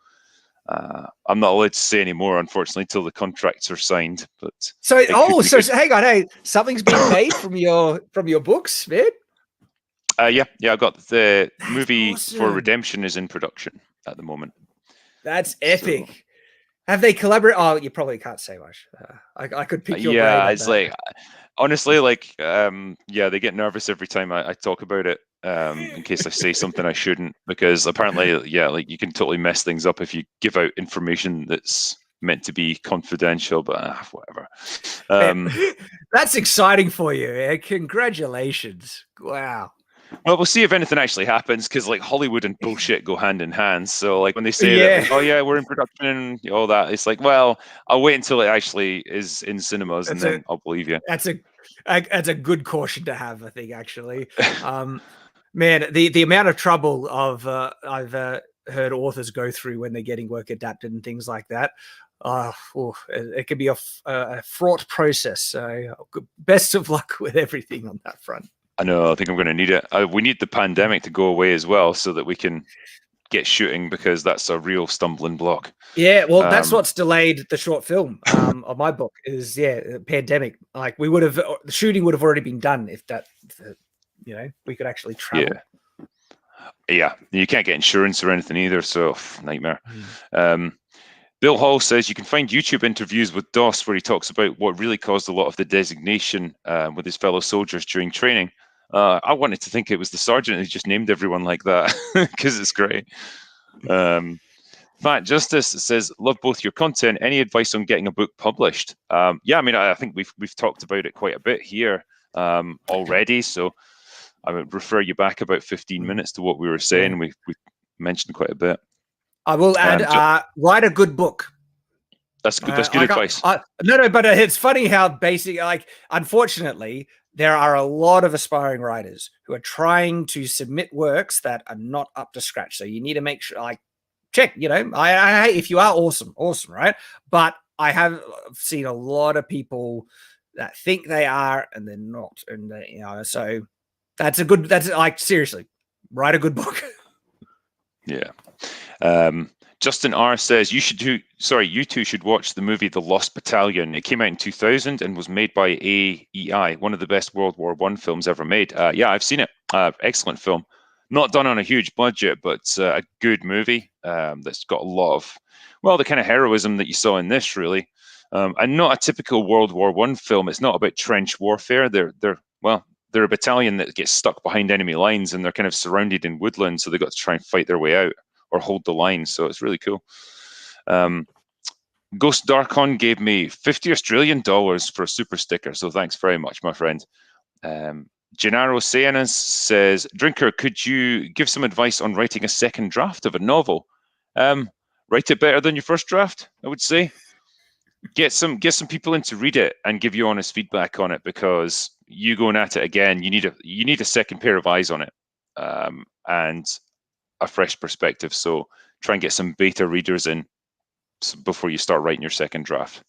[SPEAKER 1] I'm not allowed to say any more, unfortunately, till the contracts are signed. But
[SPEAKER 2] so hang on, hey, something's been made from your books, man.
[SPEAKER 1] Yeah, I've got the movie for Redemption is in production at the moment.
[SPEAKER 2] That's epic. So, have they collaborated? Oh, you probably can't say much. I could pick your brain.
[SPEAKER 1] Yeah, it's like, honestly, like, they get nervous every time I talk about it, in case I say something I shouldn't, because apparently, like, you can totally mess things up if you give out information that's meant to be confidential, but whatever.
[SPEAKER 2] That's exciting for you. Man. Congratulations. Wow.
[SPEAKER 1] Well, we'll see if anything actually happens, because like Hollywood and bullshit go hand in hand. So like when they say that, like, we're in production and all that, it's like, well, I'll wait until it actually is in cinemas, and then I'll believe you.
[SPEAKER 2] That's a good caution to have, I think, actually. Man, the amount of trouble I've heard authors go through when they're getting work adapted and things like that. It can be a fraught process. So best of luck with everything on that front.
[SPEAKER 1] I know. I think I'm going to need it. We need the pandemic to go away as well, so that we can get shooting, because that's a real stumbling block.
[SPEAKER 2] Yeah, well, that's what's delayed the short film of my book is pandemic. Like the shooting would have already been done if we could actually travel.
[SPEAKER 1] Yeah. You can't get insurance or anything either, so nightmare. Bill Hall says you can find YouTube interviews with Doss where he talks about what really caused a lot of the designation with his fellow soldiers during training. I wanted to think it was the sergeant who just named everyone like that, because it's great. Fat Justice says, love both your content. Any advice on getting a book published? I mean, I think we've talked about it quite a bit here already, so I would refer you back about 15 minutes to what we were saying. We mentioned quite a bit.
[SPEAKER 2] I will add, write a good book.
[SPEAKER 1] That's good. That's good advice.
[SPEAKER 2] No, but it's funny how basic, like, unfortunately, there are a lot of aspiring writers who are trying to submit works that are not up to scratch. So you need to make sure, like, check, I if you are awesome, right? But I have seen a lot of people that think they are and they're not. And, so that's like, seriously, write a good book.
[SPEAKER 1] Yeah. Justin R says you two should watch the movie The Lost Battalion. It came out in 2000 and was made by AEI, one of the best World War I films ever made. I've seen it. Excellent film. Not done on a huge budget, but a good movie that's got a lot of, the kind of heroism that you saw in this, really. and not a typical World War I film. It's not about trench warfare. They're a battalion that gets stuck behind enemy lines, and they're kind of surrounded in woodland, so they've got to try and fight their way out or hold the line. So it's really cool. Ghost Darkon gave me $50 Australian for a super sticker, so thanks very much, my friend. Gennaro Seanas says, Drinker, could you give some advice on writing a second draft of a novel? Write it better than your first draft, I would say. Get some people in to read it and give you honest feedback on it, because you going at it again, you need a second pair of eyes on it, and a fresh perspective. So try and get some beta readers in before you start writing your second draft.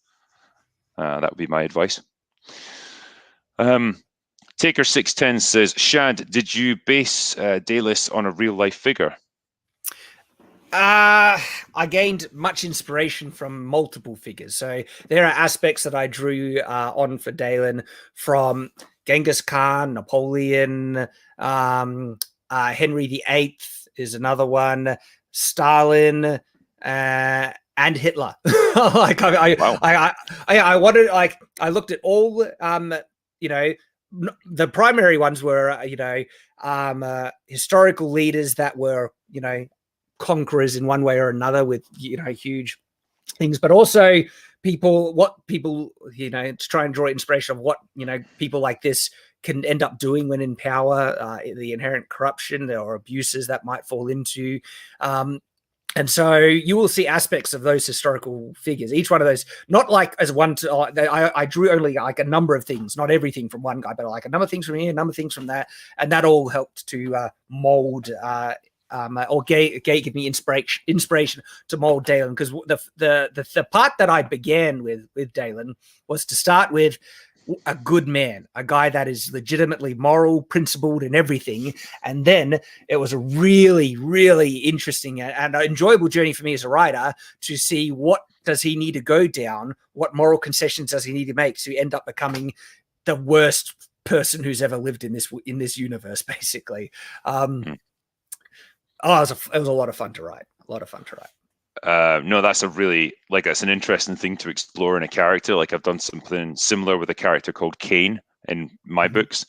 [SPEAKER 1] That would be my advice. Taker 610 says, Shad, did you base Dalis on a real life figure?
[SPEAKER 2] I gained much inspiration from multiple figures. So there are aspects that I drew on for Dalen from Genghis Khan, Napoleon, Henry VIII is another one, Stalin, and Hitler. I wanted, I looked at all, the primary ones were, historical leaders that were, conquerors in one way or another with, huge things, but also people to try and draw inspiration of what, people like this can end up doing when in power, the inherent corruption or abuses that might fall into. And so you will see aspects of those historical figures, each one of those, not like as one, I drew only like a number of things, not everything from one guy, but like a number of things from here, a number of things from that. And that all helped to mold or give me inspiration to mold Dalen. Because the part that I began with Dalen was to start with a good man, a guy that is legitimately moral, principled, and everything. And then it was a really, really interesting and enjoyable journey for me as a writer to see what does he need to go down, what moral concessions does he need to make to end up becoming the worst person who's ever lived in this universe, basically. It was a lot of fun to write.
[SPEAKER 1] No, that's that's an interesting thing to explore in a character. Like I've done something similar with a character called Cain in my books.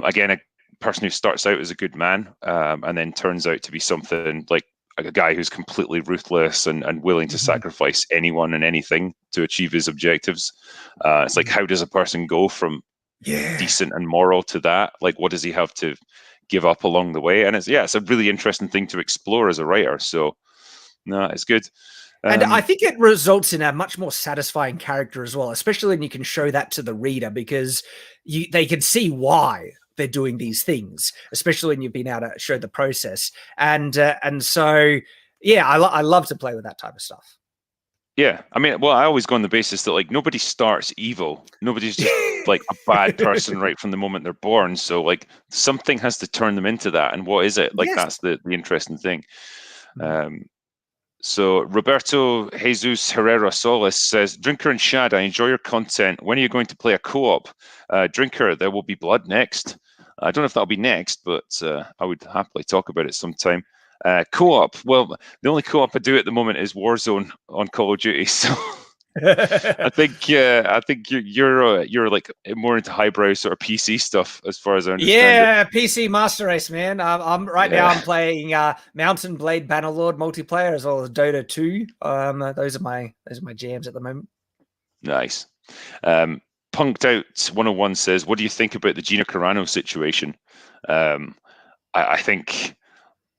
[SPEAKER 1] Again, a person who starts out as a good man and then turns out to be something like a guy who's completely ruthless and willing to sacrifice anyone and anything to achieve his objectives. It's like, how does a person go from decent and moral to that? Like, what does he have to give up along the way? And it's a really interesting thing to explore as a writer. So no, it's good.
[SPEAKER 2] And I think it results in a much more satisfying character as well, especially when you can show that to the reader, because they can see why they're doing these things, especially when you've been able to show the process. And so, I love to play with that type of stuff.
[SPEAKER 1] Yeah, I mean, I always go on the basis that like nobody starts evil. Nobody's just like a bad person right from the moment they're born. So like something has to turn them into that. And what is it? Like that's the interesting thing. So Roberto Jesus Herrera Solis says, Drinker and Shad, I enjoy your content. When are you going to play a co-op? Drinker, there will be blood next. I don't know if that'll be next, but I would happily talk about it sometime. Co-op, well, the only co-op I do at the moment is Warzone on Call of Duty. So I think you're like more into highbrow sort of PC stuff as far as I understand.
[SPEAKER 2] Yeah, PC Master Race, man. I'm now. I'm playing Mountain Blade Bannerlord multiplayer as well as Dota 2. Those are my jams at the moment.
[SPEAKER 1] Nice. Punked Out 101 says, "What do you think about the Gina Carano situation?" I think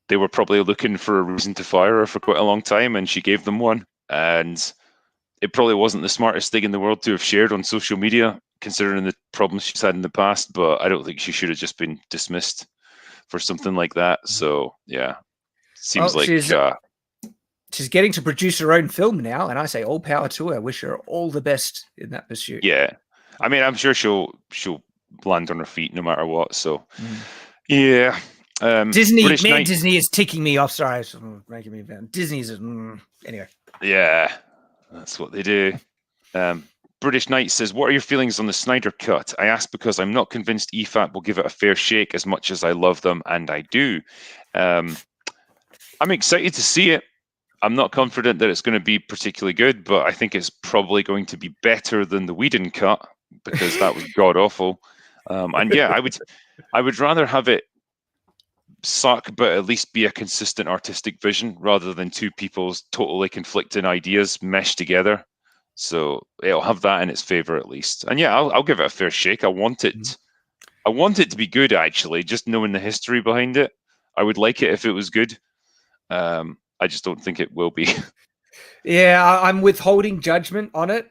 [SPEAKER 1] they were probably looking for a reason to fire her for quite a long time, and she gave them one. And it probably wasn't the smartest thing in the world to have shared on social media, considering the problems she's had in the past, but I don't think she should have just been dismissed for something like that. So, yeah, seems like...
[SPEAKER 2] she's getting to produce her own film now, and I say all power to her. Wish her all the best in that pursuit.
[SPEAKER 1] Yeah. I mean, I'm sure she'll land on her feet no matter what, so... Yeah.
[SPEAKER 2] Disney is ticking me off. Sorry, it's making me... Disney's... Anyway.
[SPEAKER 1] Yeah. That's what they do. British Knight says, what are your feelings on the Snyder Cut? I ask because I'm not convinced EFAP will give it a fair shake as much as I love them, and I do. I'm excited to see it. I'm not confident that it's going to be particularly good, but I think it's probably going to be better than the Whedon cut because that was god awful. And yeah, I would rather have it suck, but at least be a consistent artistic vision rather than two people's totally conflicting ideas meshed together. So it'll have that in its favor at least. And yeah, I'll give it a fair shake. I want it to be good, actually. Just knowing the history behind it, I would like it if it was good. I just don't think it will be.
[SPEAKER 2] Yeah, I'm withholding judgment on it.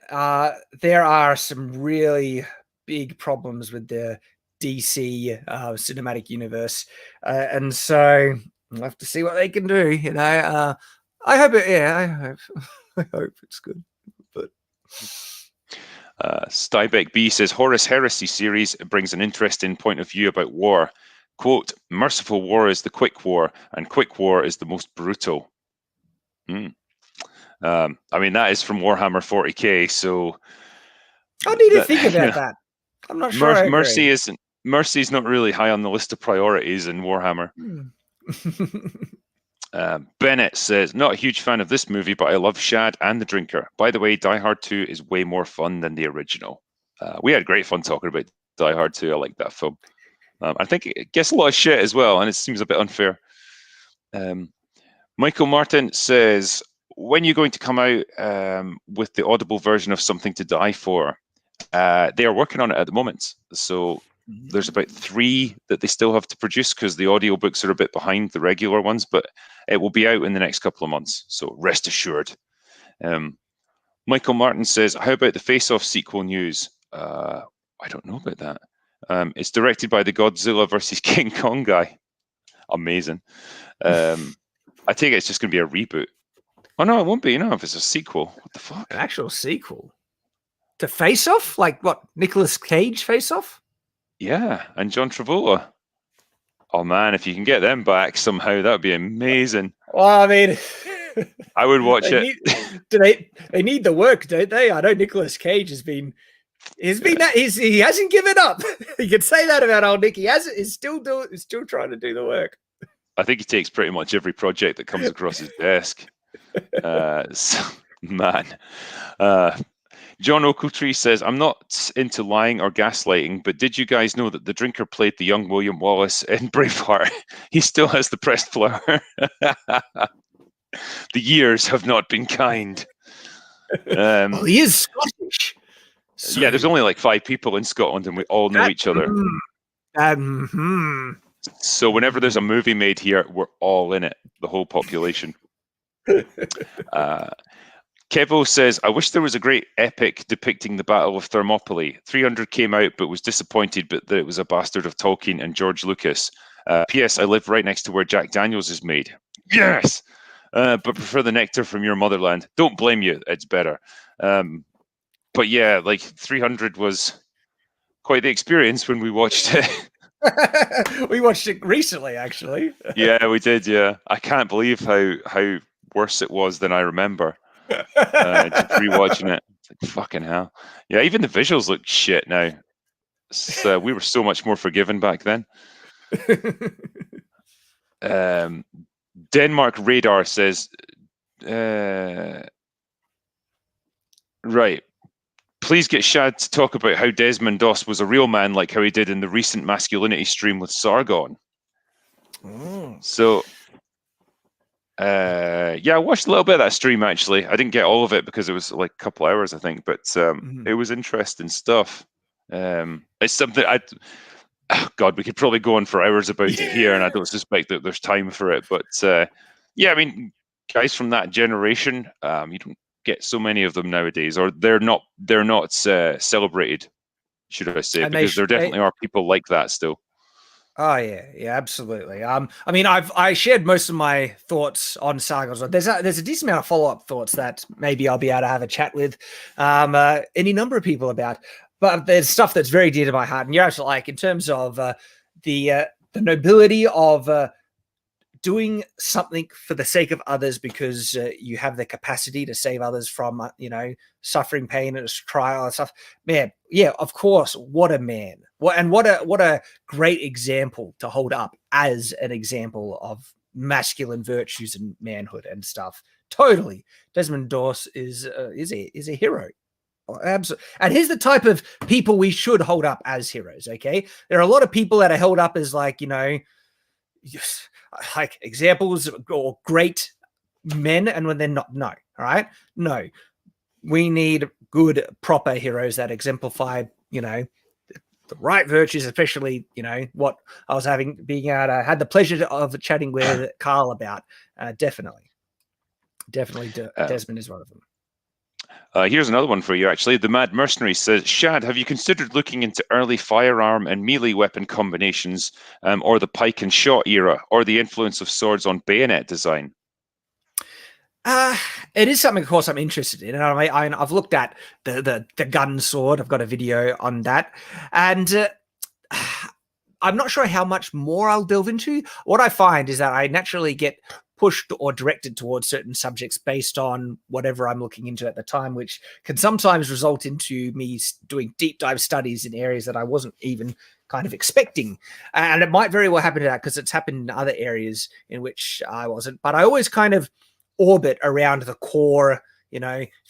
[SPEAKER 2] There are some really big problems with the DC cinematic universe, and so we'll have to see what they can do. You know, I hope it. Yeah, I hope it's good. But
[SPEAKER 1] Stuybeck B says Horus Heresy series brings an interesting point of view about war. Quote, merciful war is the quick war, and quick war is the most brutal. I mean, that is from Warhammer 40k, so
[SPEAKER 2] I need to think about that. I'm not sure.
[SPEAKER 1] Mercy's not really high on the list of priorities in Warhammer. Bennett says, not a huge fan of this movie, but I love Shad and the Drinker. By the way, Die Hard 2 is way more fun than the original. We had great fun talking about Die Hard 2. I like that film. I think it gets a lot of shit as well, and it seems a bit unfair. Michael Martin says, when you're going to come out with the audible version of Something to Die For? They are working on it at the moment. So there's about 3 that they still have to produce because the audiobooks are a bit behind the regular ones, but it will be out in the next couple of months. So rest assured. Michael Martin says, how about the Face Off sequel news? I don't know about that. It's directed by the Godzilla versus King Kong guy. Amazing. I think it's just going to be a reboot. Oh, no, it won't be. No, if it's a sequel. What the fuck?
[SPEAKER 2] An actual sequel? To Face Off? Like what? Nicolas Cage Face Off?
[SPEAKER 1] Yeah, and John Travolta. Oh, man, if you can get them back somehow, that would be amazing.
[SPEAKER 2] Well, I mean...
[SPEAKER 1] I would watch it.
[SPEAKER 2] They need the work, don't they? I know Nicolas Cage he hasn't given up. You can say that about old Nick. He's still trying to do the work.
[SPEAKER 1] I think he takes pretty much every project that comes across his desk. Man. John Ochiltree says, I'm not into lying or gaslighting, but did you guys know that the Drinker played the young William Wallace in Braveheart? He still has the pressed flower. The years have not been kind.
[SPEAKER 2] Well, he is Scottish.
[SPEAKER 1] So, yeah, there's only like 5 people in Scotland and we all know each other. So whenever there's a movie made here, we're all in it, the whole population. Kevo says, I wish there was a great epic depicting the Battle of Thermopylae. 300 came out but was disappointed that it was a bastard of Tolkien and George Lucas. P.S. I live right next to where Jack Daniels is made. Yes! But prefer the nectar from your motherland. Don't blame you, it's better. But yeah, like 300 was quite the experience when we watched it.
[SPEAKER 2] We watched it recently, actually.
[SPEAKER 1] Yeah, we did. Yeah, I can't believe how worse it was than I remember. Just rewatching it, it's like fucking hell. Yeah, even the visuals look shit now. So we were so much more forgiving back then. Denmark Radar says, right. Please get Shad to talk about how Desmond Doss was a real man, like how he did in the recent masculinity stream with Sargon. So, yeah, I watched a little bit of that stream, actually. I didn't get all of it because it was like a couple hours, I think, but it was interesting stuff. It's something God, we could probably go on for hours about it here, and I don't suspect that there's time for it. But yeah, I mean, guys from that generation, you don't get so many of them nowadays, or they're not celebrated, should I say? And because there definitely are people like that still.
[SPEAKER 2] Oh yeah, absolutely. I mean, I shared most of my thoughts on Sargon. There's a decent amount of follow-up thoughts that maybe I'll be able to have a chat with any number of people about. But there's stuff that's very dear to my heart, and you're actually like in terms of the nobility of doing something for the sake of others because you have the capacity to save others from suffering, pain, and trial and stuff. Man, yeah, of course. What a man! What a great example to hold up as an example of masculine virtues and manhood and stuff totally. Desmond Doss is a hero. Absolutely. And here's the type of people we should hold up as heroes. Okay, there are a lot of people that are held up as like like examples or great men, and when they're not. No, all right, no. We need good, proper heroes that exemplify, the right virtues, especially, what I was had the pleasure of chatting with Carl about. Definitely, Desmond is one of them.
[SPEAKER 1] Here's another one for you, actually. The Mad Mercenary says, Shad, have you considered looking into early firearm and melee weapon combinations, or the pike and shot era, or the influence of swords on bayonet design?
[SPEAKER 2] It is something, of course, I'm interested in. And I've looked at the gun sword. I've got a video on that. And I'm not sure how much more I'll delve into. What I find is that I naturally get pushed or directed towards certain subjects based on whatever I'm looking into at the time, which can sometimes result into me doing deep dive studies in areas that I wasn't even kind of expecting. And it might very well happen to that because it's happened in other areas in which I wasn't. But I always kind of orbit around the core,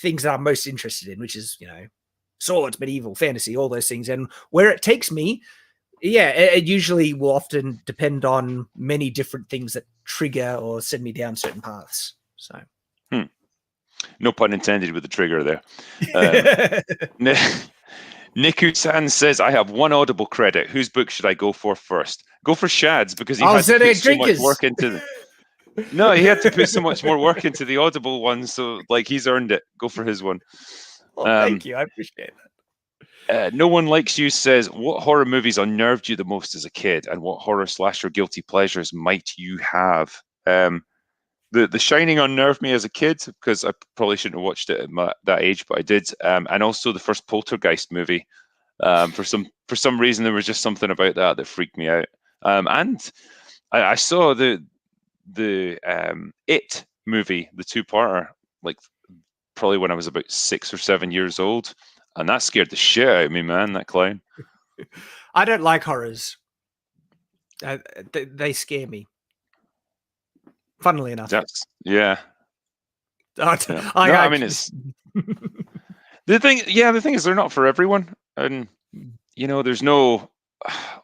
[SPEAKER 2] things that I'm most interested in, which is, swords, medieval, fantasy, all those things. And where it takes me, it usually will often depend on many different things that trigger or send me down certain paths. So,
[SPEAKER 1] no pun intended with the trigger there. Niku-san says, I have one Audible credit. Whose book should I go for first? Go for Shad's, because he had to put so much work into No, he had to put so much more work into the Audible one, so he's earned it. Go for his one.
[SPEAKER 2] Thank you. I appreciate that.
[SPEAKER 1] No One Likes You says, what horror movies unnerved you the most as a kid, and what horror / guilty pleasures might you have? The Shining unnerved me as a kid because I probably shouldn't have watched it at that age, but I did. And also the first Poltergeist movie. For some reason, there was just something about that freaked me out. And I saw the It movie, the two-parter, probably when I was about 6 or 7 years old. And that scared the shit out of me, man, that clown.
[SPEAKER 2] I don't like horrors. They scare me. Funnily enough.
[SPEAKER 1] Yeah.
[SPEAKER 2] I
[SPEAKER 1] mean, it's... The thing is they're not for everyone. And, there's no...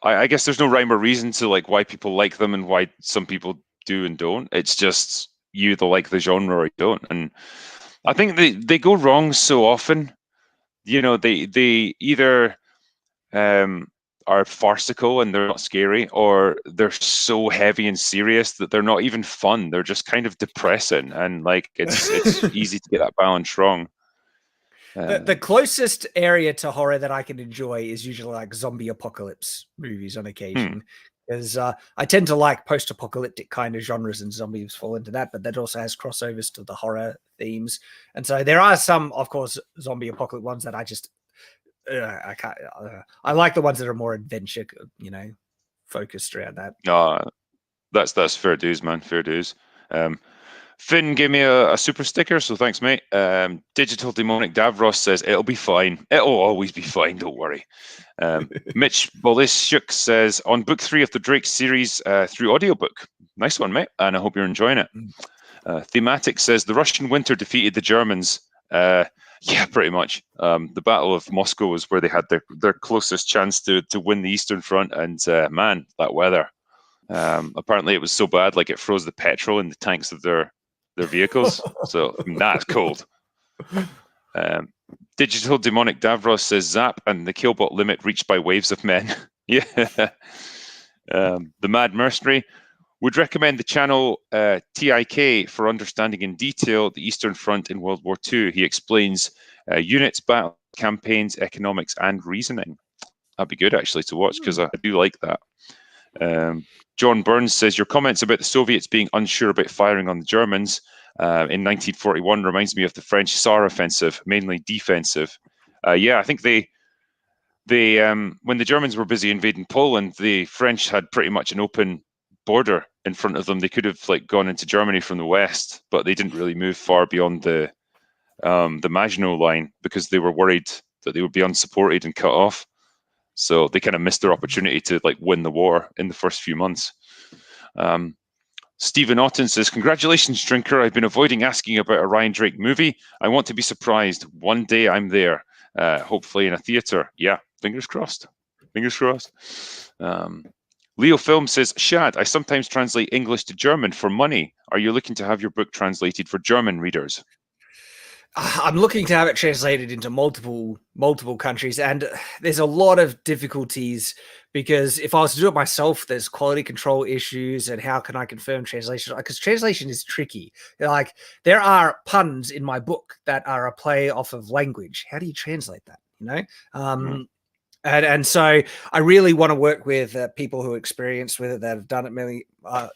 [SPEAKER 1] I guess there's no rhyme or reason to, why people like them and why some people do and don't. It's just you either like the genre or you don't. And I think they go wrong so often. They either are farcical and they're not scary, or they're so heavy and serious that they're not even fun. They're just kind of depressing, and it's easy to get that balance wrong.
[SPEAKER 2] The closest area to horror that I can enjoy is usually zombie apocalypse movies on occasion. Because I tend to like post-apocalyptic kind of genres, and zombies fall into that, but that also has crossovers to the horror themes. And so there are some, of course, zombie apocalypse ones that I just I can't. I like the ones that are more adventure, focused around that.
[SPEAKER 1] No, that's fair dues, man. Fair dues. Finn gave me a super sticker, so thanks, mate. Digital Demonic Davros says, it'll be fine. It'll always be fine, don't worry. Mitch Bolishuk says, on book 3 of the Drake series through audiobook. Nice one, mate, and I hope you're enjoying it. Thematic says, the Russian winter defeated the Germans. Yeah, pretty much. The Battle of Moscow was where they had their closest chance to win the Eastern Front, and man, that weather. Apparently it was so bad, it froze the petrol in the tanks of their vehicles. So that's cold. Digital Demonic Davros says, Zap and the Killbot limit reached by waves of men. Yeah. The Mad Mercenary would recommend the channel TIK for understanding in detail the Eastern Front in World War II. He explains units, battle campaigns, economics, and reasoning. That'd be good, actually, to watch, because I do like that. John Burns says, your comments about the Soviets being unsure about firing on the Germans in 1941 reminds me of the French Saar offensive, mainly defensive. I think they when the Germans were busy invading Poland, the French had pretty much an open border in front of them. They could have gone into Germany from the west, but they didn't really move far beyond the Maginot Line because they were worried that they would be unsupported and cut off. So they kind of missed their opportunity to win the war in the first few months. Stephen Otten says, congratulations, Drinker. I've been avoiding asking about a Ryan Drake movie. I want to be surprised. One day I'm there, hopefully in a theater. Yeah, fingers crossed. Fingers crossed. Leo Film says, Shad, I sometimes translate English to German for money. Are you looking to have your book translated for German readers?
[SPEAKER 2] I'm looking to have it translated into multiple countries, and there's a lot of difficulties because if I was to do it myself, there's quality control issues, and how can I confirm translation? Because translation is tricky. Like, there are puns in my book that are a play off of language. How do you translate that? You know, and so I really want to work with people who are experienced with it, that have done it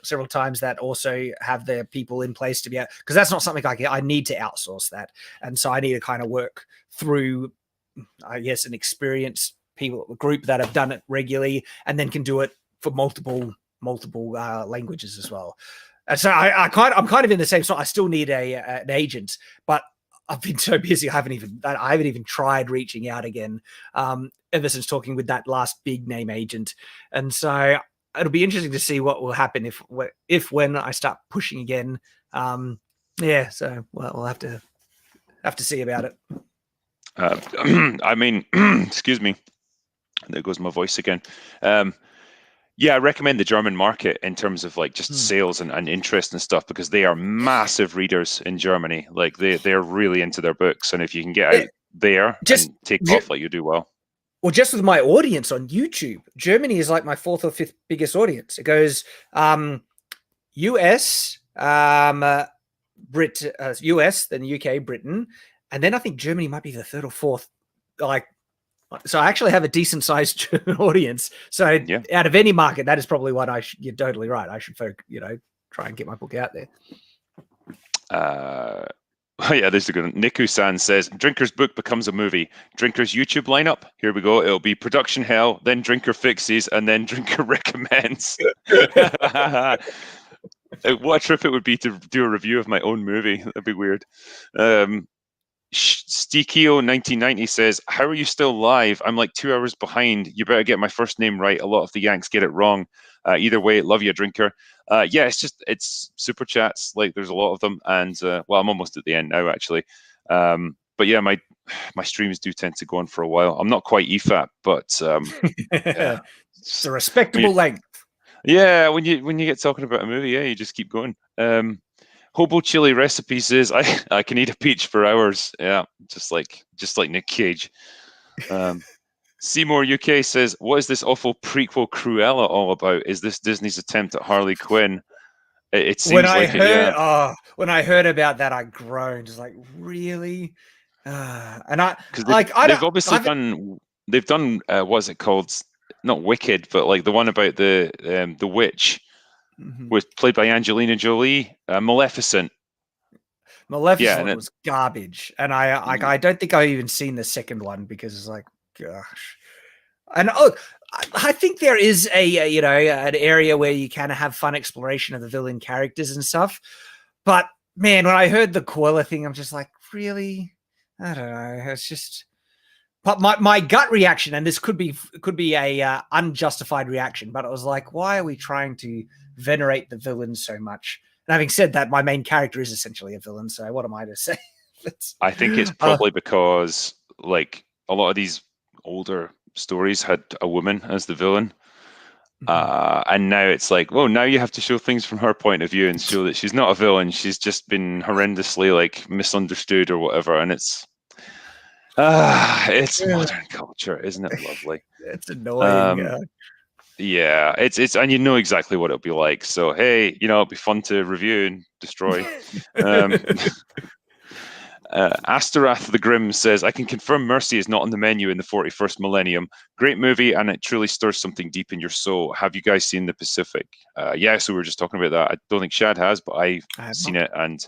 [SPEAKER 2] several times, that also have their people in place to be able, because that's not something I need to outsource that. And so I need to kind of work through, I guess, an experienced group that have done it regularly and then can do it for multiple languages as well. And so I'm kind of in the same spot. I still need an agent, but I've been so busy. I haven't even tried reaching out again ever since talking with that last big name agent. And so it'll be interesting to see what will happen if when I start pushing again. Yeah, so we'll have to see about it.
[SPEAKER 1] I mean, excuse me. There goes my voice again. Yeah, I recommend the German market in terms of like just sales and interest and stuff, because they are massive readers in Germany. Like they're really into their books, and if you can get out there and take off, like you do well.
[SPEAKER 2] Well, just with my audience on YouTube, Germany is like my 4th or 5th biggest audience. It goes US, US, then UK, Britain, and then I think Germany might be the 3rd or 4th. Like, so I actually have a decent sized German audience. So out of any market, that is probably what you're totally right. I should, try and get my book out there.
[SPEAKER 1] Yeah, there's a good one. Niku-san says, Drinker's book becomes a movie. Drinker's YouTube lineup. Here we go. It'll be production hell, then Drinker fixes, and then Drinker recommends. What a trip it would be to do a review of my own movie. That'd be weird. Stikio 1990 says, how are you still live? I'm like 2 hours behind. You better get my first name right. A lot of the Yanks get it wrong. Either way, love you, Drinker. Yeah, it's super chats. Like, there's a lot of them, and well, I'm almost at the end now, actually. But yeah, my streams do tend to go on for a while. I'm not quite EFAP, but
[SPEAKER 2] yeah. It's a respectable length.
[SPEAKER 1] Yeah, when you get talking about a movie, yeah, you just keep going. Hobo Chili Recipe says, I can eat a peach for hours. Yeah, just like Nick Cage. Seymour UK says, what is this awful prequel Cruella all about? Is this Disney's attempt at Harley Quinn? It seems when
[SPEAKER 2] I heard about that, I groaned. Just like, really? And
[SPEAKER 1] they've done what's it called? Not Wicked, but like the one about the witch, was played by Angelina Jolie. Maleficent.
[SPEAKER 2] Maleficent was garbage, and I don't think I've even seen the second one, because it's like, gosh. And I think there is an area where you kind of have fun exploration of the villain characters and stuff. But man, when I heard the Koala thing, I'm just like, really? I don't know. It's just, but my gut reaction, and this could be a unjustified reaction, but it was like, why are we trying to venerate the villain so much? And having said that, my main character is essentially a villain. So what am I to say?
[SPEAKER 1] I think it's probably because like a lot of these older stories had a woman as the villain, and now it's like, well, now you have to show things from her point of view and show that she's not a villain, she's just been horrendously like misunderstood or whatever. And it's modern culture, isn't it lovely?
[SPEAKER 2] It's annoying.
[SPEAKER 1] Yeah, it's and you know exactly what it'll be like. So hey, it'll be fun to review and destroy. Asterath the Grim says, I can confirm Mercy is not on the menu in the 41st Millennium. Great movie, and it truly stirs something deep in your soul. Have you guys seen The Pacific? Yeah, so we were just talking about that. I don't think Shad has, but I've seen it, and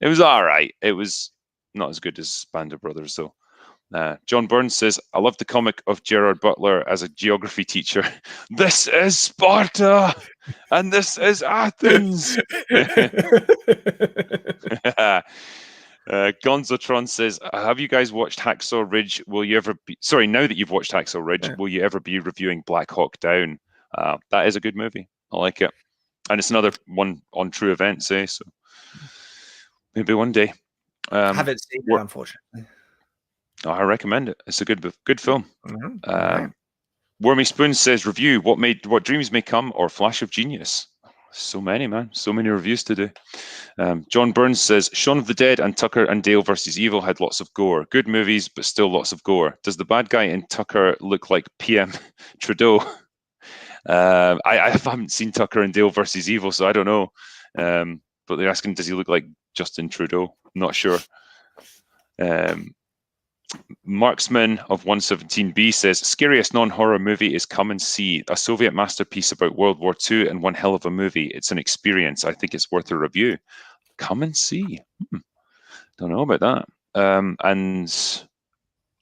[SPEAKER 1] it was all right. It was not as good as Band of Brothers, though. John Burns says, I love the comic of Gerard Butler as a geography teacher. This is Sparta, and this is Athens. Gonzotron says, have you guys watched Hacksaw Ridge? Will you ever be, sorry, now that you've watched Hacksaw Ridge, will you ever be reviewing Black Hawk Down? That is a good movie. I like it. And it's another one on true events, eh? So maybe one day.
[SPEAKER 2] I haven't seen it, unfortunately.
[SPEAKER 1] Oh, I recommend it. It's a good film.
[SPEAKER 2] Right.
[SPEAKER 1] Wormy Spoon says, review, what dreams may come or flash of genius. So many, man. So many reviews to do. John Burns says, Shaun of the Dead and Tucker and Dale versus Evil had lots of gore. Good movies, but still lots of gore. Does the bad guy in Tucker look like PM Trudeau? I haven't seen Tucker and Dale versus Evil, so I don't know. But they're asking, does he look like Justin Trudeau? I'm not sure. Marksman of 117B says, scariest non-horror movie is Come and See, a Soviet masterpiece about World War II and one hell of a movie. It's an experience. I think it's worth a review. Come and See. Don't know about that. And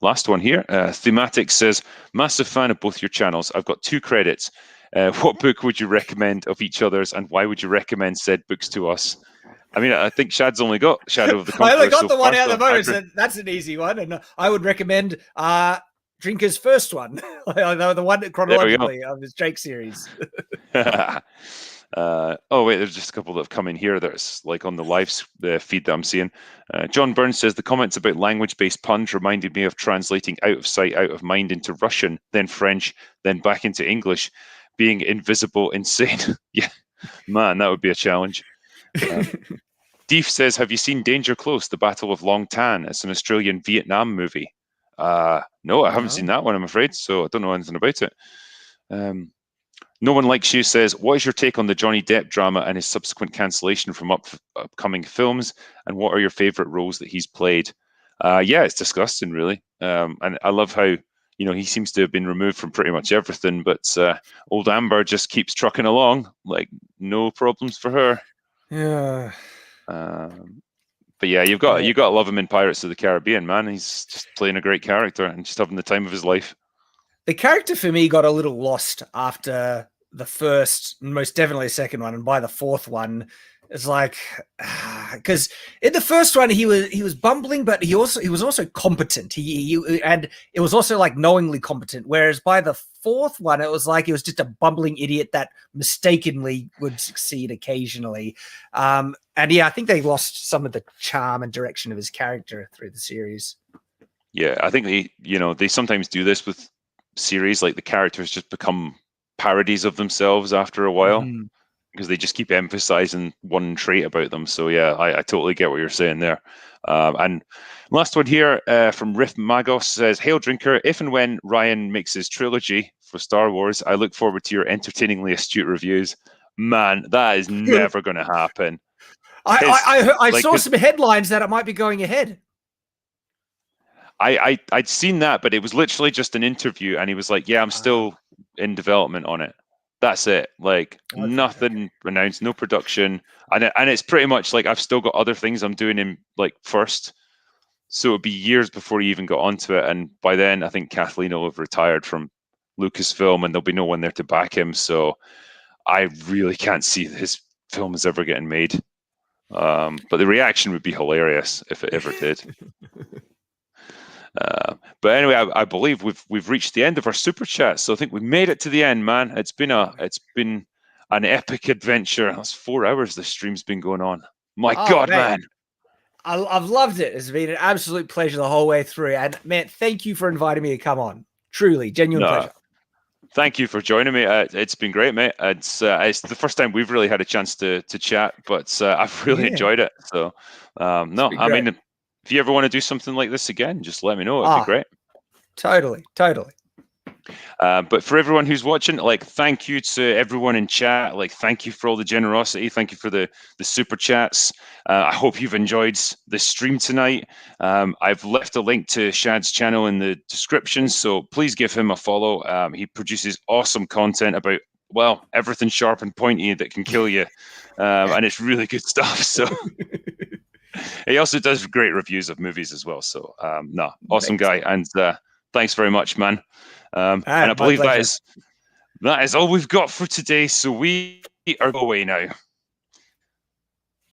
[SPEAKER 1] last one here, Thematic says, massive fan of both your channels. I've got 2 credits. What book would you recommend of each other's, and why would you recommend said books to us? I mean, I think Shad's only got Shadow of the Conqueror.
[SPEAKER 2] I only got the one out of the moment, so that's an easy one. And I would recommend Drinker's first one, the one chronologically of his Jake series.
[SPEAKER 1] Oh, wait, there's just a couple that have come in here that's like on the live feed that I'm seeing. John Burns says, the comments about language-based puns reminded me of translating out of sight, out of mind into Russian, then French, then back into English, being invisible, insane. Yeah, man, that would be a challenge. Deef says, have you seen Danger Close, The Battle of Long Tan? It's an Australian Vietnam movie. No, I haven't seen that one, I'm afraid, so I don't know anything about it. No One Likes You says, what is your take on the Johnny Depp drama and his subsequent cancellation from upcoming films, and what are your favorite roles that he's played? Yeah, it's disgusting, really. And I love how, he seems to have been removed from pretty much everything, but old Amber just keeps trucking along, like no problems for her.
[SPEAKER 2] Yeah.
[SPEAKER 1] But yeah, you got to love him in Pirates of the Caribbean, man. He's just playing a great character and just having the time of his life.
[SPEAKER 2] The character for me got a little lost after the first, most definitely the second one, and by the fourth one, it's like, because in the first one he was bumbling, but he was also competent. He and it was also like knowingly competent. Whereas by the fourth one, it was like he was just a bumbling idiot that mistakenly would succeed occasionally. And yeah, I think they lost some of the charm and direction of his character through the series.
[SPEAKER 1] Yeah, I think they sometimes do this with series, like the characters just become parodies of themselves after a while. Because they just keep emphasizing one trait about them. So yeah, I totally get what you're saying there. And last one here from Riff Magos says, Hail Drinker, if and when Ryan makes his trilogy for Star Wars, I look forward to your entertainingly astute reviews. Man, that is never going to happen.
[SPEAKER 2] I saw some headlines that it might be going ahead.
[SPEAKER 1] I'd seen that, but it was literally just an interview, and he was like, yeah, I'm still in development on it. That's it. Like nothing announced, no production, and it's pretty much like I've still got other things I'm doing in like first, so it'd be years before he even got onto it. And by then, I think Kathleen will have retired from Lucasfilm, and there'll be no one there to back him. So I really can't see his film is ever getting made. But the reaction would be hilarious if it ever did. But anyway, I believe we've reached the end of our super chat. So I think we made it to the end, man. It's been an epic adventure. That's 4 hours this stream's been going on. My God, man.
[SPEAKER 2] I've loved it. It's been an absolute pleasure the whole way through. And man, thank you for inviting me to come on. Truly, genuine pleasure.
[SPEAKER 1] Thank you for joining me. It's been great, mate. It's the first time we've really had a chance to chat, but I've really enjoyed it. So I mean, if you ever want to do something like this again, just let me know. It'd be great.
[SPEAKER 2] Totally.
[SPEAKER 1] But for everyone who's watching, like, thank you to everyone in chat. Like, thank you for all the generosity. Thank you for the super chats. I hope you've enjoyed this stream tonight. I've left a link to Shad's channel in the description, so please give him a follow. He produces awesome content about, well, everything sharp and pointy that can kill you. And it's really good stuff. So he also does great reviews of movies as well. So awesome guy. And thanks very much, man. And I believe that is all we've got for today. So we are away now.